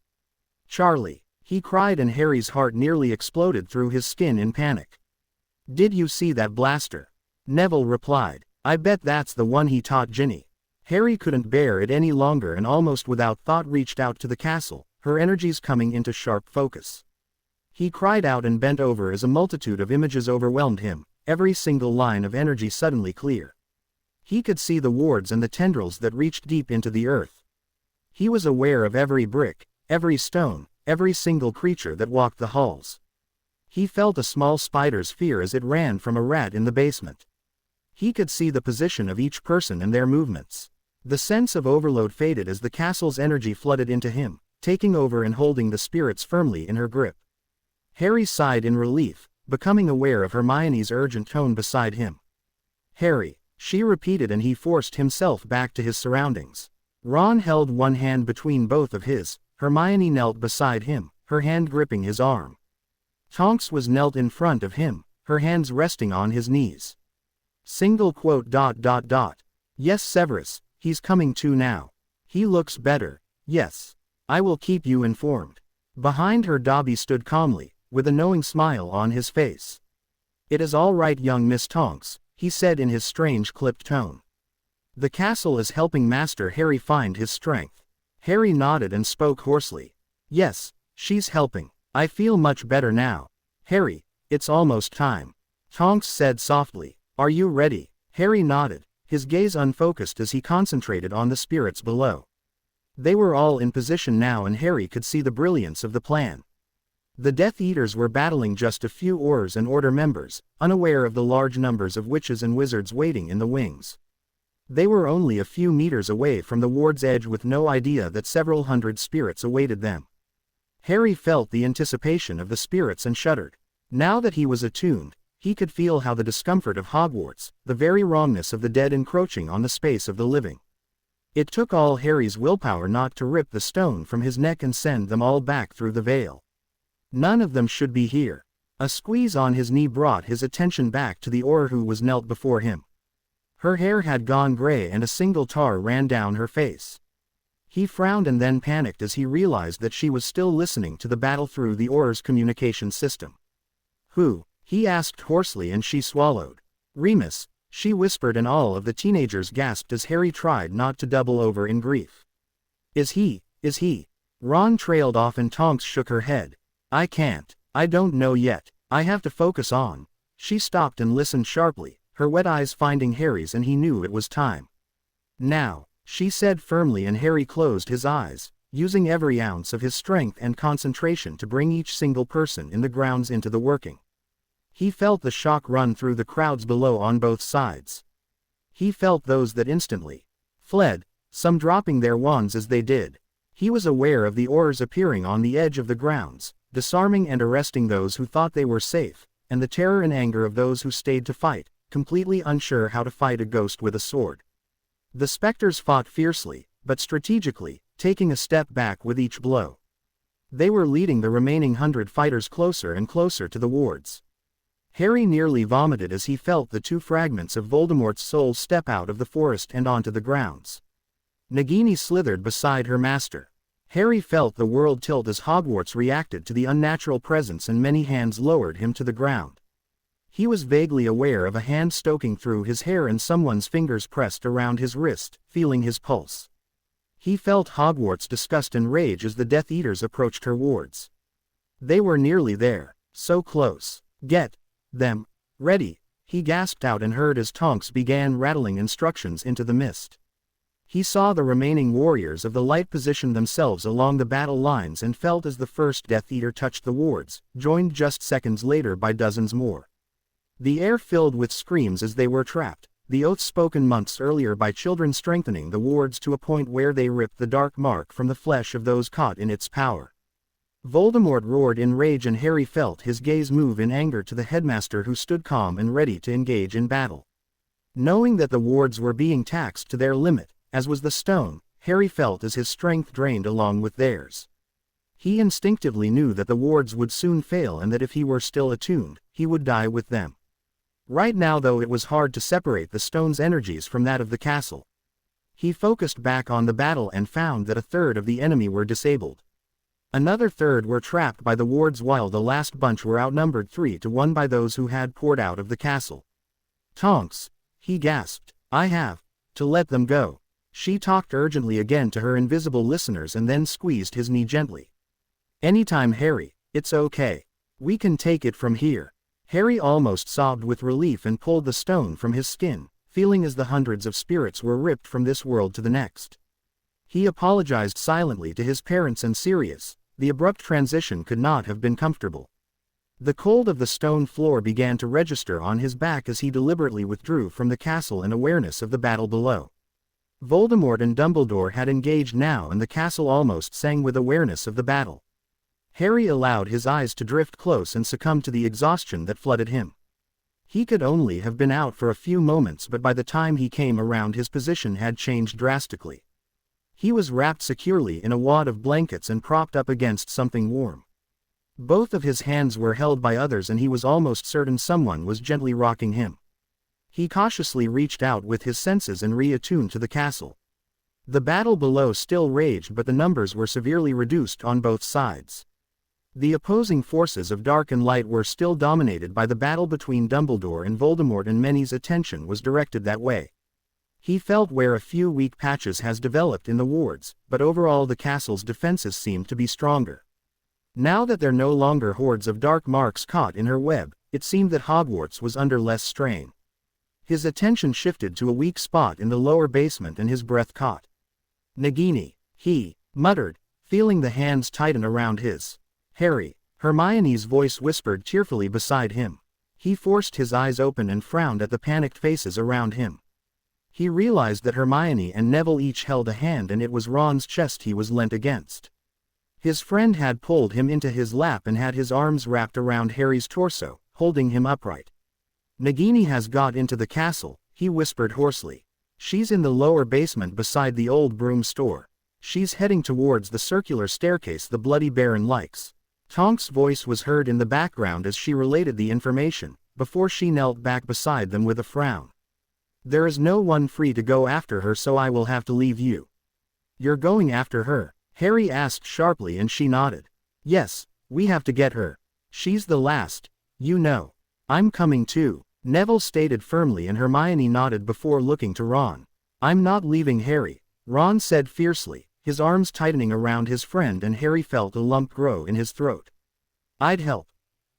"Charlie!" he cried, and Harry's heart nearly exploded through his skin in panic. "Did you see that blaster?" Neville replied. "I bet that's the one he taught Ginny." Harry couldn't bear it any longer and almost without thought reached out to the castle, her energies coming into sharp focus. He cried out and bent over as a multitude of images overwhelmed him, every single line of energy suddenly clear. He could see the wards and the tendrils that reached deep into the earth. He was aware of every brick, every stone, every single creature that walked the halls. He felt a small spider's fear as it ran from a rat in the basement. He could see the position of each person and their movements. The sense of overload faded as the castle's energy flooded into him, taking over and holding the spirits firmly in her grip. Harry sighed in relief, becoming aware of Hermione's urgent tone beside him. "Harry," she repeated, and he forced himself back to his surroundings. Ron held one hand between both of his. Hermione knelt beside him, her hand gripping his arm. Tonks was knelt in front of him, her hands resting on his knees. Single quote ... "Yes, Severus, he's coming to now. He looks better, yes. I will keep you informed." Behind her Dobby stood calmly, with a knowing smile on his face. "It is all right, young Miss Tonks," he said in his strange clipped tone. "The castle is helping Master Harry find his strength." Harry nodded and spoke hoarsely. "Yes, she's helping. I feel much better now. Harry, it's almost time." Tonks said softly. "Are you ready?" Harry nodded, his gaze unfocused as he concentrated on the spirits below. They were all in position now, and Harry could see the brilliance of the plan. The Death Eaters were battling just a few Aurors and Order members, unaware of the large numbers of witches and wizards waiting in the wings. They were only a few meters away from the ward's edge, with no idea that several hundred spirits awaited them. Harry felt the anticipation of the spirits and shuddered. Now that he was attuned, he could feel how the discomfort of Hogwarts, the very wrongness of the dead encroaching on the space of the living. It took all Harry's willpower not to rip the stone from his neck and send them all back through the veil. None of them should be here. A squeeze on his knee brought his attention back to the Auror who was knelt before him. Her hair had gone gray and a single tar ran down her face. He frowned and then panicked as he realized that she was still listening to the battle through the Auror's communication system. "Who?" he asked hoarsely, and she swallowed. "Remus," she whispered, and all of the teenagers gasped as Harry tried not to double over in grief. Is he? Ron trailed off and Tonks shook her head. "I can't. I don't know yet. I have to focus on." She stopped and listened sharply, her wet eyes finding Harry's, and he knew it was time. "Now," she said firmly, and Harry closed his eyes, using every ounce of his strength and concentration to bring each single person in the grounds into the working. He felt the shock run through the crowds below on both sides. He felt those that instantly fled, some dropping their wands as they did. He was aware of the Aurors appearing on the edge of the grounds, disarming and arresting those who thought they were safe, and the terror and anger of those who stayed to fight, completely unsure how to fight a ghost with a sword. The specters fought fiercely, but strategically, taking a step back with each blow. They were leading the remaining 100 fighters closer and closer to the wards. Harry nearly vomited as he felt the two fragments of Voldemort's soul step out of the forest and onto the grounds. Nagini slithered beside her master. Harry felt the world tilt as Hogwarts reacted to the unnatural presence, and many hands lowered him to the ground. He was vaguely aware of a hand stoking through his hair and someone's fingers pressed around his wrist, feeling his pulse. He felt Hogwarts' disgust and rage as the Death Eaters approached her wards. They were nearly there, so close. "Get them ready," he gasped out and heard as Tonks began rattling instructions into the mist. He saw the remaining warriors of the light position themselves along the battle lines and felt as the first Death Eater touched the wards, joined just seconds later by dozens more. The air filled with screams as they were trapped, the oaths spoken months earlier by children strengthening the wards to a point where they ripped the dark mark from the flesh of those caught in its power. Voldemort roared in rage, and Harry felt his gaze move in anger to the headmaster, who stood calm and ready to engage in battle. Knowing that the wards were being taxed to their limit, as was the stone, Harry felt as his strength drained along with theirs. He instinctively knew that the wards would soon fail, and that if he were still attuned, he would die with them. Right now, though, it was hard to separate the stone's energies from that of the castle. He focused back on the battle and found that a third of the enemy were disabled. Another third were trapped by the wards, while the last bunch were outnumbered 3-1 by those who had poured out of the castle. "Tonks," he gasped, "I have to let them go." She talked urgently again to her invisible listeners and then squeezed his knee gently. "Anytime, Harry, it's okay. We can take it from here." Harry almost sobbed with relief and pulled the stone from his skin, feeling as the hundreds of spirits were ripped from this world to the next. He apologized silently to his parents and Sirius. The abrupt transition could not have been comfortable. The cold of the stone floor began to register on his back as he deliberately withdrew from the castle in awareness of the battle below. Voldemort and Dumbledore had engaged now, and the castle almost sang with awareness of the battle. Harry allowed his eyes to drift close and succumb to the exhaustion that flooded him. He could only have been out for a few moments, but by the time he came around his position had changed drastically. He was wrapped securely in a wad of blankets and propped up against something warm. Both of his hands were held by others, and he was almost certain someone was gently rocking him. He cautiously reached out with his senses and reattuned to the castle. The battle below still raged, but the numbers were severely reduced on both sides. The opposing forces of dark and light were still dominated by the battle between Dumbledore and Voldemort, and many's attention was directed that way. He felt where a few weak patches has developed in the wards, but overall the castle's defenses seemed to be stronger. Now that there no longer hordes of dark marks caught in her web, it seemed that Hogwarts was under less strain. His attention shifted to a weak spot in the lower basement, and his breath caught. Nagini, he muttered, feeling the hands tighten around his. Harry, Hermione's voice whispered cheerfully beside him. He forced his eyes open and frowned at the panicked faces around him. He realized that Hermione and Neville each held a hand, and it was Ron's chest he was leant against. His friend had pulled him into his lap and had his arms wrapped around Harry's torso, holding him upright. Nagini has got into the castle, he whispered hoarsely. She's in the lower basement beside the old broom store. She's heading towards the circular staircase the Bloody Baron likes. Tonk's voice was heard in the background as she related the information, before she knelt back beside them with a frown. There is no one free to go after her, so I will have to leave you. You're going after her? Harry asked sharply, and she nodded. Yes, we have to get her. She's the last, you know. I'm coming too, Neville stated firmly, and Hermione nodded before looking to Ron. I'm not leaving Harry, Ron said fiercely, his arms tightening around his friend, and Harry felt a lump grow in his throat. I'd help.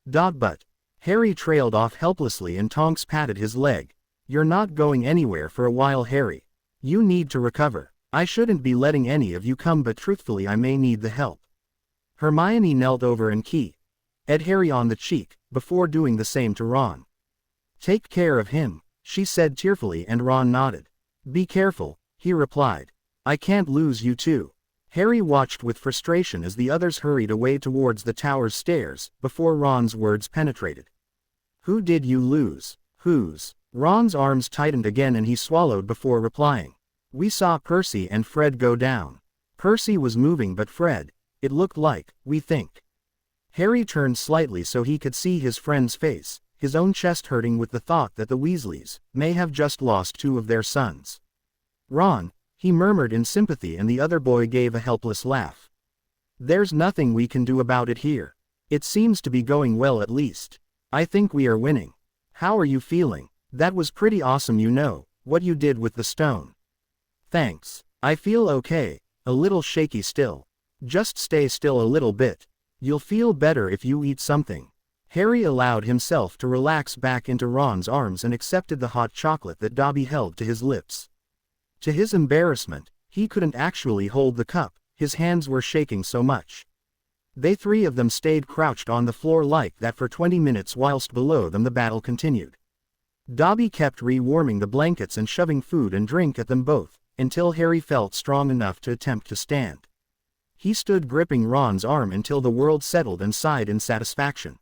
But. Harry trailed off helplessly, and Tonks patted his leg. You're not going anywhere for a while, Harry. You need to recover. I shouldn't be letting any of you come, but truthfully I may need the help. Hermione knelt over and kissed Harry on the cheek, before doing the same to Ron. Take care of him, she said tearfully, and Ron nodded. Be careful, he replied. I can't lose you too. Harry watched with frustration as the others hurried away towards the tower's stairs, before Ron's words penetrated. Who did you lose? Whose? Ron's arms tightened again, and he swallowed before replying. We saw Percy and Fred go down. Percy was moving, but Fred, it looked like, we think. Harry turned slightly so he could see his friend's face, his own chest hurting with the thought that the Weasleys may have just lost two of their sons. Ron, he murmured in sympathy, and the other boy gave a helpless laugh. There's nothing we can do about it here. It seems to be going well, at least. I think we are winning. How are you feeling? That was pretty awesome, you know, what you did with the stone. Thanks. I feel okay, a little shaky still. Just stay still a little bit. You'll feel better if you eat something. Harry allowed himself to relax back into Ron's arms and accepted the hot chocolate that Dobby held to his lips. To his embarrassment, he couldn't actually hold the cup, his hands were shaking so much. They three of them stayed crouched on the floor like that for 20 minutes whilst below them the battle continued. Dobby kept re-warming the blankets and shoving food and drink at them both, until Harry felt strong enough to attempt to stand. He stood gripping Ron's arm until the world settled and sighed in satisfaction.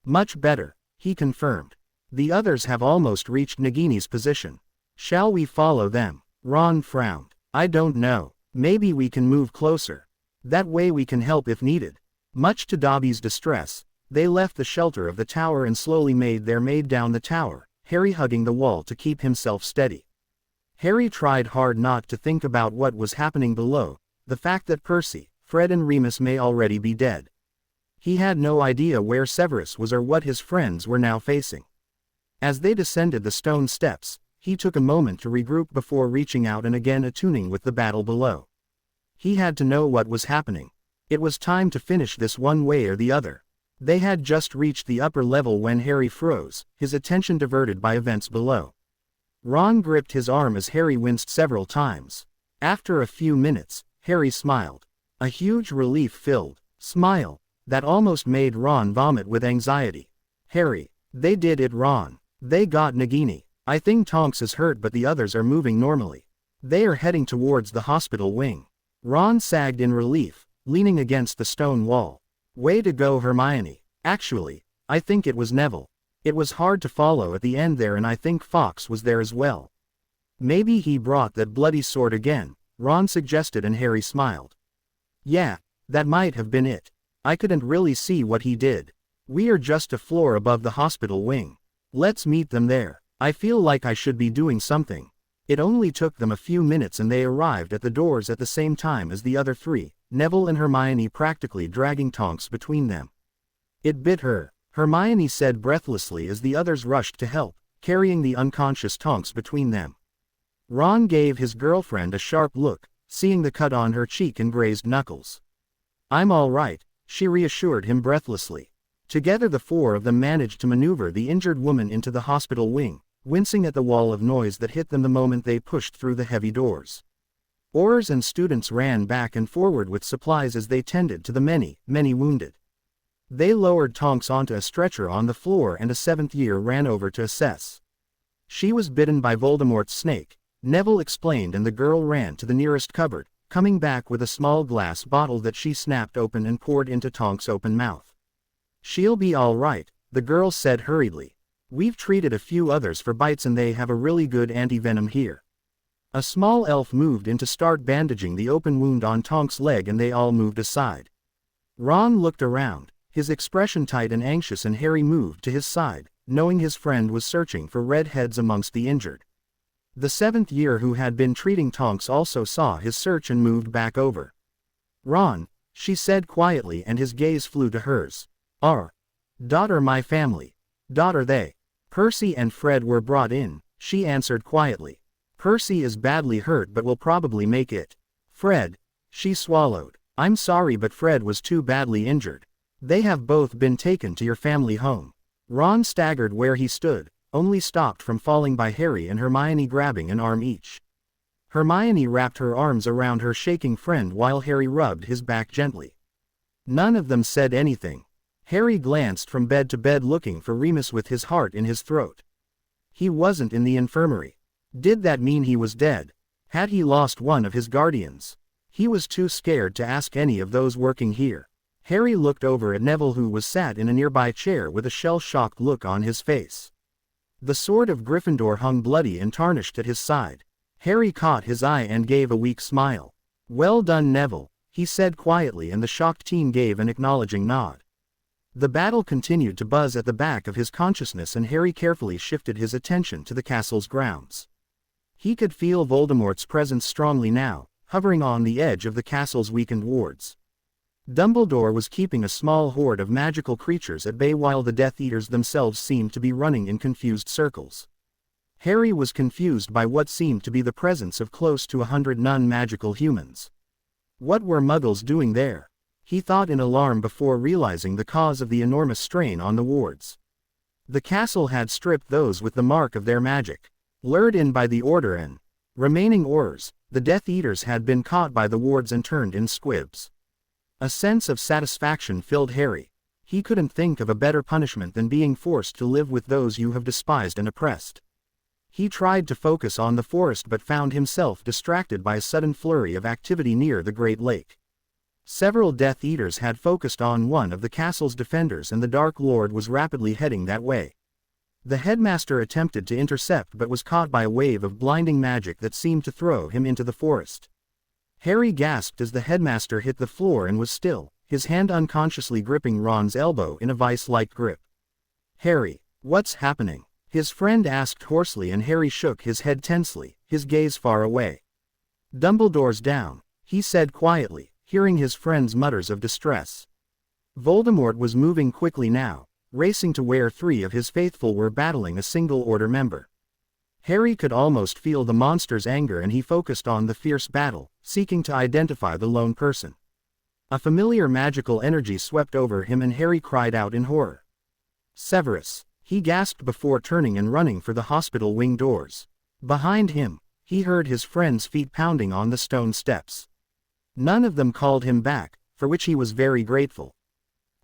Much better, he confirmed. The others have almost reached Nagini's position. Shall we follow them? Ron frowned. I don't know. Maybe we can move closer. That way we can help if needed. Much to Dobby's distress, they left the shelter of the tower and slowly made their way down the tower, Harry hugging the wall to keep himself steady. Harry tried hard not to think about what was happening below, the fact that Percy, Fred and Remus may already be dead. He had no idea where Severus was or what his friends were now facing. As they descended the stone steps, he took a moment to regroup before reaching out and again attuning with the battle below. He had to know what was happening. It was time to finish this one way or the other. They had just reached the upper level when Harry froze, his attention diverted by events below. Ron gripped his arm as Harry winced several times. After a few minutes, Harry smiled. A huge relief-filled smile that almost made Ron vomit with anxiety. Harry, they did it, Ron. They got Nagini. I think Tonks is hurt but the others are moving normally. They are heading towards the hospital wing. Ron sagged in relief, leaning against the stone wall. Way to go, Hermione. Actually, I think it was Neville. It was hard to follow at the end there, and I think Fawkes was there as well. Maybe he brought that bloody sword again, Ron suggested, and Harry smiled. Yeah, that might have been it. I couldn't really see what he did. We are just a floor above the hospital wing. Let's meet them there. I feel like I should be doing something. It only took them a few minutes and they arrived at the doors at the same time as the other three, Neville and Hermione practically dragging Tonks between them. It bit her, Hermione said breathlessly as the others rushed to help, carrying the unconscious Tonks between them. Ron gave his girlfriend a sharp look, seeing the cut on her cheek and grazed knuckles. I'm all right, she reassured him breathlessly. Together the four of them managed to maneuver the injured woman into the hospital wing, wincing at the wall of noise that hit them the moment they pushed through the heavy doors. Aurors and students ran back and forward with supplies as they tended to the many wounded. They lowered Tonks onto a stretcher on the floor and a seventh year ran over to assess. She was bitten by Voldemort's snake, Neville explained, and the girl ran to the nearest cupboard, coming back with a small glass bottle that she snapped open and poured into Tonks' open mouth. She'll be all right, the girl said hurriedly. We've treated a few others for bites and they have a really good anti-venom here. A small elf moved in to start bandaging the open wound on Tonks' leg and they all moved aside. Ron looked around, his expression tight and anxious, and Harry moved to his side, knowing his friend was searching for red heads amongst the injured. The seventh year who had been treating Tonks also saw his search and moved back over. Ron, she said quietly, and his gaze flew to hers. Daughter, my family. Daughter, they. Percy and Fred were brought in, she answered quietly. Percy is badly hurt but will probably make it. Fred, she swallowed. I'm sorry but Fred was too badly injured. They have both been taken to your family home. Ron staggered where he stood, only stopped from falling by Harry and Hermione grabbing an arm each. Hermione wrapped her arms around her shaking friend while Harry rubbed his back gently. None of them said anything. Harry glanced from bed to bed looking for Remus with his heart in his throat. He wasn't in the infirmary. Did that mean he was dead? Had he lost one of his guardians? He was too scared to ask any of those working here. Harry looked over at Neville, who was sat in a nearby chair with a shell-shocked look on his face. The sword of Gryffindor hung bloody and tarnished at his side. Harry caught his eye and gave a weak smile. Well done, Neville, he said quietly, and the shocked teen gave an acknowledging nod. The battle continued to buzz at the back of his consciousness, and Harry carefully shifted his attention to the castle's grounds. He could feel Voldemort's presence strongly now, hovering on the edge of the castle's weakened wards. Dumbledore was keeping a small horde of magical creatures at bay while the Death Eaters themselves seemed to be running in confused circles. Harry was confused by what seemed to be the presence of close to 100 non-magical humans. What were Muggles doing there? He thought in alarm before realizing the cause of the enormous strain on the wards. The castle had stripped those with the mark of their magic. Lured in by the Order and remaining Aurors, the Death Eaters had been caught by the wards and turned in squibs. A sense of satisfaction filled Harry. He couldn't think of a better punishment than being forced to live with those you have despised and oppressed. He tried to focus on the forest but found himself distracted by a sudden flurry of activity near the Great Lake. Several Death Eaters had focused on one of the castle's defenders and the Dark Lord was rapidly heading that way. The headmaster attempted to intercept but was caught by a wave of blinding magic that seemed to throw him into the forest. Harry gasped as the headmaster hit the floor and was still, his hand unconsciously gripping Ron's elbow in a vice-like grip. Harry, what's happening? His friend asked hoarsely, and Harry shook his head tensely, his gaze far away. Dumbledore's down, he said quietly, hearing his friend's mutters of distress. Voldemort was moving quickly now, racing to where three of his faithful were battling a single Order member. Harry could almost feel the monster's anger, and he focused on the fierce battle, seeking to identify the lone person. A familiar magical energy swept over him and Harry cried out in horror. Severus, he gasped before turning and running for the hospital wing doors. Behind him, he heard his friends' feet pounding on the stone steps. None of them called him back, for which he was very grateful.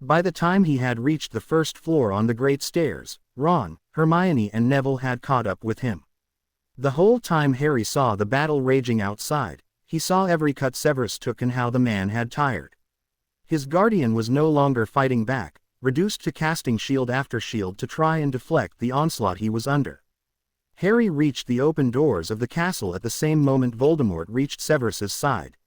By the time he had reached the first floor on the great stairs, Ron, Hermione and Neville had caught up with him. The whole time Harry saw the battle raging outside, he saw every cut Severus took and how the man had tired. His guardian was no longer fighting back, reduced to casting shield after shield to try and deflect the onslaught he was under. Harry reached the open doors of the castle at the same moment Voldemort reached Severus's side.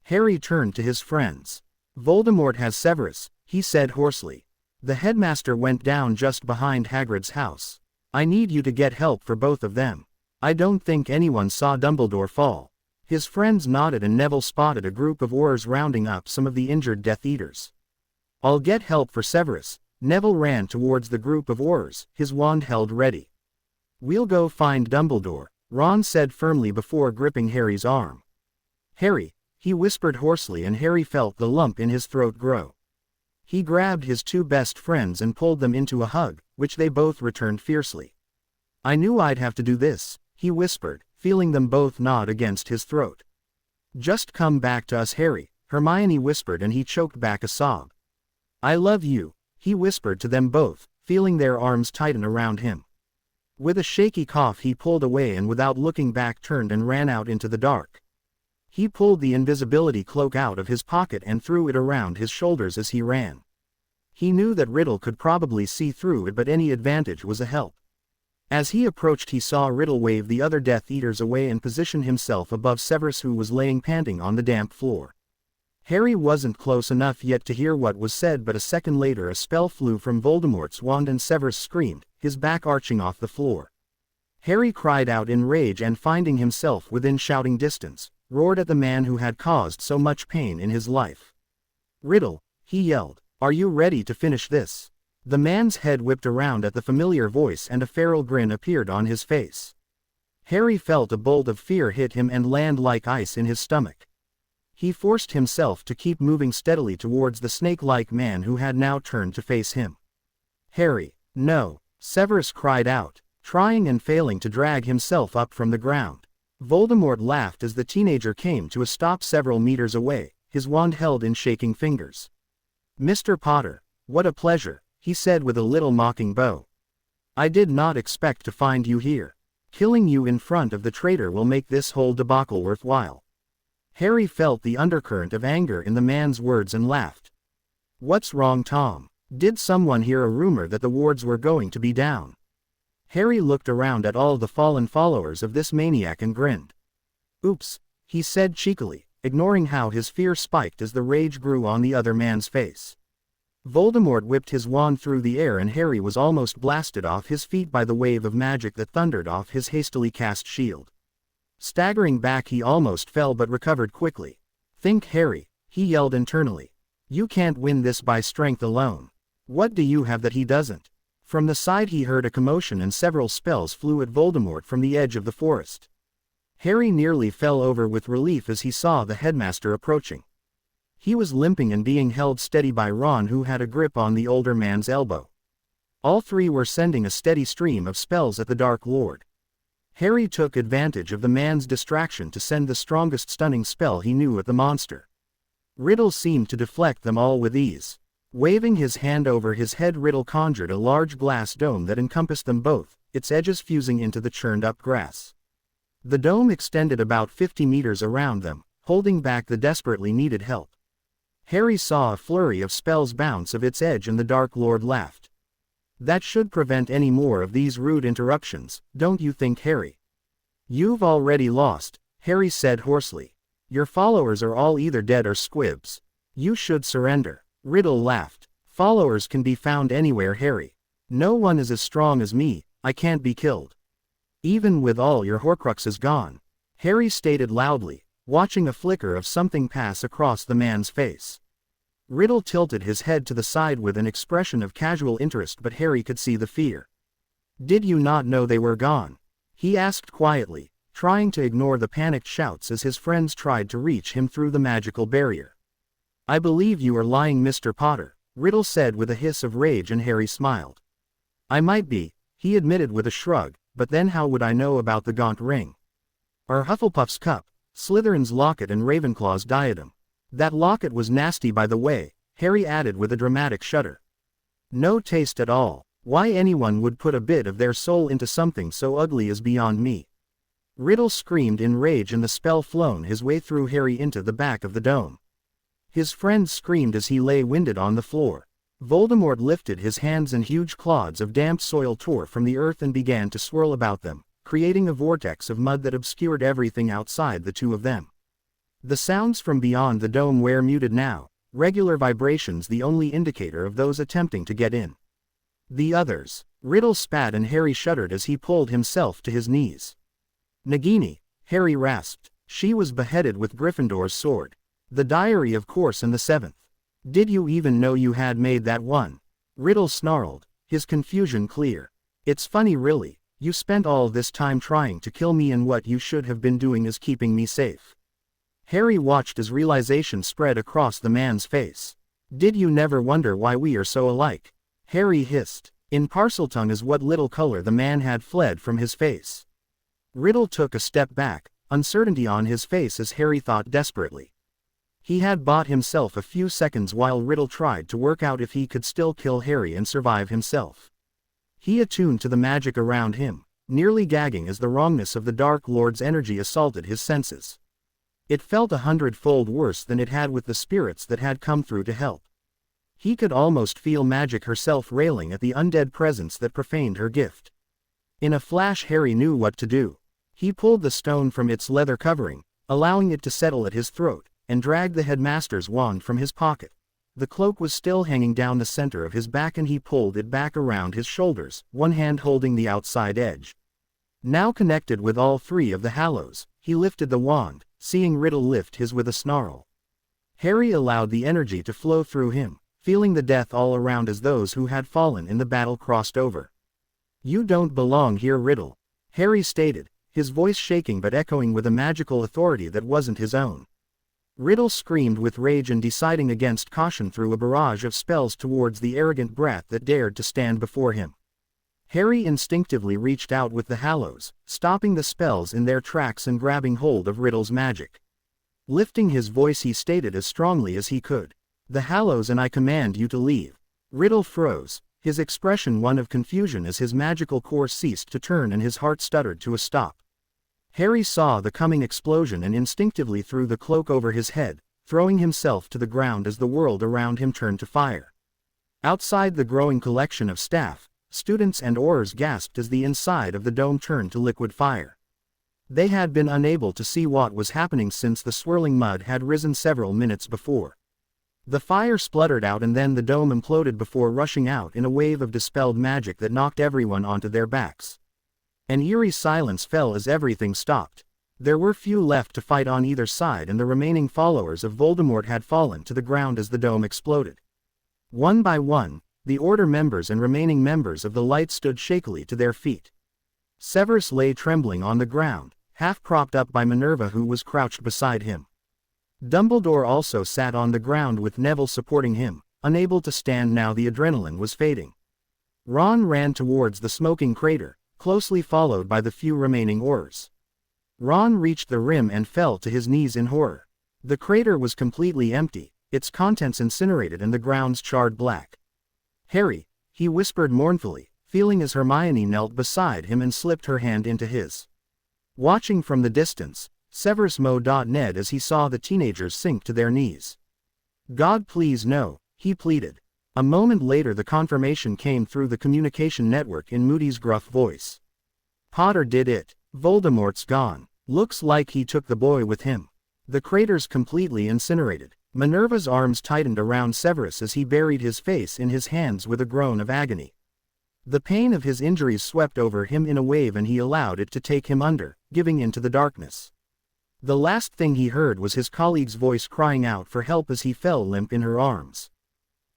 Harry turned to his friends. "Voldemort has Severus," he said hoarsely. "The headmaster went down just behind Hagrid's house. I need you to get help for both of them. I don't think anyone saw Dumbledore fall." His friends nodded and Neville spotted a group of Aurors rounding up some of the injured Death Eaters. "I'll get help for Severus." Neville ran towards the group of Aurors, his wand held ready. "We'll go find Dumbledore," Ron said firmly before gripping Harry's arm. "Harry," he whispered hoarsely and Harry felt the lump in his throat grow. He grabbed his two best friends and pulled them into a hug, which they both returned fiercely. "I knew I'd have to do this," he whispered, feeling them both nod against his throat. "Just come back to us, Harry," Hermione whispered and he choked back a sob. "I love you," he whispered to them both, feeling their arms tighten around him. With a shaky cough he pulled away and without looking back turned and ran out into the dark. He pulled the invisibility cloak out of his pocket and threw it around his shoulders as he ran. He knew that Riddle could probably see through it, but any advantage was a help. As he approached he saw Riddle wave the other Death Eaters away and position himself above Severus, who was laying panting on the damp floor. Harry wasn't close enough yet to hear what was said, but a second later a spell flew from Voldemort's wand and Severus screamed, his back arching off the floor. Harry cried out in rage and, finding himself within shouting distance, roared at the man who had caused so much pain in his life. "Riddle," he yelled, "are you ready to finish this?" The man's head whipped around at the familiar voice and a feral grin appeared on his face. Harry felt a bolt of fear hit him and land like ice in his stomach. He forced himself to keep moving steadily towards the snake-like man who had now turned to face him. "Harry, no," Severus cried out, trying and failing to drag himself up from the ground. Voldemort laughed as the teenager came to a stop several meters away, his wand held in shaking fingers. "Mr. Potter, what a pleasure," he said with a little mocking bow. "I did not expect to find you here. Killing you in front of the traitor will make this whole debacle worthwhile." Harry felt the undercurrent of anger in the man's words and laughed. "What's wrong, Tom? Did someone hear a rumor that the wards were going to be down?" Harry looked around at all the fallen followers of this maniac and grinned. "Oops," he said cheekily, ignoring how his fear spiked as the rage grew on the other man's face. Voldemort whipped his wand through the air and Harry was almost blasted off his feet by the wave of magic that thundered off his hastily cast shield. Staggering back he almost fell but recovered quickly. "Think, Harry," he yelled internally. "You can't win this by strength alone. What do you have that he doesn't?" From the side he heard a commotion and several spells flew at Voldemort from the edge of the forest. Harry nearly fell over with relief as he saw the headmaster approaching. He was limping and being held steady by Ron, who had a grip on the older man's elbow. All three were sending a steady stream of spells at the Dark Lord. Harry took advantage of the man's distraction to send the strongest stunning spell he knew at the monster. Riddle seemed to deflect them all with ease. Waving his hand over his head, Riddle conjured a large glass dome that encompassed them both, its edges fusing into the churned-up grass. The dome extended about 50 meters around them, holding back the desperately needed help. Harry saw a flurry of spells bounce of its edge and the Dark Lord laughed. "That should prevent any more of these rude interruptions, don't you think, Harry?" "You've already lost," Harry said hoarsely. "Your followers are all either dead or squibs. You should surrender." Riddle laughed. "Followers can be found anywhere, Harry. No one is as strong as me, I can't be killed. Even with all your Horcruxes gone," Harry stated loudly, watching a flicker of something pass across the man's face. Riddle tilted his head to the side with an expression of casual interest, but Harry could see the fear. "Did you not know they were gone?" he asked quietly, trying to ignore the panicked shouts as his friends tried to reach him through the magical barrier. "I believe you are lying, Mr. Potter," Riddle said with a hiss of rage, and Harry smiled. "I might be," he admitted with a shrug, but then how would I know about the gaunt ring? Or Hufflepuff's cup, Slytherin's locket and Ravenclaw's diadem. That locket was nasty by the way, Harry added with a dramatic shudder. No taste at all. Why anyone would put a bit of their soul into something so ugly is beyond me. Riddle screamed in rage and the spell flown his way through Harry into the back of the dome. His friend screamed as he lay winded on the floor. Voldemort lifted his hands and huge clods of damp soil tore from the earth and began to swirl about them, creating a vortex of mud that obscured everything outside the two of them. The sounds from beyond the dome were muted now, regular vibrations the only indicator of those attempting to get in. The others. Riddle spat and Harry shuddered as he pulled himself to his knees. Nagini, Harry rasped. She was beheaded with Gryffindor's sword. The diary of course and the seventh. Did you even know you had made that one? Riddle snarled, his confusion clear. It's funny really, you spent all this time trying to kill me and what you should have been doing is keeping me safe. Harry watched as realization spread across the man's face. Did you never wonder why we are so alike? Harry hissed. In Parseltongue is what little color the man had fled from his face. Riddle took a step back, uncertainty on his face as Harry thought desperately. He had bought himself a few seconds while Riddle tried to work out if he could still kill Harry and survive himself. He attuned to the magic around him, nearly gagging as the wrongness of the Dark Lord's energy assaulted his senses. It felt 100-fold worse than it had with the spirits that had come through to help. He could almost feel magic herself railing at the undead presence that profaned her gift. In a flash Harry knew what to do. He pulled the stone from its leather covering, allowing it to settle at his throat, and dragged the headmaster's wand from his pocket. The cloak was still hanging down the center of his back and he pulled it back around his shoulders, one hand holding the outside edge. Now connected with all three of the Hallows, he lifted the wand, seeing Riddle lift his with a snarl. Harry allowed the energy to flow through him, feeling the death all around as those who had fallen in the battle crossed over. You don't belong here, Riddle, Harry stated, his voice shaking but echoing with a magical authority that wasn't his own. Riddle screamed with rage and deciding against caution threw a barrage of spells towards the arrogant brat that dared to stand before him. Harry instinctively reached out with the Hallows, stopping the spells in their tracks and grabbing hold of Riddle's magic. Lifting his voice he stated as strongly as he could. The Hallows and I command you to leave. Riddle froze, his expression one of confusion as his magical core ceased to turn and his heart stuttered to a stop. Harry saw the coming explosion and instinctively threw the cloak over his head, throwing himself to the ground as the world around him turned to fire. Outside the growing collection of staff, students and Aurors gasped as the inside of the dome turned to liquid fire. They had been unable to see what was happening since the swirling mud had risen several minutes before. The fire spluttered out and then the dome imploded before rushing out in a wave of dispelled magic that knocked everyone onto their backs. An eerie silence fell as everything stopped. There were few left to fight on either side and the remaining followers of Voldemort had fallen to the ground as the dome exploded. One by one, the Order members and remaining members of the Light stood shakily to their feet. Severus lay trembling on the ground, half propped up by Minerva who was crouched beside him. Dumbledore also sat on the ground with Neville supporting him, unable to stand now the adrenaline was fading. Ron ran towards the smoking crater, closely followed by the few remaining Aurors. Ron reached the rim and fell to his knees in horror. The crater was completely empty, its contents incinerated and the grounds charred black. Harry, he whispered mournfully, feeling as Hermione knelt beside him and slipped her hand into his. Watching from the distance, Severus Mo.Ned as he saw the teenagers sink to their knees. God please no, he pleaded. A moment later the confirmation came through the communication network in Moody's gruff voice. Potter did it. Voldemort's gone. Looks like he took the boy with him. The crater's completely incinerated. Minerva's arms tightened around Severus as he buried his face in his hands with a groan of agony. The pain of his injuries swept over him in a wave and he allowed it to take him under, giving in to the darkness. The last thing he heard was his colleague's voice crying out for help as he fell limp in her arms.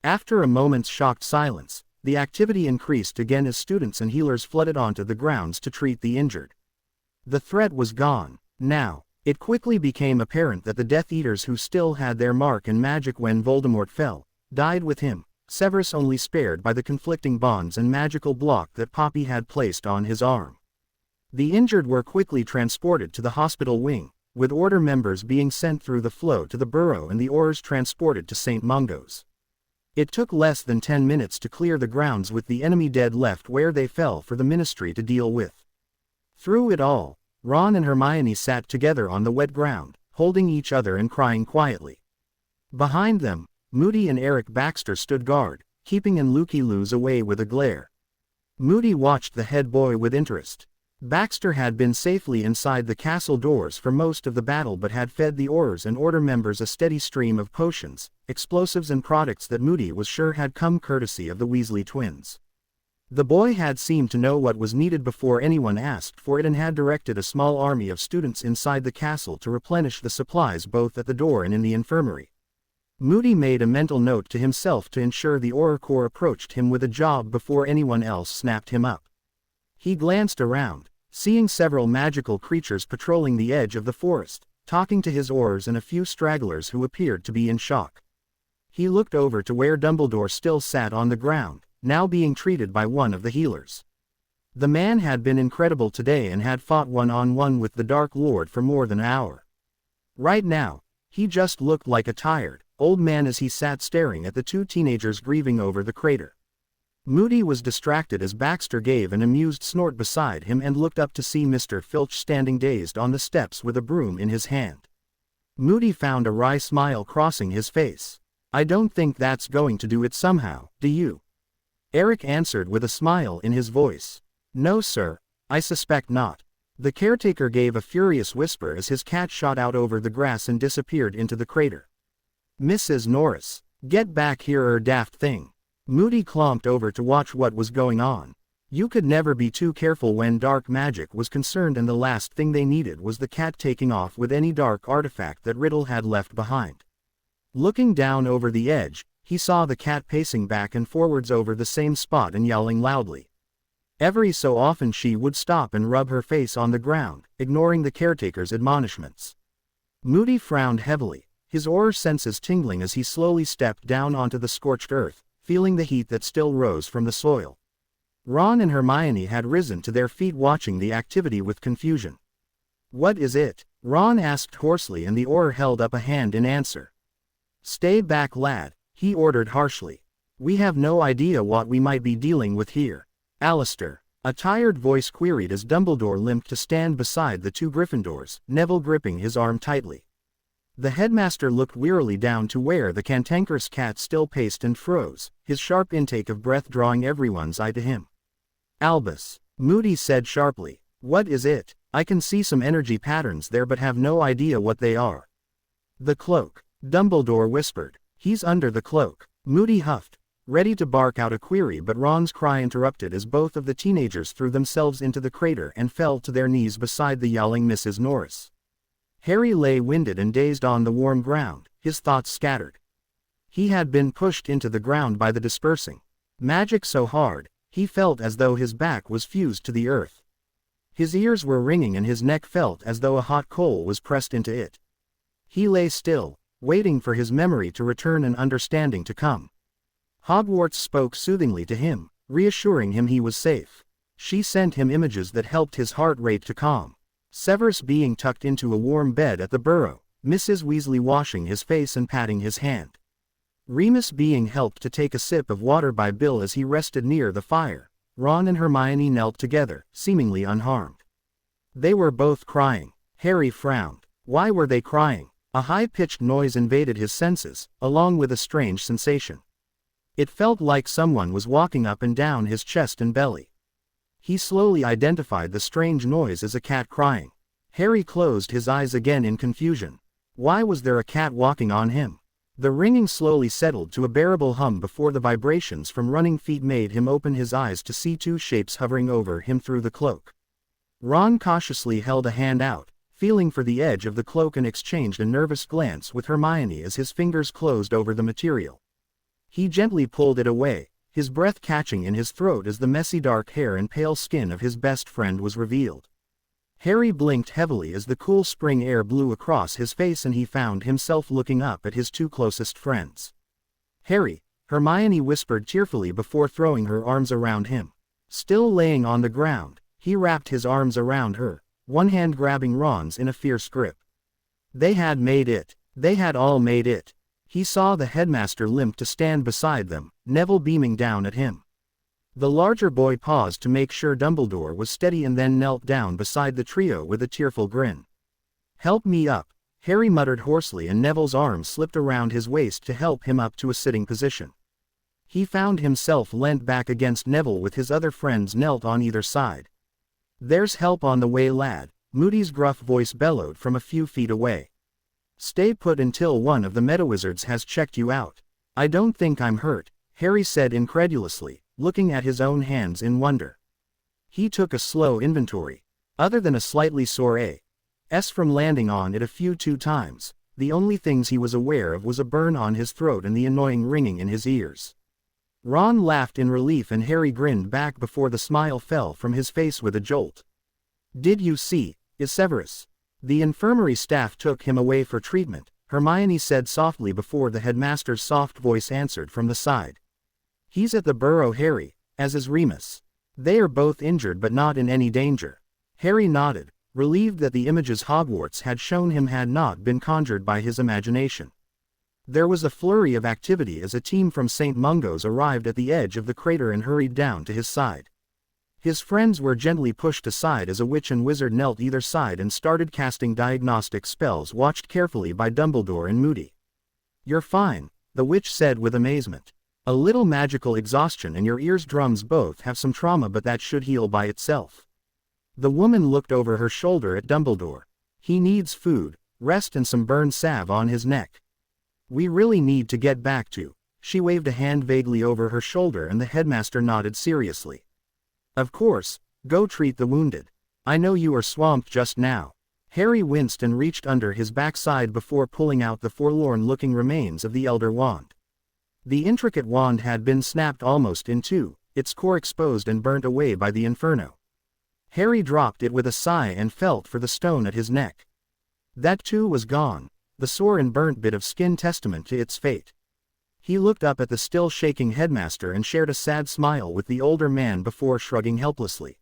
After a moment's shocked silence, the activity increased again as students and healers flooded onto the grounds to treat the injured. The threat was gone. Now, it quickly became apparent that the Death Eaters who still had their mark and magic when Voldemort fell, died with him, Severus only spared by the conflicting bonds and magical block that Poppy had placed on his arm. The injured were quickly transported to the hospital wing, with order members being sent through the flow to the burrow and the oars transported to St. Mungo's. It took less than 10 minutes to clear the grounds with the enemy dead left where they fell for the ministry to deal with. Through it all, Ron and Hermione sat together on the wet ground, holding each other and crying quietly. Behind them, Moody and Eric Baxter stood guard, keeping Enluki-Luz away with a glare. Moody watched the head boy with interest. Baxter had been safely inside the castle doors for most of the battle but had fed the Aurors and Order members a steady stream of potions, explosives and products that Moody was sure had come courtesy of the Weasley twins. The boy had seemed to know what was needed before anyone asked for it and had directed a small army of students inside the castle to replenish the supplies both at the door and in the infirmary. Moody made a mental note to himself to ensure the Auror Corps approached him with a job before anyone else snapped him up. He glanced around, seeing several magical creatures patrolling the edge of the forest, talking to his Aurors and a few stragglers who appeared to be in shock. He looked over to where Dumbledore still sat on the ground, now being treated by one of the healers. The man had been incredible today and had fought one-on-one with the Dark Lord for more than an hour. Right now, he just looked like a tired, old man as he sat staring at the two teenagers grieving over the crater. Moody was distracted as Baxter gave an amused snort beside him and looked up to see Mr. Filch standing dazed on the steps with a broom in his hand. Moody found a wry smile crossing his face. "I don't think that's going to do it somehow, do you?" Eric answered with a smile in his voice. "No sir, I suspect not." The caretaker gave a furious whisper as his cat shot out over the grass and disappeared into the crater. "Mrs. Norris, get back here daft thing." Moody clomped over to watch what was going on. You could never be too careful when dark magic was concerned and the last thing they needed was the cat taking off with any dark artifact that Riddle had left behind. Looking down over the edge, he saw the cat pacing back and forwards over the same spot and yowling loudly. Every so often she would stop and rub her face on the ground, ignoring the caretaker's admonishments. Moody frowned heavily, his Auror senses tingling as he slowly stepped down onto the scorched earth, feeling the heat that still rose from the soil. Ron and Hermione had risen to their feet watching the activity with confusion. "What is it?" Ron asked hoarsely and the Auror held up a hand in answer. "Stay back lad," he ordered harshly. "We have no idea what we might be dealing with here." "Alistair," a tired voice queried as Dumbledore limped to stand beside the two Gryffindors, Neville gripping his arm tightly. The headmaster looked wearily down to where the cantankerous cat still paced and froze, his sharp intake of breath drawing everyone's eye to him. "Albus," Moody said sharply. "What is it? I can see some energy patterns there but have no idea what they are." "The cloak," Dumbledore whispered. "He's under the cloak." Moody huffed, ready to bark out a query but Ron's cry interrupted as both of the teenagers threw themselves into the crater and fell to their knees beside the yowling Mrs. Norris. Harry lay winded and dazed on the warm ground, his thoughts scattered. He had been pushed into the ground by the dispersing magic so hard, he felt as though his back was fused to the earth. His ears were ringing and his neck felt as though a hot coal was pressed into it. He lay still, waiting for his memory to return and understanding to come. Hogwarts spoke soothingly to him, reassuring him he was safe. She sent him images that helped his heart rate to calm. Severus being tucked into a warm bed at the burrow, Mrs. Weasley washing his face and patting his hand. Remus being helped to take a sip of water by Bill as he rested near the fire. Ron and Hermione knelt together, seemingly unharmed. They were both crying. Harry frowned. Why were they crying? A high-pitched noise invaded his senses, along with a strange sensation. It felt like someone was walking up and down his chest and belly. He slowly identified the strange noise as a cat crying. Harry closed his eyes again in confusion. Why was there a cat walking on him? The ringing slowly settled to a bearable hum before the vibrations from running feet made him open his eyes to see two shapes hovering over him through the cloak. Ron cautiously held a hand out, feeling for the edge of the cloak and exchanged a nervous glance with Hermione as his fingers closed over the material. He gently pulled it away, his breath catching in his throat as the messy dark hair and pale skin of his best friend was revealed. Harry blinked heavily as the cool spring air blew across his face and he found himself looking up at his two closest friends. "Harry," Hermione whispered tearfully before throwing her arms around him. Still laying on the ground, He wrapped his arms around her, one hand grabbing Ron's in a fierce grip. They had made it. They had all made it. He saw the headmaster limp to stand beside them, Neville beaming down at him. The larger boy paused to make sure Dumbledore was steady and then knelt down beside the trio with a tearful grin. "Help me up," Harry muttered hoarsely, and Neville's arm slipped around his waist to help him up to a sitting position. He found himself leant back against Neville with his other friends knelt on either side. "There's help on the way, lad," Moody's gruff voice bellowed from a few feet away. "Stay put until one of the Medawizards has checked you out." "I don't think I'm hurt," Harry said incredulously, looking at his own hands in wonder. He took a slow inventory. Other than a slightly sore A.S. from landing on it a few times, the only things he was aware of was a burn on his throat and the annoying ringing in his ears. Ron laughed in relief and Harry grinned back before the smile fell from his face with a jolt. "Did you see, Severus? The infirmary staff took him away for treatment," Hermione said softly before the headmaster's soft voice answered from the side. "He's at the Burrow, Harry, as is Remus. They are both injured but not in any danger." Harry nodded, relieved that the images Hogwarts had shown him had not been conjured by his imagination. There was a flurry of activity as a team from St. Mungo's arrived at the edge of the crater and hurried down to his side. His friends were gently pushed aside as a witch and wizard knelt either side and started casting diagnostic spells watched carefully by Dumbledore and Moody. "You're fine," the witch said with amazement. "A little magical exhaustion and your eardrums both have some trauma, but that should heal by itself." The woman looked over her shoulder at Dumbledore. "He needs food, rest and some burn salve on his neck. We really need to get back to." She waved a hand vaguely over her shoulder and the headmaster nodded seriously. "Of course, go treat the wounded. I know you are swamped just now." Harry winced and reached under his backside before pulling out the forlorn-looking remains of the Elder Wand. The intricate wand had been snapped almost in two, its core exposed and burnt away by the inferno. Harry dropped it with a sigh and felt for the stone at his neck. That too was gone, the sore and burnt bit of skin testament to its fate. He looked up at the still shaking headmaster and shared a sad smile with the older man before shrugging helplessly.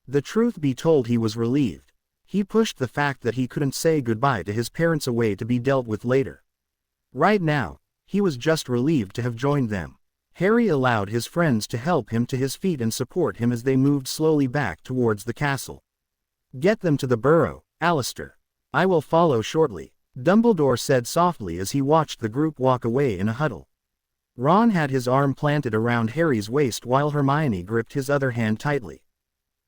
The truth be told, he was relieved. He pushed the fact that he couldn't say goodbye to his parents away to be dealt with later. Right now, he was just relieved to have joined them. Harry allowed his friends to help him to his feet and support him as they moved slowly back towards the castle. "Get them to the Burrow, Alistair. I will follow shortly," Dumbledore said softly as he watched the group walk away in a huddle. Ron had his arm planted around Harry's waist while Hermione gripped his other hand tightly.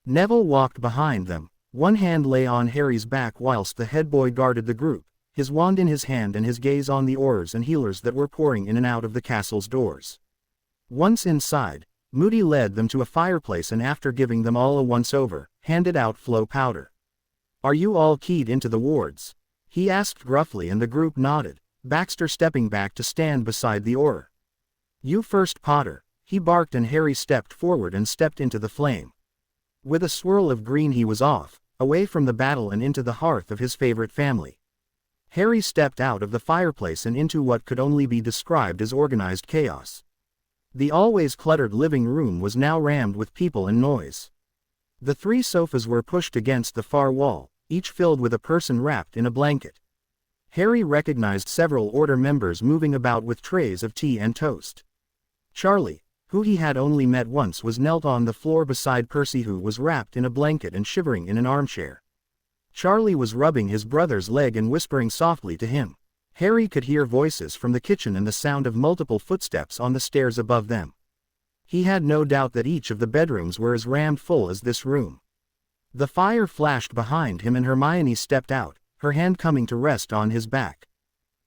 Neville walked behind them, one hand lay on Harry's back whilst the head boy guarded the group, his wand in his hand and his gaze on the aurors and healers that were pouring in and out of the castle's doors. Once inside, Moody led them to a fireplace and after giving them all a once-over, handed out flow powder. "Are you all keyed into the wards?" he asked gruffly and the group nodded, Baxter stepping back to stand beside the auror. "You first, Potter," he barked and Harry stepped forward and stepped into the flame. With a swirl of green he was off, away from the battle and into the hearth of his favorite family. Harry stepped out of the fireplace and into what could only be described as organized chaos. The always cluttered living room was now rammed with people and noise. The three sofas were pushed against the far wall, each filled with a person wrapped in a blanket. Harry recognized several order members moving about with trays of tea and toast. Charlie, who he had only met once, was knelt on the floor beside Percy, who was wrapped in a blanket and shivering in an armchair. Charlie was rubbing his brother's leg and whispering softly to him. Harry could hear voices from the kitchen and the sound of multiple footsteps on the stairs above them. He had no doubt that each of the bedrooms were as rammed full as this room. The fire flashed behind him and Hermione stepped out, her hand coming to rest on his back.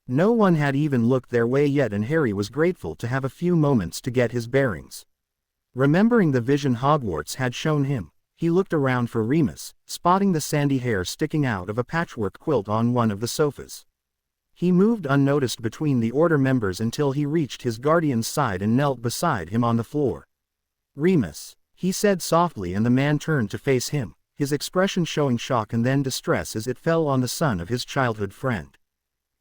No one had even looked their way yet and Harry was grateful to have a few moments to get his bearings. Remembering the vision Hogwarts had shown him, he looked around for Remus, spotting the sandy hair sticking out of a patchwork quilt on one of the sofas. He moved unnoticed between the order members until he reached his guardian's side and knelt beside him on the floor. "Remus," he said softly and the man turned to face him, his expression showing shock and then distress as it fell on the son of his childhood friend.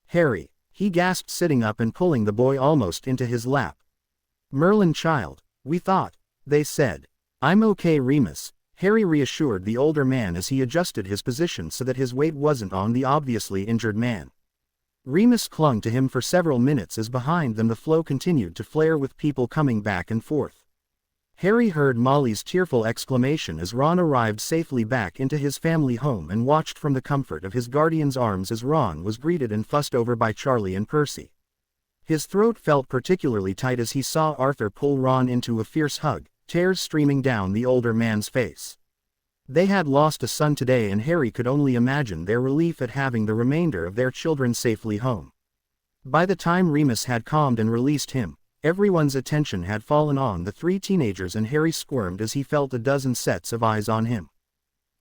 "Harry," he gasped sitting up and pulling the boy almost into his lap. "Merlin child, we thought," they said. "I'm okay, Remus," Harry reassured the older man as he adjusted his position so that his weight wasn't on the obviously injured man. Remus clung to him for several minutes as behind them the flow continued to flare with people coming back and forth. Harry heard Molly's tearful exclamation as Ron arrived safely back into his family home and watched from the comfort of his guardian's arms as Ron was greeted and fussed over by Charlie and Percy. His throat felt particularly tight as he saw Arthur pull Ron into a fierce hug, tears streaming down the older man's face. They had lost a son today and Harry could only imagine their relief at having the remainder of their children safely home. By the time Remus had calmed and released him, everyone's attention had fallen on the three teenagers and Harry squirmed as he felt a dozen sets of eyes on him.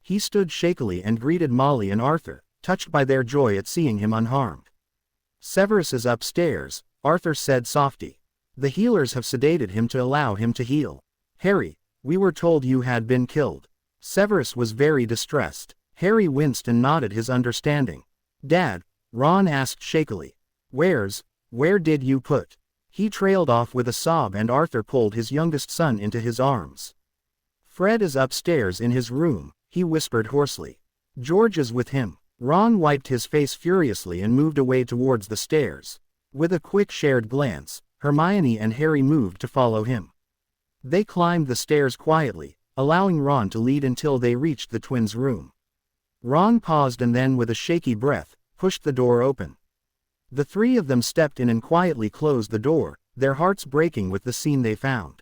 He stood shakily and greeted Molly and Arthur, touched by their joy at seeing him unharmed. "Severus is upstairs," Arthur said softly. "The healers have sedated him to allow him to heal. Harry, we were told you had been killed." Severus was very distressed. Harry winced and nodded his understanding. "Dad," Ron asked shakily. Where did you put?" He trailed off with a sob and Arthur pulled his youngest son into his arms. "Fred is upstairs in his room," he whispered hoarsely. "George is with him." Ron wiped his face furiously and moved away towards the stairs. With a quick shared glance, Hermione and Harry moved to follow him. They climbed the stairs quietly, allowing Ron to lead until they reached the twins' room. Ron paused and then with a shaky breath, pushed the door open. The three of them stepped in and quietly closed the door, their hearts breaking with the scene they found.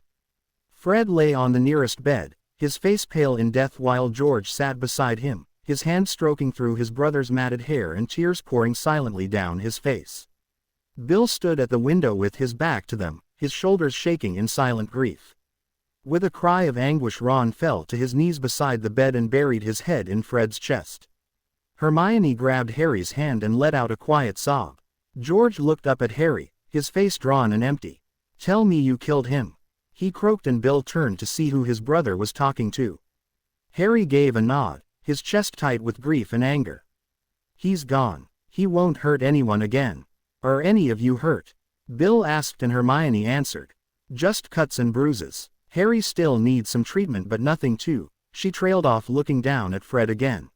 Fred lay on the nearest bed, his face pale in death while George sat beside him, his hand stroking through his brother's matted hair and tears pouring silently down his face. Bill stood at the window with his back to them, his shoulders shaking in silent grief. With a cry of anguish Ron fell to his knees beside the bed and buried his head in Fred's chest. Hermione grabbed Harry's hand and let out a quiet sob. George looked up at Harry, his face drawn and empty. "Tell me you killed him," he croaked, and Bill turned to see who his brother was talking to. Harry gave a nod, his chest tight with grief and anger. "He's gone. He won't hurt anyone again. Are any of you hurt?" Bill asked and Hermione answered. "Just cuts and bruises. Harry still needs some treatment but nothing too." She trailed off looking down at Fred again.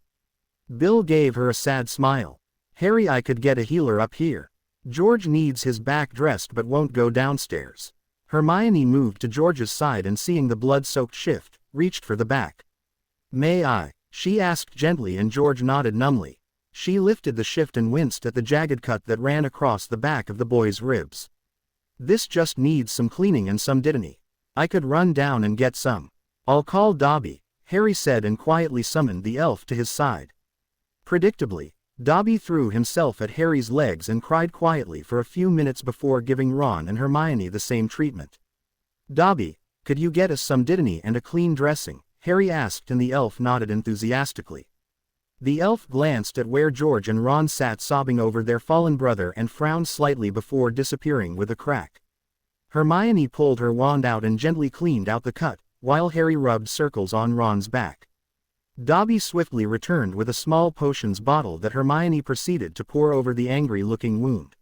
Bill gave her a sad smile. "Harry, I could get a healer up here. George needs his back dressed but won't go downstairs." Hermione moved to George's side and seeing the blood-soaked shift, reached for the back. "May I?" she asked gently and George nodded numbly. She lifted the shift and winced at the jagged cut that ran across the back of the boy's ribs. "This just needs some cleaning and some Deepening. I could run down and get some." "I'll call Dobby," Harry said and quietly summoned the elf to his side. Predictably, Dobby threw himself at Harry's legs and cried quietly for a few minutes before giving Ron and Hermione the same treatment. "Dobby, could you get us some Deepening and a clean dressing?" Harry asked and the elf nodded enthusiastically. The elf glanced at where George and Ron sat sobbing over their fallen brother and frowned slightly before disappearing with a crack. Hermione pulled her wand out and gently cleaned out the cut, while Harry rubbed circles on Ron's back. Dobby swiftly returned with a small potions bottle that Hermione proceeded to pour over the angry-looking wound.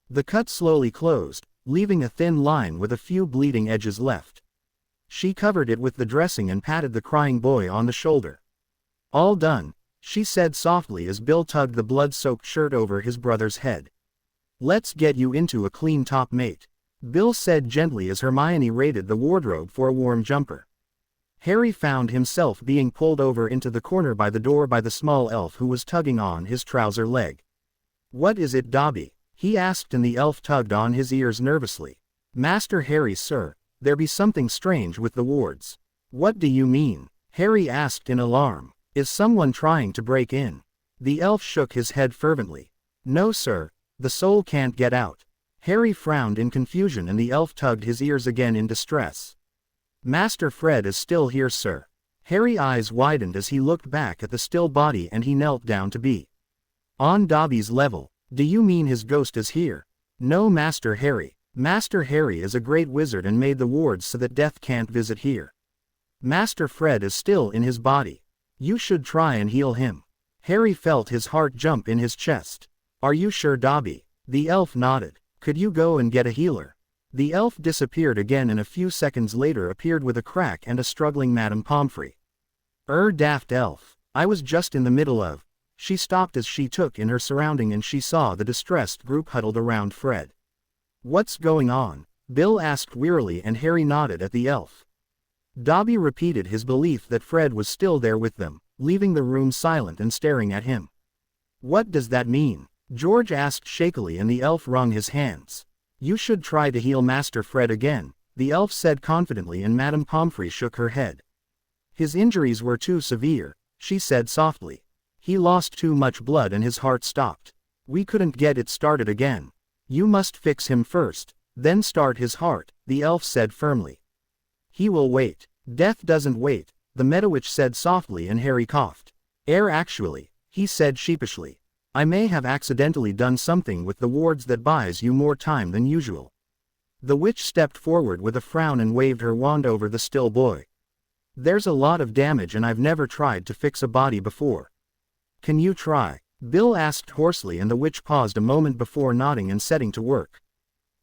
The cut slowly closed, leaving a thin line with a few bleeding edges left. She covered it with the dressing and patted the crying boy on the shoulder. "All done," she said softly as Bill tugged the blood-soaked shirt over his brother's head. "Let's get you into a clean top, mate," Bill said gently as Hermione raided the wardrobe for a warm jumper. Harry found himself being pulled over into the corner by the door by the small elf who was tugging on his trouser leg. "What is it, Dobby?" he asked and the elf tugged on his ears nervously. "Master Harry, sir, there be something strange with the wards." "What do you mean?" Harry asked in alarm. "Is someone trying to break in?" The elf shook his head fervently. "No, sir, the soul can't get out." Harry frowned in confusion and the elf tugged his ears again in distress. "Master Fred is still here, sir." Harry's eyes widened as he looked back at the still body and he knelt down to be on Dobby's level. "Do you mean his ghost is here?" "No, Master Harry. Master Harry is a great wizard and made the wards so that death can't visit here. Master Fred is still in his body. You should try and heal him." Harry felt his heart jump in his chest. "Are you sure, Dobby?" The elf nodded. "Could you go and get a healer?" The elf disappeared again and a few seconds later appeared with a crack and a struggling Madame Pomfrey. Daft elf. I was just in the middle of. She stopped as she took in her surrounding and she saw the distressed group huddled around Fred. What's going on? Bill asked wearily and Harry nodded at the elf. Dobby repeated his belief that Fred was still there with them, leaving the room silent and staring at him. What does that mean? George asked shakily and the elf wrung his hands. You should try to heal Master Fred again, the elf said confidently and Madame Pomfrey shook her head. His injuries were too severe, she said softly. He lost too much blood and his heart stopped. We couldn't get it started again. You must fix him first, then start his heart, the elf said firmly. He will wait. Death doesn't wait, the Meadowitch said softly and Harry coughed. Actually, he said sheepishly. I may have accidentally done something with the wards that buys you more time than usual. The witch stepped forward with a frown and waved her wand over the still boy. There's a lot of damage and I've never tried to fix a body before. Can you try? Bill asked hoarsely and the witch paused a moment before nodding and setting to work.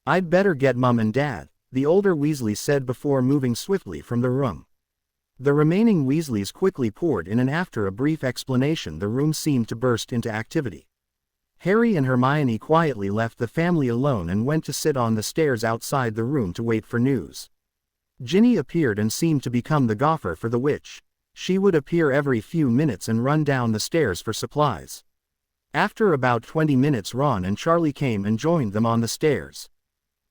I'd better get Mum and Dad, the older Weasley said before moving swiftly from the room. The remaining Weasleys quickly poured in and after a brief explanation the room seemed to burst into activity. Harry and Hermione quietly left the family alone and went to sit on the stairs outside the room to wait for news. Ginny appeared and seemed to become the gopher for the witch. She would appear every few minutes and run down the stairs for supplies. After about 20 minutes Ron and Charlie came and joined them on the stairs.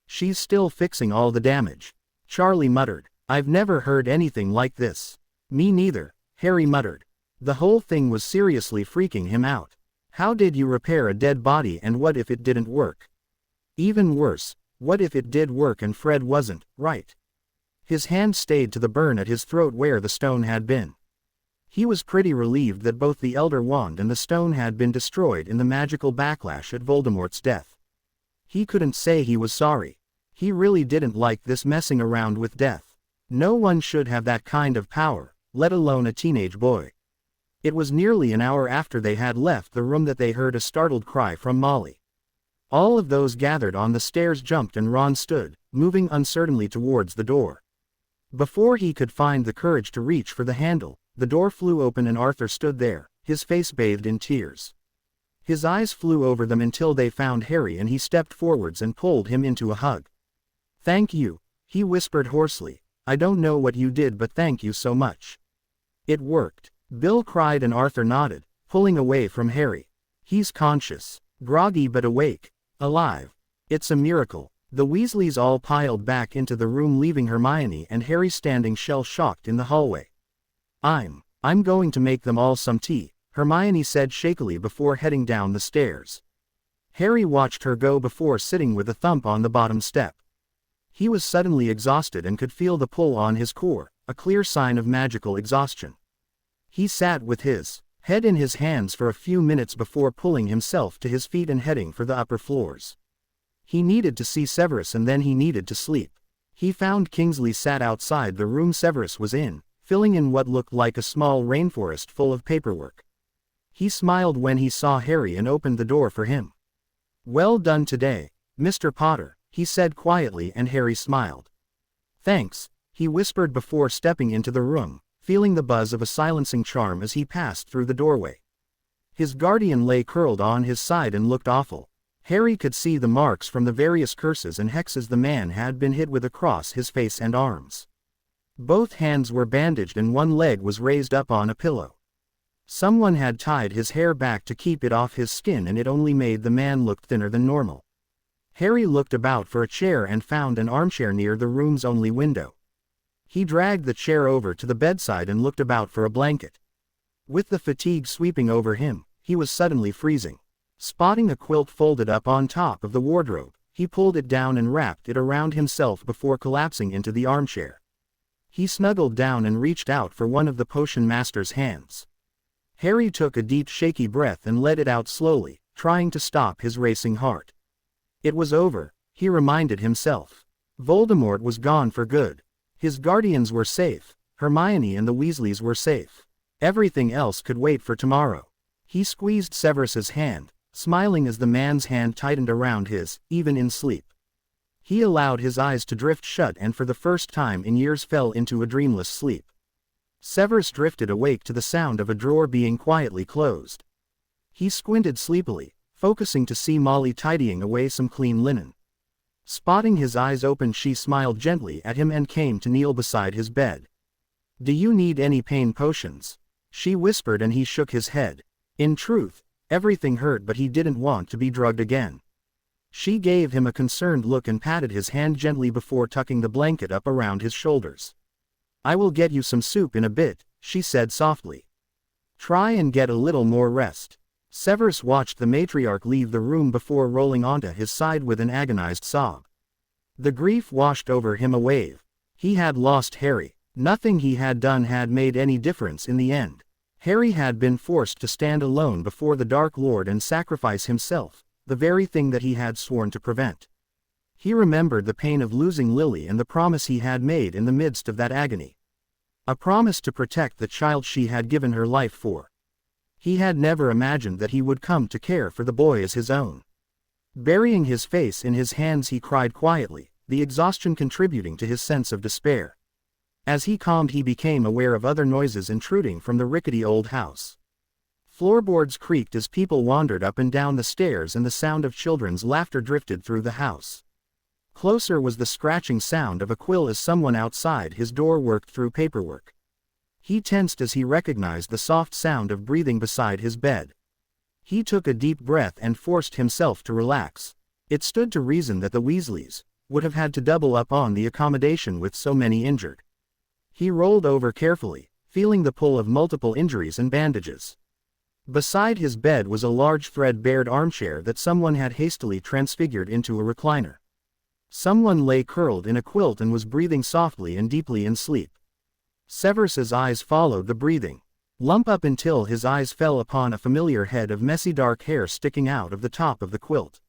She's still fixing all the damage, Charlie muttered. I've never heard anything like this. Me neither, Harry muttered. The whole thing was seriously freaking him out. How did you repair a dead body and what if it didn't work? Even worse, what if it did work and Fred wasn't, right? His hand stayed to the burn at his throat where the stone had been. He was pretty relieved that both the Elder Wand and the stone had been destroyed in the magical backlash at Voldemort's death. He couldn't say he was sorry. He really didn't like this messing around with death. No one should have that kind of power, let alone a teenage boy. It was nearly an hour after they had left the room that they heard a startled cry from Molly. All of those gathered on the stairs jumped and Ron stood, moving uncertainly towards the door. Before he could find the courage to reach for the handle, the door flew open and Arthur stood there, his face bathed in tears. His eyes flew over them until they found Harry and he stepped forwards and pulled him into a hug. Thank you, he whispered hoarsely. I don't know what you did but thank you so much. It worked. Bill cried and Arthur nodded, pulling away from Harry. He's conscious, groggy but awake, alive. It's a miracle. The Weasleys all piled back into the room leaving Hermione and Harry standing shell-shocked in the hallway. I'm going to make them all some tea, Hermione said shakily before heading down the stairs. Harry watched her go before sitting with a thump on the bottom step. He was suddenly exhausted and could feel the pull on his core, a clear sign of magical exhaustion. He sat with his head in his hands for a few minutes before pulling himself to his feet and heading for the upper floors. He needed to see Severus and then he needed to sleep. He found Kingsley sat outside the room Severus was in, filling in what looked like a small rainforest full of paperwork. He smiled when he saw Harry and opened the door for him. Well done today, Mr. Potter, he said quietly and Harry smiled. Thanks, he whispered before stepping into the room, feeling the buzz of a silencing charm as he passed through the doorway. His guardian lay curled on his side and looked awful. Harry could see the marks from the various curses and hexes the man had been hit with across his face and arms. Both hands were bandaged and one leg was raised up on a pillow. Someone had tied his hair back to keep it off his skin and it only made the man look thinner than normal. Harry looked about for a chair and found an armchair near the room's only window. He dragged the chair over to the bedside and looked about for a blanket. With the fatigue sweeping over him, he was suddenly freezing. Spotting a quilt folded up on top of the wardrobe, he pulled it down and wrapped it around himself before collapsing into the armchair. He snuggled down and reached out for one of the potion master's hands. Harry took a deep shaky breath and let it out slowly, trying to stop his racing heart. It was over, he reminded himself. Voldemort was gone for good. His guardians were safe, Hermione and the Weasleys were safe. Everything else could wait for tomorrow. He squeezed Severus's hand, smiling as the man's hand tightened around his, even in sleep. He allowed his eyes to drift shut and for the first time in years fell into a dreamless sleep. Severus drifted awake to the sound of a drawer being quietly closed. He squinted sleepily, focusing to see Molly tidying away some clean linen. Spotting his eyes open, she smiled gently at him and came to kneel beside his bed. "Do you need any pain potions?" she whispered, and he shook his head. In truth, everything hurt, but he didn't want to be drugged again. She gave him a concerned look and patted his hand gently before tucking the blanket up around his shoulders. "I will get you some soup in a bit," she said softly. "Try and get a little more rest." Severus watched the matriarch leave the room before rolling onto his side with an agonized sob. The grief washed over him a wave. He had lost Harry. Nothing he had done had made any difference in the end. Harry had been forced to stand alone before the Dark Lord and sacrifice himself, the very thing that he had sworn to prevent. He remembered the pain of losing Lily and the promise he had made in the midst of that agony. A promise to protect the child she had given her life for. He had never imagined that he would come to care for the boy as his own. Burying his face in his hands, he cried quietly, the exhaustion contributing to his sense of despair. As he calmed, he became aware of other noises intruding from the rickety old house. Floorboards creaked as people wandered up and down the stairs, and the sound of children's laughter drifted through the house. Closer was the scratching sound of a quill as someone outside his door worked through paperwork. He tensed as he recognized the soft sound of breathing beside his bed. He took a deep breath and forced himself to relax. It stood to reason that the Weasleys would have had to double up on the accommodation with so many injured. He rolled over carefully, feeling the pull of multiple injuries and bandages. Beside his bed was a large threadbare armchair that someone had hastily transfigured into a recliner. Someone lay curled in a quilt and was breathing softly and deeply in sleep. Severus's eyes followed the breathing lump up until his eyes fell upon a familiar head of messy dark hair sticking out of the top of the quilt.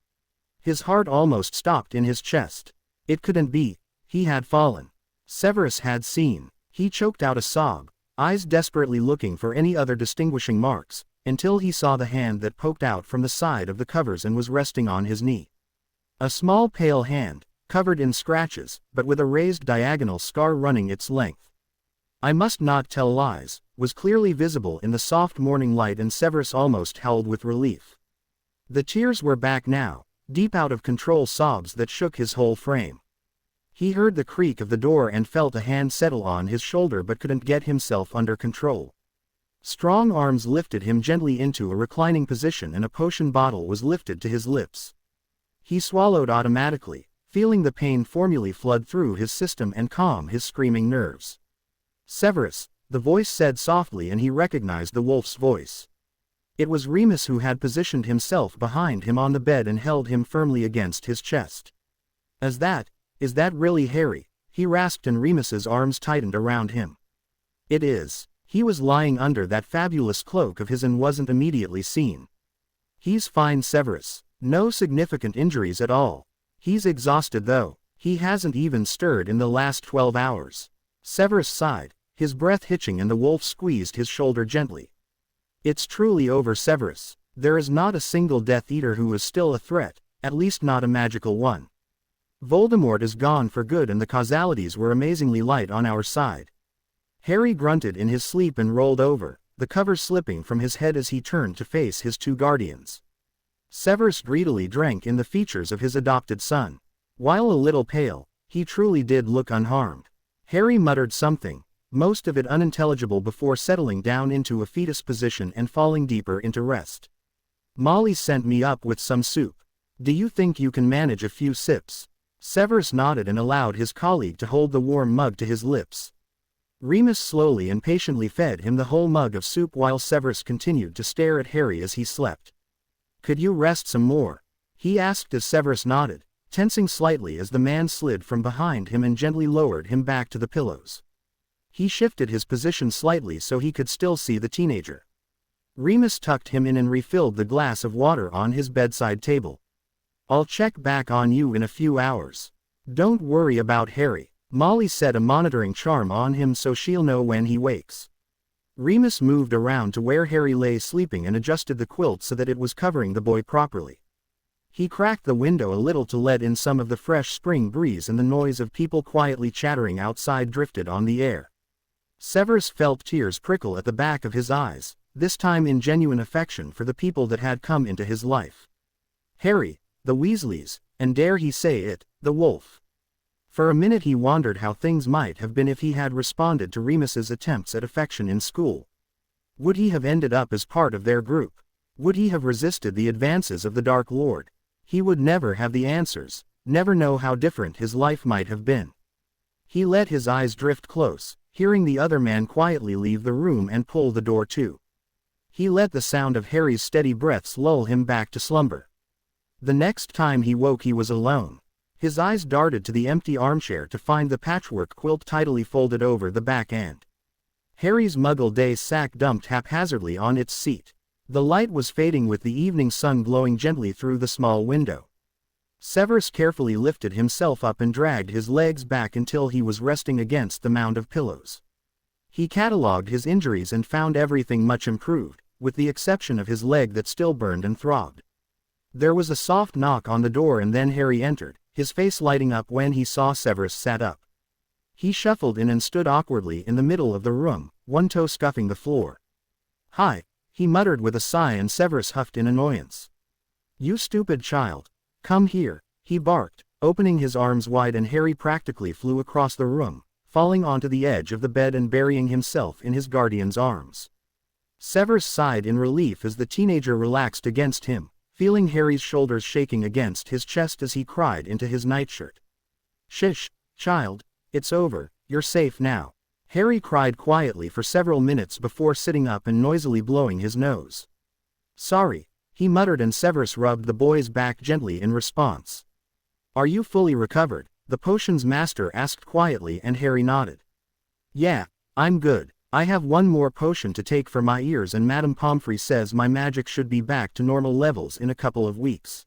His heart almost stopped in his chest. It couldn't be. He had fallen. Severus had seen. He choked out a sob, eyes desperately looking for any other distinguishing marks, until he saw the hand that poked out from the side of the covers and was resting on his knee. A small pale hand, covered in scratches, but with a raised diagonal scar running its length. "I must not tell lies," was clearly visible in the soft morning light, and Severus almost howled with relief. The tears were back now, deep out of control sobs that shook his whole frame. He heard the creak of the door and felt a hand settle on his shoulder but couldn't get himself under control. Strong arms lifted him gently into a reclining position and a potion bottle was lifted to his lips. He swallowed automatically, feeling the pain formulae flood through his system and calm his screaming nerves. "Severus," the voice said softly, and he recognized the wolf's voice. It was Remus, who had positioned himself behind him on the bed and held him firmly against his chest. Is that really Harry?" he rasped, and Remus's arms tightened around him. "It is." He was lying under that fabulous cloak of his and wasn't immediately seen. "He's fine, Severus. No significant injuries at all. He's exhausted though. He hasn't even stirred in the last 12 hours. Severus sighed, his breath hitching, and the wolf squeezed his shoulder gently. "It's truly over, Severus. There is not a single Death Eater who is still a threat, at least not a magical one. Voldemort is gone for good, and the causalities were amazingly light on our side." Harry grunted in his sleep and rolled over, the cover slipping from his head as he turned to face his two guardians. Severus greedily drank in the features of his adopted son. While a little pale, he truly did look unharmed. Harry muttered something, most of it unintelligible, before settling down into a fetus position and falling deeper into rest. "Molly sent me up with some soup. Do you think you can manage a few sips?" Severus nodded and allowed his colleague to hold the warm mug to his lips. Remus slowly and patiently fed him the whole mug of soup while Severus continued to stare at Harry as he slept. "Could you rest some more?" he asked as Severus nodded, tensing slightly as the man slid from behind him and gently lowered him back to the pillows. He shifted his position slightly so he could still see the teenager. Remus tucked him in and refilled the glass of water on his bedside table. "I'll check back on you in a few hours. Don't worry about Harry. Molly set a monitoring charm on him so she'll know when he wakes." Remus moved around to where Harry lay sleeping and adjusted the quilt so that it was covering the boy properly. He cracked the window a little to let in some of the fresh spring breeze, and the noise of people quietly chattering outside drifted on the air. Severus felt tears prickle at the back of his eyes, this time in genuine affection for the people that had come into his life. Harry, the Weasleys, and dare he say it, the wolf. For a minute he wondered how things might have been if he had responded to Remus's attempts at affection in school. Would he have ended up as part of their group? Would he have resisted the advances of the Dark Lord? He would never have the answers, never know how different his life might have been. He let his eyes drift close, hearing the other man quietly leave the room and pull the door to. He let the sound of Harry's steady breaths lull him back to slumber. The next time he woke he was alone. His eyes darted to the empty armchair to find the patchwork quilt tidily folded over the back end. Harry's Muggle Day sack dumped haphazardly on its seat. The light was fading with the evening sun glowing gently through the small window. Severus carefully lifted himself up and dragged his legs back until he was resting against the mound of pillows. He catalogued his injuries and found everything much improved, with the exception of his leg that still burned and throbbed. There was a soft knock on the door and then Harry entered, his face lighting up when he saw Severus sat up. He shuffled in and stood awkwardly in the middle of the room, one toe scuffing the floor. "Hi," he muttered with a sigh, and Severus huffed in annoyance. "You stupid child. Come here," he barked, opening his arms wide, and Harry practically flew across the room, falling onto the edge of the bed and burying himself in his guardian's arms. Severus sighed in relief as the teenager relaxed against him, feeling Harry's shoulders shaking against his chest as he cried into his nightshirt. "Shish, child, it's over, you're safe now," Harry cried quietly for several minutes before sitting up and noisily blowing his nose. "Sorry," he muttered, and Severus rubbed the boy's back gently in response. "Are you fully recovered?" the potions master asked quietly, and Harry nodded. "Yeah, I'm good. I have one more potion to take for my ears, and Madame Pomfrey says my magic should be back to normal levels in a couple of weeks."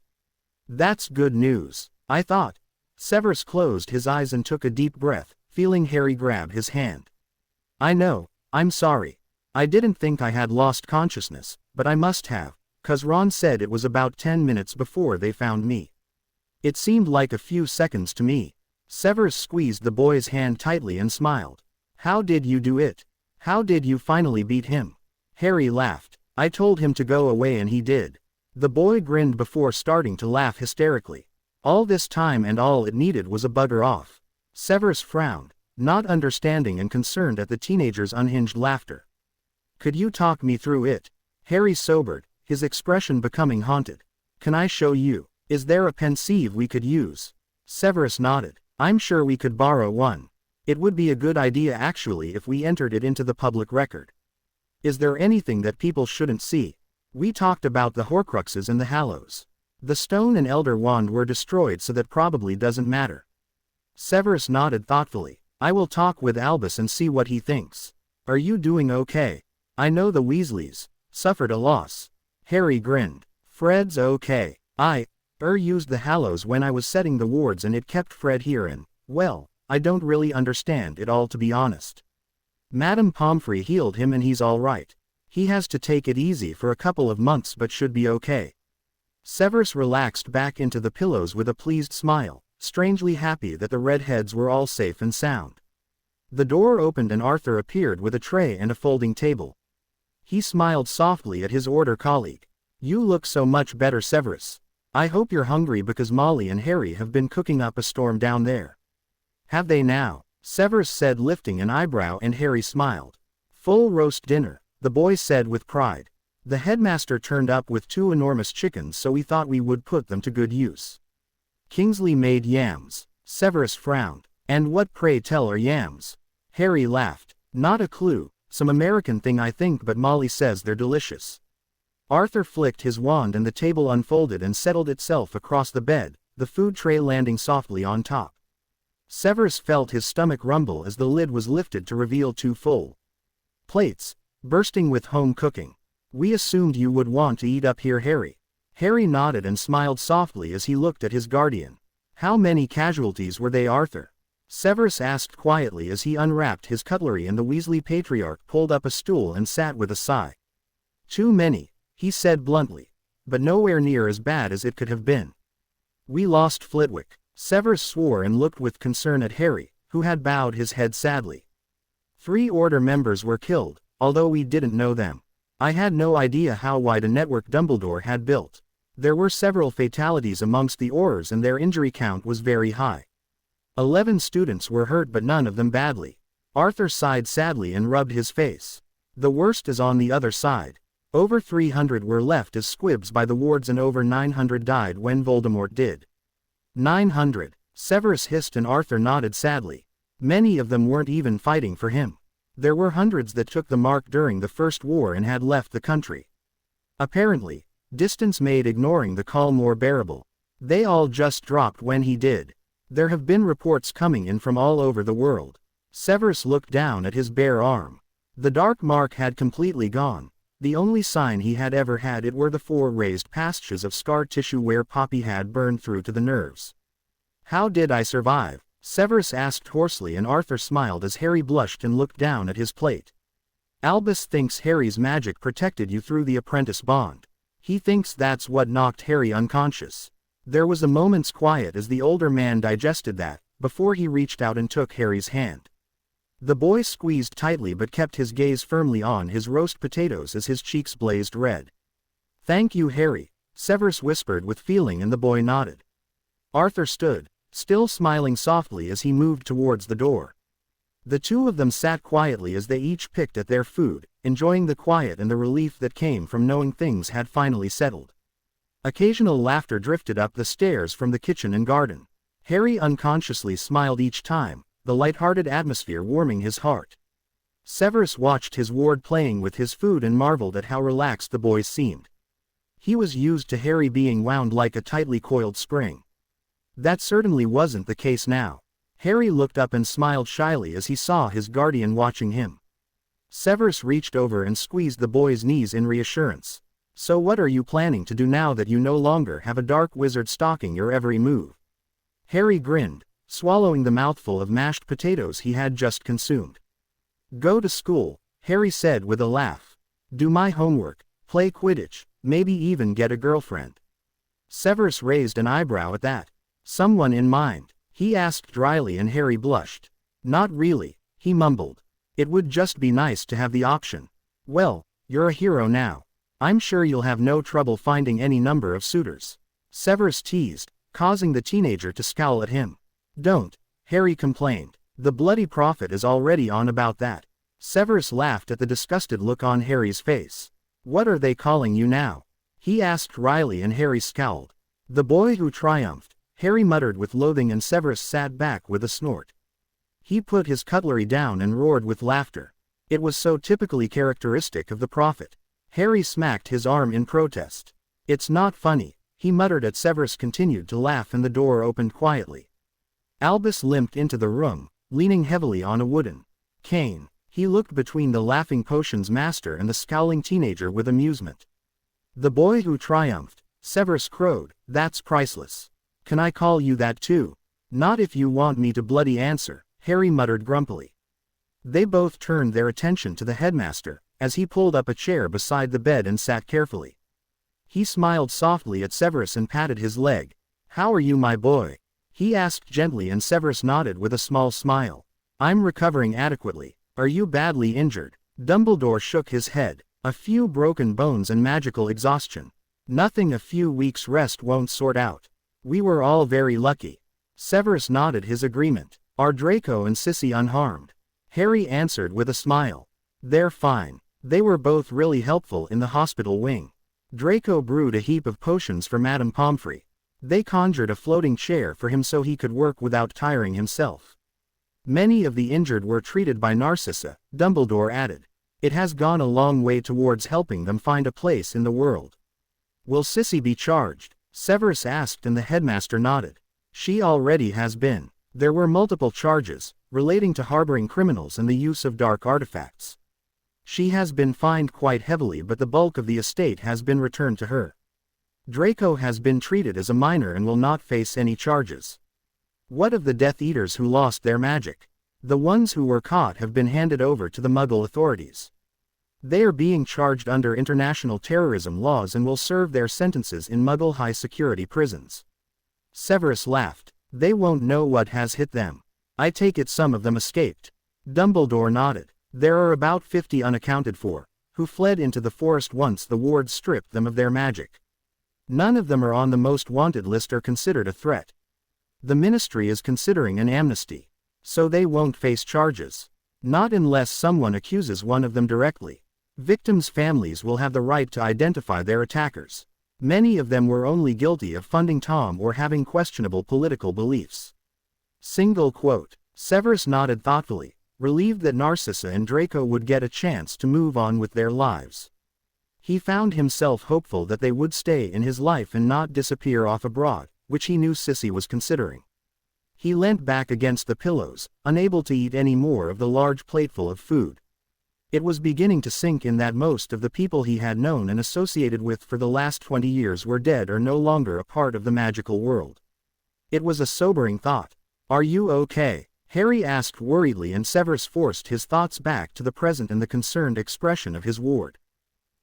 "That's good news, I thought." Severus closed his eyes and took a deep breath, feeling Harry grab his hand. "I know, I'm sorry. I didn't think I had lost consciousness, but I must have, 'cause Ron said it was about 10 minutes before they found me. It seemed like a few seconds to me." Severus squeezed the boy's hand tightly and smiled. "How did you do it? How did you finally beat him?" Harry laughed. "I told him to go away and he did." The boy grinned before starting to laugh hysterically. All this time and all it needed was a bugger off. Severus frowned, not understanding and concerned at the teenager's unhinged laughter. "Could you talk me through it?" Harry sobered, his expression becoming haunted. "Can I show you? Is there a pensieve we could use?" Severus nodded. "I'm sure we could borrow one. It would be a good idea actually if we entered it into the public record." "Is there anything that people shouldn't see?" "We talked about the Horcruxes and the Hallows. The stone and Elder Wand were destroyed, so that probably doesn't matter." Severus nodded thoughtfully. "I will talk with Albus and see what he thinks." "Are you doing okay? I know the Weasleys suffered a loss." Harry grinned. "Fred's okay. I used the Hallows when I was setting the wards and it kept Fred here, and, well, I don't really understand it all, to be honest. Madame Pomfrey healed him and he's all right. He has to take it easy for a couple of months but should be okay." Severus relaxed back into the pillows with a pleased smile, strangely happy that the redheads were all safe and sound. The door opened and Arthur appeared with a tray and a folding table. He smiled softly at his order colleague. "You look so much better, Severus. I hope you're hungry because Molly and Harry have been cooking up a storm down there." "Have they now?" Severus said, lifting an eyebrow, and Harry smiled. "Full roast dinner," the boy said with pride. "The headmaster turned up with 2 enormous chickens, so we thought we would put them to good use." "Kingsley made yams." Severus frowned. "And what, pray tell, are yams?" Harry laughed. "Not a clue, some American thing I think, but Molly says they're delicious." Arthur flicked his wand and the table unfolded and settled itself across the bed, the food tray landing softly on top. Severus felt his stomach rumble as the lid was lifted to reveal 2 full plates, bursting with home cooking. "We assumed you would want to eat up here, Harry." Harry nodded and smiled softly as he looked at his guardian. "How many casualties were they, Arthur?" Severus asked quietly as he unwrapped his cutlery, and the Weasley patriarch pulled up a stool and sat with a sigh. "Too many," he said bluntly, "but nowhere near as bad as it could have been. We lost Flitwick." Severus swore and looked with concern at Harry, who had bowed his head sadly. 3 Order members were killed, although we didn't know them. I had no idea how wide a network Dumbledore had built. There were several fatalities amongst the Aurors and their injury count was very high. 11 students were hurt but none of them badly. Arthur sighed sadly and rubbed his face. The worst is on the other side. Over 300 were left as squibs by the wards and over 900 died when Voldemort did. 900. Severus hissed and Arthur nodded sadly. Many of them weren't even fighting for him. There were hundreds that took the mark during the First War and had left the country. Apparently, distance made ignoring the call more bearable. They all just dropped when he did. There have been reports coming in from all over the world. Severus looked down at his bare arm. The dark mark had completely gone. The only sign he had ever had it were the 4 raised patches of scar tissue where Poppy had burned through to the nerves. "How did I survive?" Severus asked hoarsely and Arthur smiled as Harry blushed and looked down at his plate. "Albus thinks Harry's magic protected you through the apprentice bond. He thinks that's what knocked Harry unconscious." There was a moment's quiet as the older man digested that, before he reached out and took Harry's hand. The boy squeezed tightly but kept his gaze firmly on his roast potatoes as his cheeks blazed red. "Thank you, Harry," Severus whispered with feeling and the boy nodded. Arthur stood, still smiling softly as he moved towards the door. The two of them sat quietly as they each picked at their food, enjoying the quiet and the relief that came from knowing things had finally settled. Occasional laughter drifted up the stairs from the kitchen and garden. Harry unconsciously smiled each time, the light-hearted atmosphere warming his heart. Severus watched his ward playing with his food and marveled at how relaxed the boys seemed. He was used to Harry being wound like a tightly coiled spring. That certainly wasn't the case now. Harry looked up and smiled shyly as he saw his guardian watching him. Severus reached over and squeezed the boy's knees in reassurance. "So what are you planning to do now that you no longer have a dark wizard stalking your every move?" Harry grinned, swallowing the mouthful of mashed potatoes he had just consumed. "Go to school," Harry said with a laugh. "Do my homework, play Quidditch, maybe even get a girlfriend." Severus raised an eyebrow at that. "Someone in mind?" he asked dryly and Harry blushed. "Not really," he mumbled. "It would just be nice to have the option." "Well, you're a hero now. I'm sure you'll have no trouble finding any number of suitors," Severus teased, causing the teenager to scowl at him. "Don't," Harry complained. "The bloody prophet is already on about that." Severus laughed at the disgusted look on Harry's face. "What are they calling you now?" he asked wryly and Harry scowled. "The boy who triumphed," Harry muttered with loathing and Severus sat back with a snort. He put his cutlery down and roared with laughter. It was so typically characteristic of the prophet. Harry smacked his arm in protest. "It's not funny," he muttered as Severus continued to laugh and the door opened quietly. Albus limped into the room, leaning heavily on a wooden cane. He looked between the laughing potions master and the scowling teenager with amusement. "The boy who triumphed," Severus crowed, "that's priceless. Can I call you that too?" "Not if you want me to bloody answer," Harry muttered grumpily. They both turned their attention to the headmaster, as he pulled up a chair beside the bed and sat carefully. He smiled softly at Severus and patted his leg. "How are you, my boy?" he asked gently and Severus nodded with a small smile. "I'm recovering adequately. Are you badly injured?" Dumbledore shook his head. "A few broken bones and magical exhaustion. Nothing a few weeks' rest won't sort out." "We were all very lucky." Severus nodded his agreement. "Are Draco and Sissy unharmed?" Harry answered with a smile. "They're fine. They were both really helpful in the hospital wing. Draco brewed a heap of potions for Madame Pomfrey. They conjured a floating chair for him so he could work without tiring himself. Many of the injured were treated by Narcissa," Dumbledore added. "It has gone a long way towards helping them find a place in the world." "Will Sissy be charged?" Severus asked and the headmaster nodded. "She already has been. There were multiple charges, relating to harboring criminals and the use of dark artifacts. She has been fined quite heavily but the bulk of the estate has been returned to her. Draco has been treated as a minor and will not face any charges." "What of the Death Eaters who lost their magic?" "The ones who were caught have been handed over to the Muggle authorities. They are being charged under international terrorism laws and will serve their sentences in Muggle high-security prisons." Severus laughed. "They won't know what has hit them. I take it some of them escaped." Dumbledore nodded. There are about 50 unaccounted for, who fled into the forest once the wards stripped them of their magic. None of them are on the most wanted list or considered a threat. The ministry is considering an amnesty. So they won't face charges. Not unless someone accuses one of them directly. Victims' families will have the right to identify their attackers. Many of them were only guilty of funding Tom or having questionable political beliefs. Single quote. Severus nodded thoughtfully, relieved that Narcissa and Draco would get a chance to move on with their lives. He found himself hopeful that they would stay in his life and not disappear off abroad, which he knew Sissy was considering. He leant back against the pillows, unable to eat any more of the large plateful of food. It was beginning to sink in that most of the people he had known and associated with for the last 20 years were dead or no longer a part of the magical world. It was a sobering thought. "Are you okay?" Harry asked worriedly, and Severus forced his thoughts back to the present and the concerned expression of his ward.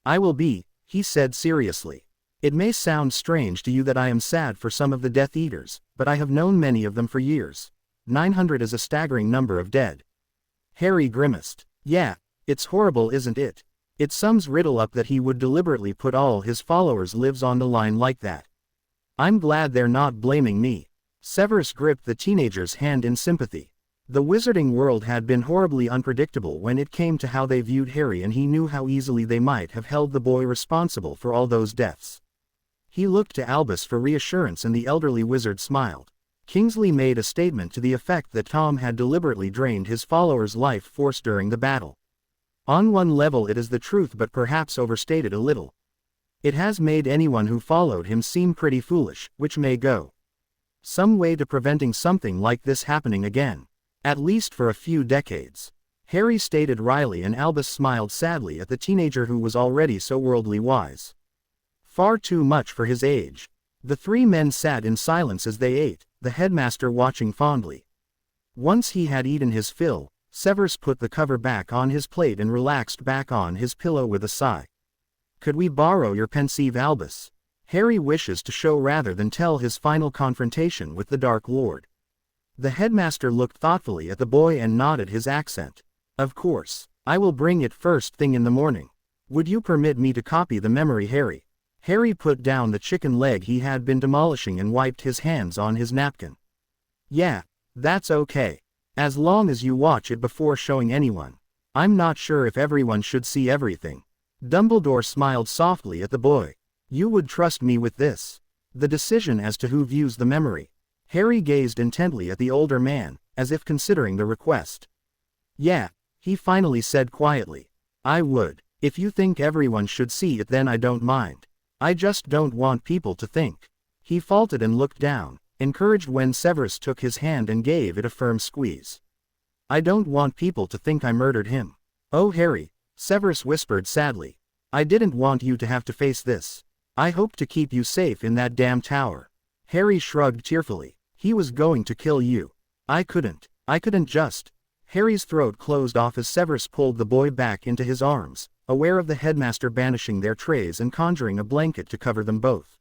"I will be," he said seriously. "It may sound strange to you that I am sad for some of the Death Eaters, but I have known many of them for years. 900 is a staggering number of dead." Harry grimaced. "Yeah, it's horrible, isn't it? It sums Riddle up that he would deliberately put all his followers' lives on the line like that. I'm glad they're not blaming me." Severus gripped the teenager's hand in sympathy. The wizarding world had been horribly unpredictable when it came to how they viewed Harry, and he knew how easily they might have held the boy responsible for all those deaths. He looked to Albus for reassurance, and the elderly wizard smiled. Kingsley made a statement to the effect that Tom had deliberately drained his followers' life force during the battle. On one level it is the truth, but perhaps overstated a little. It has made anyone who followed him seem pretty foolish, which may go some way to preventing something like this happening again. At least for a few decades. Harry stated wryly, and Albus smiled sadly at the teenager who was already so worldly wise. Far too much for his age. The three men sat in silence as they ate, the headmaster watching fondly. Once he had eaten his fill, Severus put the cover back on his plate and relaxed back on his pillow with a sigh. "Could we borrow your pensieve, Albus?" Harry wishes to show rather than tell his final confrontation with the Dark Lord. The headmaster looked thoughtfully at the boy and nodded his accent. "Of course. I will bring it first thing in the morning. Would you permit me to copy the memory, Harry?" Harry put down the chicken leg he had been demolishing and wiped his hands on his napkin. "Yeah, that's okay. As long as you watch it before showing anyone. I'm not sure if everyone should see everything." Dumbledore smiled softly at the boy. "You would trust me with this. The decision as to who views the memory." Harry gazed intently at the older man, as if considering the request. "Yeah," he finally said quietly. "I would. If you think everyone should see it, then I don't mind. I just don't want people to think." He faltered and looked down, encouraged when Severus took his hand and gave it a firm squeeze. "I don't want people to think I murdered him." "Oh, Harry," Severus whispered sadly. "I didn't want you to have to face this. I hoped to keep you safe in that damn tower." Harry shrugged tearfully. "He was going to kill you. I couldn't just." Harry's throat closed off as Severus pulled the boy back into his arms, aware of the headmaster banishing their trays and conjuring a blanket to cover them both.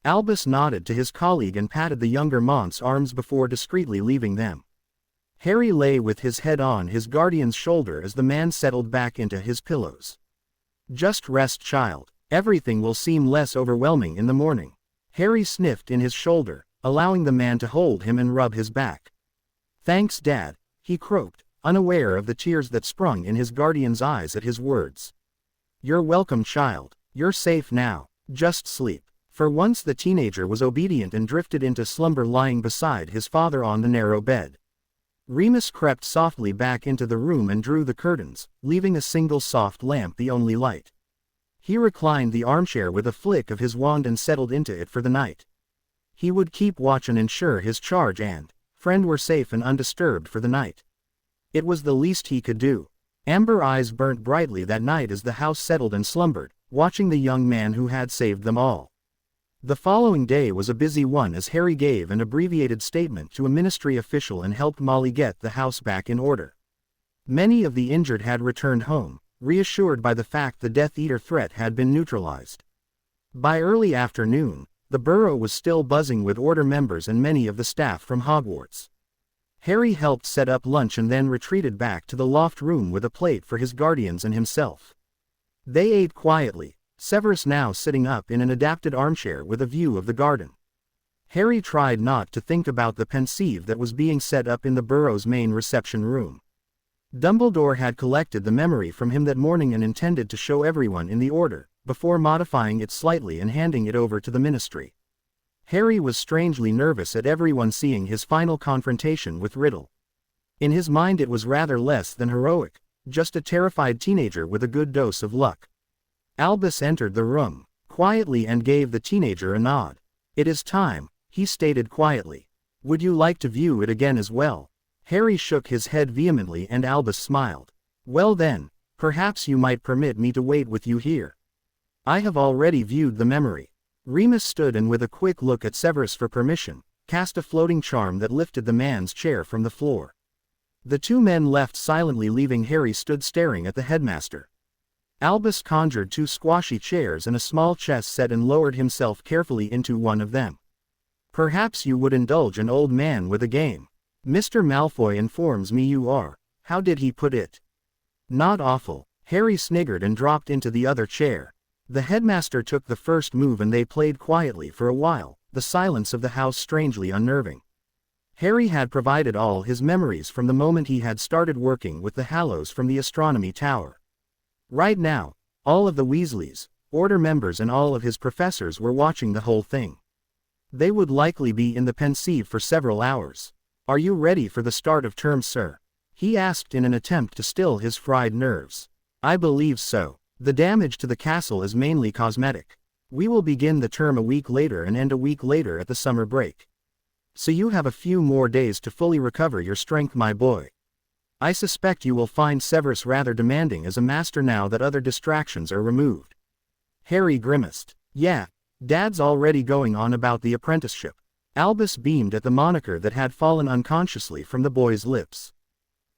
Albus nodded to his colleague and patted the younger mont's arms before discreetly leaving them. Harry lay with his head on his guardian's shoulder as the man settled back into his pillows. "Just rest, child. Everything will seem less overwhelming in the morning." Harry sniffed in his shoulder, allowing the man to hold him and rub his back. "Thanks, Dad," he croaked, unaware of the tears that sprung in his guardian's eyes at his words. "You're welcome, child. You're safe now. Just sleep." For once the teenager was obedient and drifted into slumber, lying beside his father on the narrow bed. Remus crept softly back into the room and drew the curtains, leaving a single soft lamp the only light. He reclined the armchair with a flick of his wand and settled into it for the night. He would keep watch and ensure his charge and friend were safe and undisturbed for the night. It was the least he could do. Amber eyes burnt brightly that night as the house settled and slumbered, watching the young man who had saved them all. The following day was a busy one as Harry gave an abbreviated statement to a ministry official and helped Molly get the house back in order. Many of the injured had returned home, reassured by the fact the Death Eater threat had been neutralized. By early afternoon, the borough was still buzzing with Order members and many of the staff from Hogwarts. Harry helped set up lunch and then retreated back to the loft room with a plate for his guardians and himself. They ate quietly, Severus now sitting up in an adapted armchair with a view of the garden. Harry tried not to think about the pensieve that was being set up in the Burrow's main reception room. Dumbledore had collected the memory from him that morning and intended to show everyone in the order, before modifying it slightly and handing it over to the ministry. Harry was strangely nervous at everyone seeing his final confrontation with Riddle. In his mind it was rather less than heroic, just a terrified teenager with a good dose of luck. Albus entered the room, quietly, and gave the teenager a nod. "It is time," he stated quietly. "Would you like to view it again as well?" Harry shook his head vehemently and Albus smiled. "Well then, perhaps you might permit me to wait with you here. I have already viewed the memory." Remus stood and with a quick look at Severus for permission, cast a floating charm that lifted the man's chair from the floor. The two men left silently, leaving Harry stood staring at the headmaster. Albus conjured two squashy chairs and a small chess set and lowered himself carefully into one of them. "Perhaps you would indulge an old man with a game. Mr. Malfoy informs me you are, how did he put it? Not awful." Harry sniggered and dropped into the other chair. The headmaster took the first move and they played quietly for a while, the silence of the house strangely unnerving. Harry had provided all his memories from the moment he had started working with the Hallows from the astronomy tower. Right now, all of the Weasleys, Order members and all of his professors were watching the whole thing. They would likely be in the pensieve for several hours. "Are you ready for the start of term, sir?" he asked in an attempt to still his fried nerves. "I believe so. The damage to the castle is mainly cosmetic. We will begin the term a week later and end a week later at the summer break. So you have a few more days to fully recover your strength, my boy. I suspect you will find Severus rather demanding as a master now that other distractions are removed." Harry grimaced. "Yeah, Dad's already going on about the apprenticeship." Albus beamed at the moniker that had fallen unconsciously from the boy's lips.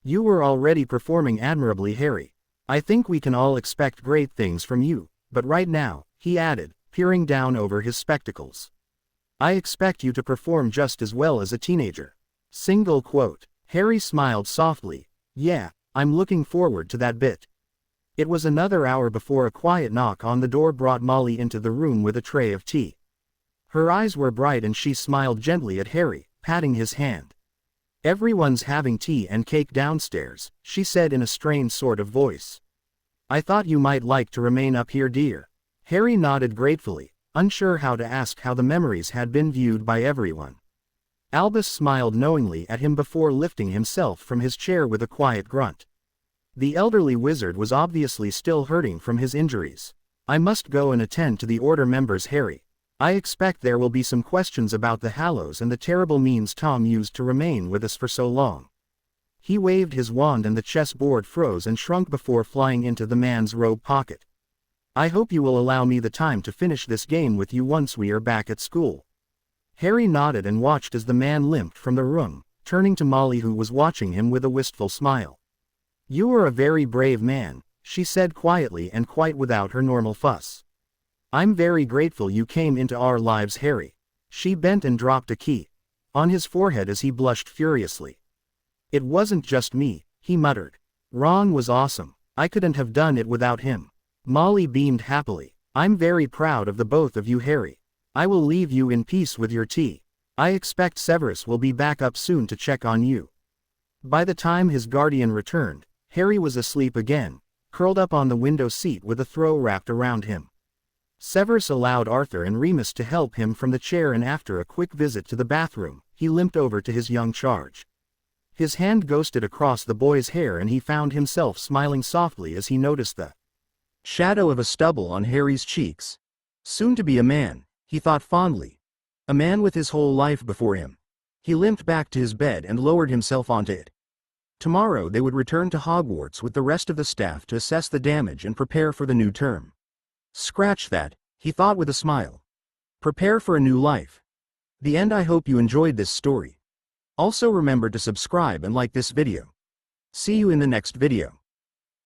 "You were already performing admirably, Harry. I think we can all expect great things from you, but right now," he added, peering down over his spectacles, "I expect you to perform just as well as a teenager." Single quote. Harry smiled softly. "Yeah, I'm looking forward to that bit." It was another hour before a quiet knock on the door brought Molly into the room with a tray of tea. Her eyes were bright and she smiled gently at Harry, patting his hand. "Everyone's having tea and cake downstairs," she said in a strained sort of voice. "I thought you might like to remain up here, dear." Harry nodded gratefully, unsure how to ask how the memories had been viewed by everyone. Albus smiled knowingly at him before lifting himself from his chair with a quiet grunt. The elderly wizard was obviously still hurting from his injuries. "I must go and attend to the Order members, Harry. I expect there will be some questions about the Hallows and the terrible means Tom used to remain with us for so long." He waved his wand and the chessboard froze and shrunk before flying into the man's robe pocket. "I hope you will allow me the time to finish this game with you once we are back at school." Harry nodded and watched as the man limped from the room, turning to Molly, who was watching him with a wistful smile. "You are a very brave man," she said quietly and quite without her normal fuss. "I'm very grateful you came into our lives, Harry." She bent and dropped a key on his forehead as he blushed furiously. "It wasn't just me," he muttered. "Ron was awesome. I couldn't have done it without him." Molly beamed happily. "I'm very proud of the both of you, Harry. I will leave you in peace with your tea. I expect Severus will be back up soon to check on you." By the time his guardian returned, Harry was asleep again, curled up on the window seat with a throw wrapped around him. Severus allowed Arthur and Remus to help him from the chair, and after a quick visit to the bathroom, he limped over to his young charge. His hand ghosted across the boy's hair and he found himself smiling softly as he noticed the shadow of a stubble on Harry's cheeks. Soon to be a man, he thought fondly. A man with his whole life before him. He limped back to his bed and lowered himself onto it. Tomorrow they would return to Hogwarts with the rest of the staff to assess the damage and prepare for the new term. Scratch that, he thought with a smile. Prepare for a new life. The end. I hope you enjoyed this story. Also remember to subscribe and like this video. See you in the next video.